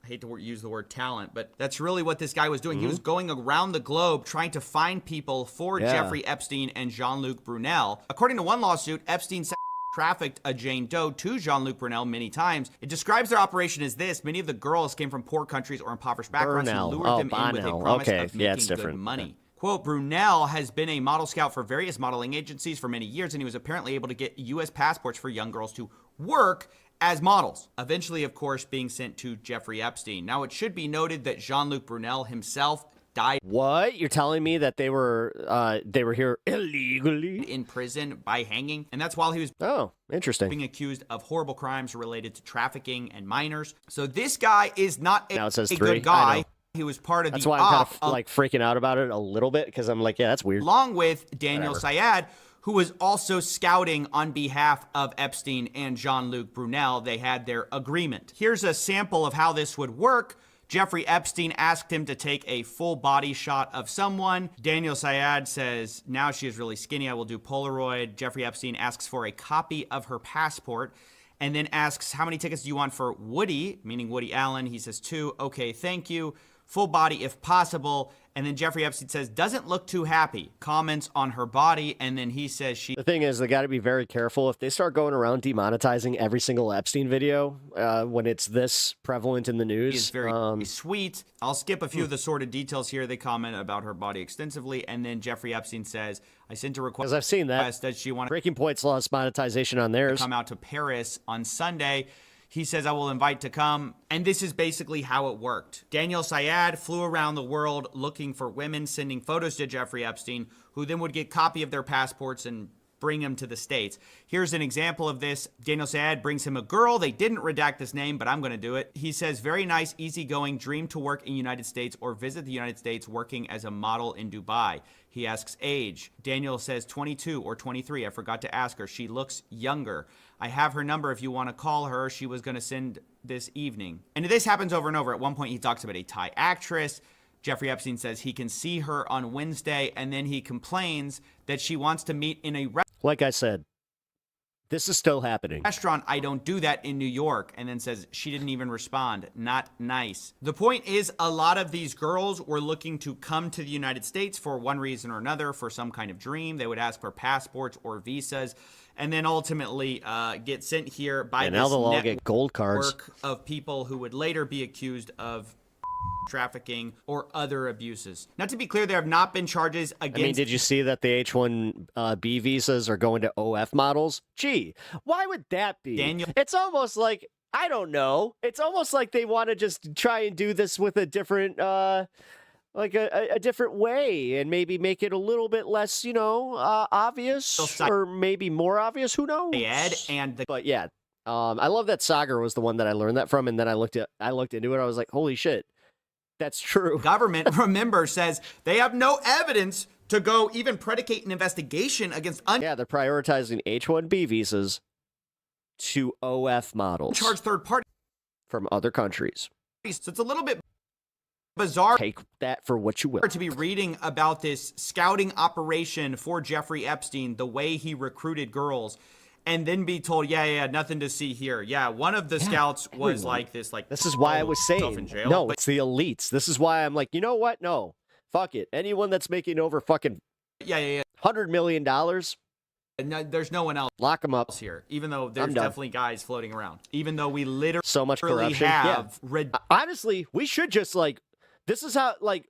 I hate to use the word talent, but that's really what this guy was doing. He was going around the globe trying to find people for Jeffrey Epstein and Jean-Luc Brunel. According to one lawsuit, Epstein trafficked a Jane Doe to Jean-Luc Brunel many times. It describes their operation as this: many of the girls came from poor countries or impoverished backgrounds and lured them in with a promise of making good money. Quote, Brunel has been a model scout for various modeling agencies for many years, and he was apparently able to get U.S. passports for young girls to work as models, eventually, of course, being sent to Jeffrey Epstein. Now, it should be noted that Jean-Luc Brunel himself died. What? You're telling me that they were here illegally? In prison by hanging. And that's while he was being accused of horrible crimes related to trafficking and minors. So this guy is not now it says a 3. good guy. He was part of that's the why I'm kind of like freaking out about it a little bit, because I'm like, yeah, that's weird. Along with Daniel Syed, who was also scouting on behalf of Epstein and Jean-Luc Brunel. They had their agreement. Here's a sample of how this would work. Jeffrey Epstein asked him to take a full body shot of someone. Daniel Syed says, now she is really skinny, I will do Polaroid. Jeffrey Epstein asks for a copy of her passport and then asks, how many tickets do you want for Woody, meaning Woody Allen? He says 2. Okay, thank you. Full body if possible. And then Jeffrey Epstein says, doesn't look too happy. Comments on her body, and then he says she... The thing is, they got to be very careful. If they start going around demonetizing every single Epstein video when it's this prevalent in the news... Is very sweet. I'll skip a few of the sordid details here. They comment about her body extensively, and then Jeffrey Epstein says, I sent a request... Because I've seen that. Does she want Breaking Point's lost monetization on theirs. Come out to Paris on Sunday. He says, I will invite to come. And this is basically how it worked. Daniel Syed flew around the world looking for women, sending photos to Jeffrey Epstein, who then would get copy of their passports and bring them to the States. Here's an example of this. Daniel Syed brings him a girl. They didn't redact this name, but I'm going to do it. He says, very nice, easygoing, dream to work in United States or visit the United States working as a model in Dubai. He asks age. Daniel says 22 or 23. I forgot to ask her. She looks younger. I have her number if you want to call her. She was going to send this evening. And this happens over and over. At one point, he talks about a Thai actress. Jeffrey Epstein says he can see her on Wednesday, and then he complains that she wants to meet in a like I said, this is still happening. Restaurant. I don't do that in New York. And then says she didn't even respond. Not nice. The point is, a lot of these girls were looking to come to the United States for one reason or another, for some kind of dream. They would ask for passports or visas, and then ultimately get sent here by and now they'll all get gold cards of people who would later be accused of trafficking or other abuses. Now, to be clear, there have not been charges against... I mean, did you see that the H-1B visas are going to OF models? Gee, why would that be? Daniel... It's almost like, I don't know. It's almost like they want to just try and do this with a different... like a different way, and maybe make it a little bit less, obvious, or maybe more obvious. Who knows? But yeah, I love that Sagar was the one that I learned that from, and then I looked into it. I was like, holy shit, that's true. Government, remember, says they have no evidence to go even predicate an investigation against. Yeah, they're prioritizing H-1B visas to OF models, charge third party from other countries. So it's a little bit bizarre. Take that for what you will. To be reading about this scouting operation for Jeffrey Epstein, the way he recruited girls, and then be told, yeah, nothing to see here. Yeah, one of the scouts was like this, like, this is why I was saying, in jail, no, but it's the elites. This is why I'm like, you know what? No, fuck it. Anyone that's making over fucking $100 million, no, there's no one else. Lock them up here, even though there's definitely guys floating around. Even though we literally so much corruption. have honestly, we should just like, this is how, like,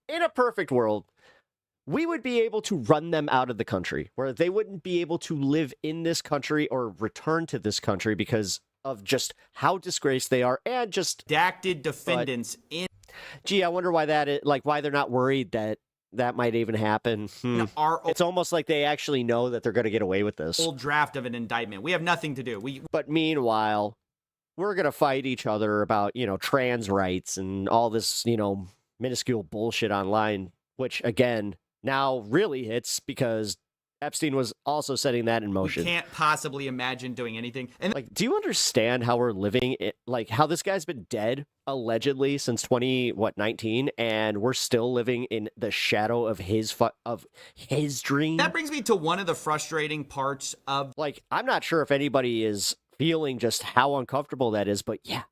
in a perfect world, we would be able to run them out of the country, where they wouldn't be able to live in this country or return to this country because of just how disgraced they are and just redacted defendants in. Gee, I wonder why that is, like, why they're not worried that that might even happen. It's almost like they actually know that they're going to get away with this. Old draft of an indictment. We have nothing to do. But meanwhile, we're going to fight each other about, trans rights and all this, minuscule bullshit online, which again, now really hits because Epstein was also setting that in motion. We can't possibly imagine doing anything. And like, do you understand how we're living it? Like, how this guy's been dead allegedly since 2019, and we're still living in the shadow of his dream. That brings me to one of the frustrating parts of, like, I'm not sure if anybody is feeling just how uncomfortable that is, but yeah,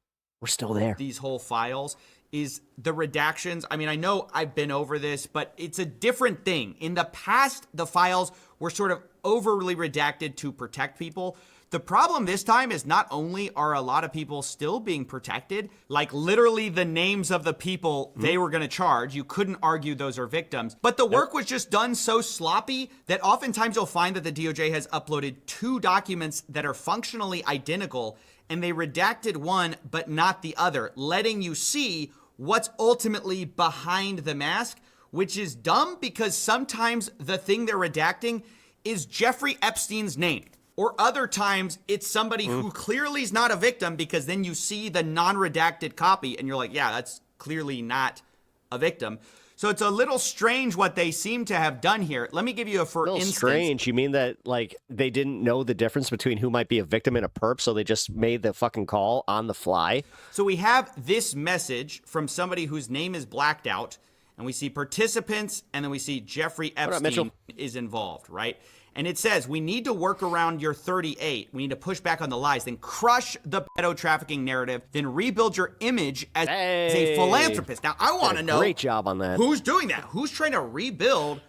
we're still there. These whole files is the redactions. I mean, I know I've been over this, but it's a different thing. In the past, the files were sort of overly redacted to protect people. The problem this time is not only are a lot of people still being protected, like literally the names of the people they were going to charge, you couldn't argue those are victims, but the work was just done so sloppy that oftentimes you'll find that the DOJ has uploaded 2 documents that are functionally identical, and they redacted one but not the other, letting you see what's ultimately behind the mask, which is dumb because sometimes the thing they're redacting is Jeffrey Epstein's name. Or other times it's somebody who clearly is not a victim, because then you see the non-redacted copy and you're like, yeah, that's clearly not a victim. So it's a little strange what they seem to have done here. Let me give you a for instance. Strange? You mean that, like, they didn't know the difference between who might be a victim and a perp, so they just made the fucking call on the fly? So we have this message from somebody whose name is blacked out, and we see participants, and then we see Jeffrey Epstein is involved, right? And it says, we need to work around your 38. We need to push back on the lies, then crush the pedo trafficking narrative, then rebuild your image as a philanthropist. Now, I want to know, great job on that. Who's doing that? Who's trying to rebuild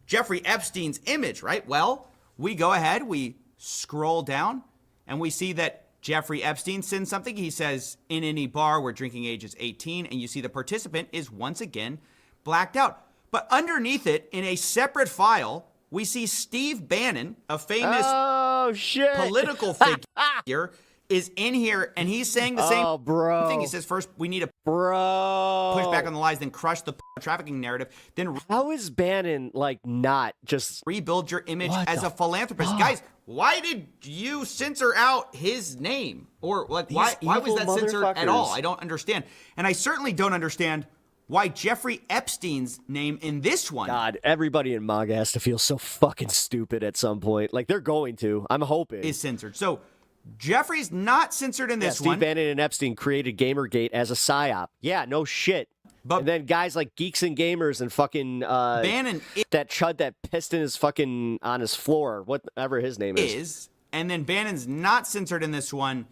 Jeffrey Epstein's image, right? Well, we go ahead, we scroll down, and we see that Jeffrey Epstein sends something. He says, in any bar where drinking age is 18, and you see the participant is once again blacked out. But underneath it, in a separate file, we see Steve Bannon, a famous political figure, is in here, and he's saying the same thing. He says, first, we need to push back on the lies, then crush the trafficking narrative. Then how is Bannon, like, not just rebuild your image as a philanthropist? Guys, why did you censor out his name? Or like, why was that censored at all? I don't understand. And I certainly don't understand why Jeffrey Epstein's name in this one. God, everybody in MAGA has to feel so fucking stupid at some point. Like, they're going to. I'm hoping. Is censored. So, Jeffrey's not censored in this one. Steve Bannon and Epstein created Gamergate as a psyop. Yeah, no shit. But and then guys like Geeks and Gamers and fucking Bannon, that chud that pissed in his fucking on his floor, whatever his name is. And then Bannon's not censored in this one,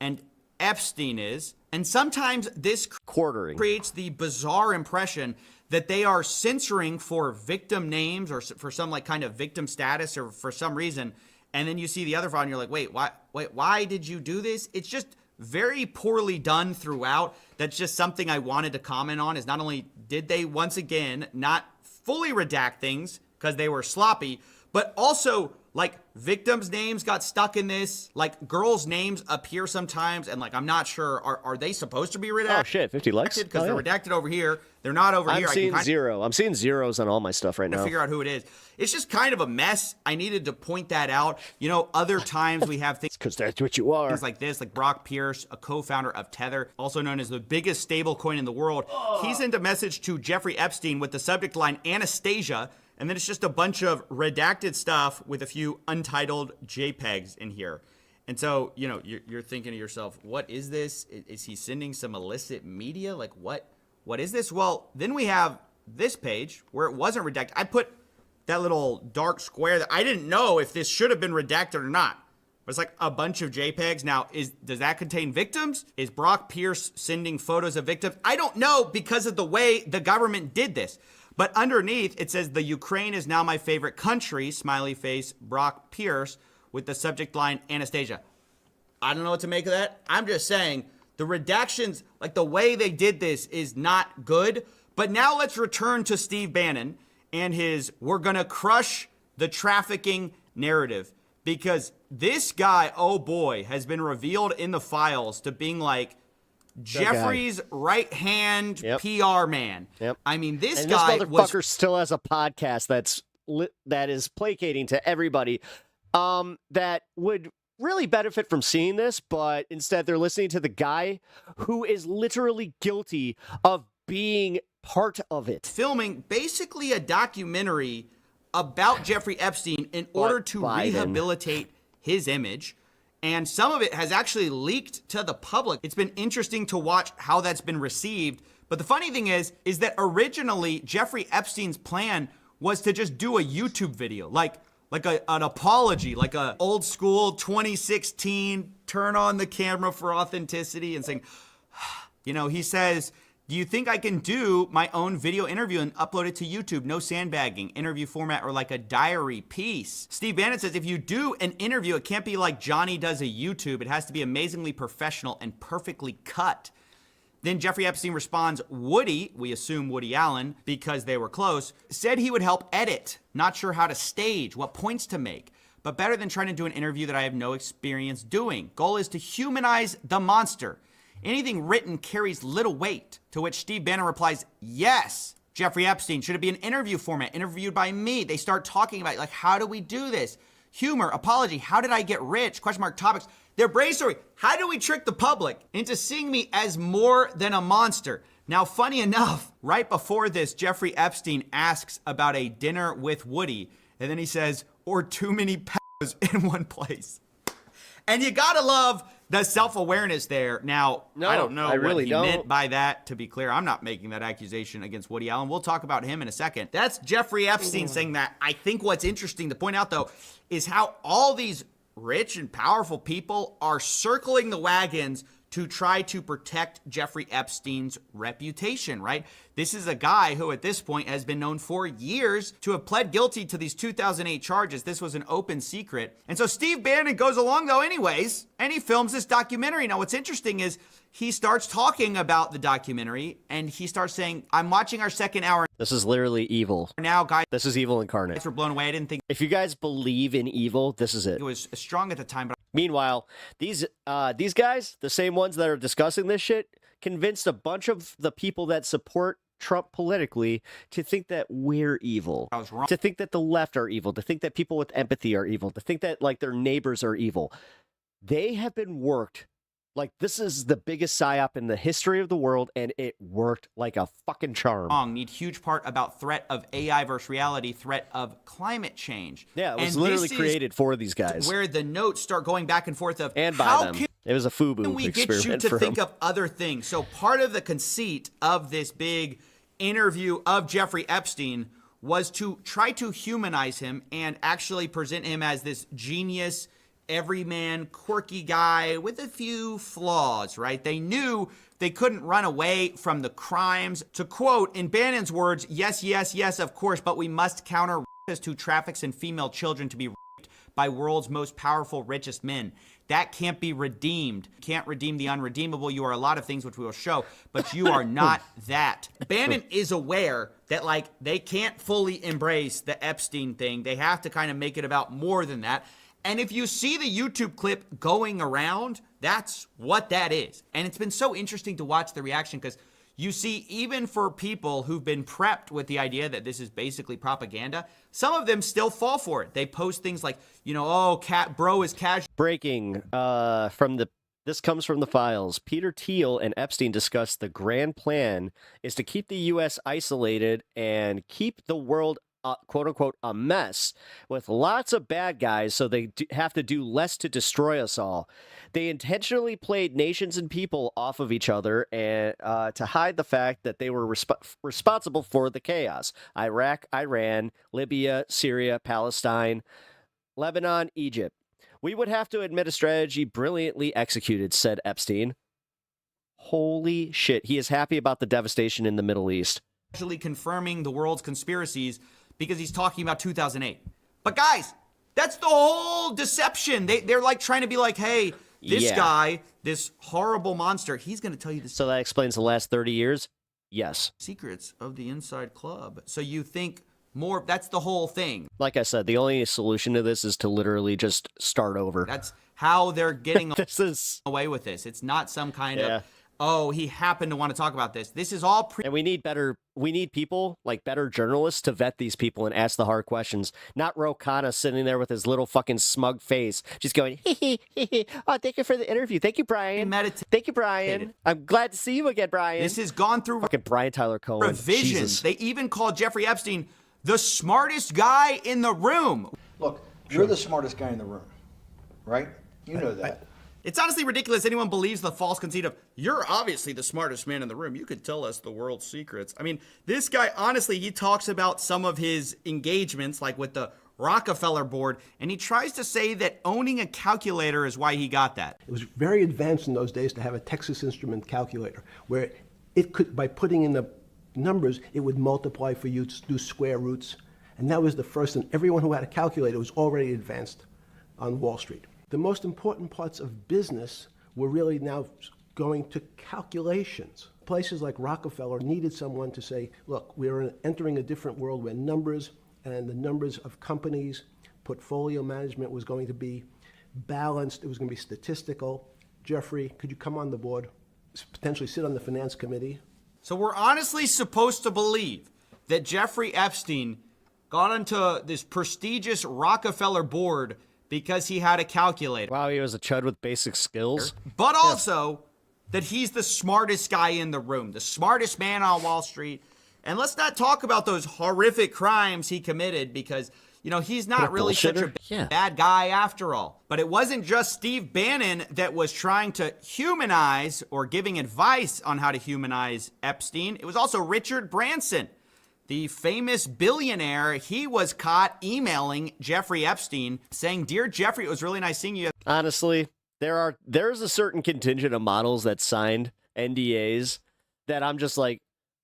and Epstein is. And sometimes this creates the bizarre impression that they are censoring for victim names or for some like kind of victim status or for some reason. And then you see the other file and you're like, wait, why did you do this? It's just very poorly done throughout. That's just something I wanted to comment on, is not only did they once again not fully redact things because they were sloppy, but also like victims' names got stuck in this. Like girls' names appear sometimes, and like I'm not sure, are they supposed to be redacted? Oh shit, 50 likes because they're redacted over here. They're not over here. I'm seeing zero. I'm seeing zeros on all my stuff right now. Figure out who it is. It's just kind of a mess. I needed to point that out. You know, other times we have things because that's what you are. Things like this, like Brock Pierce, a co-founder of Tether, also known as the biggest stable coin in the world. He sent a message to Jeffrey Epstein with the subject line Anastasia. And then it's just a bunch of redacted stuff with a few untitled JPEGs in here. And so, you know, you're thinking to yourself, what is this? Is he sending some illicit media? Like, what what is this? Well, then we have this page where it wasn't redacted. I put that little dark square that I didn't know if this should have been redacted or not. But it's like a bunch of JPEGs. Now, does that contain victims? Is Brock Pierce sending photos of victims? I don't know because of the way the government did this. But underneath, it says, the Ukraine is now my favorite country, smiley face, Brock Pierce, with the subject line, Anastasia. I don't know what to make of that. I'm just saying, the redactions, like the way they did this is not good. But now let's return to Steve Bannon and his, we're going to crush the trafficking narrative. Because this guy, oh boy, has been revealed in the files to being like Jeffrey's right-hand PR man. Yep. I mean, this and guy this motherfucker still has a podcast that is placating to everybody that would really benefit from seeing this, but instead they're listening to the guy who is literally guilty of being part of it. Filming basically a documentary about Jeffrey Epstein in order to rehabilitate his image. And some of it has actually leaked to the public. It's been interesting to watch how that's been received. But the funny thing is that originally Jeffrey Epstein's plan was to just do a YouTube video, like an apology, like a old school 2016, turn on the camera for authenticity and saying, you know, he says, do you think I can do my own video interview and upload it to YouTube? No sandbagging, interview format, or like a diary piece. Steve Bannon says if you do an interview, it can't be like Johnny does a YouTube. It has to be amazingly professional and perfectly cut. Then Jeffrey Epstein responds, Woody, we assume Woody Allen, because they were close, said he would help edit. Not sure how to stage, what points to make. But better than trying to do an interview that I have no experience doing. Goal is to humanize the monster. Anything written carries little weight, to which Steve Bannon replies, yes, Jeffrey Epstein, should it be an interview format, interviewed by me? They start talking about, like, how do we do this? Humor, apology, how did I get rich? Question mark, topics. Their brainstorming, how do we trick the public into seeing me as more than a monster? Now, funny enough, right before this, Jeffrey Epstein asks about a dinner with Woody, and then he says, or too many pedos in one place. And you gotta love the self-awareness there. Now, I don't know what he meant by that. To be clear, I'm not making that accusation against Woody Allen. We'll talk about him in a second. That's Jeffrey Epstein saying that. I think what's interesting to point out, though, is how all these rich and powerful people are circling the wagons to try to protect Jeffrey Epstein's reputation, right? This is a guy who at this point has been known for years to have pled guilty to these 2008 charges. This was an open secret. And so Steve Bannon goes along though anyways, and he films this documentary. Now what's interesting is he starts talking about the documentary and he starts saying, I'm watching our second hour. This is literally evil. Now, guys. This is evil incarnate. We're blown away. I didn't think. If you guys believe in evil, this is it. It was strong at the time, but meanwhile, these guys, the same ones that are discussing this shit, convinced a bunch of the people that support Trump politically to think that we're evil. I was wrong. To think that the left are evil, to think that people with empathy are evil, to think that like their neighbors are evil. They have been worked. Like, this is the biggest psyop in the history of the world, and it worked like a fucking charm. Need huge part about threat of AI versus reality, threat of climate change. Yeah, it was literally created for these guys. Where the notes start going back and forth of, and by them. It was a FUBU experiment. We get you to think of other things. So part of the conceit of this big interview of Jeffrey Epstein was to try to humanize him and actually present him as this genius, everyman, quirky guy with a few flaws, right? They knew they couldn't run away from the crimes. To quote, in Bannon's words, yes, yes, yes, of course, but we must counter rapists who traffics in female children to be raped by world's most powerful, richest men. That can't be redeemed. You can't redeem the unredeemable. You are a lot of things, which we will show, but you are not that. Bannon is aware that, like, they can't fully embrace the Epstein thing. They have to kind of make it about more than that. And if you see the YouTube clip going around, that's what that is. And it's been so interesting to watch the reaction because you see, even for people who've been prepped with the idea that this is basically propaganda, some of them still fall for it. They post things like, you know, oh, bro is casual. Breaking this comes from the files. Peter Thiel and Epstein discussed the grand plan is to keep the U.S. isolated and keep the world quote unquote a mess with lots of bad guys, so they have to do less to destroy us all. They intentionally played nations and people off of each other and to hide the fact that they were responsible for the chaos. Iraq, Iran, Libya, Syria, Palestine, Lebanon, Egypt. We would have to admit a strategy brilliantly executed, said Epstein. Holy shit. He is happy about the devastation in the Middle East. Actually confirming the world's conspiracies because he's talking about 2008. But guys, that's the whole deception. They're like trying to be like, hey, this guy, this horrible monster, he's going to tell you this. So that explains the last 30 years? Yes. Secrets of the inside club. So you think more, that's the whole thing. Like I said, the only solution to this is to literally just start over. That's how they're getting away with this. It's not some kind of, oh, he happened to want to talk about this. This is all and we need people, like better journalists, to vet these people and ask the hard questions. Not Ro Khanna sitting there with his little fucking smug face, just going, hee hee. Oh, thank you for the interview. Thank you, Brian. Thank you, Brian. I'm glad to see you again, Brian. This has gone through fucking Brian Tyler Cohen. Revisions. Jesus. They even called Jeffrey Epstein the smartest guy in the room. Look, you're the smartest guy in the room, right? You know that. It's honestly ridiculous anyone believes the false conceit of, you're obviously the smartest man in the room. You could tell us the world's secrets. I mean, this guy, honestly, he talks about some of his engagements, like with the Rockefeller board, and he tries to say that owning a calculator is why he got that. It was very advanced in those days to have a Texas Instrument calculator, where it could, by putting in the numbers, it would multiply for you to do square roots. And that was the first, and everyone who had a calculator was already advanced on Wall Street. The most important parts of business were really now going to calculations. Places like Rockefeller needed someone to say, look, we're entering a different world where numbers and the numbers of companies, portfolio management was going to be balanced. It was going to be statistical. Jeffrey, could you come on the board, potentially sit on the finance committee? So we're honestly supposed to believe that Jeffrey Epstein got onto this prestigious Rockefeller board because he had a calculator. Wow, he was a chud with basic skills. But also that he's the smartest guy in the room, the smartest man on Wall Street. And let's not talk about those horrific crimes he committed because, you know, he's not really such a bad guy after all. But it wasn't just Steve Bannon that was trying to humanize or giving advice on how to humanize Epstein. It was also Richard Branson, the famous billionaire. He was caught emailing Jeffrey Epstein saying, "Dear Jeffrey, it was really nice seeing you." Honestly, there's a certain contingent of models that signed NDAs that I'm just like,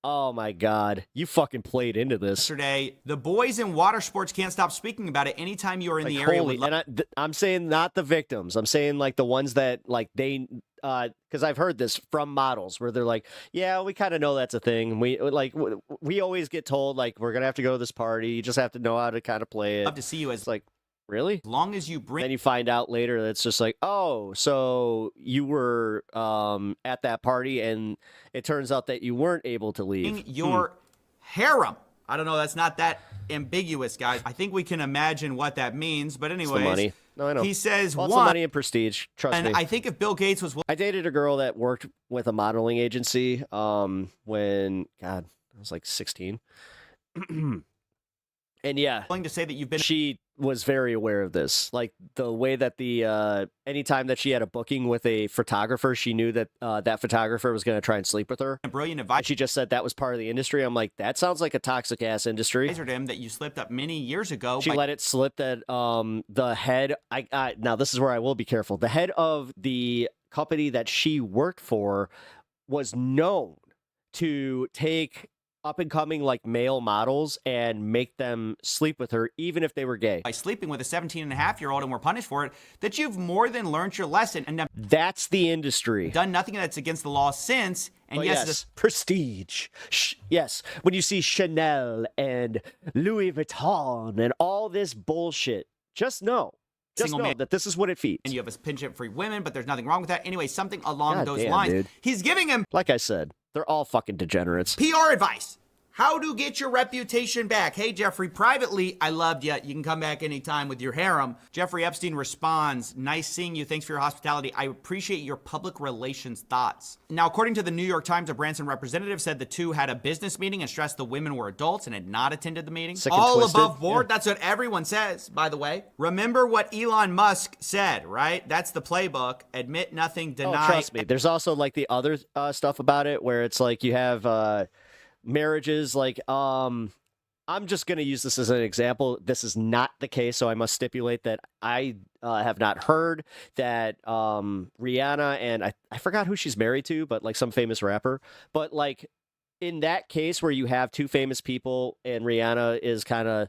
oh my God, you fucking played into this. Yesterday, the boys in water sports can't stop speaking about it anytime you are in the area. And I'm saying not the victims. I'm saying like the ones that like they, because I've heard this from models where they're like, yeah, we kind of know that's a thing. We always get told like we're gonna have to go to this party. You just have to know how to kind of play it. Love to see you as like. Really? As long as you bring. Then you find out later that it's just like, oh, so you were at that party and it turns out that you weren't able to leave. Your harem. I don't know. That's not that ambiguous, guys. I think we can imagine what that means. But anyways, it's the money. No, I know. He says the money and prestige. Trust me. And I think if Bill Gates was. I dated a girl that worked with a modeling agency when, God, I was like 16. And yeah, willing to say that you've been. She was very aware of this, like the way that the anytime that she had a booking with a photographer, she knew that that photographer was going to try and sleep with her. A brilliant advice. And she just said that was part of the industry. I'm like, that sounds like a toxic ass industry. I him that you slipped up many years ago. She let it slip that the head. Now this is where I will be careful. The head of the company that she worked for was known to take up and coming like male models and make them sleep with her even if they were gay. By sleeping with a 17-and-a-half-year-old and were punished for it, that you've more than learned your lesson and that's the industry. Done nothing that's against the law since. And but yes, prestige. Yes, when you see Chanel and Louis Vuitton and all this bullshit, just know that this is what it feeds. And you have a penchant for women, but there's nothing wrong with that. Anyway, something along those lines. Dude. He's giving him, like I said, they're all fucking degenerates. PR advice. How to get your reputation back. Hey, Jeffrey, privately, I loved you. You can come back anytime with your harem. Jeffrey Epstein responds, nice seeing you. Thanks for your hospitality. I appreciate your public relations thoughts. Now, according to the New York Times, a Branson representative said the two had a business meeting and stressed the women were adults and had not attended the meeting. All above board. Yeah. That's what everyone says, by the way. Remember what Elon Musk said, right? That's the playbook. Admit nothing, deny. Oh, trust me. There's also like the other stuff about it where it's like you have marriages like I'm just going to use this as an example. This is not the case, so I must stipulate that I have not heard that Rihanna and I forgot who she's married to, but like some famous rapper. But like in that case where you have two famous people and Rihanna is kind of,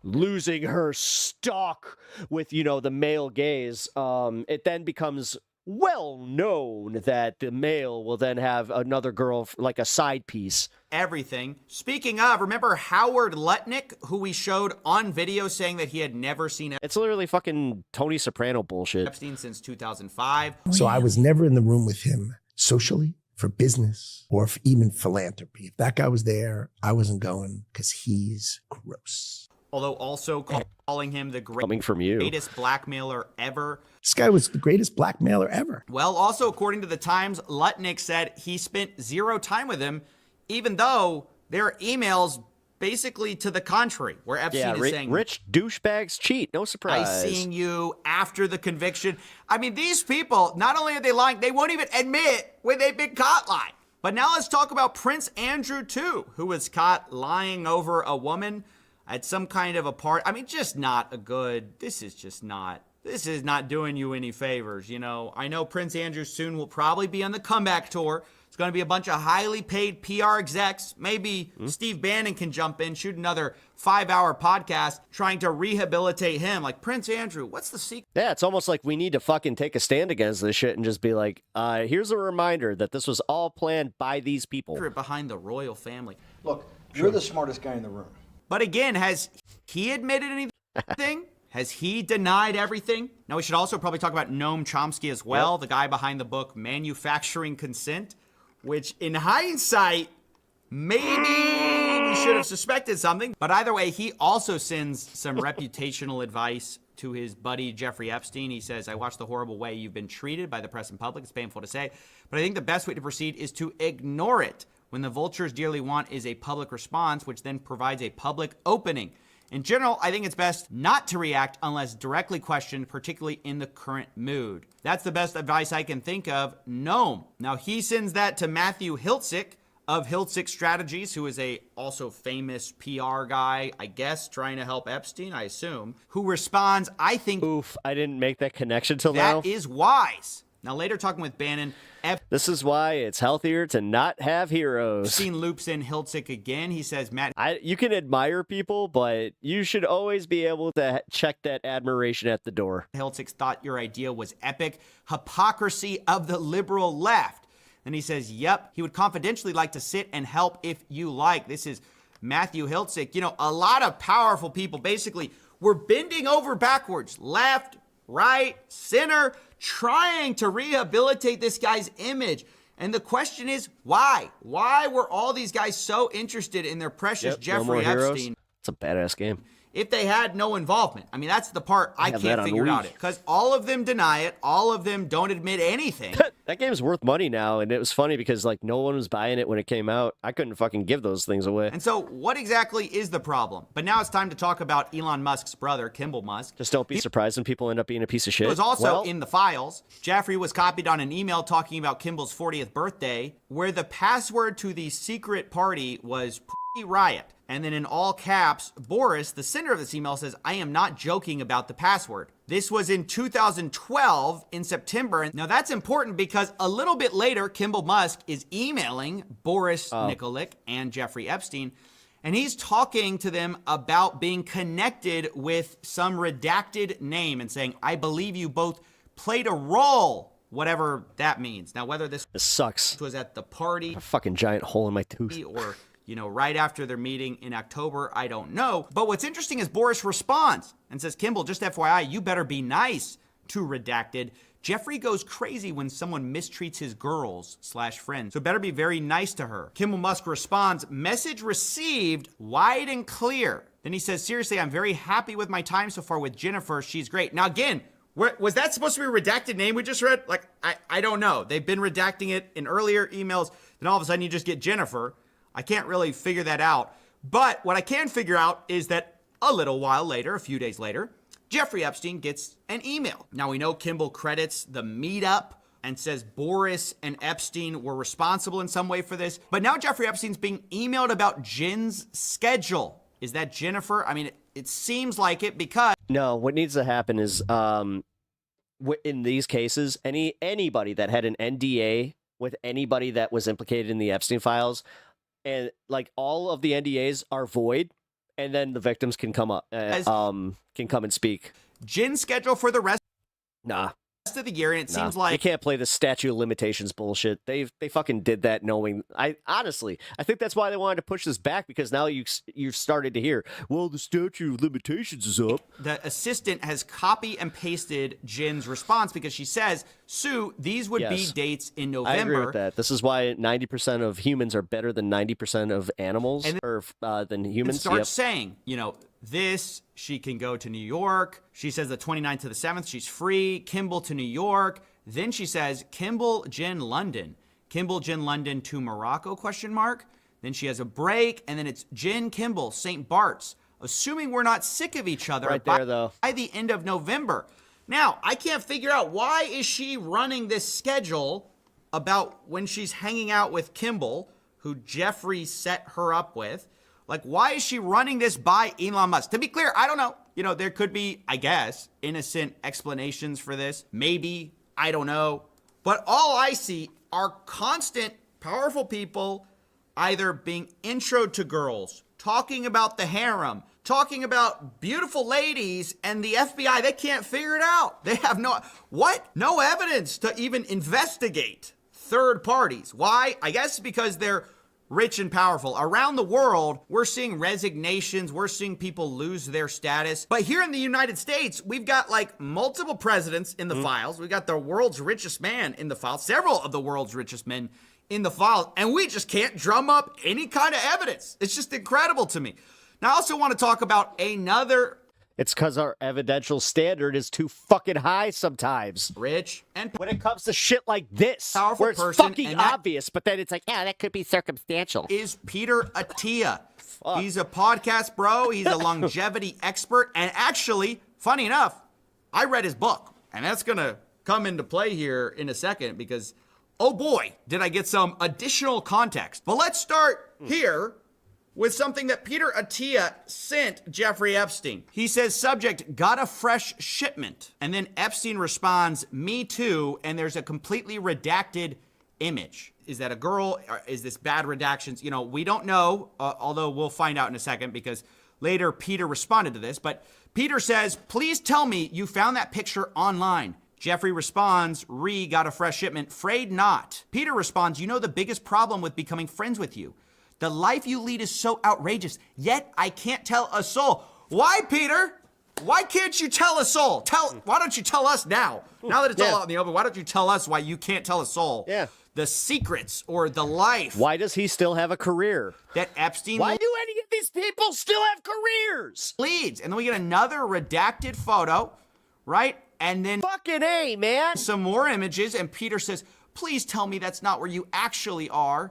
losing her stock with, the male gaze, it then becomes well known that the male will then have another girl like a side piece. Everything. Speaking of, remember Howard Lutnick, who we showed on video saying that he had never seen It's literally fucking Tony Soprano bullshit. Epstein since 2005. So I was never in the room with him socially, for business, or for even philanthropy. If that guy was there, I wasn't going because he's gross. Although also calling him the Coming from you. greatest blackmailer ever. This guy was the greatest blackmailer ever. Well, also according to the Times, Lutnick said he spent zero time with him, even though there are emails basically to the contrary, where Epstein is saying, rich douchebags cheat, no surprise. I seen you after the conviction. I mean, these people, not only are they lying, they won't even admit when they've been caught lying. But now let's talk about Prince Andrew, too, who was caught lying over a woman at some kind of a party. I mean, just not a good, this is not doing you any favors, I know Prince Andrew soon will probably be on the comeback tour. It's going to be a bunch of highly paid PR execs. Maybe Steve Bannon can jump in, shoot another 5-hour podcast trying to rehabilitate him. Like, Prince Andrew, what's the secret? Yeah, it's almost like we need to fucking take a stand against this shit and just be like, here's a reminder that this was all planned by these people. Behind the royal family. Look, you're the smartest guy in the room. But again, has he admitted anything? Has he denied everything? Now, we should also probably talk about Noam Chomsky as well, the guy behind the book Manufacturing Consent, which in hindsight, maybe we should have suspected something. But either way, he also sends some reputational advice to his buddy Jeffrey Epstein. He says, I watched the horrible way you've been treated by the press and public. It's painful to say, but I think the best way to proceed is to ignore it. When the vultures dearly want is a public response, which then provides a public opening. In general, I think it's best not to react unless directly questioned, particularly in the current mood. That's the best advice I can think of. Noam. Now, he sends that to Matthew Hiltzik of Hiltzik Strategies, who is a also famous PR guy, I guess, trying to help Epstein, I assume, who responds, I think... Oof, I didn't make that connection till now. That is wise. Now, later talking with Bannon, this is why it's healthier to not have heroes. Epstein loops in Hiltzik again. He says, Matt... you can admire people, but you should always be able to check that admiration at the door. Hiltzik thought your idea was epic. Hypocrisy of the liberal left. And he says, yep, he would confidentially like to sit and help if you like. This is Matthew Hiltzik. A lot of powerful people basically were bending over backwards, left, right, center, trying to rehabilitate this guy's image. And the question is, why? Why were all these guys so interested in their precious Jeffrey Epstein? It's a badass game. If they had no involvement. I mean, that's the part I can't figure out it. Because all of them deny it. All of them don't admit anything. That game's worth money now. And it was funny because like no one was buying it when it came out. I couldn't fucking give those things away. And so what exactly is the problem? But now it's time to talk about Elon Musk's brother, Kimball Musk. Just don't be surprised when people end up being a piece of shit. It was also in the files. Jeffrey was copied on an email talking about Kimball's 40th birthday, where the password to the secret party was riot. And then in all caps, Boris, the sender of this email, says, I am not joking about the password. This was in 2012 in September. Now that's important because a little bit later, Kimball Musk is emailing Boris Nikolic and Jeffrey Epstein, and he's talking to them about being connected with some redacted name and saying, I believe you both played a role, whatever that means. Now, whether this sucks was at the party, a fucking giant hole in my tooth, or right after their meeting in October, I don't know. But what's interesting is Boris responds and says, Kimball, just FYI, you better be nice to redacted Jeffrey goes crazy when someone mistreats his girls/friends, so better be very nice to her. Kimball Musk responds, message received, wide and clear. Then he says, seriously, I'm very happy with my time so far with Jennifer. She's great. Now again, was that supposed to be a redacted name we just read? Like, I don't know. They've been redacting it in earlier emails. Then all of a sudden you just get Jennifer. I can't really figure that out. But what I can figure out is that a little while later, a few days later, Jeffrey Epstein gets an email. Now we know Kimball credits the meetup and says Boris and Epstein were responsible in some way for this. But now Jeffrey Epstein's being emailed about Jen's schedule. Is that Jennifer? I mean, it seems like it because... No, what needs to happen is, in these cases, anybody that had an NDA with anybody that was implicated in the Epstein files, and like all of the NDAs are void, and then the victims can come up, can come and speak. Jen's schedule for the rest of the year, and it seems like you can't play the statute of limitations bullshit. They fucking did that knowing. I think that's why they wanted to push this back, because now you've started to hear, well, the statute of limitations is up. The assistant has copy and pasted Jen's response because she says, Sue, these would be dates in November. I agree with that. This is why 90% of humans are better than 90% of animals, or than humans. And starts saying, this, she can go to New York. She says the 29th to the 7th, she's free. Kimball to New York. Then she says, Kimball, Jen, London. Kimball, Jen, London to Morocco, ? Then she has a break, and then it's Jen, Kimball, St. Bart's. Assuming we're not sick of each other by the end of November. Now, I can't figure out, why is she running this schedule about when she's hanging out with Kimball, who Jeffrey set her up with? Like, why is she running this by Elon Musk? To be clear, I don't know. There could be, I guess, innocent explanations for this. Maybe, I don't know. But all I see are constant, powerful people either being introed to girls, talking about the harem, talking about beautiful ladies, and the FBI, they can't figure it out. They have no evidence to even investigate third parties. Why? I guess because they're rich and powerful. Around the world, we're seeing resignations. We're seeing people lose their status. But here in the United States, we've got like multiple presidents in the files. We've got the world's richest man in the files, several of the world's richest men in the files, and we just can't drum up any kind of evidence. It's just incredible to me. Now, I also want to talk about another... It's because our evidential standard is too fucking high sometimes. Rich and when it comes to shit like this, powerful where it's person, fucking obvious, but then it's like, yeah, that could be circumstantial. Is Peter Attia. He's a podcast bro. He's a longevity expert. And actually, funny enough, I read his book. And that's going to come into play here in a second because, oh boy, did I get some additional context. But let's start here with something that Peter Attia sent Jeffrey Epstein. He says, subject, got a fresh shipment. And then Epstein responds, me too, and there's a completely redacted image. Is that a girl? Is this bad redactions? We don't know, although we'll find out in a second because later Peter responded to this. But Peter says, please tell me you found that picture online. Jeffrey responds, got a fresh shipment, afraid not. Peter responds, the biggest problem with becoming friends with you. The life you lead is so outrageous, yet I can't tell a soul. Why, Peter? Why can't you tell a soul? Why don't you tell us now? Now that it's all out in the open, why don't you tell us why you can't tell a soul? Yeah. The secrets or the life. Why does he still have a career? That Epstein... Why do any of these people still have careers? Leads. And then we get another redacted photo, right? And then... Fucking A, man. Some more images, and Peter says, please tell me that's not where you actually are.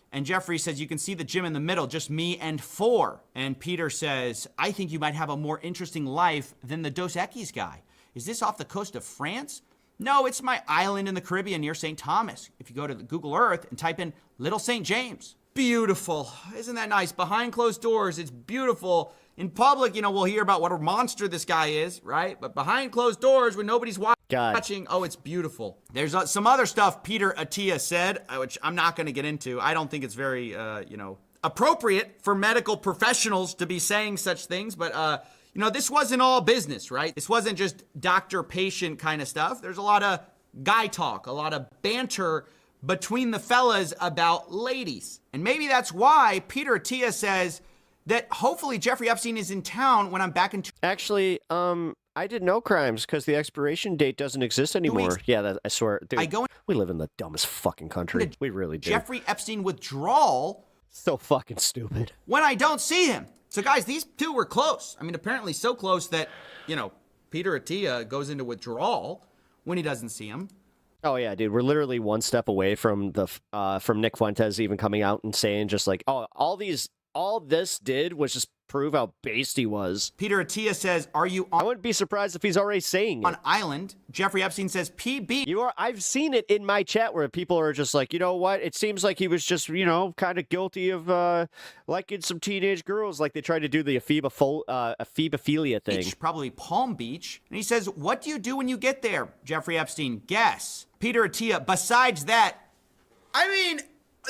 And Jeffrey says, you can see the gym in the middle, just me and 4. And Peter says, I think you might have a more interesting life than the Dos Equis guy. Is this off the coast of France? No, it's my island in the Caribbean near St. Thomas. If you go to Google Earth and type in Little St. James. Beautiful. Isn't that nice? Behind closed doors, it's beautiful. In public, we'll hear about what a monster this guy is, right? But behind closed doors, when nobody's watching, oh, it's beautiful. There's some other stuff Peter Attia said, which I'm not going to get into. I don't think it's very, appropriate for medical professionals to be saying such things. But, this wasn't all business, right? This wasn't just doctor-patient kind of stuff. There's a lot of guy talk, a lot of banter between the fellas about ladies. And maybe that's why Peter Attia says that hopefully Jeffrey Epstein is in town when I'm back in... Actually, I did no crimes because the expiration date doesn't exist anymore. Yeah, I swear. Dude, we live in the dumbest fucking country. We really do. Jeffrey Epstein withdrawal. So fucking stupid. When I don't see him. So guys, these two were close. I mean, apparently so close that, Peter Attia goes into withdrawal when he doesn't see him. Oh yeah, dude, we're literally one step away from from Nick Fuentes even coming out and saying just like, oh, all this did was just prove how based he was. Peter Attia says, "Are you on?" I wouldn't be surprised if he's already saying on it. island. Jeffrey Epstein says, "PB." You are. I've seen it in my chat where people are just like, you know what? It seems like he was just, kind of guilty of liking some teenage girls, like they tried to do the ephebophilia thing. Probably Palm Beach. And he says, "What do you do when you get there?" Jeffrey Epstein, guess. Peter Attia. Besides that, I mean,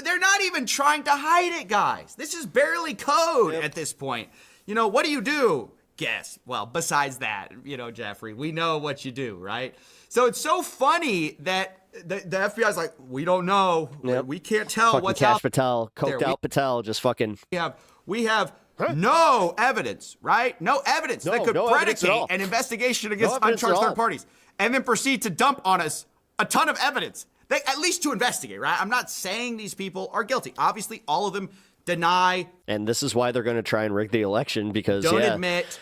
they're not even trying to hide it, guys. This is barely code at this point. What do you do? Guess. Well, besides that, Jeffrey, we know what you do, right? So it's so funny that the FBI is like, we don't know. Yep. We can't tell fucking what's Cash out Patel, there. coked out Patel, just fucking. We have no evidence, right? No evidence that could predicate an investigation against uncharged third parties, and then proceed to dump on us a ton of evidence. At least to investigate, right? I'm not saying these people are guilty. Obviously, all of them deny. And this is why they're going to try and rig the election because, don't admit.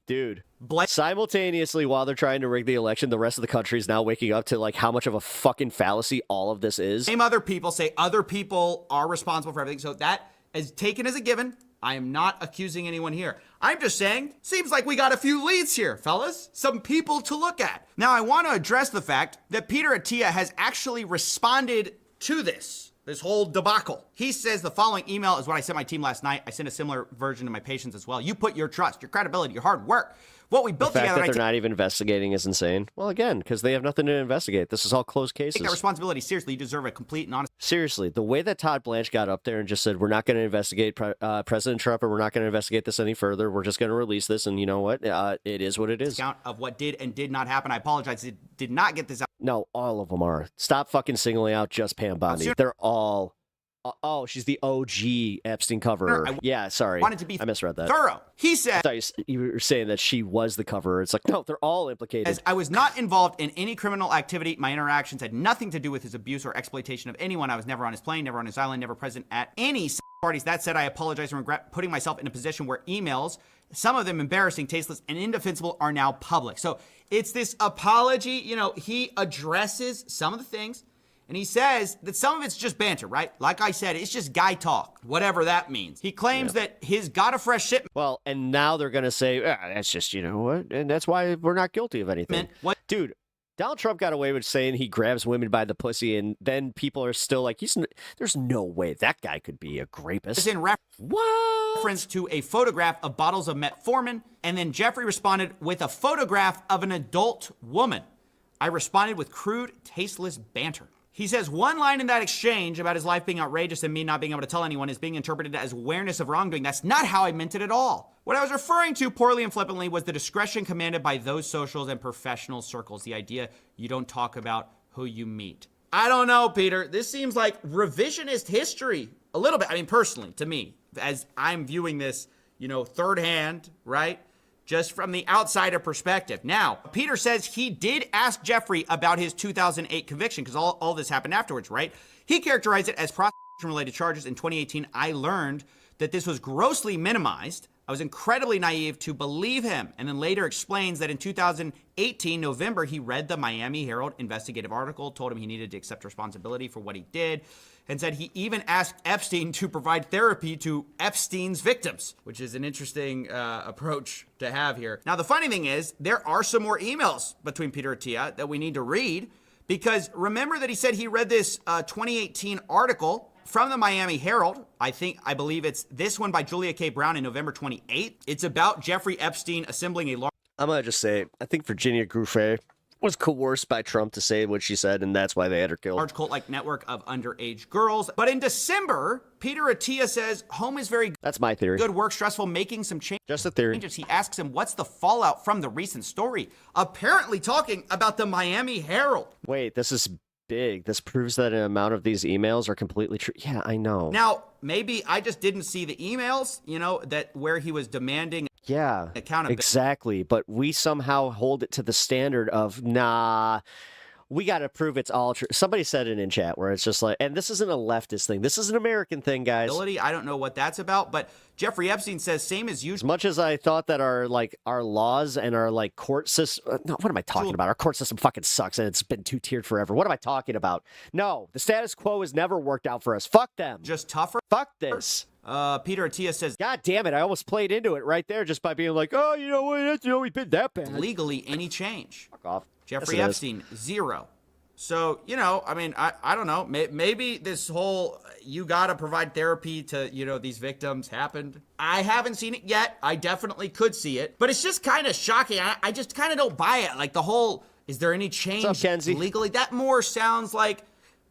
Dude, simultaneously while they're trying to rig the election, the rest of the country is now waking up to like how much of a fucking fallacy all of this is. Same other people say other people are responsible for everything. So that is taken as a given. I am not accusing anyone here. I'm just saying, seems like we got a few leads here, fellas. Some people to look at. Now, I want to address the fact that Peter Attia has actually responded to this whole debacle. He says the following email is what I sent my team last night. I sent a similar version to my patients as well. You put your trust, your credibility, your hard work, what we built the fact together. That they're not even investigating is insane. Well, again, because they have nothing to investigate. This is all closed cases. Take that responsibility seriously. You deserve a complete and honest. Seriously, the way that Todd Blanche got up there and just said, we're not going to investigate President Trump, or we're not going to investigate this any further. We're just going to release this. And you know what? It is what it is. Count of what did and did not happen. I apologize. It did not get this out. No, all of them are. Stop fucking singling out just Pam Bondi. They're all. Oh, she's the OG Epstein coverer. Yeah, sorry. Wanted to be I misread that. Thorough. He said. I thought you were saying that she was the coverer. It's like, no, they're all implicated. As I was not involved in any criminal activity. My interactions had nothing to do with his abuse or exploitation of anyone. I was never on his plane, never on his island, never present at any parties. That said, I apologize and regret putting myself in a position where emails, some of them embarrassing, tasteless, and indefensible, are now public. So it's this apology. He addresses some of the things. And he says that some of it's just banter, right? Like I said, it's just guy talk, whatever that means. He claims that his got a fresh shipment. Well, and now they're going to say, that's just, what? And that's why we're not guilty of anything. What? Dude, Donald Trump got away with saying he grabs women by the pussy, and then people are still like, there's no way that guy could be a rapist. It's in reference to a photograph of bottles of metformin, and then Jeffrey responded with a photograph of an adult woman. I responded with crude, tasteless banter. He says one line in that exchange about his life being outrageous and me not being able to tell anyone is being interpreted as awareness of wrongdoing. That's not how I meant it at all. What I was referring to poorly and flippantly was the discretion commanded by those socials and professional circles. The idea you don't talk about who you meet. I don't know, Peter. This seems like revisionist history. A little bit. I mean, personally, to me, as I'm viewing this, third hand, right? Just from the outsider perspective. Now, Peter says he did ask Jeffrey about his 2008 conviction because all this happened afterwards, right? He characterized it as prostitution-related charges. In 2018, I learned that this was grossly minimized. I was incredibly naive to believe him, and then later explains that in 2018, November, he read the Miami Herald investigative article, told him he needed to accept responsibility for what he did, and said he even asked Epstein to provide therapy to Epstein's victims, which is an interesting approach to have here. Now, the funny thing is, there are some more emails between Peter Attia that we need to read, because remember that he said he read this 2018 article from the Miami Herald. I believe it's this one by Julia K. Brown in November 28th. It's about Jeffrey Epstein assembling a large... I'm going to just say, I think Virginia Giuffre was coerced by Trump to say what she said, and that's why they had her killed. Large cult-like network of underage girls. But in December, Peter Attia says home is very... That's my theory. Good work, stressful, making some changes. Just a theory. He asks him, what's the fallout from the recent story? Apparently talking about the Miami Herald. Wait, this is big. This proves that an amount of these emails are completely true. Yeah, I know. Now, maybe I just didn't see the emails, that where he was demanding... Yeah, accountability. exactly. But we somehow hold it to the standard of, nah, we got to prove it's all true. Somebody said it in chat where it's just like, and this isn't a leftist thing. This is an American thing, guys. I don't know what that's about, but Jeffrey Epstein says same as you. As much as I thought that our laws and our court system, no, what am I talking about? Our court system fucking sucks and it's been two-tiered forever. What am I talking about? No, the status quo has never worked out for us. Fuck them. Just tougher. Fuck this. Peter Attia says, God damn it, I almost played into it right there just by being like, oh, you know what, we've been that bad. Legally, any change. Fuck off. Jeffrey Yes, it Epstein, 0. So, I mean, I don't know. Maybe this whole you got to provide therapy to, these victims happened. I haven't seen it yet. I definitely could see it. But it's just kind of shocking. I just kind of don't buy it. Like the whole, is there any change What's up, Kenzie? legally? That more sounds like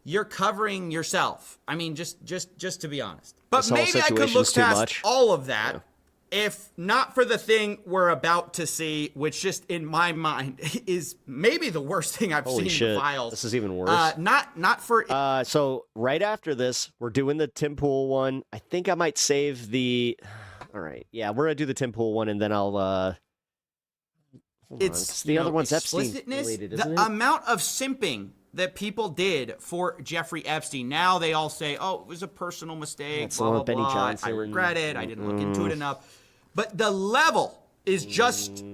you're covering yourself. I mean, just to be honest. But This whole maybe I could look situation's too past much. all of that. If not for the thing we're about to see, which just in my mind is maybe the worst thing I've Holy seen shit. in the files. This is even worse. Not for. So right after this, we're doing the Tim Pool one. I think I might save the. All right, yeah, we're gonna do the Tim Pool one, and then I'll. Hold on, 'cause the other one's Epstein explicitness, related, the isn't it? amount of simping that people did for Jeffrey Epstein. Now they all say, "Oh, it was a personal mistake." That's the Blah one blah with Benny blah. Johnson. I regret it. I didn't look into it enough. But the level is just,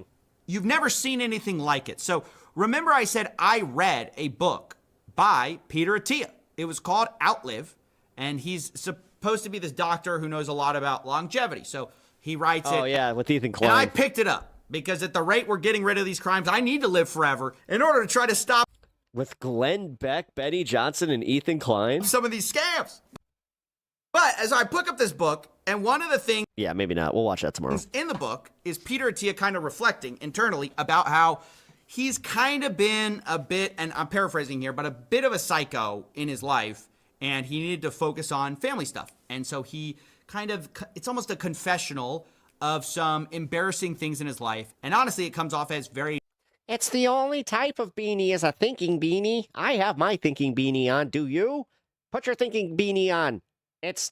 you've never seen anything like it. So remember I said I read a book by Peter Attia. It was called Outlive, and he's supposed to be this doctor who knows a lot about longevity. So he writes it. Oh, yeah, with Ethan Klein. And I picked it up because at the rate we're getting rid of these crimes, I need to live forever in order to try to stop With Glenn Beck, Benny Johnson, and Ethan Klein? some of these scams. But as I pick up this book, and one of the things Yeah, maybe not. We'll watch that tomorrow. in the book is Peter Attia kind of reflecting internally about how he's kind of been a bit, and I'm paraphrasing here, but a bit of a psycho in his life, and he needed to focus on family stuff. And so he kind of, it's almost a confessional of some embarrassing things in his life. And honestly, it comes off as very... It's the only type of beanie is a thinking beanie. I have my thinking beanie on. Do you? Put your thinking beanie on. It's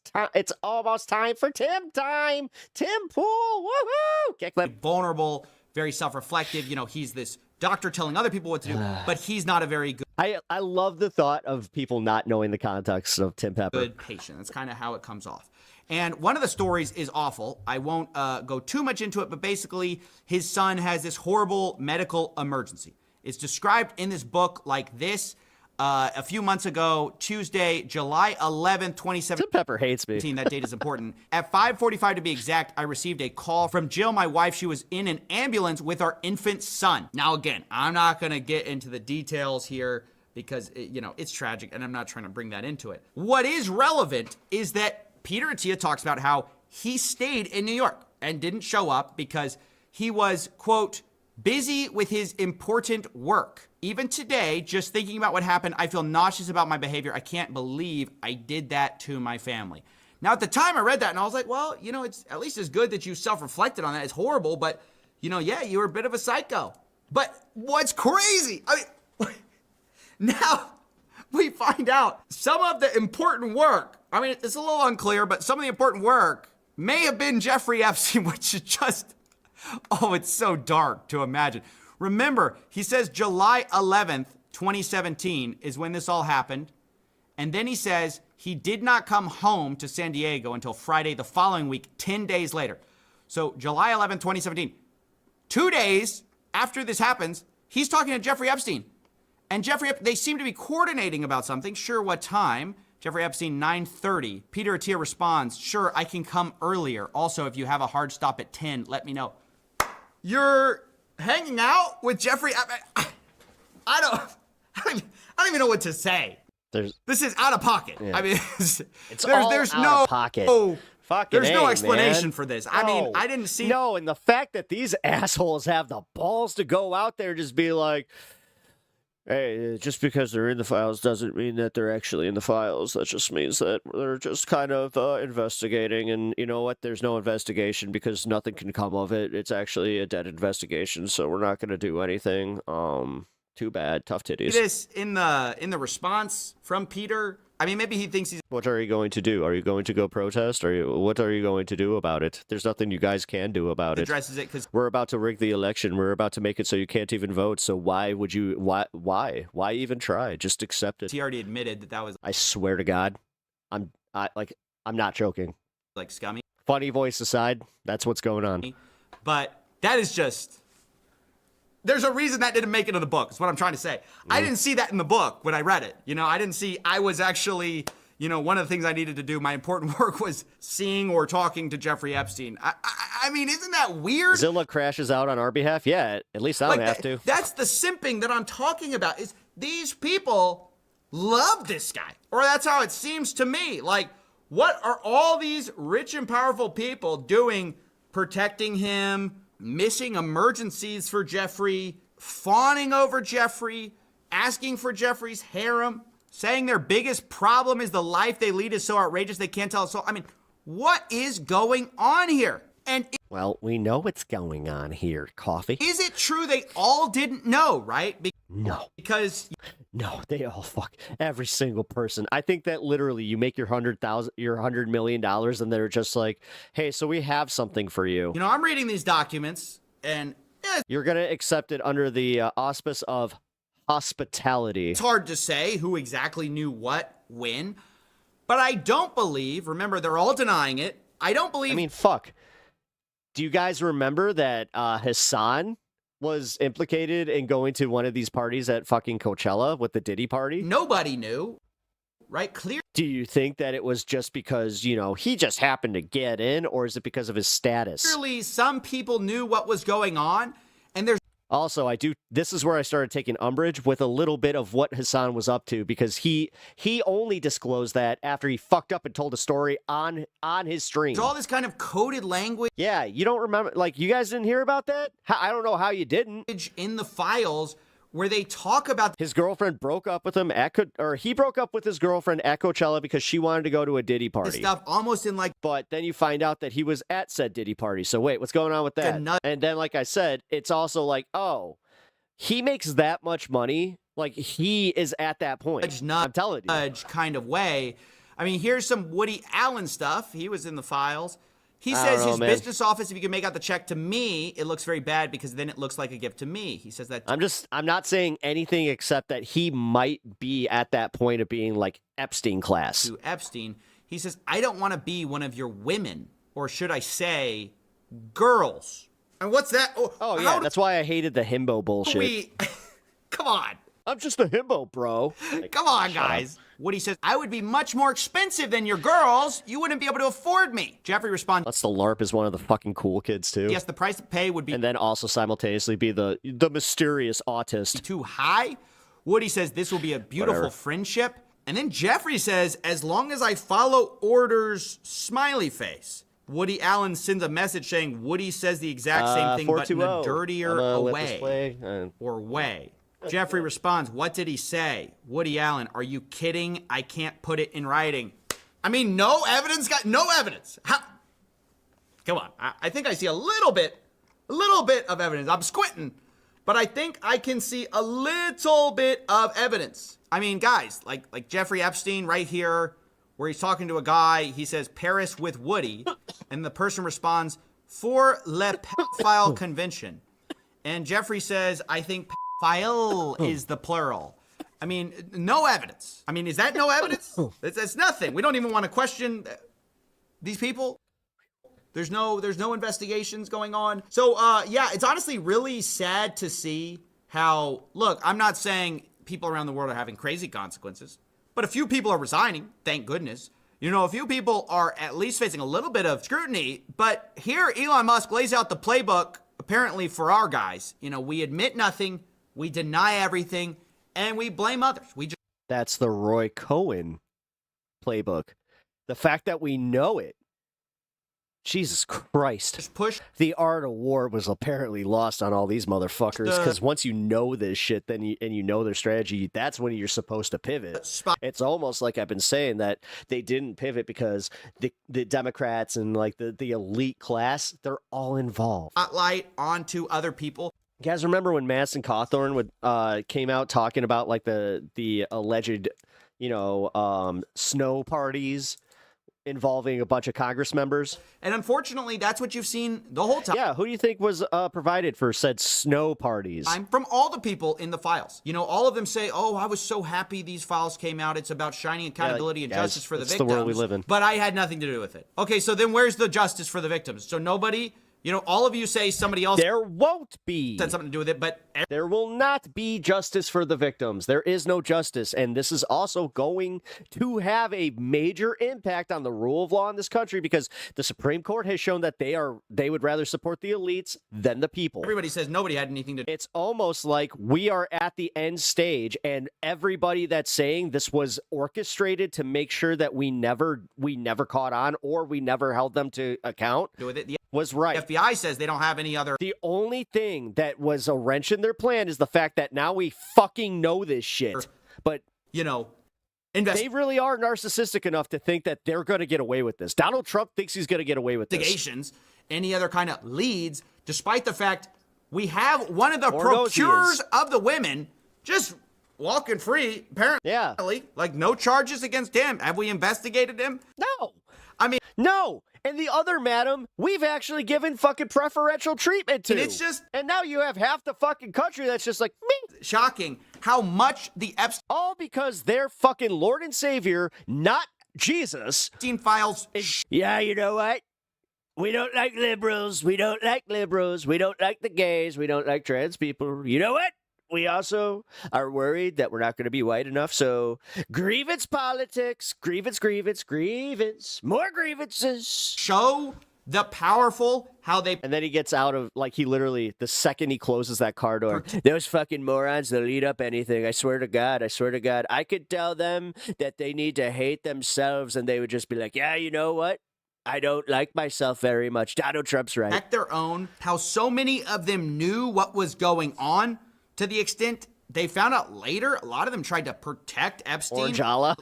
almost time for Tim time. Tim Pool. Woohoo! Kickflip. vulnerable, very self-reflective. He's this doctor telling other people what to do, but he's not a very good I love the thought of people not knowing the context of Tim Pepper. patient. That's kind of how it comes off. And one of the stories is awful. I won't go too much into it, but basically his son has this horrible medical emergency. It's described in this book like this. A few months ago, Tuesday, July 11th, 2017. Tim Pepper hates me. That date is important. At 5:45 to be exact, I received a call from Jill, my wife. She was in an ambulance with our infant son. Now, again, I'm not going to get into the details here because, it's tragic, and I'm not trying to bring that into it. What is relevant is that Peter Attia talks about how he stayed in New York and didn't show up because he was, quote, busy with his important work. Even today, just thinking about what happened, I feel nauseous about my behavior. I can't believe I did that to my family. Now, at the time I read that and I was like, well, it's at least as good that you self-reflected on that. It's horrible, but, yeah, you were a bit of a psycho. But what's crazy? I mean, now we find out some of the important work. I mean, it's a little unclear, but some of the important work may have been Jeffrey Epstein, which is just, it's so dark to imagine. Remember, he says July 11th, 2017 is when this all happened. And then he says he did not come home to San Diego until Friday the following week, 10 days later. So July 11th, 2017, 2 days after this happens, he's talking to Jeffrey Epstein. And they seem to be coordinating about something. Sure, what time? Jeffrey Epstein, 9:30. Peter Attia responds, sure, I can come earlier. Also, if you have a hard stop at 10, let me know. You're hanging out with Jeffrey? I don't even know what to say. This is out of pocket. Yeah. I mean, It's there's all no out of pocket. Fucking there's no A, explanation man. for this. I mean, I didn't see. No, and the fact that these assholes have the balls to go out there and just be like, hey, just because they're in the files doesn't mean that they're actually in the files. That just means that they're just kind of investigating. And you know what? There's no investigation because nothing can come of it. It's actually a dead investigation, so we're not going to do anything. Too bad. Tough titties. This in the response from Peter I mean, maybe he thinks he's. What are you going to do? Are you going to go protest? What are you going to do about it? There's nothing you guys can do about it. Addresses it because we're about to rig the election. We're about to make it so you can't even vote. So why would you? Why even try? Just accept it. He already admitted that was. I swear to God, I'm not joking. Like scummy. Funny voice aside, that's what's going on. But that is just. There's a reason that didn't make it in the book, is what I'm trying to say. I didn't see that in the book when I read it. You know, I didn't see, I was actually, you know, one of the things I needed to do, my important work was seeing or talking to Jeffrey Epstein. I mean, isn't that weird? Zilla crashes out on our behalf? Yeah, at least I don't have to. That's the simping that I'm talking about, is these people love this guy. Or that's how it seems to me. Like, what are all these rich and powerful people doing, protecting him, missing emergencies for Jeffrey, fawning over Jeffrey, asking for Jeffrey's harem, saying their biggest problem is the life they lead is so outrageous they can't tell us all. I mean, what is going on here? And well, we know what's going on here, Coffee. Is it true they all didn't know, right? No. Because no, they all every single person. I think that literally you make your $100 million and they're just like, hey, so we have something for you. You know, I'm reading these documents and you're going to accept it under the auspice of hospitality. It's hard to say who exactly knew what, when, but I don't believe, remember, they're all denying it. I don't believe. I mean, fuck. Do you guys remember that Hassan was implicated in going to one of these parties at fucking Coachella with the Diddy party? Nobody knew, right? Clear. Do you think that it was just because, you know, he just happened to get in, or is it because of his status? Clearly, some people knew what was going on, and there's also, this is where I started taking umbrage with a little bit of what Hassan was up to, because he only disclosed that after he fucked up and told a story on his stream. There's all this kind of coded language. Yeah, you don't remember, like, you guys didn't hear about that? I don't know how you didn't. In the files where they talk about his girlfriend broke up with him he broke up with his girlfriend at Coachella because she wanted to go to a Diddy party. This stuff almost in like, but then you find out that he was at said Diddy party. So wait, what's going on with that? And then, like I said, it's also like, oh, he makes that much money. Like, he is at that point. I'm telling you. Kind of way. I mean, here's some Woody Allen stuff. He was in the files. He says his business office, if you can make out the check to me, it looks very bad because then it looks like a gift to me. He says that. I'm not saying anything except that he might be at that point of being like Epstein class. To Epstein, he says, I don't want to be one of your women, or should I say, girls. And what's that? Oh yeah, that's why I hated the himbo bullshit. Come on. I'm just a himbo, bro. Like, come on, guys. Woody says, I would be much more expensive than your girls. You wouldn't be able to afford me. Jeffrey responds, That's the LARP is one of the fucking cool kids, too. Yes, the price to pay would be. And then also simultaneously be the mysterious autist. Too high. Woody says, this will be a beautiful friendship. And then Jeffrey says, as long as I follow orders, smiley face. Woody Allen sends a message saying Woody says the exact same thing, but in a dirtier way. Or way. Jeffrey responds, what did he say? Woody Allen, are you kidding? I can't put it in writing. I mean, no evidence, no evidence. How? Come on. I think I see a little bit of evidence. I'm squinting, but I think I can see a little bit of evidence. I mean, guys, like Jeffrey Epstein right here, where he's talking to a guy, he says, Paris with Woody, and the person responds, for le pedophile convention. And Jeffrey says, I think file is the plural. I mean, no evidence. I mean, is that no evidence? That's nothing. We don't even want to question these people. There's no investigations going on. So, yeah, it's honestly really sad to see how, look, I'm not saying people around the world are having crazy consequences, but a few people are resigning, thank goodness. You know, a few people are at least facing a little bit of scrutiny, but here Elon Musk lays out the playbook, apparently for our guys. You know, we admit nothing, we deny everything, and we blame others. That's the Roy Cohen playbook. The fact that we know it. Jesus Christ. Just push. The art of war was apparently lost on all these motherfuckers, because once you know this shit, then you know their strategy, that's when you're supposed to pivot. It's almost like I've been saying that they didn't pivot because the Democrats and like the elite class, they're all involved. Spotlight onto other people. You guys remember when Madison Cawthorn came out talking about like the alleged snow parties involving a bunch of Congress members. And unfortunately, that's what you've seen the whole time. Yeah, who do you think was provided for said snow parties? I'm from all the people in the files. All of them say, oh, I was so happy these files came out. It's about shining accountability and justice for the victims. It's the world we live in. But I had nothing to do with it. Okay, so then where's the justice for the victims? So nobody... all of you say somebody else... There won't be. ...had something to do with it, but... There will not be justice for the victims. There is no justice, and this is also going to have a major impact on the rule of law in this country because the Supreme Court has shown that they would rather support the elites than the people. Everybody says nobody had anything to do. It's almost like we are at the end stage, and everybody that's saying this was orchestrated to make sure that we never caught on or we never held them to account was right. The FBI says they don't have any other... The only thing that was a wrench in their plan is the fact that now we fucking know this shit. But, they really are narcissistic enough to think that they're going to get away with this. Donald Trump thinks he's going to get away with this. Investigations, any other kind of leads, despite the fact we have one of the procurers of the women just walking free, apparently. Yeah. Like, no charges against him. Have we investigated him? No. I mean... No. And the other madam, we've actually given fucking preferential treatment to. And it's just... And now you have half the fucking country that's just like, me. Shocking how much the Epstein... All because they're fucking Lord and Savior, not Jesus. Epstein files... Yeah, you know what? We don't like liberals. We don't like liberals. We don't like the gays. We don't like trans people. You know what? We also are worried that we're not going to be white enough. So grievance politics, grievance, more grievances. Show the powerful how they... And then he gets out of, he literally, the second he closes that car door, those fucking morons, they'll eat up anything. I swear to God. I could tell them that they need to hate themselves and they would just be like, yeah, you know what? I don't like myself very much. Donald Trump's right. Protect their own. How so many of them knew what was going on. To the extent they found out later, a lot of them tried to protect Epstein. Orjala.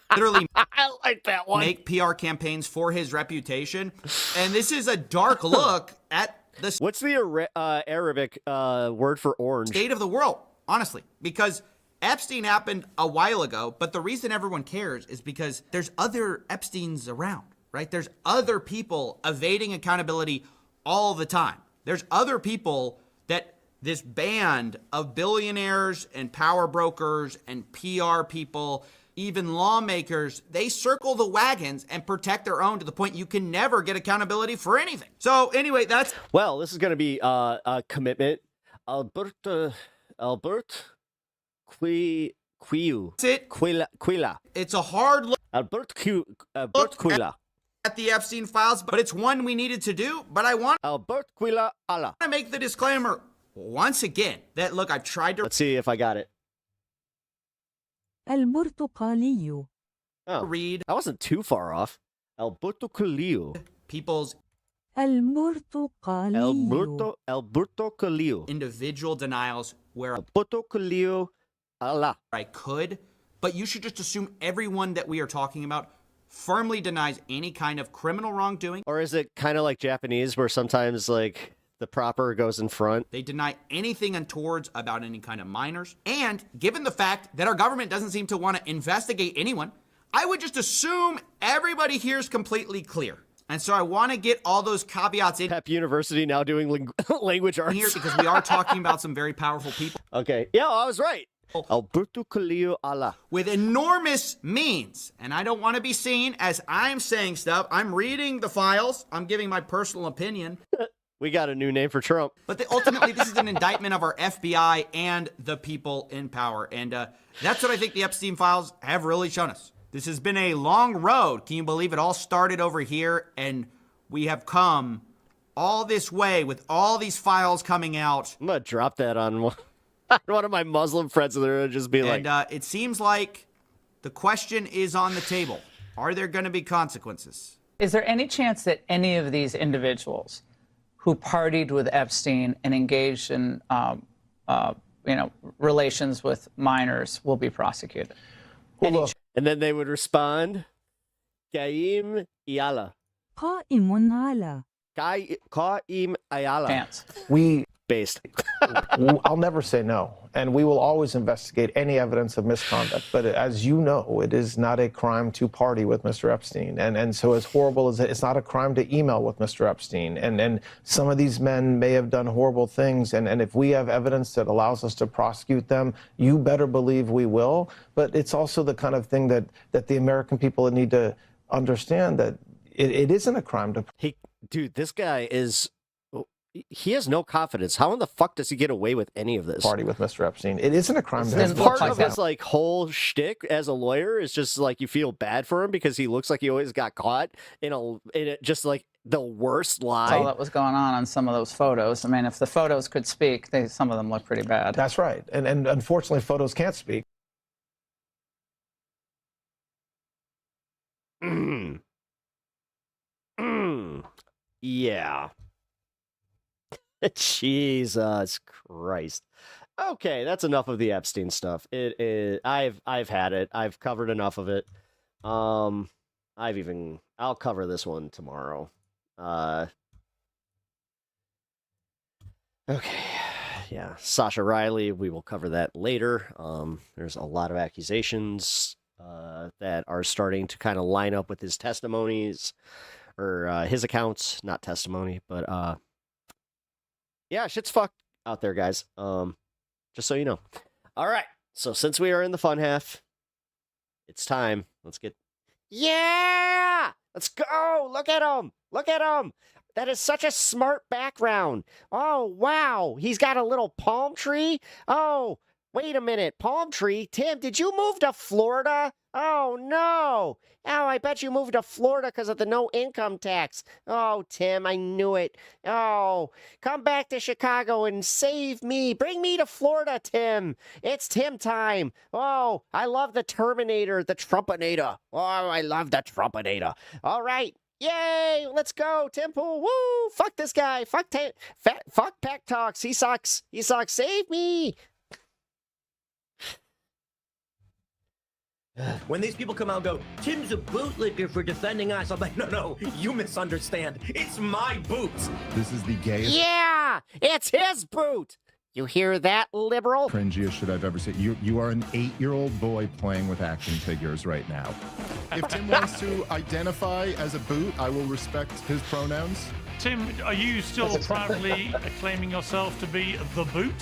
Literally I like that one. Make PR campaigns for his reputation. And this is a dark look at the... What's the Arabic word for orange? State of the world, honestly. Because Epstein happened a while ago, but the reason everyone cares is because there's other Epsteins around, right? There's other people evading accountability all the time. There's other people that... This band of billionaires and power brokers and PR people, even lawmakers, they circle the wagons and protect their own to the point you can never get accountability for anything. So anyway, that's... Well, this is going to be a commitment. Albert Quila. It's a hard look. Albert Quila. At the Epstein files, but it's one we needed to do. But I want... Albert Quila Allah. I want to make the disclaimer... Once again, that look, I've tried to... Let's see if I got it. البرتقالي. Oh, read. I wasn't too far off. Alberto People's... البرتقالي. Alberto individual denials where... Alberto Allah. I could, but you should just assume everyone that we are talking about firmly denies any kind of criminal wrongdoing. Or is it kind of like Japanese where sometimes, the proper goes in front? They deny anything untowards about any kind of minors. And given the fact that our government doesn't seem to want to investigate anyone, I would just assume everybody here is completely clear. And so I want to get all those caveats in. Pep University now doing language arts. Here because we are talking about some very powerful people. Okay. Yeah, I was right. Alberto Calillo Allah. With enormous means. And I don't want to be seen as I'm saying stuff. I'm reading the files. I'm giving my personal opinion. We got a new name for Trump. But ultimately, this is an indictment of our FBI and the people in power. And that's what I think the Epstein files have really shown us. This has been a long road. Can you believe it all started over here? And we have come all this way with all these files coming out. I'm going to drop that on one of my Muslim friends. And they're going to just be like... And it seems like the question is on the table. Are there going to be consequences? Is there any chance that any of these individuals who partied with Epstein and engaged in, relations with minors will be prosecuted? And then they would respond, Qaim Yala. قائم على. Qaim Ayala. Chance. We based. I'll never say no, and we will always investigate any evidence of misconduct. But as you know, it is not a crime to party with Mr. Epstein, and so as horrible as it's not a crime to email with Mr. Epstein. And some of these men may have done horrible things, and if we have evidence that allows us to prosecute them, you better believe we will. But it's also the kind of thing that the American people need to understand that it isn't a crime to. Dude, this guy is. He has no confidence. How in the fuck does he get away with any of this? Party with Mr. Epstein. It isn't a crime. Part of his like whole shtick as a lawyer is just like you feel bad for him because he looks like he always got caught in just like the worst lie. That's all that was going on some of those photos. I mean, if the photos could speak, some of them look pretty bad. That's right. And unfortunately, photos can't speak. Yeah. Jesus Christ. Okay, that's enough of the Epstein stuff. It is. I've had it. I've covered enough of it. I'll cover this one tomorrow. Okay. Yeah, Sasha Riley, we will cover that later. There's a lot of accusations that are starting to kind of line up with his testimonies or his accounts, not testimony, but yeah, shit's fucked out there, guys. Just so you know. All right. So since we are in the fun half, it's time. Let's get. Yeah! Let's go! Look at him! Look at him! That is such a smart background. Oh, wow. He's got a little palm tree. Oh, wait a minute. Palm tree? Tim, did you move to Florida? Oh, no. Oh, I bet you moved to Florida because of the no income tax. Oh, Tim, I knew it. Oh, come back to Chicago and save me. Bring me to Florida, Tim. It's Tim time. Oh, I love the Terminator, the Trumpinator. Oh, I love the Trumpinator. All right. Yay, let's go, Tim Pool. Woo, fuck this guy. Fuck Pack Talks. He sucks. He sucks. Save me. When these people come out and go, Tim's a bootlicker for defending us, I'm like, no, you misunderstand. It's my boots. This is the gayest. Yeah, it's his boot. You hear that, liberal? Cringiest shit I've ever seen. You are an 8-year-old boy playing with action figures right now. If Tim wants to identify as a boot, I will respect his pronouns. Tim, are you still proudly claiming yourself to be the boot?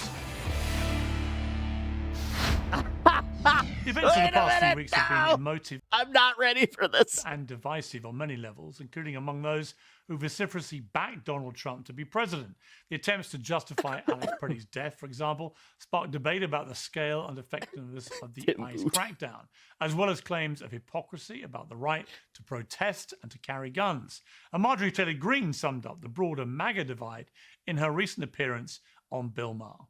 The events of the past few weeks have been emotive. I'm not ready for this. And divisive on many levels, including among those who vociferously backed Donald Trump to be president. The attempts to justify Alex Pretty's death, for example, sparked debate about the scale and effectiveness of the ICE crackdown, as well as claims of hypocrisy about the right to protest and to carry guns. And Marjorie Taylor Greene summed up the broader MAGA divide in her recent appearance on Bill Maher.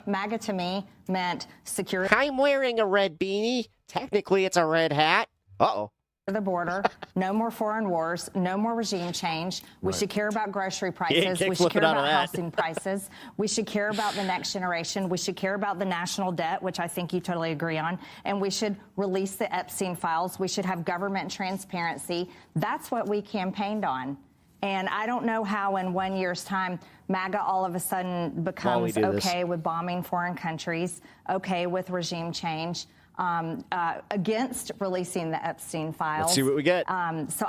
MAGA to me meant security. I'm wearing a red beanie. Technically, it's a red hat. Uh-oh. The border, no more foreign wars, no more regime change. We should care about grocery prices. We should care about housing prices. We should care about the next generation. We should care about the national debt, which I think you totally agree on. And we should release the Epstein files. We should have government transparency. That's what we campaigned on. And I don't know how in 1 year's time MAGA all of a sudden becomes okay with bombing foreign countries, okay with regime change, against releasing the Epstein files. Let's see what we get. So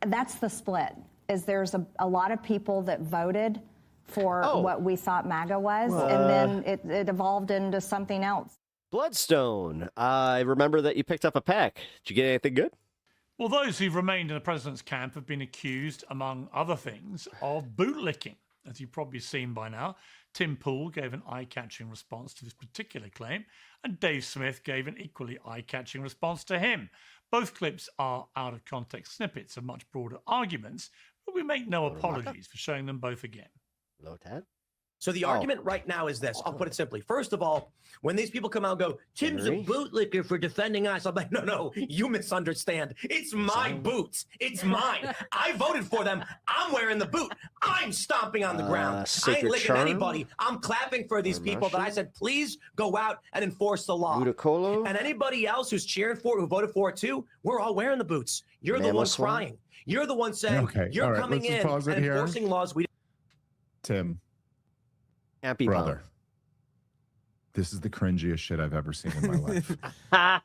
that's the split, is there's a lot of people that voted for what we thought MAGA was, and then it evolved into something else. Bloodstone, I remember that you picked up a pack. Did you get anything good? Well, those who've remained in the president's camp have been accused, among other things, of bootlicking. As you've probably seen by now, Tim Pool gave an eye-catching response to this particular claim, and Dave Smith gave an equally eye-catching response to him. Both clips are out-of-context snippets of much broader arguments, but we make no apologies for showing them both again. Hello, Ted. So the argument right now is this. I'll put it simply. First of all, when these people come out and go, Tim's a bootlicker for defending us, I'm like, no, you misunderstand. It's my boots. It's mine. I voted for them. I'm wearing the boot. I'm stomping on the ground. I ain't licking anybody. I'm clapping for these people that I said, please go out and enforce the law. Ludicolo. And anybody else who's cheering for it, who voted for it too, we're all wearing the boots. You're the one crying. You're the one saying, you're coming in and enforcing laws we Tim, Happy brother, this is the cringiest shit I've ever seen in my life.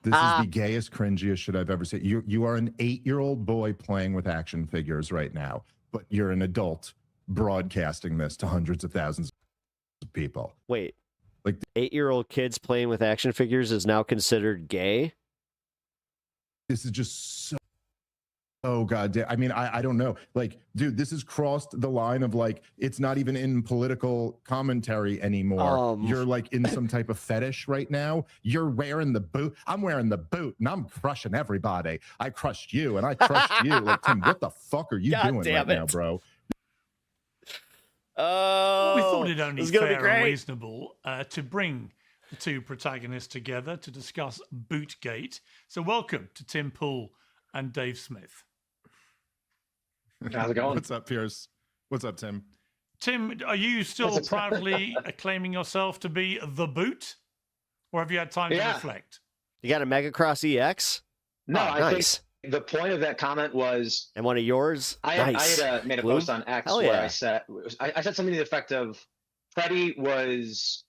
This is the gayest, cringiest shit I've ever seen. You are an 8-year-old boy playing with action figures right now, but you're an adult broadcasting this to hundreds of thousands of people. Wait, like 8-year-old kids playing with action figures is now considered gay? This is just so. Oh god, I mean, I don't know. Like, dude, this has crossed the line of like, it's not even in political commentary anymore. You're like in some type of fetish right now. You're wearing the boot. I'm wearing the boot, and I'm crushing everybody. I crushed you, and I crushed you. Like, Tim, what the fuck are you doing right now, bro? Oh, we thought it only this is gonna be fair great. and reasonable to bring the two protagonists together to discuss Bootgate. So welcome to Tim Pool and Dave Smith. How's it going? What's up, Piers? What's up, Tim? Tim, are you still proudly claiming yourself to be the boot? Or have you had time to reflect? You got a Megacross EX? No, Oh, I nice. think the point of that comment was. And one of yours? I Nice. had made a Blue? post on X Hell where yeah. I said something to the effect of Freddie was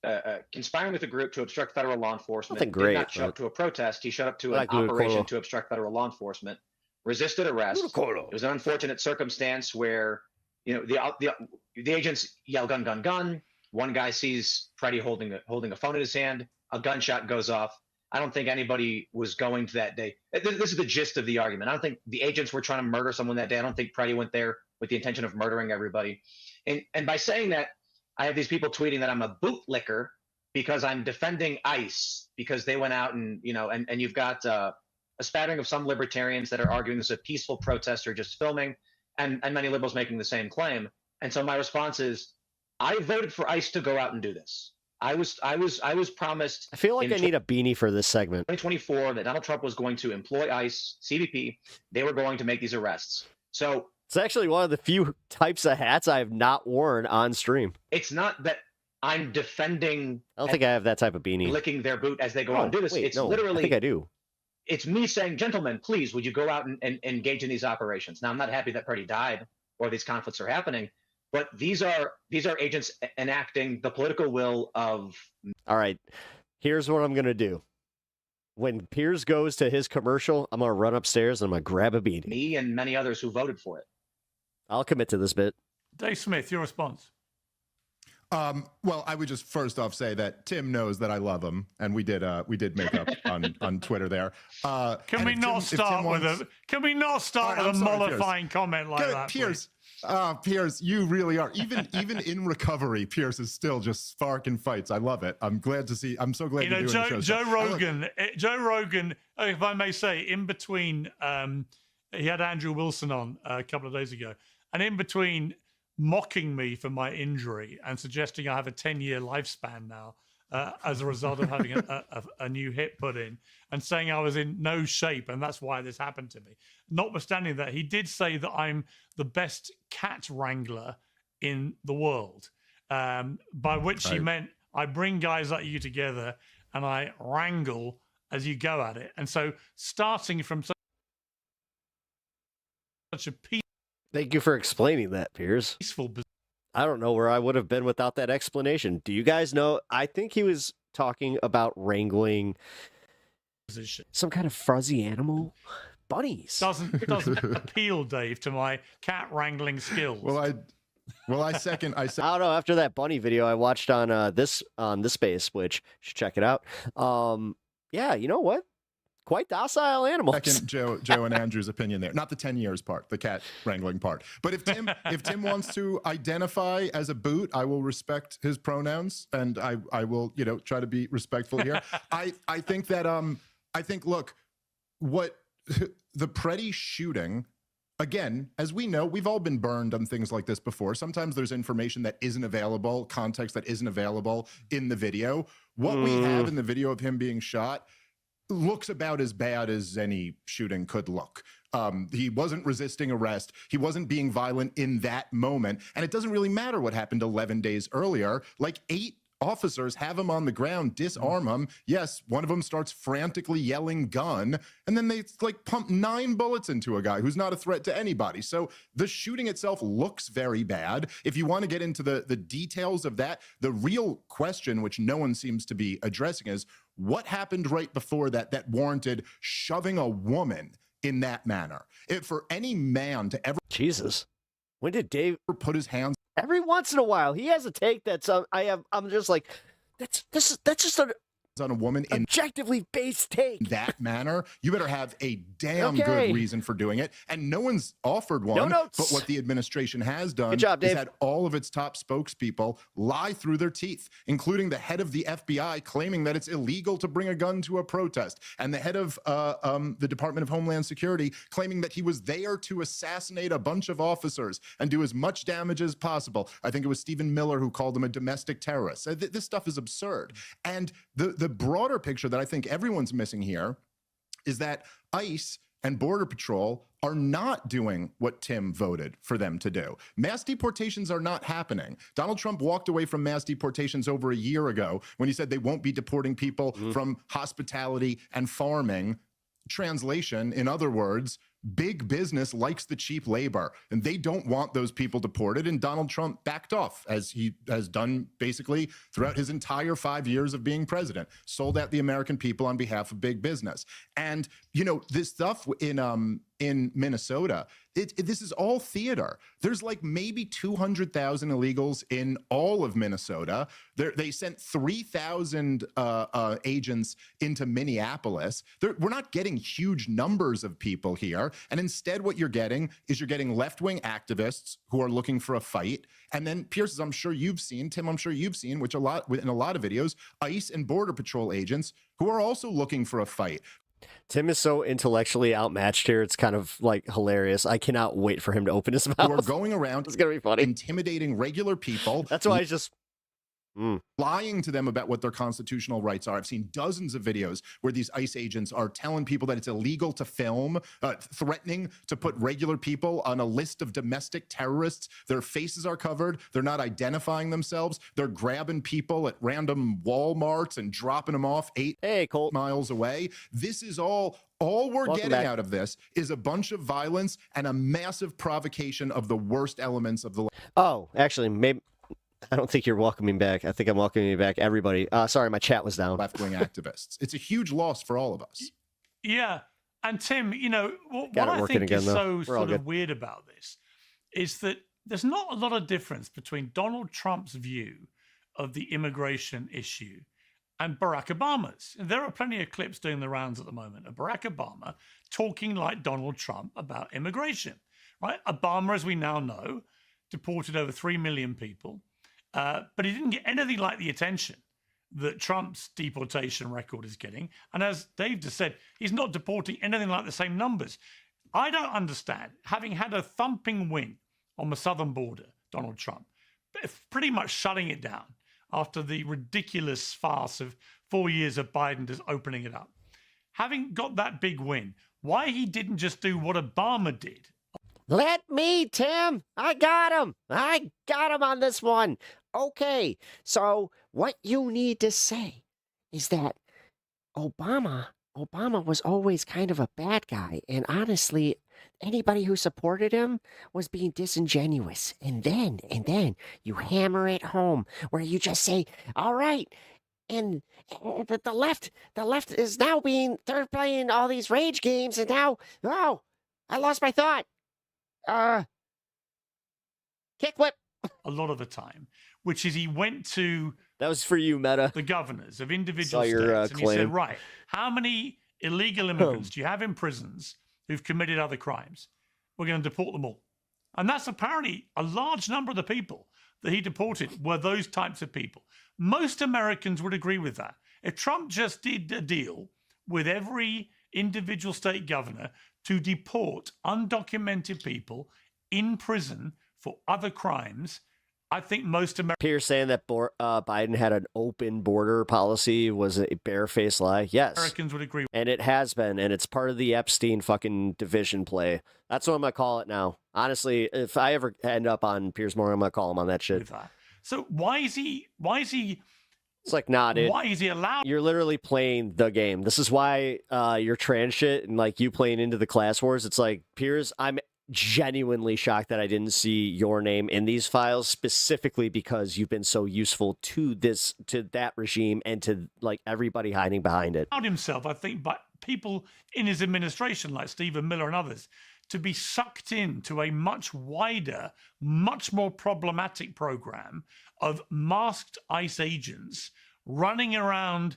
conspiring with a group to obstruct federal law enforcement. Nothing great, Did not show up but- to a protest. He showed up to I an like Blue operation Colo. to obstruct federal law enforcement. Resisted arrest. It was an unfortunate circumstance where the agents yell gun, gun, gun. One guy sees Freddie holding a phone in his hand. A gunshot goes off. I don't think anybody was going to that day. This is the gist of the argument. I don't think the agents were trying to murder someone that day. I don't think Freddie went there with the intention of murdering everybody. And by saying that, I have these people tweeting that I'm a bootlicker because I'm defending ICE because they went out and you've got a spattering of some libertarians that are arguing this is a peaceful protest or just filming, and many liberals making the same claim. And so my response is, I voted for ICE to go out and do this. I was promised. I feel like I need a beanie for this segment. 2024 that Donald Trump was going to employ ICE, CBP. They were going to make these arrests. So It's actually one of the few types of hats I have not worn on stream. it's not that I'm defending. I don't think I have that type of beanie. Licking their boot as they go out and do this. Wait, It's no, literally. I think I do. It's me saying, gentlemen, please, would you go out and engage in these operations? Now, I'm not happy that Freddie died or these conflicts are happening, but these are agents enacting the political will of. All right, here's what I'm going to do. When Piers goes to his commercial, I'm going to run upstairs and I'm going to grab a beanie. Me and many others who voted for it. I'll commit to this bit. Dave Smith, your response. Well, I would just first off say that Tim knows that I love him, and we did make up on Twitter there. Can we not start with a mollifying comment like that? Piers, Piers, you really are. Even in recovery, Piers is still just sparking fights. I love it. I'm glad to see. I'm so glad you're doing the show. Joe Rogan, if I may say, in between, he had Andrew Wilson on a couple of days ago, and in between mocking me for my injury and suggesting I have a 10-year lifespan now as a result of having a new hip put in, and saying I was in no shape and that's why this happened to me. Notwithstanding that, he did say that I'm the best cat wrangler in the world, by which he meant I bring guys like you together and I wrangle as you go at it. And so starting from such a peaceful. Thank you for explaining that, Piers. I don't know where I would have been without that explanation. Do you guys know? I think he was talking about wrangling some kind of fuzzy animal. Bunnies. Doesn't appeal, Dave, to my cat wrangling skills. Well, I second. I don't know. After that bunny video I watched on this space, which you should check it out. Yeah, you know what? Quite docile animals. Second Joe and Andrew's opinion there. Not the 10 years part, the cat wrangling part. But if Tim wants to identify as a boot, I will respect his pronouns, and I will try to be respectful here. I think that look, what the Preddy shooting. Again, as we know, we've all been burned on things like this before. Sometimes there's information that isn't available, context that isn't available in the video. What we have in the video of him being shot looks about as bad as any shooting could look. He wasn't resisting arrest. He wasn't being violent in that moment. And it doesn't really matter what happened 11 days earlier. Like 8 officers have him on the ground, disarm him. Yes, one of them starts frantically yelling gun, and then they like pump 9 bullets into a guy who's not a threat to anybody. So the shooting itself looks very bad. If you want to get into the details of that, the real question, which no one seems to be addressing, is what happened right before that warranted shoving a woman in that manner? For any man to ever... Jesus. When did Dave put his hands... Every once in a while, he has a take that's I'm just like, that's just an on a woman in objectively based take that manner. You better have a damn good reason for doing it, and no one's offered one. No notes. But what the administration has done Good job, is Dave. had all of its top spokespeople lie through their teeth, including the head of the FBI claiming that it's illegal to bring a gun to a protest, and the head of the Department of Homeland Security claiming that he was there to assassinate a bunch of officers and do as much damage as possible. I think it was Stephen Miller who called him a domestic terrorist. This stuff is absurd. And the broader picture that I think everyone's missing here is that ICE and Border Patrol are not doing what Tim voted for them to do. Mass deportations are not happening. Donald Trump walked away from mass deportations over a year ago when he said they won't be deporting people from hospitality and farming. Translation, in other words, big business likes the cheap labor, and they don't want those people deported, and Donald Trump backed off, as he has done basically throughout his entire 5 years of being president, sold out the American people on behalf of big business. And, you know, this stuff in Minnesota, this is all theater. There's like maybe 200,000 illegals in all of Minnesota. They sent 3,000 agents into Minneapolis. We're not getting huge numbers of people here. And instead what you're getting is left-wing activists who are looking for a fight. And then Pierce, as I'm sure you've seen, Tim, I'm sure you've seen, which in a lot of videos, ICE and Border Patrol agents who are also looking for a fight. Tim is so intellectually outmatched here. It's kind of like hilarious. I cannot wait for him to open his mouth. Who are going around it's gonna be funny, intimidating regular people. That's why I just lying to them about what their constitutional rights are. I've seen dozens of videos where these ICE agents are telling people that it's illegal to film, threatening to put regular people on a list of domestic terrorists. Their faces are covered. They're not identifying themselves. They're grabbing people at random Walmarts and dropping them off 8 miles away. This is all we're getting out of this is a bunch of violence and a massive provocation of the worst elements of the... Oh, actually, maybe... I don't think you're welcoming back. I think I'm welcoming back everybody. Sorry, my chat was down. Left-wing activists. It's a huge loss for all of us. Yeah. And Tim, you know, what I think is so sort of weird about this is that there's not a lot of difference between Donald Trump's view of the immigration issue and Barack Obama's. And there are plenty of clips doing the rounds at the moment of Barack Obama talking like Donald Trump about immigration, right? Obama, as we now know, deported over 3 million people. But he didn't get anything like the attention that Trump's deportation record is getting. And as Dave just said, he's not deporting anything like the same numbers. I don't understand, having had a thumping win on the southern border, Donald Trump, pretty much shutting it down after the ridiculous farce of 4 years of Biden just opening it up. Having got that big win, why he didn't just do what Obama did? Let me, Tim. I got him on this one. Okay, so what you need to say is that Obama was always kind of a bad guy, and honestly, anybody who supported him was being disingenuous. And then you hammer it home where you just say, all right, and the left is now they're playing all these rage games, and now, oh, I lost my thought. Kickflip. A lot of the time, which is he went to... That was for you, Meta. The governors of individual your, states, and he claim. said, right, how many illegal immigrants do you have in prisons who've committed other crimes? We're going to deport them all. And that's apparently a large number of the people that he deported were those types of people. Most Americans would agree with that. If Trump just did a deal with every individual state governor to deport undocumented people in prison for other crimes, I think most Americans... Pierce saying that Biden had an open border policy was a barefaced lie. Yes. Americans would agree. And it has been, and it's part of the Epstein fucking division play. That's what I'm going to call it now. Honestly, if I ever end up on Piers Morgan, I'm going to call him on that shit. So why is he It's like, nah, dude. Why is he allowed? You're literally playing the game. This is why your trans shit and like you playing into the class wars. It's like, Piers, I'm genuinely shocked that I didn't see your name in these files specifically because you've been so useful to that regime and to like everybody hiding behind it. Allowed himself, I think, by people in his administration like Stephen Miller and others to be sucked into a much wider, much more problematic program of masked ICE agents running around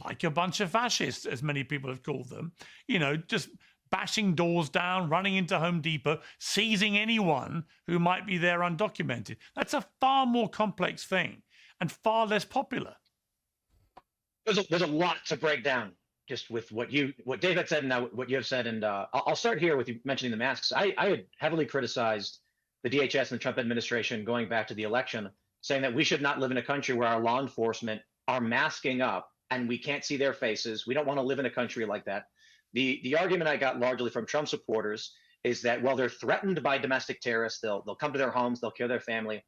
like a bunch of fascists, as many people have called them, you know, just bashing doors down, running into Home Depot, seizing anyone who might be there undocumented. That's a far more complex thing and far less popular. There's a lot to break down just with what David said and now what you have said. And I'll start here with you mentioning the masks. I had heavily criticized the DHS and the Trump administration going back to the election, saying that we should not live in a country where our law enforcement are masking up and we can't see their faces. We don't want to live in a country like that. The argument I got largely from Trump supporters is that, well, they're threatened by domestic terrorists. They'll come to their homes. They'll kill their family.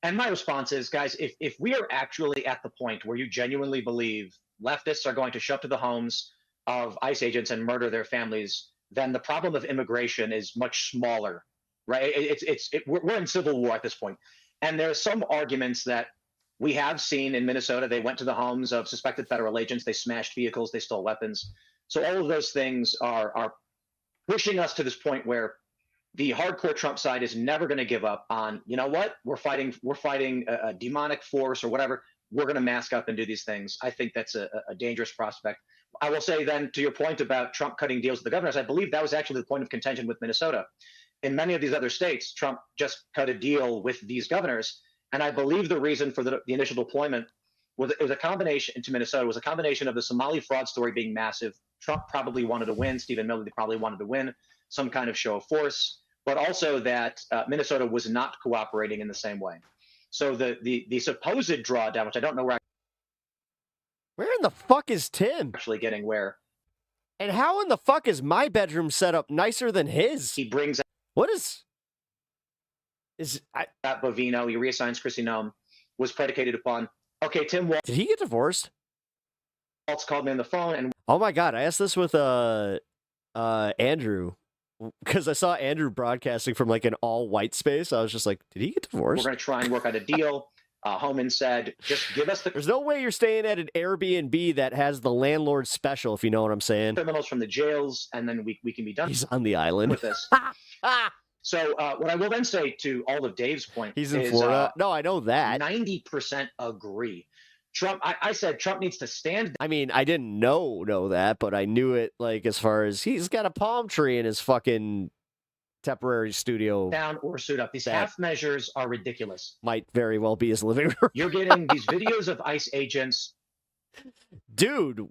And my response is, guys, if we are actually at the point where you genuinely believe leftists are going to show up to the homes of ICE agents and murder their families, then the problem of immigration is much smaller, right? We're in civil war at this point. And there are some arguments that we have seen in Minnesota. They went to the homes of suspected federal agents. They smashed vehicles. They stole weapons. So all of those things are pushing us to this point where the hardcore Trump side is never going to give up on, you know what, we're fighting a demonic force or whatever. We're going to mask up and do these things. I think that's a dangerous prospect. I will say then, to your point about Trump cutting deals with the governors, I believe that was actually the point of contention with Minnesota. In many of these other states, Trump just cut a deal with these governors. And I believe the reason for the initial deployment was a combination into Minnesota was a combination of the Somali fraud story being massive. Trump probably wanted to win. Stephen Miller probably wanted to win some kind of show of force, but also that Minnesota was not cooperating in the same way. So the supposed drawdown, which I don't know where in the fuck is Tim actually getting where, and how in the fuck is my bedroom set up nicer than his? He brings what that Bovino, he reassigns Chrissy Nome, was predicated upon. Okay, Tim Walz. Did he get divorced? Walz called me on the phone and. Oh my God, I asked this with Andrew because I saw Andrew broadcasting from like an all-white space. I was just like, did he get divorced? We're going to try and work out a deal. Homan said, just give us the. There's no way you're staying at an Airbnb that has the landlord special, if you know what I'm saying. Criminals from the jails, and then we can be done. He's on the island with this. So what I will then say to all of Dave's point he's in Florida. No, I know that. 90% agree. Trump, I said Trump needs to stand. I mean, I didn't know that, but I knew it like as far as he's got a palm tree in his fucking temporary studio. Down or suit up. These half measures are ridiculous. Might very well be his living room. You're getting these videos of ICE agents. Dude,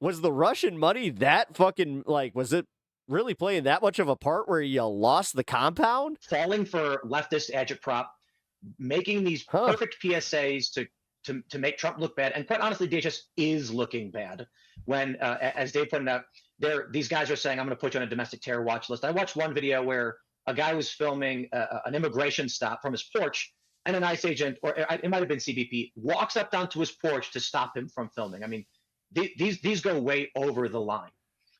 was the Russian money that fucking like, was it really playing that much of a part where you lost the compound? Falling for leftist agitprop, making these perfect PSAs to make Trump look bad. And quite honestly, DHS is looking bad when, as Dave pointed out, these guys are saying, I'm going to put you on a domestic terror watch list. I watched one video where a guy was filming an immigration stop from his porch, and an ICE agent, or it might have been CBP, walks up onto his porch to stop him from filming. I mean, these go way over the line.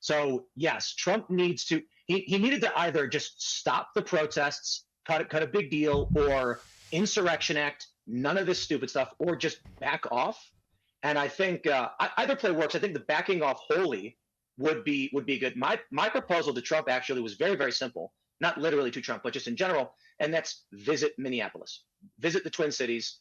So yes, Trump needs to, he needed to either just stop the protests, cut a big deal, or Insurrection Act, none of this stupid stuff, or just back off. And I think either play works. I think the backing off wholly would be good. My proposal to Trump actually was very, very simple. Not literally to Trump, but just in general. And that's visit Minneapolis, visit the Twin Cities.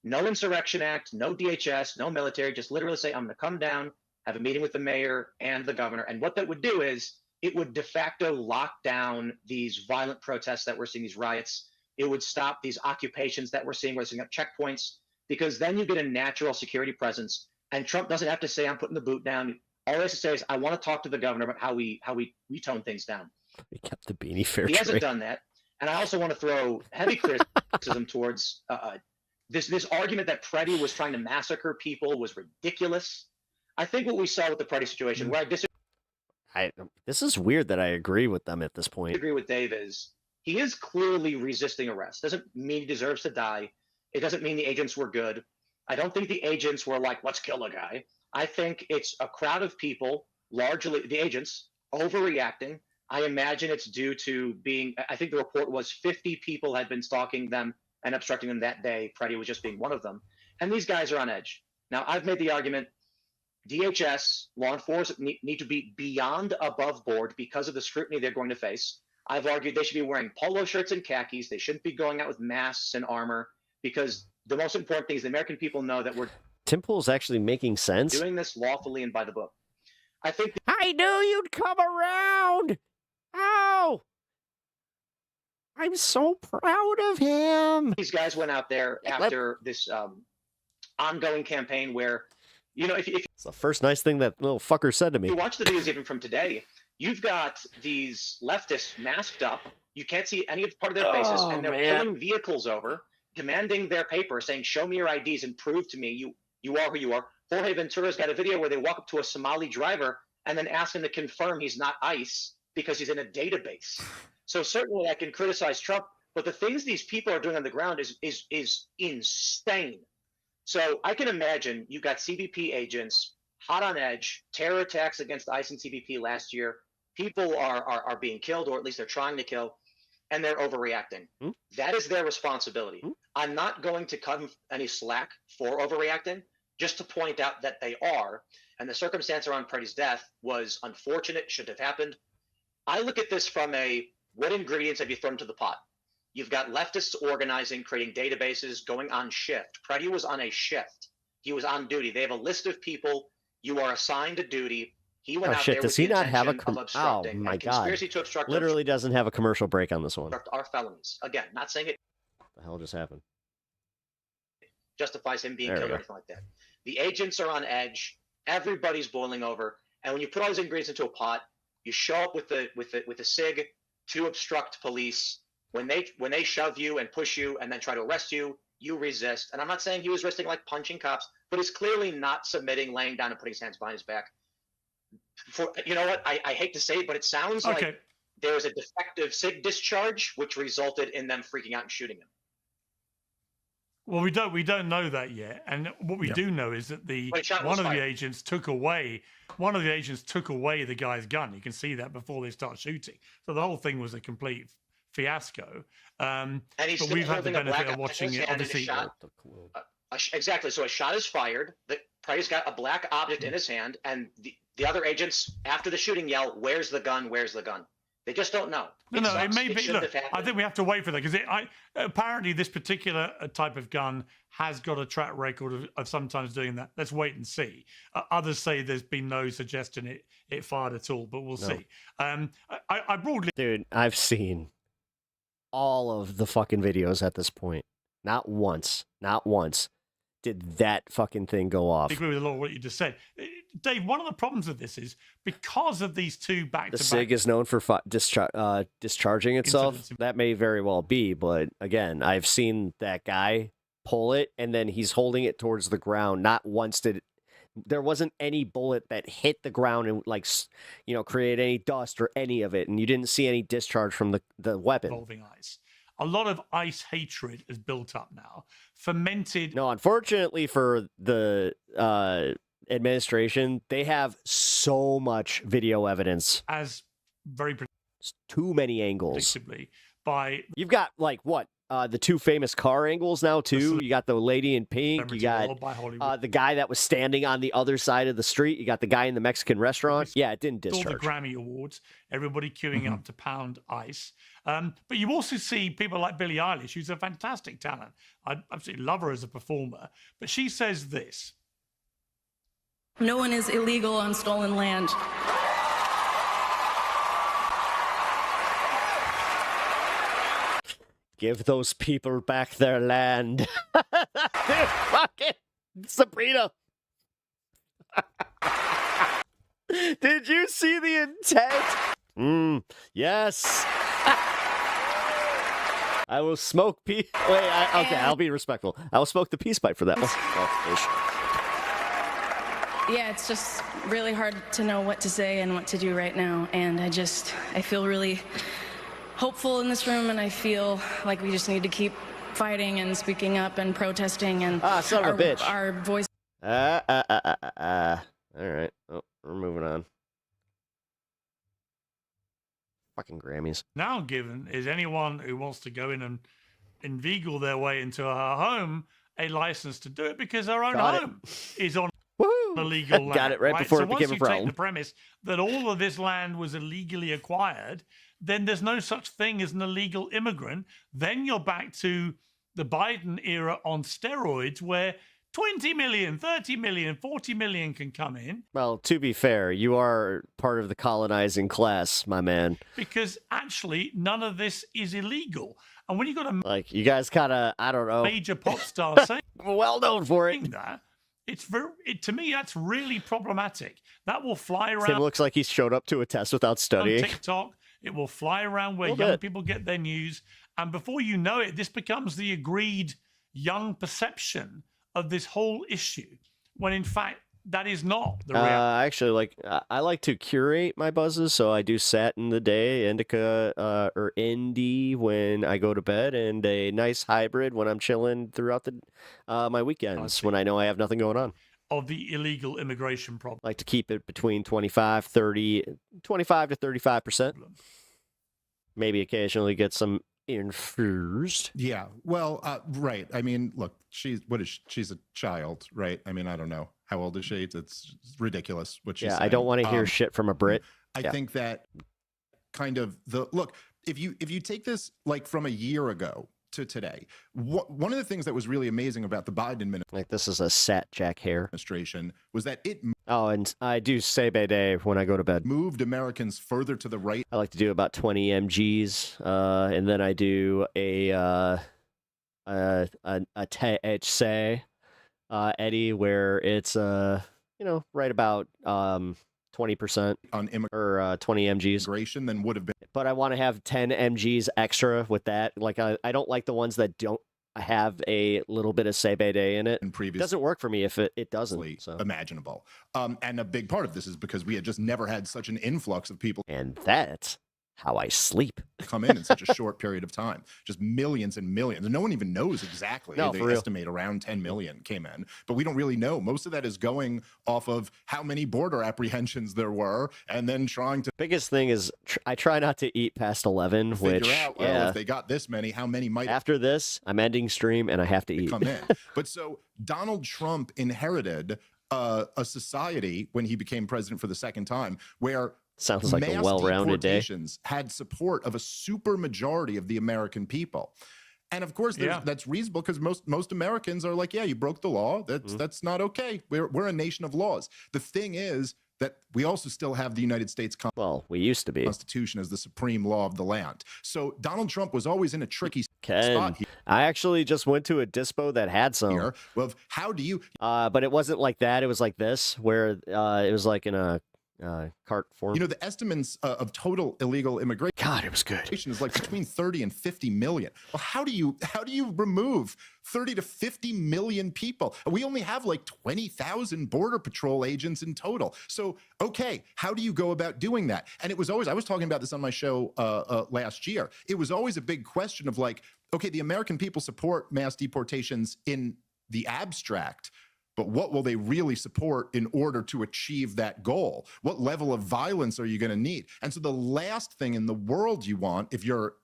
No Insurrection Act, no DHS, no military. Just literally say, I'm going to come down, have a meeting with the mayor and the governor. And what that would do is it would de facto lock down these violent protests that we're seeing, these riots. It would stop these occupations that we're seeing. We're setting up checkpoints, because then you get a natural security presence. And Trump doesn't have to say, I'm putting the boot down. All he has to say is, I want to talk to the governor about how we tone things down. He kept the beanie fair. He hasn't done that. And I also want to throw heavy criticism towards this argument that Preddy was trying to massacre people was ridiculous. I think what we saw with the Preddy situation, where I disagree. This is weird that I agree with them at this point. Agree with Dave is he is clearly resisting arrest. Doesn't mean he deserves to die. It doesn't mean the agents were good. I don't think the agents were like, let's kill a guy. I think it's a crowd of people, largely the agents, overreacting. I imagine it's due to being, I think the report was 50 people had been stalking them and obstructing them that day. Freddie was just being one of them. And these guys are on edge. Now, I've made the argument DHS, law enforcement need to be beyond above board because of the scrutiny they're going to face. I've argued they should be wearing polo shirts and khakis. They shouldn't be going out with masks and armor because the most important thing is the American people know that we're Tim Pool's actually making sense. doing this lawfully and by the book. I think I knew you'd come around. Ow! I'm so proud of him. These guys went out there after this ongoing campaign where, you know, if It's the first nice thing that little fucker said to me. you watch the videos even from today, you've got these leftists masked up. You can't see any part of their faces, Oh, and they're man. pulling vehicles over, demanding their paper, saying, show me your IDs and prove to me you are who you are. Jorge Ventura's got a video where they walk up to a Somali driver and then ask him to confirm he's not ICE because he's in a database. So certainly I can criticize Trump, but the things these people are doing on the ground is insane. So I can imagine you got CBP agents hot on edge, terror attacks against ICE and CBP last year. People are being killed, or at least they're trying to kill, and they're overreacting. That is their responsibility. I'm not going to cut them any slack for overreacting, just to point out that they are. And the circumstance around Freddie's death was unfortunate, should have happened. I look at this from a, what ingredients have you thrown to the pot? You've got leftists organizing, creating databases, going on shift. Freddie was on a shift. He was on duty. They have a list of people. You are assigned a duty. He went Oh out shit! there Does with he the not have a? intention of obstructing. Oh my and god! conspiracy to obstruct Literally doesn't have a commercial break on this one. What are felonies. Again, not saying it the hell just happened? justifies him being There we killed or go. anything like that. The agents are on edge. Everybody's boiling over. And when you put all these ingredients into a pot, you show up with the SIG to obstruct police. When they shove you and push you and then try to arrest you, you resist. And I'm not saying he was resisting like punching cops, but he's clearly not submitting, laying down, and putting his hands behind his back. For you know what? I hate to say it, but it sounds like there was a defective SIG discharge, which resulted in them freaking out and shooting him. Well, we don't know that yet, and what we do know is that one of the agents took away the guy's gun. You can see that before they start shooting. So the whole thing was a complete fiasco. And he's but still we've had the holding a benefit black of watching object it. in his Obviously, hand and a shot. Exactly. So a shot is fired. Freddie's got a black object in his hand, and the other agents after the shooting yell, "Where's the gun? Where's the gun?" They just don't know. No, it may be. shouldn't Look, have happened. I think we have to wait for that because apparently this particular type of gun has got a track record of sometimes doing that. Let's wait and see. Others say there's been no suggestion it fired at all, but we'll see. I broadly, Dude, I've seen all of the fucking videos at this point. Not once did that fucking thing go off. agree with a lot of what you just said, Dave. One of the problems with this is because of these two The back-to-back. SIG is known for discharging itself. Incidents. That may very well be, but again, I've seen that guy pull it and then he's holding it towards the ground. Not once there wasn't any bullet that hit the ground and create any dust or any of it, and you didn't see any discharge from the weapon. Involving ICE. A lot of ICE hatred is built up now. Fermented. No, unfortunately for the administration, they have so much video evidence. As very too many angles. predictably by You've got the two famous car angles now too. You got the lady in pink. You got by Hollywood. the guy that was standing on the other side of the street. You got the guy in the Mexican restaurant. Yeah, it didn't all the discharge. Grammy Awards, everybody queuing up to pound ICE. But you also see people like Billie Eilish, who's a fantastic talent. I absolutely love her as a performer. But she says this. No one is illegal on stolen land. Give those people back their land. Dude, fucking Sabrina. Did you see the intent? Yes. I will smoke peace. Wait, okay, I'll be respectful. I will smoke the peace pipe for that one. Yeah, it's just really hard to know what to say and what to do right now. And I feel really hopeful in this room, and I feel like we just need to keep fighting and speaking up and protesting and son of a bitch. Our voice. All right. Oh, we're moving on. Fucking Grammys. Now given is anyone who wants to go in and inveigle their way into her home a license to do it because her own home is on illegal land. Got it right before so it became a once you problem. take the premise that all of this land was illegally acquired, then there's no such thing as an illegal immigrant. Then you're back to the Biden era on steroids where 20 million, 30 million, 40 million can come in. Well, to be fair, you are part of the colonizing class, my man. Because actually, none of this is illegal. And when you got a Like, you guys kind of, I don't know. major pop star saying well known for it. that, to me, that's really problematic. That will fly Tim around looks like he showed up to a test without on studying. TikTok. It will fly around where Little young bit. people get their news. And before you know it, this becomes the agreed young perception of this whole issue, when in fact that is not the reality. Actually, I like to curate my buzzes, so I do sat in the day, indica or indie when I go to bed, and a nice hybrid when I'm chilling throughout the my weekends when I know I have nothing going on. Of the illegal immigration problem. Like to keep it between 25 to 35%. Maybe occasionally get some infused. Yeah. Well, right. I mean, look, she's a child, right? I mean, I don't know. How old is she? It's ridiculous what she's saying. I don't want to hear shit from a Brit. I think that kind of if you take this like from a year ago to today, one of the things that was really amazing about the Biden administration, like this is a set Jack hair was that it and I do say bay day when I go to bed. Moved Americans further to the right. I like to do about 20 mgs, and then I do a THC Eddie where it's right about 20% on or 20 mgs immigration than would have been. But I want to have 10 mgs extra with that. Like I don't like the ones that don't have a little bit of CBD in it. It doesn't work for me if it doesn't. So. Imaginable. And a big part of this is because we had just never had such an influx of people. And that's how I sleep. Come in such a short period of time. Just millions and millions. And no one even knows exactly. No, they for real. estimate around 10 million came in. But we don't really know. Most of that is going off of how many border apprehensions there were and then trying to... Biggest thing is I try not to eat past 11, which... out, well, if they got this many, how many might... After this, I'm ending stream and I have to eat. Come in. But so Donald Trump inherited a society when he became president for the second time where... Sounds like a well-rounded day. Had support of a super majority of the American people. And of course, that's reasonable because most Americans are like, yeah, you broke the law. That's not okay. We're a nation of laws. The thing is that we also still have the United States we used to be Constitution as the supreme law of the land. So Donald Trump was always in a tricky spot here. I actually just went to a dispo that had some. Well, how do you? But it wasn't like that. It was like this, where it was like in a cart form. You know, the estimates of total illegal immigration. God, it was good. Is like between 30 and 50 million. Well, how do you remove 30 to 50 million people? We only have like 20,000 border patrol agents in total. So, okay, how do you go about doing that? And it was always, I was talking about this on my show last year. It was always a big question of like, okay, the American people support mass deportations in the abstract, but what will they really support in order to achieve that goal? What level of violence are you going to need? And so the last thing in the world you want, if you're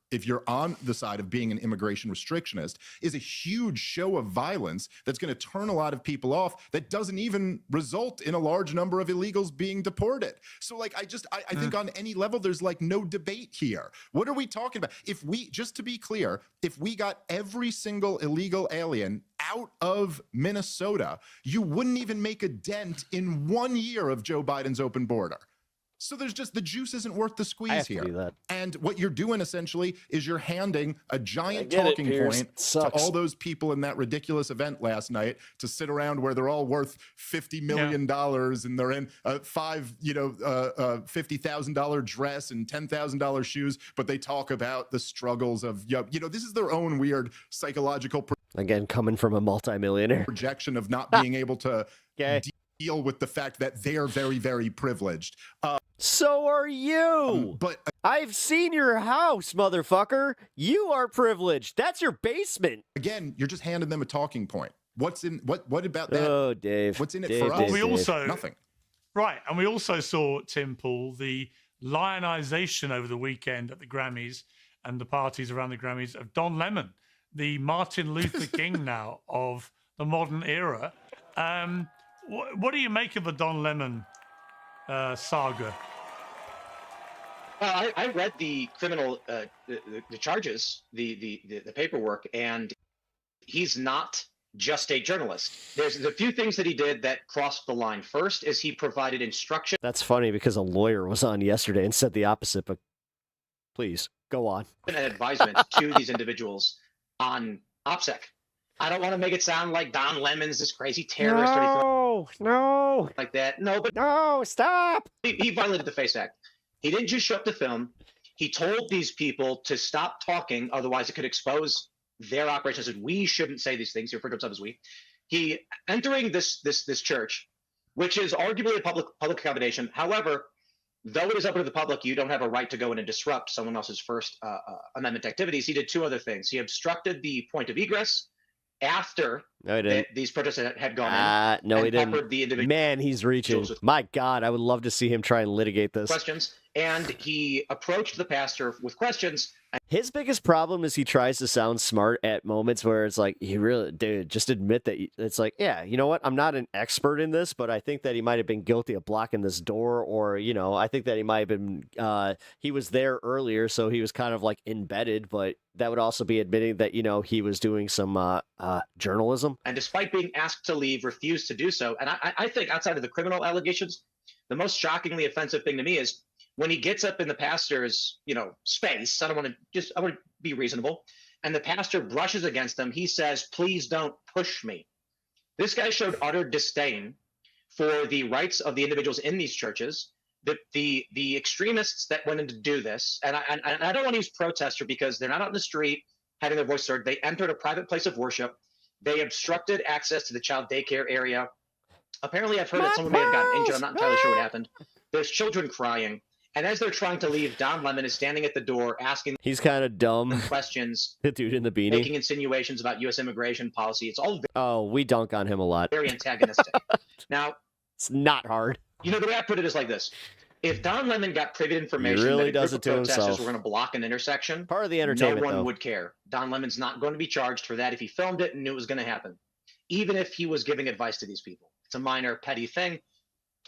on the side of being an immigration restrictionist, is a huge show of violence that's going to turn a lot of people off that doesn't even result in a large number of illegals being deported. So like, I think on any level, there's like no debate here. What are we talking about? If we, just to be clear, if we got every single illegal alien out of Minnesota, you wouldn't even make a dent in 1 year of Joe Biden's open border. So there's just, the juice isn't worth the squeeze here. Do that. And what you're doing essentially is you're handing a giant talking point to all those people in that ridiculous event last night to sit around where they're all worth $50 million and they're in a $50,000 dress and $10,000 shoes, but they talk about the struggles of, this is their own weird psychological again, coming from a multimillionaire projection of not being able to deal with the fact that they're very, very privileged. So are you. But I've seen your house, motherfucker. You are privileged. That's your basement. Again, you're just handing them a talking point. What's in what about that? Oh, Dave. What's in it Dave, for us? Well, we also nothing. Right, and we also saw, Tim Pool, the lionization over the weekend at the Grammys and the parties around the Grammys of Don Lemon, the Martin Luther King now of the modern era. What do you make of the Don Lemon saga? Well, I read the criminal, the charges, the paperwork, and he's not just a journalist. There's a few things that he did that crossed the line. First is he provided instruction. That's funny because a lawyer was on yesterday and said the opposite, but please, go on. And advisement to these individuals on OPSEC. I don't want to make it sound like Don Lemon's this crazy terrorist or anything No. like that. No, but no, stop. He violated the FACE Act. He didn't just show up to film. He told these people to stop talking, otherwise it could expose their operations. And we shouldn't say these things. He referred to himself as we. He entering this church, which is arguably a public accommodation. However, though it is open to the public, you don't have a right to go in and disrupt someone else's First Amendment activities. He did two other things. He obstructed the point of egress after these protests had gone in. No, he peppered the didn't. individuals Man, he's reaching. My God, I would love to see him try and litigate this. questions, and he approached the pastor with questions. His biggest problem is he tries to sound smart at moments where it's like, dude, just admit that it's like, yeah, you know what? I'm not an expert in this, but I think that he might have been guilty of blocking this door, or, I think that he might have been, he was there earlier, so he was kind of like embedded, but that would also be admitting that, he was doing some journalism. And despite being asked to leave, refused to do so. And I think outside of the criminal allegations, the most shockingly offensive thing to me is when he gets up in the pastor's, space. I want to be reasonable. And the pastor brushes against him. He says, "Please don't push me." This guy showed utter disdain for the rights of the individuals in these churches. The extremists that went in to do this, and I don't want to use protester because they're not out in the street having their voice heard. They entered a private place of worship. They obstructed access to the child daycare area. Apparently, I've heard that someone may have gotten injured. I'm not entirely sure what happened. There's children crying. And as they're trying to leave, Don Lemon is standing at the door asking He's kind of dumb. questions, The dude in the beanie. making insinuations about U.S. immigration policy. It's all Oh, we dunk on him a lot. very antagonistic. Now, It's not hard. the way I put it is like this. If Don Lemon got privy information really that a does group it of to protesters himself. were going to block an intersection, Part of the entertainment, no one though. would care. Don Lemon's not going to be charged for that if he filmed it and knew it was going to happen, even if he was giving advice to these people. It's a minor, petty thing.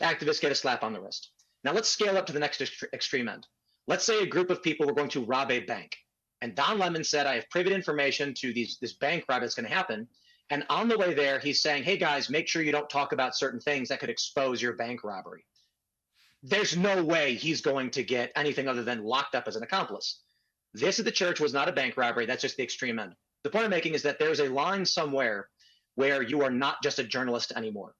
Activists get a slap on the wrist. Now let's scale up to the next extreme end. Let's say a group of people were going to rob a bank, and Don Lemon said, "I have privy information to this bank robbery that's going to happen." And on the way there, he's saying, "Hey guys, make sure you don't talk about certain things that could expose your bank robbery." There's no way he's going to get anything other than locked up as an accomplice. This at the church was not a bank robbery. That's just the extreme end. The point I'm making is that there's a line somewhere where you are not just a journalist anymore.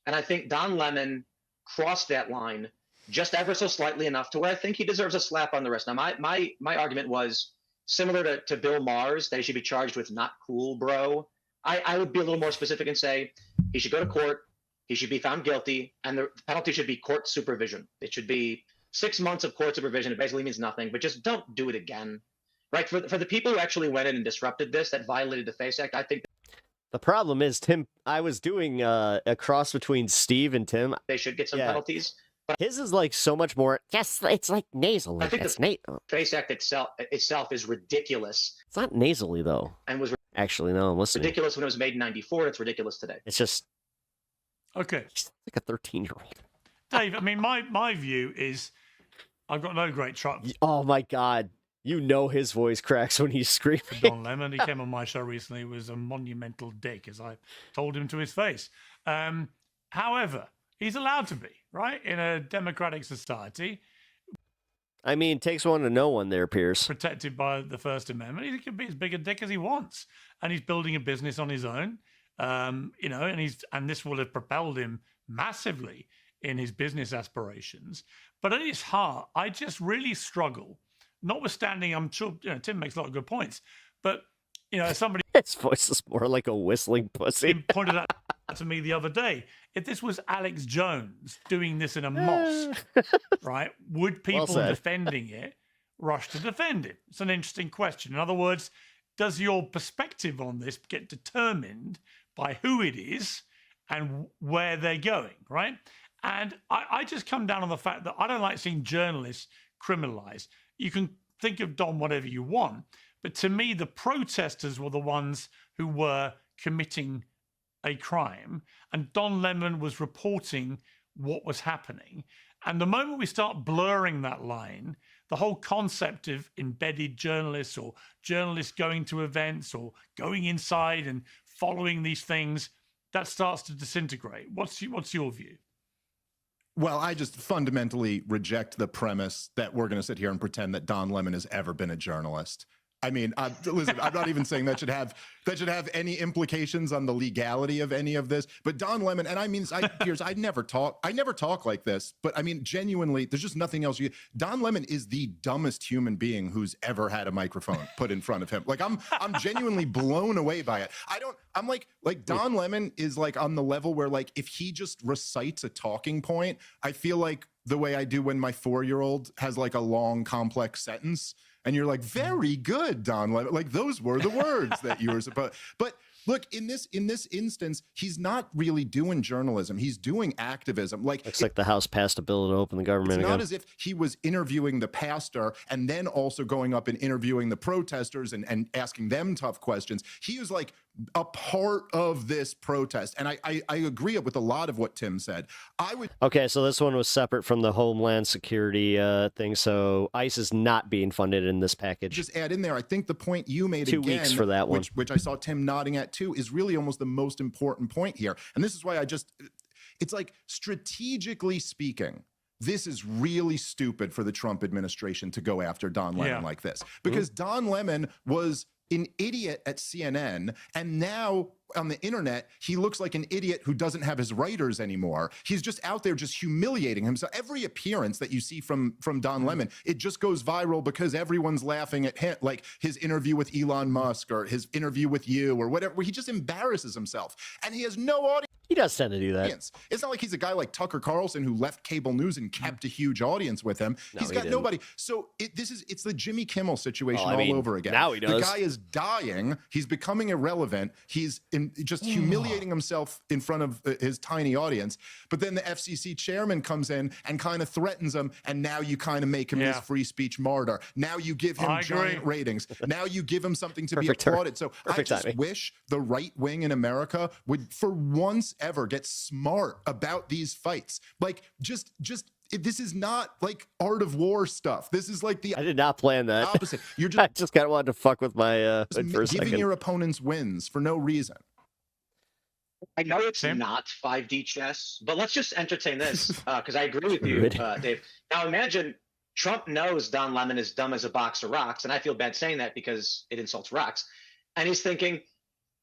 And I think Don Lemon crossed that line just ever so slightly enough to where I think he deserves a slap on the wrist. Now, my argument was similar to Bill Maher's, that he should be charged with not cool, bro. I would be a little more specific and say he should go to court, he should be found guilty, and the penalty should be court supervision. It should be 6 months of court supervision. It basically means nothing, but just don't do it again. Right? For the people who actually went in and disrupted this, that violated the FACE Act, I think The problem is, Tim, I was doing a cross between Steve and Tim. they should get some penalties. But His is like so much more. Yes, it's like nasally. I think It's the FACE Act itself is ridiculous. It's not nasally though. And was Actually, no, I'm listening. ridiculous when it was made in '94. It's ridiculous today. It's just Okay. like a 13-year-old. Dave, I mean, my view is I've got no great trust. Oh my God. His voice cracks when he's screaming. Don Lemon, he came on my show recently, was a monumental dick, as I told him to his face. However, he's allowed to be, right? In a democratic society. I mean, takes one to know one there, Pierce. Protected by the First Amendment. He can be as big a dick as he wants. And he's building a business on his own. And this will have propelled him massively in his business aspirations. But at his heart, I just really struggle. Notwithstanding, I'm sure Tim makes a lot of good points, but somebody his voice is more like a whistling pussy. pointed out to me the other day. If this was Alex Jones doing this in a mosque, right, would people defending it rush to defend it? It's an interesting question. In other words, does your perspective on this get determined by who it is and where they're going, right? And I just come down on the fact that I don't like seeing journalists criminalized. You can think of Don whatever you want, but to me, the protesters were the ones who were committing a crime, and Don Lemon was reporting what was happening. And the moment we start blurring that line, the whole concept of embedded journalists or journalists going to events or going inside and following these things, that starts to disintegrate. What's your view? Well, I just fundamentally reject the premise that we're going to sit here and pretend that Don Lemon has ever been a journalist. I mean, listen, I'm not even saying that should have any implications on the legality of any of this. But Don Lemon, and I mean, Piers, I never talk like this. But I mean, genuinely, there's just nothing else. Don Lemon is the dumbest human being who's ever had a microphone put in front of him. Like I'm genuinely blown away by it. I'm like Don Lemon is like on the level where like if he just recites a talking point, I feel like the way I do when my 4-year-old has like a long, complex sentence. And you're like, very good, Don Lemon. Like those were the words that you were supposed. But look, in this instance, he's not really doing journalism. He's doing activism. Looks like the House passed a bill to open the government again. It's not as if he was interviewing the pastor and then also going up and interviewing the protesters and asking them tough questions. He was like a part of this protest. And I agree with a lot of what Tim said. Okay, so this one was separate from the Homeland Security thing. So ICE is not being funded in this package. Just add in there, I think the point you made 2 again, weeks for that one, which I saw Tim nodding at too, is really almost the most important point here. And this is why it's like, strategically speaking, this is really stupid for the Trump administration to go after Don Lemon like this. Because Don Lemon was an idiot at CNN, and now on the internet, he looks like an idiot who doesn't have his writers anymore. He's just out there just humiliating himself. Every appearance that you see from Don Lemon, it just goes viral because everyone's laughing at him, like his interview with Elon Musk or his interview with you or whatever, where he just embarrasses himself. And he has no audience. He does tend to do that. It's not like he's a guy like Tucker Carlson who left cable news and kept a huge audience with him. He's got nobody. So it's the Jimmy Kimmel situation all over again. Now he does. The guy is dying. He's becoming irrelevant. He's just humiliating himself in front of his tiny audience. But then the FCC chairman comes in and kind of threatens him. And now you kind of make him this free speech martyr. Now you give him giant ratings. Now you give him something to be applauded. So I just wish the right wing in America would, for once ever, get smart about these fights. Like just this is not like Art of War stuff. This is like I did not plan that. Opposite. You're I just kind of wanted to fuck with my giving your opponents wins for no reason. I know it's not 5D chess, but let's just entertain this because I agree with you, Dave. Now imagine Trump knows Don Lemon is dumb as a box of rocks, and I feel bad saying that because it insults rocks. And he's thinking,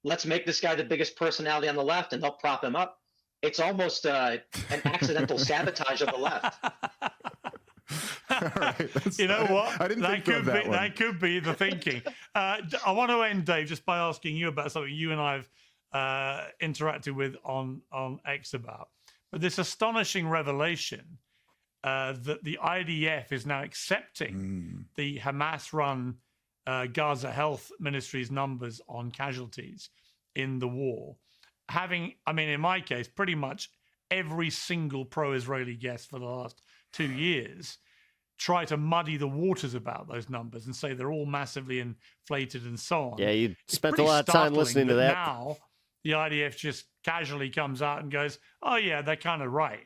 let's make this guy the biggest personality on the left and they'll prop him up. It's almost an accidental sabotage of the left. Right, you know what? I didn't think of that could be the thinking. I want to end, Dave, just by asking you about something you and I've interacted with on X about. But this astonishing revelation that the IDF is now accepting the Hamas-run Gaza Health Ministry's numbers on casualties in the war. In my case, pretty much every single pro-Israeli guest for the last 2 years try to muddy the waters about those numbers and say they're all massively inflated and so on. Yeah, you spent a lot of time listening to that. Now the IDF just casually comes out and goes, oh yeah, they're kind of right.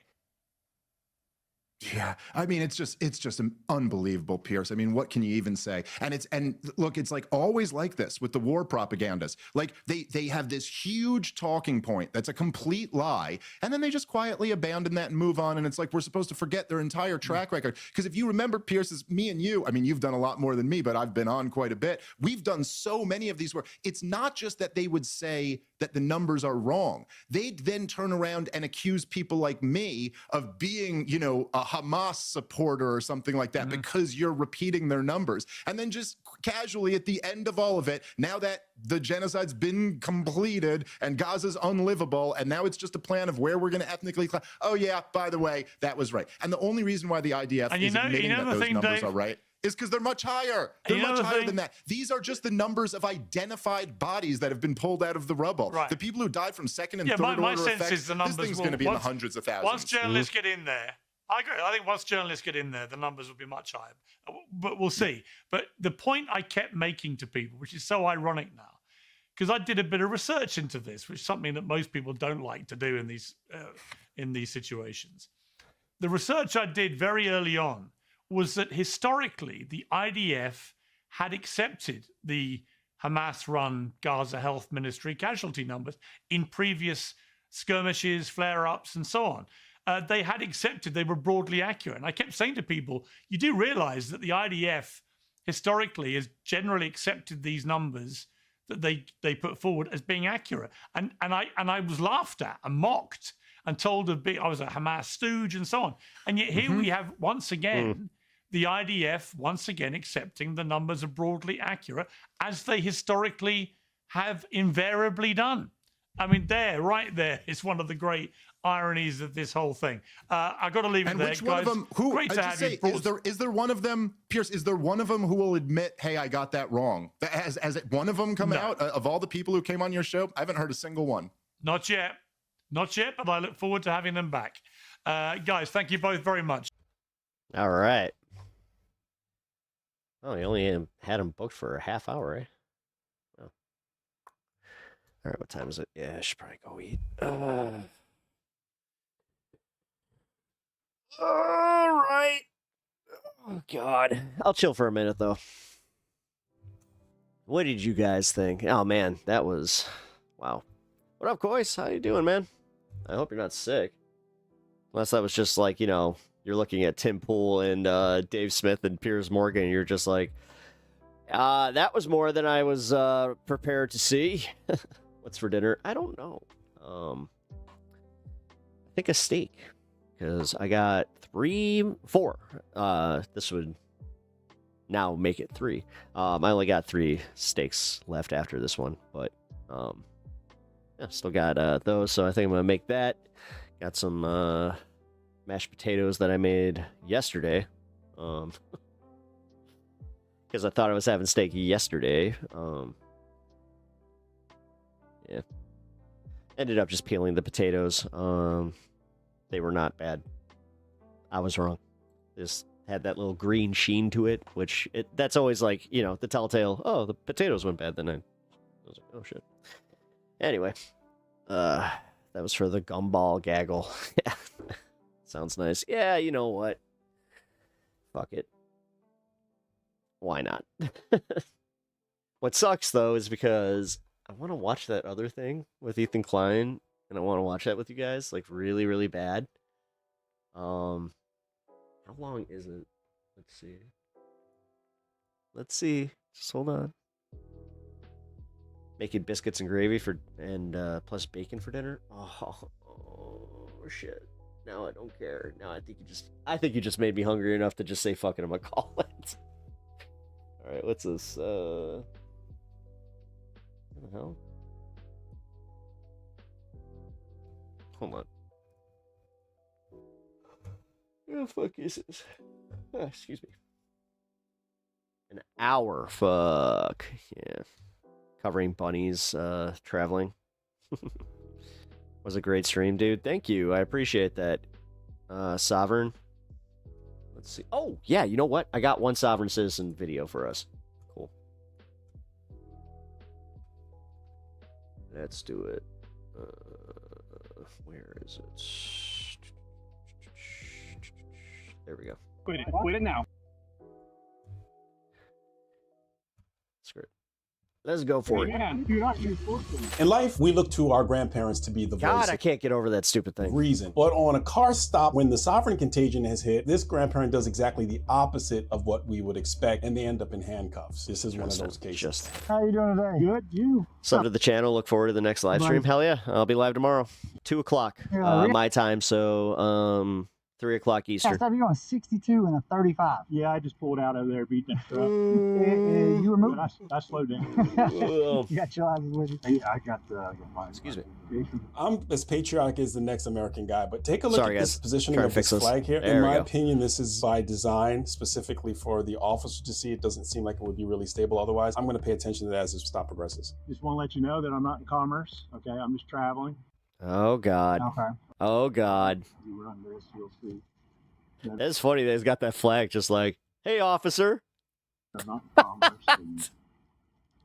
Yeah, I mean, it's just unbelievable, Pierce. I mean, what can you even say? And look, it's like always like this with the war propagandists. Like they have this huge talking point that's a complete lie, and then they just quietly abandon that and move on. And it's like we're supposed to forget their entire track record. Because if you remember, Pierce, is me and you. I mean, you've done a lot more than me, but I've been on quite a bit. We've done so many of these where it's not just that they would say that the numbers are wrong. They'd then turn around and accuse people like me of being, you know, a Hamas supporter or something like that because you're repeating their numbers. And then just casually at the end of all of it, now that the genocide's been completed and Gaza's unlivable, and now it's just a plan of where we're going to ethnically oh yeah, by the way, that was right. And the only reason why the IDF is admitting that those numbers are right is because they're much higher. They're much higher than that. These are just the numbers of identified bodies that have been pulled out of the rubble. Right. The people who died from second and third my order sense effects, is the numbers this thing's going to be in the hundreds of thousands. Once journalists get in there, I agree. I think once journalists get in there, the numbers will be much higher. But we'll see. But the point I kept making to people, which is so ironic now, because I did a bit of research into this, which is something that most people don't like to do in these situations. The research I did very early on was that historically the IDF had accepted the Hamas-run Gaza Health Ministry casualty numbers in previous skirmishes, flare-ups, and so on. They had accepted they were broadly accurate. And I kept saying to people, you do realize that the IDF historically has generally accepted these numbers that they put forward as being accurate. And I was laughed at and mocked and told I was a Hamas stooge and so on. And yet here we have, once again, the IDF once again accepting the numbers are broadly accurate, as they historically have invariably done. I mean, right there is one of the great ironies of this whole thing. I got to leave it there, which guys. one of them? Who? Great to have you. Is there one of them, Pierce? Is there one of them who will admit, "Hey, I got that wrong"? Has one of them come out of all the people who came on your show? I haven't heard a single one. Not yet, but I look forward to having them back. Guys, thank you both very much. All right. Oh, you only had him booked for a half hour, eh? Oh. All right, what time is it? Yeah, I should probably go eat. All right. Oh, God. I'll chill for a minute, though. What did you guys think? Oh, man, that was... Wow. What up, Coyce? How you doing, man? I hope you're not sick. Unless that was just like, you know, you're looking at Tim Pool and Dave Smith and Piers Morgan, and you're just like, that was more than I was prepared to see. What's for dinner? I don't know. I think a steak. Because I got 4. This would now make it 3. I only got 3 steaks left after this one, but yeah, still got those, so I think I'm gonna make that. Got some mashed potatoes that I made yesterday, because I thought I was having steak yesterday. Yeah, ended up just peeling the potatoes. They were not bad. I was wrong. Just had that little green sheen to it, which that's always like, you know, the telltale, oh, the potatoes went bad, then I was like, oh shit. Anyway, that was for the gumball gaggle. Yeah. Sounds nice. Yeah, you know what? Fuck it. Why not? What sucks, though, is because I want to watch that other thing with Ethan Klein, and I want to watch that with you guys, like, really, really bad. How long is it? Let's see. Just hold on. Making biscuits and gravy plus bacon for dinner. Oh shit. Now I don't care. Now I think you just made me hungry enough to just say fuck it, I'm gonna call it. Alright, what's this? What the hell? Hold on. Where the fuck is this? Oh, excuse me. An hour. Fuck. Yeah. Covering bunnies traveling. Was a great stream, dude. Thank you. I appreciate that. Sovereign. Let's see. Oh, yeah, you know what? I got one Sovereign Citizen video for us. Cool. Let's do it. Where is it? There we go. Quit it. Quit it now. Screw it. Let's go for it. In life, we look to our grandparents to be the God, voice I can't get over that stupid thing. of reason. But on a car stop, when the sovereign contagion has hit, this grandparent does exactly the opposite of what we would expect, and they end up in handcuffs. This is one of those cases. How you doing today? Good. You? Sub to the channel. Look forward to the next live stream. Hell yeah. I'll be live tomorrow. 2 o'clock my time, so 3 o'clock Eastern. You're going 62 and a 35. Yeah, I just pulled out over there beating that truck. You were moving? I slowed down. You got your license with you? Yeah, I got mine. Excuse me. I'm as patriotic as the next American guy, but take a look Sorry, at this guys. positioning Trying of to fix this this. flag here. There In we my go. opinion, this is by design, specifically for the officer to see. It doesn't seem like it would be really stable otherwise. I'm going to pay attention to that as this stop progresses. Just want to let you know that I'm not in commerce. Okay, I'm just traveling. Oh, God. Okay. Oh, God. You run this, you'll see. It's funny that he's got that flag just like, hey, officer. I'm not in commerce.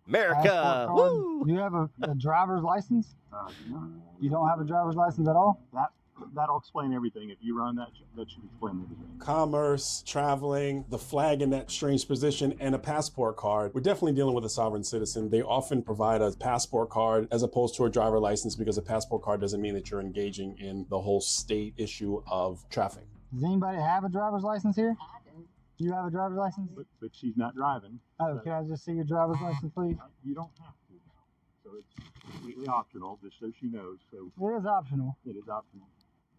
America. Passport card. Woo! Do you have a driver's license? No. You don't have a driver's license at all? That'll explain everything. If you run that should explain everything. Commerce, traveling, the flag in that strange position, and a passport card. We're definitely dealing with a sovereign citizen. They often provide a passport card as opposed to a driver license because a passport card doesn't mean that you're engaging in the whole state issue of traffic. Does anybody have a driver's license here? Do you have a driver's license? But she's not driving. Oh, can I just see your driver's license, please? You don't have to. So it's completely optional, just so she knows. So It is optional. it is optional.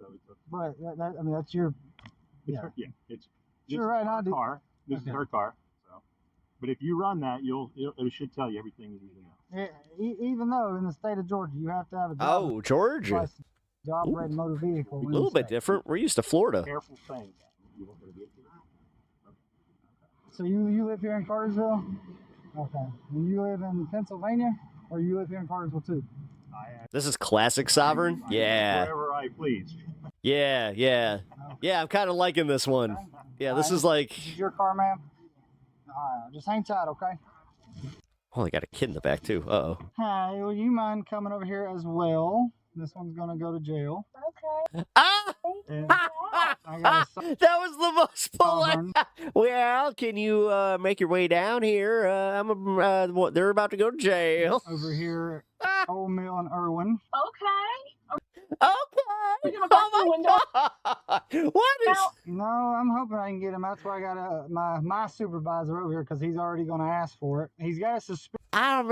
So it's But I mean, that's your. It's it's Sure, right now, her car. This Okay. is her car. So, but if you run that, it should tell you everything you need to know. Even though in the state of Georgia you have to have a Oh, Georgia. license to operate a motor vehicle. A little bit different. We're used to Florida. Careful saying that. You want her to get So you live here in Cartersville? Okay. And you live in Pennsylvania, or you live here in Cartersville too? This is classic sovereign. Yeah. wherever I please. Yeah, yeah. Yeah, I'm kind of liking this one. Yeah, this is like... This is your car, ma'am? Alright, just hang tight, okay? Oh, they got a kid in the back, too. Uh-oh. Hi, will you mind coming over here as well? This one's gonna go to jail. Okay. I got a That was the most polite. Well, can you make your way down here? They're about to go to jail. over here, Old Mill and Irwin. Okay. Oh my God. What is? No, I'm hoping I can get him. That's why I got my supervisor over here because he's already going to ask for it. He's got a suspicion. I don't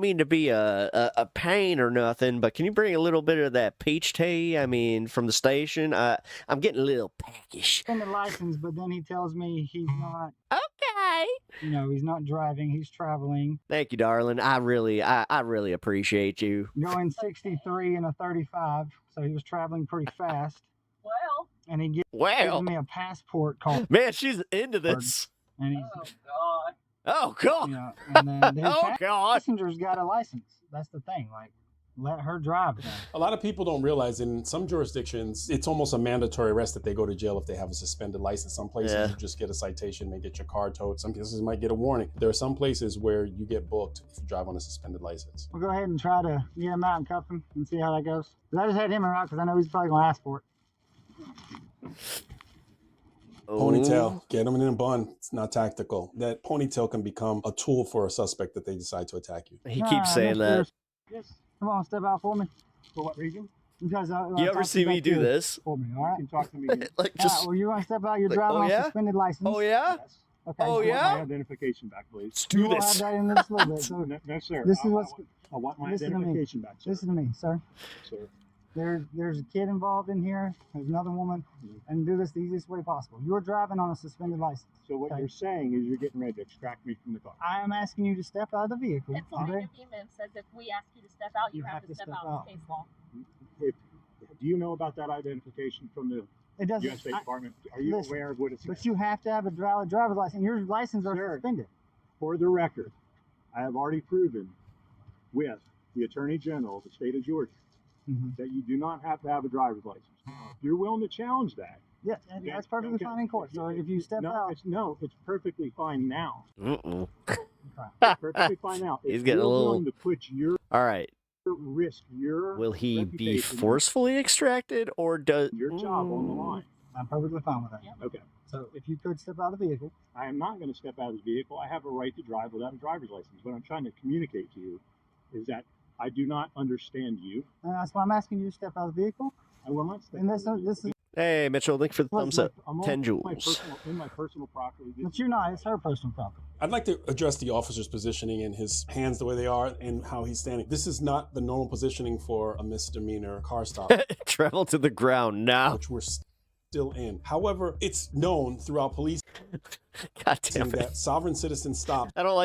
mean to be a pain or nothing, but can you bring a little bit of that peach tea? I mean, from the station. I'm getting a little peckish. In the license, but then he tells me he's not. Okay. You know, he's not driving. He's traveling. Thank you, darling. I really appreciate you. Going 63 and a 35, so he was traveling pretty fast. Well. And he gives me a passport card. Man, she's into this. And he's, Oh God. you know, and then his Oh, God. passenger's got a license. That's the thing. Like, let her drive then. A lot of people don't realize in some jurisdictions, it's almost a mandatory arrest that they go to jail if they have a suspended license. Some places you just get a citation, may get your car towed. Some places might get a warning. There are some places where you get booked if you drive on a suspended license. We'll go ahead and try to get him out and cuff him and see how that goes. 'Cause I just had him around because I know he's probably going to ask for it. Ponytail, get them in a bun. It's not tactical. That ponytail can become a tool for a suspect that they decide to attack you. He keeps saying that. Yes. Come on, step out for me. For what reason? Because You ever see me do this? For me, all right? You can talk to me. Like All right, well, you're going to step out. You're like, driving oh, on yeah? suspended license. Oh yeah? Okay. Oh I want yeah? my identification back, please. Let's do We'll have this. that in just a little bit. So No, sir. this is what's. I want my listen to me. identification back, sir. Listen to me, sir. Sir. There's a kid involved in here. There's another woman, and do this the easiest way possible. You're driving on a suspended license. So what you're saying is you're getting ready to extract me from the car. I am asking you to step out of the vehicle. It's on your email says if we ask you to step out, you have to step out. It's case law. Do you know about that identification from the It doesn't. U.S. State Department? Are you listen, aware of what it's? But you have to have a driver's license. Your license are suspended. For the record, I have already proven with the Attorney General of the state of Georgia that you do not have to have a driver's license. Now, if you're willing to challenge that, yeah, that's perfectly fine in court. So if you step out, it's perfectly fine now. Mm-mm. It's perfectly fine now. He's If getting a you're little. willing to put your All right. risk your Will he be reputation, forcefully extracted or does your job on the line. I'm perfectly fine with that. Okay. So if you could step out of the vehicle. I am not going to step out of the vehicle. I have a right to drive without a driver's license. What I'm trying to communicate to you is that I do not understand you. And that's why I'm asking you to step out of the vehicle. I will not step And out this, of the vehicle. this is. Hey, Mitchell, thank you for the thumbs up. I'm 10 in joules. my personal property. But you're not. It's her personal property. I'd like to address the officer's positioning and his hands the way they are and how he's standing. This is not the normal positioning for a misdemeanor car stop. Travel to the ground now. Which we're still in. However, it's known throughout police God damn it. that sovereign citizen stop I don't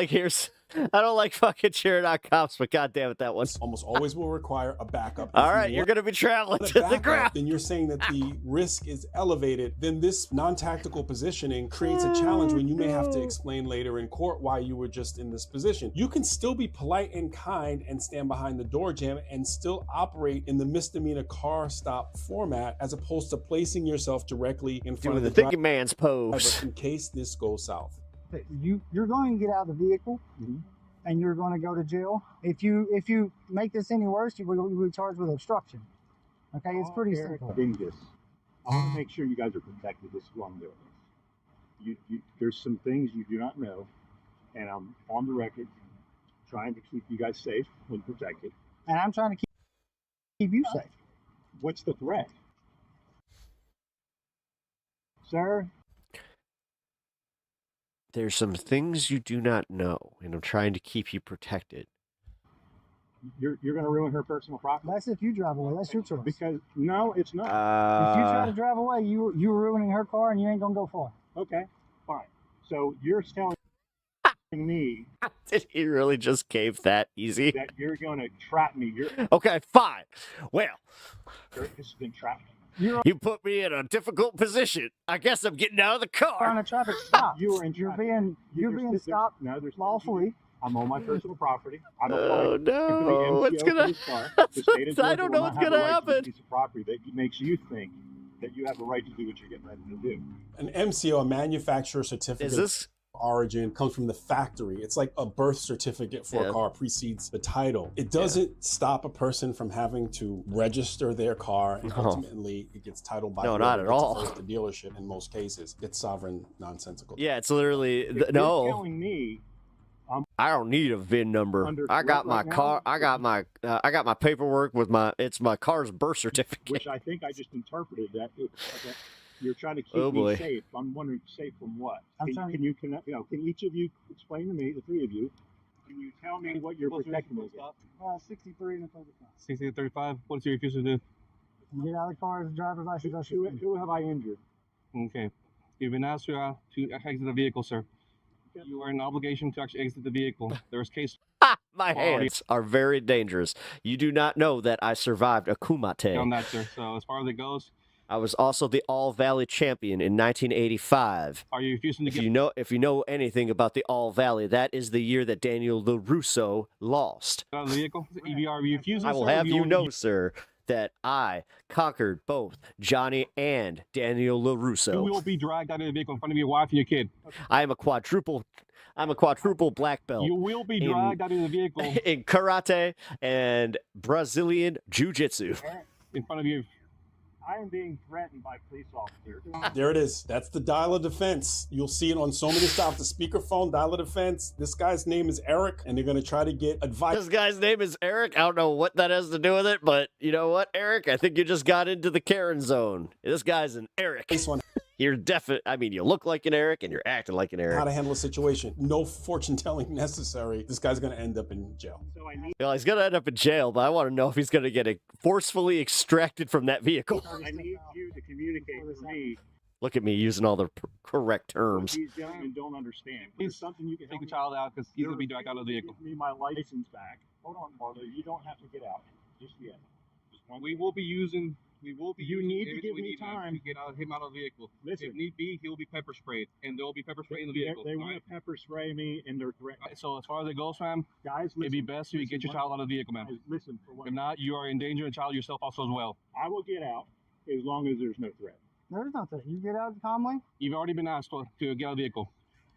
like fucking cheering on cops, but god damn it, that one. almost always will require a backup. All right, you're going to be traveling to the ground. Then you're saying that the risk is elevated. Then this non-tactical positioning creates a challenge when you may have to explain later in court why you were just in this position. You can still be polite and kind and stand behind the door jamb and still operate in the misdemeanor car stop format as opposed to placing yourself directly in front Doing of the the thinking man's pose. driver in case this goes south. You're going to get out of the vehicle, and you're going to go to jail. If you make this any worse, you will be charged with obstruction. Okay, it's pretty simple. Dingus. I want to make sure you guys are protected. This is what I'm doing. There's some things you do not know, and I'm on the record trying to keep you guys safe and protected. And I'm trying to keep you safe. What's the threat? Sir? There's some things you do not know, and I'm trying to keep you protected. You're going to ruin her personal property? That's if you drive away. That's your choice. Because, no, it's not. If you try to drive away, you're ruining her car, and you ain't going to go far. Okay, fine. So you're telling me... Did he really just cave that easy? ...that you're going to trap me. Okay, fine. Well... This has been trapping. You put me in a difficult position. I guess I'm getting out of the car. On a traffic stop. You're being stopped lawfully. I'm on my personal property. I don't Oh no! What's gonna? I don't know what's gonna happen. Piece of property that makes you think that you have a right to do what you're getting ready to do. An MCO, a manufacturer certificate. Is this? Origin comes from the factory. It's like a birth certificate for a car precedes the title. It doesn't stop a person from having to register their car, and ultimately it gets titled by not at all. the dealership in most cases. It's sovereign nonsensical. Yeah, it's literally You're telling me I don't need a VIN number. I got my car. I got my paperwork with my car's birth certificate. Which I think I just interpreted that you're trying to keep me safe. I'm wondering, safe from what? Can each of you explain to me, the three of you, can you tell me what you're protecting me against? 63 and 35. 60 and 35. What's your refusal to do? Get out of the car, driver's license. Who have I injured? Okay. You've been asked to exit the vehicle, sir. You are in obligation to actually exit the vehicle. There's case. My hands are very dangerous. You do not know that I survived a kumite. On that, sir. So as far as it goes, I was also the All Valley champion in 1985. are you refusing to If you know anything about the All Valley, that is the year that Daniel LaRusso lost. out of the vehicle? Are you refusing? I will have you know, sir, that I conquered both Johnny and Daniel LaRusso. You will be dragged out of the vehicle in front of your wife and your kid. I'm a quadruple black belt. You will be dragged out of the vehicle in karate and Brazilian jiu-jitsu. in front of you. I am being threatened by police officers. There it is. That's the dial of defense. You'll see it on so many stops. The speakerphone, dial of defense. This guy's name is Eric, and they're going to try to get advice. This guy's name is Eric. I don't know what that has to do with it, but you know what, Eric? I think you just got into the Karen zone. This guy's an Eric. You're definitely, I mean, you look like an Eric, and you're acting like an Eric. How to handle a situation. No fortune telling necessary. This guy's going to end up in jail. Well, he's going to end up in jail, but I want to know if he's going to get forcefully extracted from that vehicle. I need you to communicate with me. Look at me using all the correct terms. These gentlemen don't understand. There's something you can take the child out because he's going to be dragged out of the vehicle. Give me my license back. Hold on, Marlo. You don't have to get out just yet. We will be using. You need to give me time to get him out of the vehicle. Listen, if need be, he'll be pepper sprayed, and there will be pepper spray in the vehicle. They want to pepper spray me, and they're threatening. So as far as it goes, ma'am, guys, it'd be best if you get your child out of the vehicle, ma'am. Listen, if not, you are endangering the child yourself also as well. I will get out as long as there's no threat. There's no threat. You get out calmly. You've already been asked to get out of the vehicle.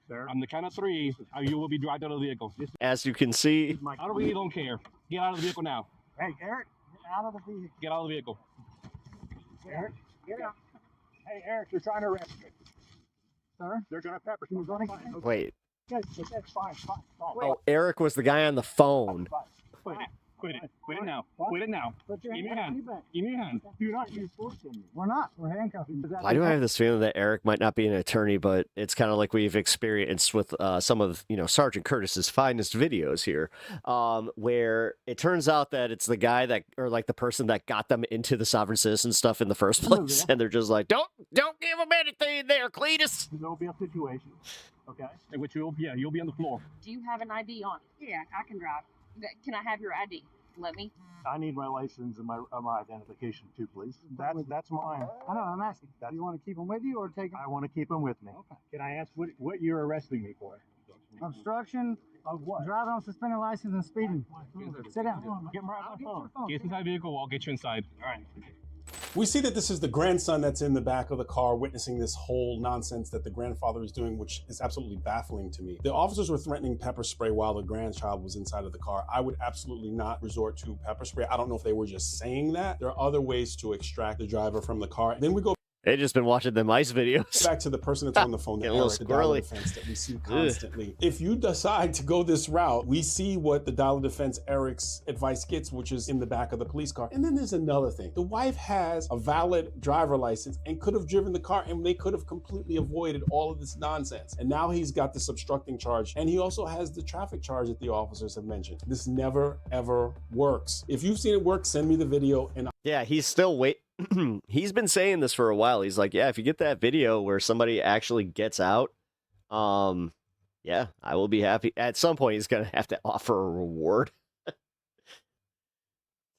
Sir? On the count of three, you will be dragged out of the vehicle. As you can see, I really don't care. Get out of the vehicle now. Hey, Eric, get out of the vehicle. Get out of the vehicle. Eric, get out. Hey, Eric, they're trying to arrest me. Sir? They're going to pepper spray. Wait. Yes, that's fine. Oh, Eric was the guy on the phone. Quit it. Quit it now. Quit it now. Give me your hand. Give me your hand. Do not use force on me. We're not. We're handcuffing. Why do I have this feeling that Eric might not be an attorney, but it's kind of like we've experienced with some of, Sergeant Curtis's finest videos here, where it turns out that it's the guy that, or like the person that got them into the sovereign citizen stuff in the first place, and they're just like, don't give them anything there, Cletus. There'll be a situation, okay? In which you'll be on the floor. Do you have an ID on it? Yeah, I can drive. Can I have your ID? Let me. I need my license and my identification too, please. That's mine. I know. I'm asking. Do you want to keep them with you or take them? I want to keep them with me. Okay. Can I ask what you're arresting me for? Obstruction of what? Driving on suspended license and speeding. Sit down. Get right on the phone. Get inside the vehicle. I'll get you inside. All right. We see that this is the grandson that's in the back of the car witnessing this whole nonsense that the grandfather is doing, which is absolutely baffling to me. The officers were threatening pepper spray while the grandchild was inside of the car. I would absolutely not resort to pepper spray. I don't know if they were just saying that. There are other ways to extract the driver from the car. Then we go They've just been watching them ICE videos. back to the person that's on the phone, the Eric, the dollar defense that we see constantly. If you decide to go this route, we see what the dollar defense Eric's advice gets, which is in the back of the police car. And then there's another thing. The wife has a valid driver license and could have driven the car, and they could have completely avoided all of this nonsense. And now he's got this obstructing charge, and he also has the traffic charge that the officers have mentioned. This never, ever works. If you've seen it work, send me the video. And yeah, he's still he's been saying this for a while. He's like, yeah, if you get that video where somebody actually gets out, yeah, I will be happy. At some point, he's going to have to offer a reward.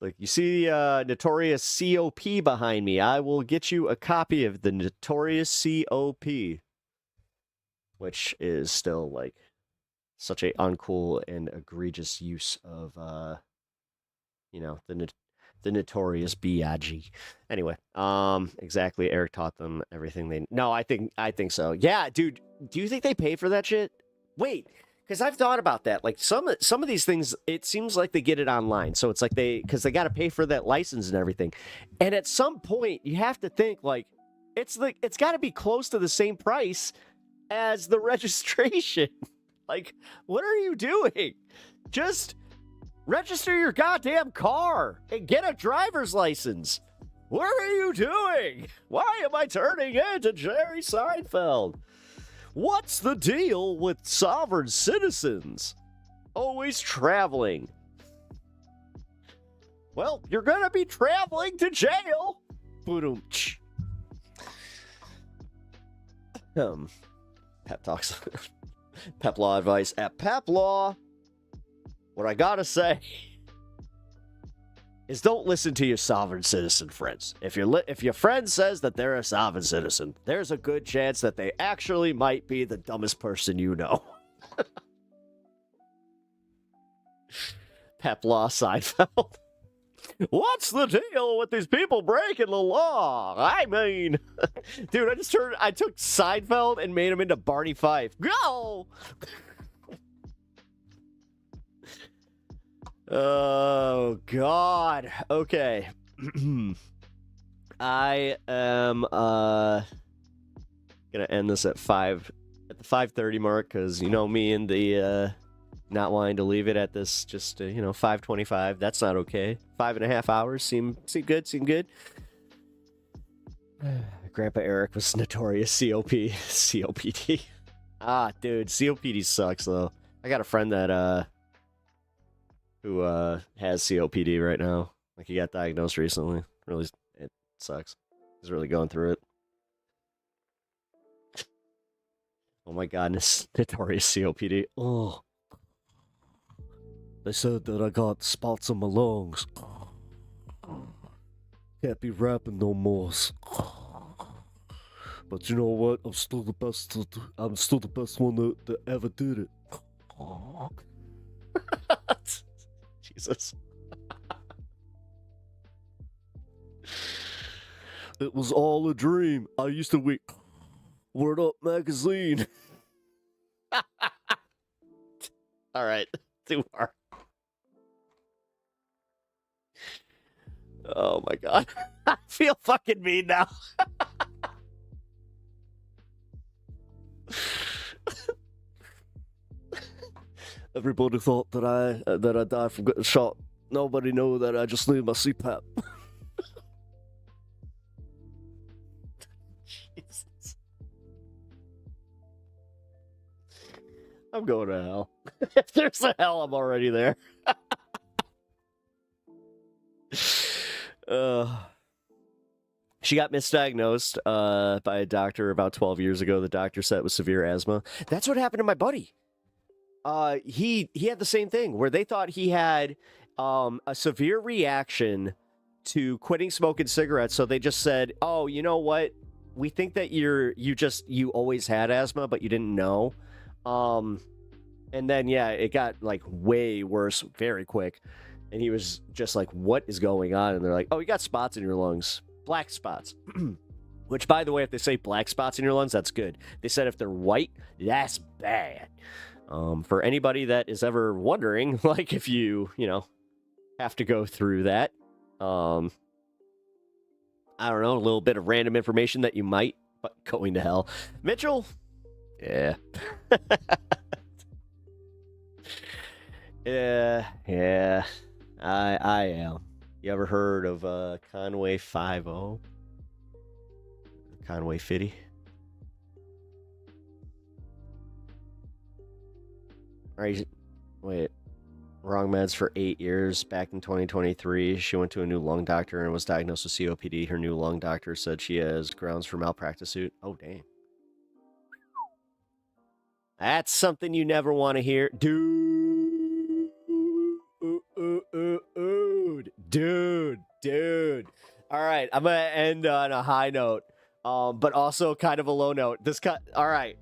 Like, you see the notorious COP behind me. I will get you a copy of the notorious COP, which is still, like, such a uncool and egregious use of, the notorious B.I.G. Anyway, exactly. Eric taught them everything they... No, I think so. Yeah, dude, do you think they pay for that shit? Wait, because I've thought about that. Like, some of these things, it seems like they get it online. So it's like because they got to pay for that license and everything. And at some point, you have to think, like, it's got to be close to the same price as the registration. Like, what are you doing? Just... register your goddamn car and get a driver's license. What are you doing? Why am I turning into Jerry Seinfeld? What's the deal with sovereign citizens? Always traveling. Well, you're going to be traveling to jail. Boom. Pep talks. Pep law advice at Pep Law. What I gotta say is don't listen to your sovereign citizen friends. If your friend says that they're a sovereign citizen, there's a good chance that they actually might be the dumbest person you know. Pep Law Seinfeld. What's the deal with these people breaking the law? I mean, dude, I took Seinfeld and made him into Barney Fife. Go! Oh, God. Okay. I am gonna end this at the 5:30 mark, because you know me and the not wanting to leave it at this just 5:25. That's not okay. 5.5 hours seem good. Grandpa Eric was notorious COPD. Ah, dude, COPD sucks though. I got a friend that who has COPD right now. Like, he got diagnosed recently. Really, it sucks. He's really going through it. Oh my God, notorious COPD. Oh. They said that I got spots on my lungs. Can't be rapping no more. But you know what? I'm still the best one that ever did it. Jesus. It was all a dream. I used to read Word Up magazine. All right. Too far. Oh my God. I feel fucking mean now. Everybody thought that I died from getting shot. Nobody knew that I just needed my CPAP. Jesus. I'm going to hell. If there's a hell, I'm already there. She got misdiagnosed by a doctor about 12 years ago. The doctor said it was severe asthma. That's what happened to my buddy. He had the same thing where they thought he had a severe reaction to quitting smoking cigarettes. So they just said, "Oh, you know what? We think that you always had asthma, but you didn't know." And then yeah, it got like way worse very quick. And he was just like, "What is going on?" And they're like, "Oh, you got spots in your lungs, black spots." Which, by the way, if they say black spots in your lungs, that's good. They said if they're white, that's bad. For anybody that is ever wondering, like if you have to go through that, I don't know, a little bit of random information that you might, but going to hell. Mitchell, yeah. yeah, I am. You ever heard of Conway 5-0? Conway 50? Wait, wrong meds for 8 years. Back in 2023, she went to a new lung doctor and was diagnosed with COPD. Her new lung doctor said she has grounds for malpractice suit. Oh, dang. That's something you never want to hear. Dude. All right, I'm going to end on a high note, but also kind of a low note. All right.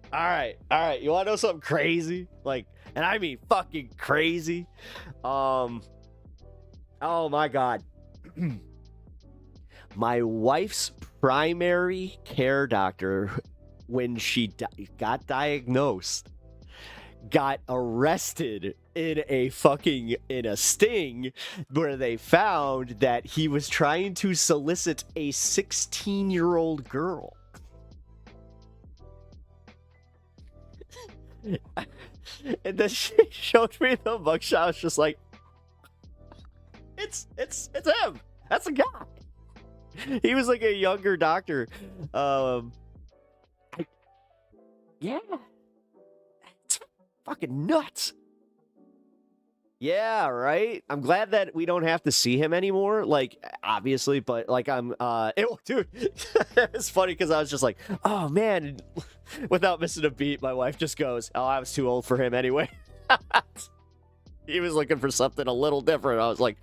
You want to know something crazy? And I mean fucking crazy. Oh my God. My wife's primary care doctor, when she got diagnosed, got arrested in a sting where they found that he was trying to solicit a 16-year-old girl. And then she showed me the mugshot. I was just like, it's him. That's a guy. He was like a younger doctor. Yeah. It's fucking nuts. Yeah, right? I'm glad that we don't have to see him anymore, obviously, but, dude, it's funny because I was just like, oh, man, without missing a beat, my wife just goes, oh, I was too old for him anyway. He was looking for something a little different. I was like,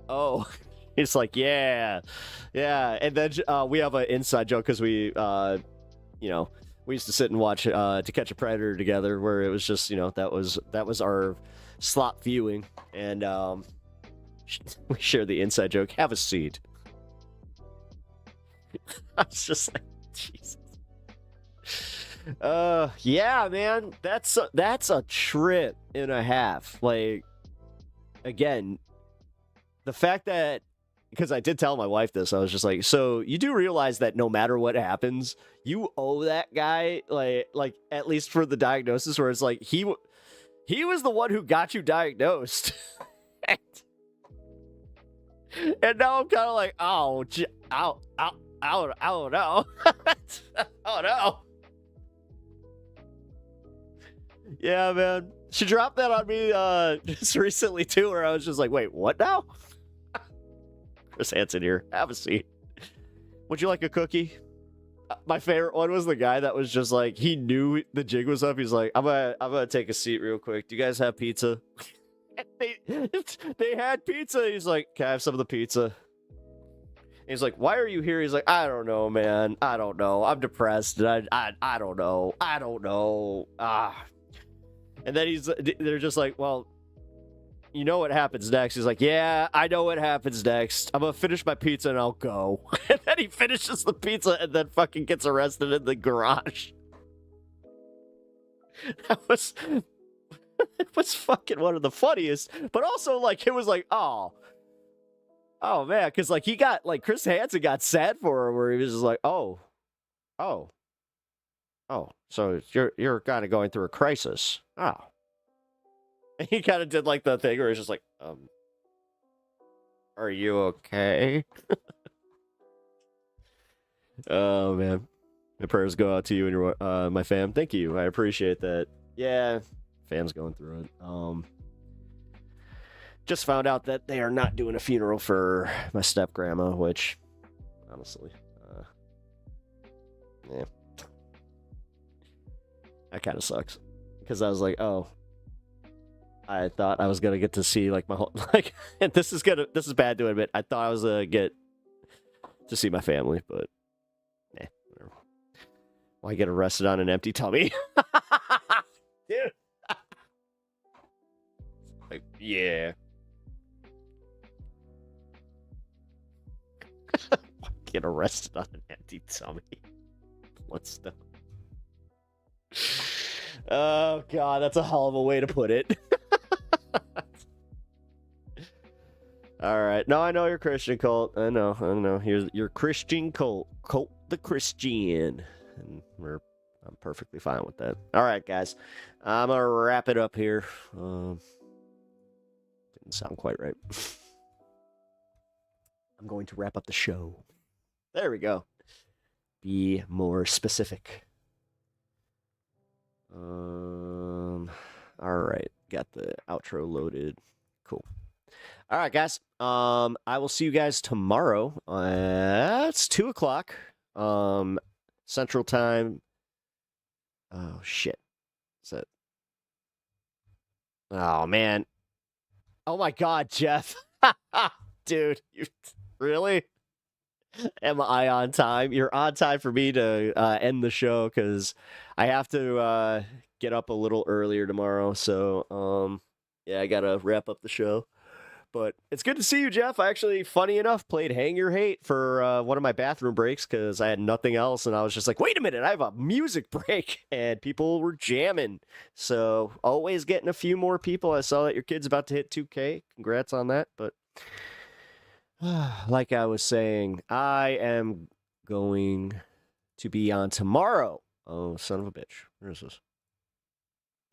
oh. It's like, yeah. And then we have an inside joke because we used to sit and watch To Catch a Predator together, where it was just, that was our slot viewing, and we share the inside joke. Have a seat. I was just like, Jesus. Yeah, man, that's a trip and a half. Again, the fact that, because I did tell my wife this, I was just like, so you do realize that no matter what happens, you owe that guy, like at least for the diagnosis, where it's like he was the one who got you diagnosed. And now I'm kind of like, oh no. Oh no. Yeah, man. She dropped that on me just recently too, where I was just like, wait, what now? Chris Hansen here. Have a seat. Would you like a cookie? My favorite one was the guy that was just like, he knew the jig was up. He's like, I'm gonna take a seat real quick. Do you guys have pizza? They had pizza. He's like, can I have some of the pizza? And he's like, why are you here? He's like, I don't know, man. I don't know. I'm depressed. And I don't know. I don't know. And then they're just like, well, you know what happens next? He's like, yeah, I know what happens next. I'm gonna finish my pizza and I'll go. And then he finishes the pizza and then fucking gets arrested in the garage. That was fucking one of the funniest. But also, it was like, oh man, because he got, Chris Hansen got sad for her, where he was just like, oh, so you're kind of going through a crisis. Oh, He kind of did like the thing where he's just like, are you okay? Oh, man. My prayers go out to you and your my fam. Thank you. I appreciate that. Yeah, fam's going through it. Just found out that they are not doing a funeral for my step grandma, which, honestly, yeah, that kind of sucks. Because I was like, oh, I thought I was gonna get to see like my whole like, and this is bad to admit. I thought I was gonna get to see my family, but whatever. Why get arrested on an empty tummy? Dude. Like, yeah. Get arrested on an empty tummy. What's the... Oh, God, that's a hell of a way to put it. All right. No, I know you're Christian, Colt. I know. You're Christian Colt. Colt the Christian. And I'm perfectly fine with that. All right, guys. I'm going to wrap it up here. Didn't sound quite right. I'm going to wrap up the show. There we go. Be more specific. All right. Got the outro loaded. Cool. All right, guys. I will see you guys tomorrow. It's 2:00. Central Time. Oh, shit. Is that... Oh, man. Oh, my God, Jeff. Dude, you really? Am I on time? You're on time for me to end the show because I have to get up a little earlier tomorrow. So, yeah, I got to wrap up the show. But it's good to see you, Jeff. I actually, funny enough, played Hang Your Hate for one of my bathroom breaks because I had nothing else. And I was just like, wait a minute, I have a music break. And people were jamming. So always getting a few more people. I saw that your kid's about to hit 2K. Congrats on that. But like I was saying, I am going to be on tomorrow. Oh, son of a bitch. Where is this?